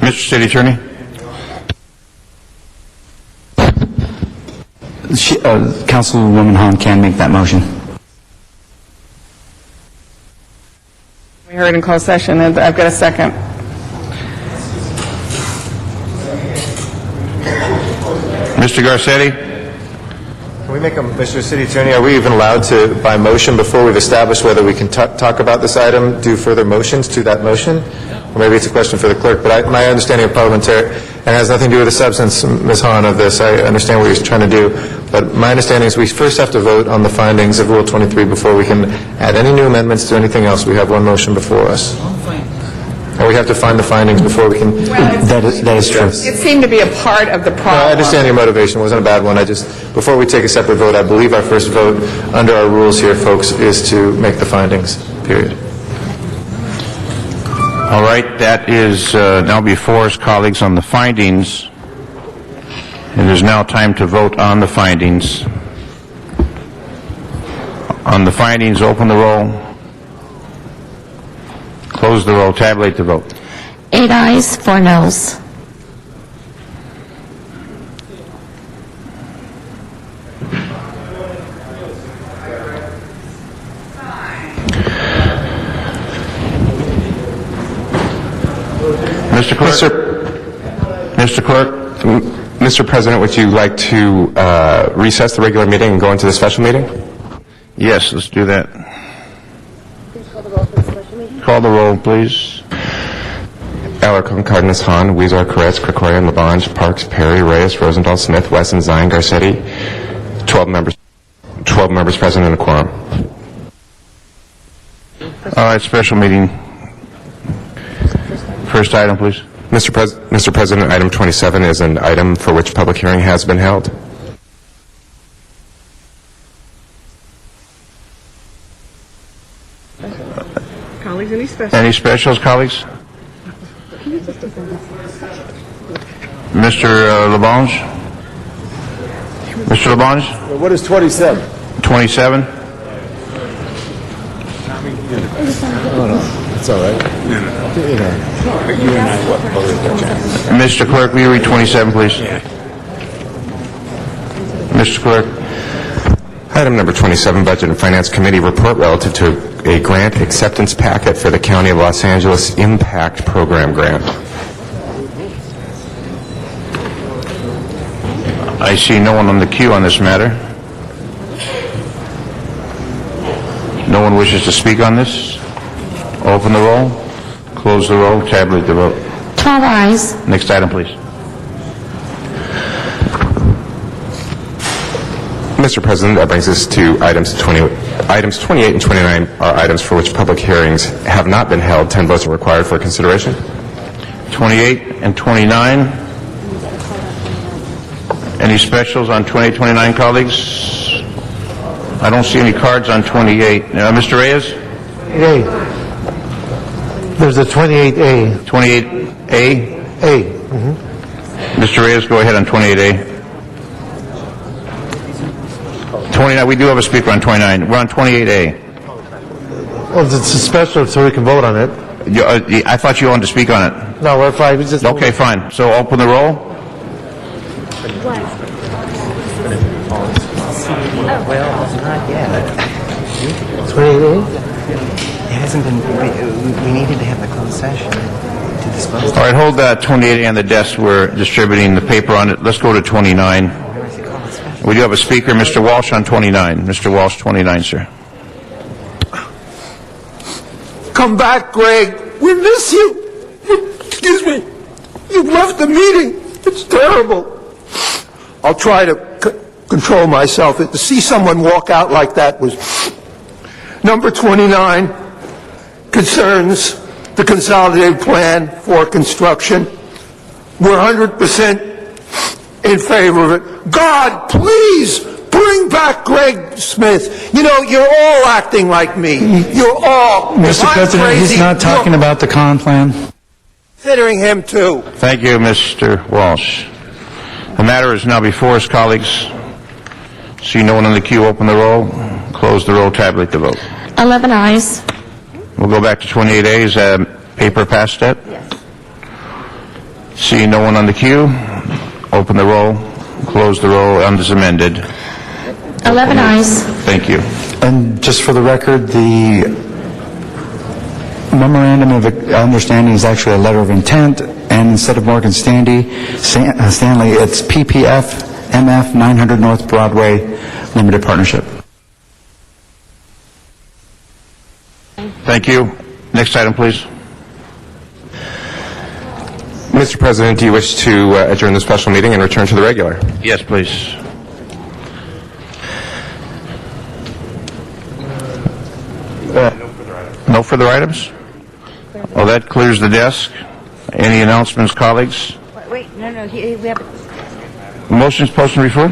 Mr. City Attorney? Councilwoman Hahn can make that motion. We heard in closed session, and I've got a second. Mr. Garcetti? Can we make a, Mr. City Attorney, are we even allowed to, by motion, before we've established whether we can talk about this item, do further motions to that motion? Or maybe it's a question for the clerk, but my understanding of parliamentary, and it has nothing to do with the substance, Ms. Hahn, of this, I understand what you're trying to do, but my understanding is we first have to vote on the findings of Rule 23 before we can add any new amendments to anything else. We have one motion before us. And we have to find the findings before we can... That is true. It seemed to be a part of the problem. I understand your motivation. It wasn't a bad one. Before we take a separate vote, I believe our first vote under our rules here, folks, is to make the findings, period. All right, that is now before us, colleagues, on the findings. It is now time to vote on the findings. On the findings, open the roll. Close the roll. Tabulate the vote. 8 ayes, 4 noes. Mr. Clerk? Mr. Clerk? Mr. President, would you like to recess the regular meeting and go into the special meeting? Yes, let's do that. Call the roll, please. Alarcon, Cardenas, Hahn, Weezer, Koretz, Krikorian, Labange, Parks, Perry, Reyes, Rosendahl, Smith, Wesson, Zine, Garcetti. 12 members present in a quorum. All right, special meeting. First item, please. Mr. President, item 27 is an item for which public hearing has been held. Colleagues, any special? Any specials, colleagues? Mr. Labange? Mr. Labange? What is 27? 27? Oh, no, it's all right. Mr. Clerk, will you read 27, please? Mr. Clerk. Item number 27, Budget and Finance Committee report relative to a grant acceptance packet for the County of Los Angeles Impact Program grant. I see no one on the queue on this matter. No one wishes to speak on this? Open the roll, close the roll, tabulate the vote. 12 ayes. Next item, please. Mr. President, that brings us to items 28 and 29 are items for which public hearings have not been held. 10 votes are required for consideration. 28 and 29. Any specials on 28, 29, colleagues? I don't see any cards on 28. Mr. Reyes? A. There's a 28A. 28A? A. Mr. Reyes, go ahead on 28A. 29, we do have a speaker on 29. We're on 28A. Well, it's a special, so we can vote on it. I thought you wanted to speak on it. No, we're fine. We just Okay, fine. So open the roll. Well, not yet. 28A? hasn't been, we needed to have the closed session to dispose of. All right, hold that 28 and the desk. We're distributing the paper on it. Let's go to 29. We do have a speaker, Mr. Walsh, on 29. Mr. Walsh, 29, sir. Come back, Greg. We miss you. Excuse me. You've left the meeting. It's terrible. I'll try to control myself. To see someone walk out like that was... Number 29 concerns the consolidated plan for construction. We're 100% in favor of it. God, please bring back Greg Smith. You know, you're all acting like me. You're all. Mr. President, he's not talking about the con plan. Considering him too. Thank you, Mr. Walsh. The matter is now before us, colleagues. See no one in the queue, open the roll. Close the roll, tabulate the vote. 11 ayes. We'll go back to 28 ayes. Paper passed that? Yes. See no one on the queue, open the roll. Close the roll, as amended. 11 ayes. Thank you. And just for the record, the memorandum of understanding is actually a letter of intent, and instead of Morgan Stanley, it's PPF MF 900 North Broadway Limited Partnership. Thank you. Next item, please. Mr. President, do you wish to adjourn the special meeting and return to the regular? Yes, please. No further items? Well, that clears the desk. Any announcements, colleagues? Wait, no, we have... Motions, post, and refer?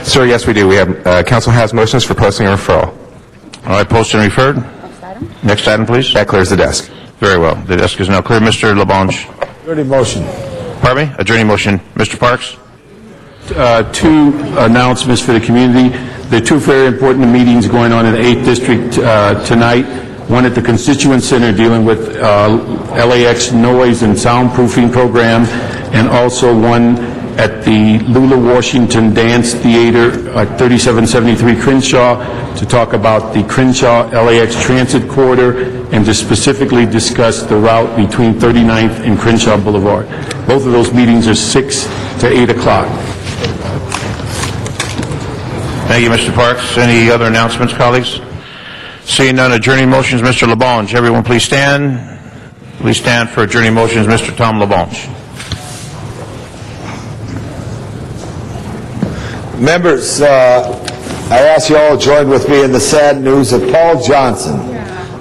Sir, yes, we do. We have, council has motions for posting and referral. All right, post and referred. Next item, please. That clears the desk. Very well. The desk is now clear. Mr. LaBonge. Adjourning motion. Pardon me? Adjourning motion. Mr. Parks? Two announcements for the community. There are two very important meetings going on in the 8th District tonight. One at the Constituent Center dealing with LAX noise and soundproofing program, and also one at the Lula Washington Dance Theater at 3773 Crenshaw to talk about the Crenshaw LAX Transit Corridor and to specifically discuss the route between 39th and Crenshaw Boulevard. Both of those meetings are 6 to 8 o'clock. Thank you, Mr. Parks. Any other announcements, colleagues? Seeing none, adjourning motions, Mr. LaBonge. Everyone please stand. Please stand for adjourning motions, Mr. Tom LaBonge. Members, I ask you all to join with me in the sad news of Paul Johnson,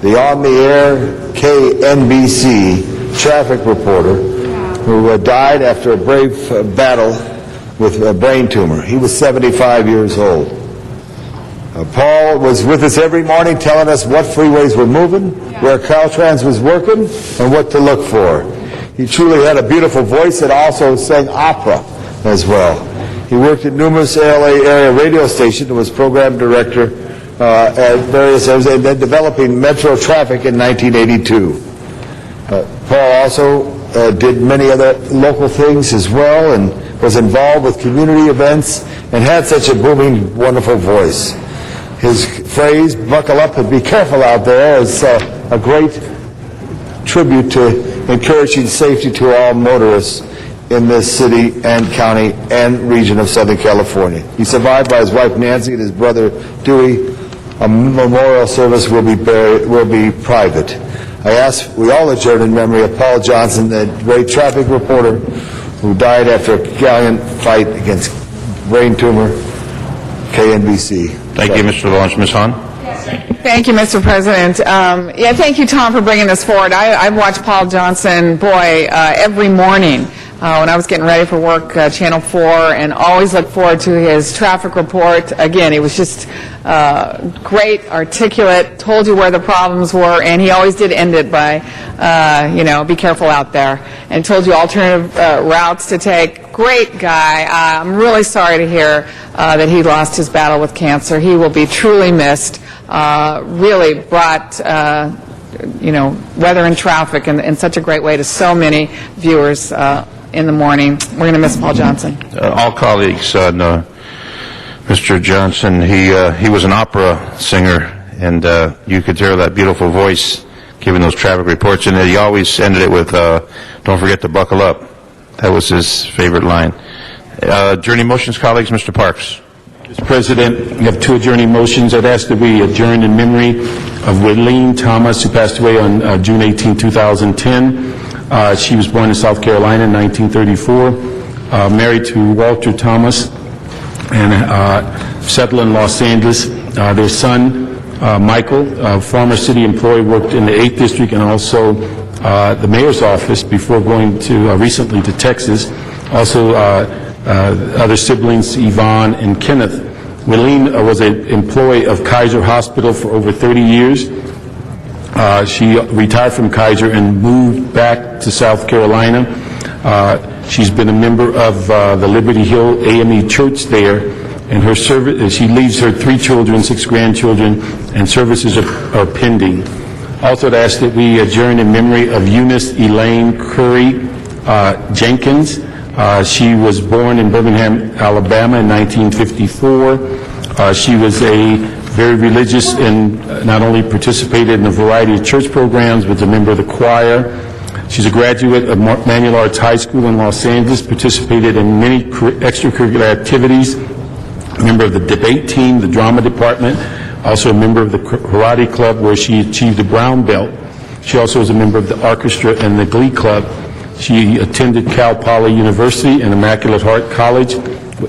the on-the-air KNBC traffic reporter who died after a brave battle with a brain tumor. He was 75 years old. Paul was with us every morning telling us what freeways were moving, where Caltrans was working, and what to look for. He truly had a beautiful voice and also sang opera as well. He worked at numerous LA area radio stations and was program director at various areas, and then developing metro traffic in 1982. Paul also did many other local things as well and was involved with community events and had such a booming, wonderful voice. His phrase, "buckle up and be careful out there," is a great tribute to encouraging safety to all motorists in this city and county and region of Southern California. He's survived by his wife Nancy and his brother Dewey. A memorial service will be private. I ask we all adjourn in memory of Paul Johnson, the great traffic reporter who died after a gallant fight against brain tumor, KNBC. Thank you, Mr. LaBonge. Ms. Hahn? Thank you, Mr. President. Thank you, Tom, for bringing this forward. I've watched Paul Johnson, every morning when I was getting ready for work, Channel 4, and always look forward to his traffic report. Again, he was just great, articulate, told you where the problems were, and he always did end it by, be careful out there, and told you alternative routes to take. Great guy. I'm really sorry to hear that he lost his battle with cancer. He will be truly missed. Really brought weather and traffic in such a great way to so many viewers in the morning. We're going to miss Paul Johnson. All colleagues, Mr. Johnson, he was an opera singer and you could hear that beautiful voice giving those traffic reports, and he always ended it with, "Don't forget to buckle up." That was his favorite line. Adjourning motions, colleagues, Mr. Parks. Mr. President, we have two adjourning motions. I'd ask that we adjourn in memory of Wileen Thomas, who passed away on June 18, 2010. She was born in South Carolina in 1934, married to Walter Thomas, and settled in Los Angeles. Their son, Michael, a former city employee, worked in the 8th District and also the mayor's office before going to recently to Texas. Also, other siblings, Yvonne and Kenneth. Wileen was an employee of Kaiser Hospital for over 30 years. She retired from Kaiser and moved back to South Carolina. She's been a member of the Liberty Hill AME Church there, and her service, she leaves her 3 children, 6 grandchildren, and services are pending. Also, to ask that we adjourn in memory of Eunice Elaine Curry Jenkins. She was born in Birmingham, Alabama in 1954. She was a very religious and not only participated in a variety of church programs, but was a member of the choir. She's a graduate of Manual Arts High School in Los Angeles, participated in many extracurricular activities, a member of the debate team, the drama department, also a member of the karate club where she achieved a brown belt. She also was a member of the orchestra and the glee club. She attended Cal Poly University and Immaculate Heart College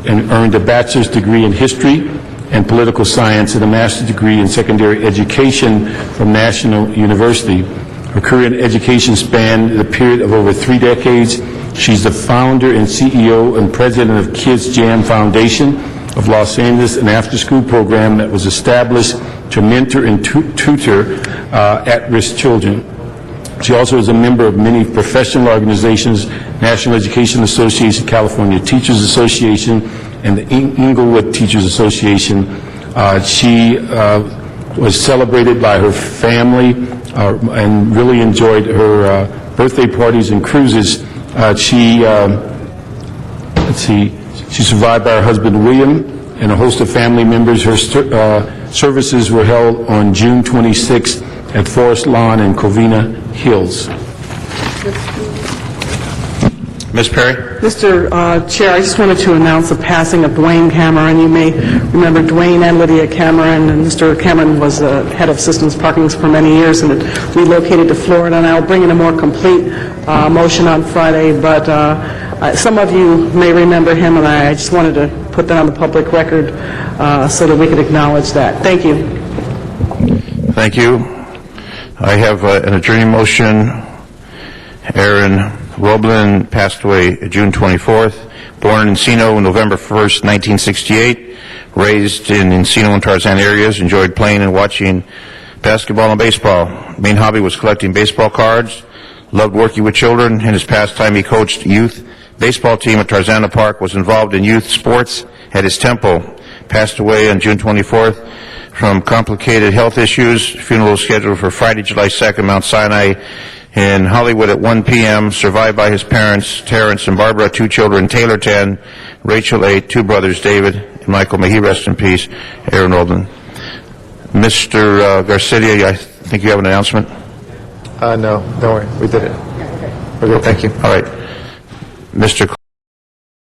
and earned a bachelor's degree in history and political science and a master's degree in secondary education from National University. Her career in education spanned the period of over 3 decades. She's the founder and CEO and president of Kids Jam Foundation of Los Angeles, an after-school program that was established to mentor and tutor at-risk children. She also is a member of many professional organizations, National Education Association, California Teachers Association, and the Inglewood Teachers Association. She was celebrated by her family and really enjoyed her birthday parties and cruises. She survived by her husband William and a host of family members. Her services were held on June 26th at Forest Lawn in Covina Hills. Ms. Perry? Mr. Chair, I just wanted to announce the passing of Dwayne Cameron. You may remember Dwayne and Lydia Cameron, and Mr. Cameron was head of Systems Parking for many years and had relocated to Florida, and I'll bring in a more complete motion on Friday, but some of you may remember him, and I just wanted to put that on the public record so that we could acknowledge that. Thank you. Thank you. I have an adjourning motion. Aaron Roblin passed away June 24th. Born in Encino November 1st, 1968. Raised in Encino and Tarzan areas. Enjoyed playing and watching basketball and baseball. Main hobby was collecting baseball cards. Loved working with children. In his pastime, he coached youth baseball team at Tarzana Park. Was involved in youth sports at his temple. Passed away on June 24th. From complicated health issues. Funeral scheduled for Friday, July 2nd, Mount Sinai in Hollywood at 1 p.m. Survived by his parents, Terrence and Barbara, 2 children, Taylor 10, Rachel 8, 2 brothers, David and Michael. May he rest in peace. Aaron Roblin. Mr. Garcia, I think you have an announcement? No, don't worry. We did it. We're good. Thank you. All right. Mr.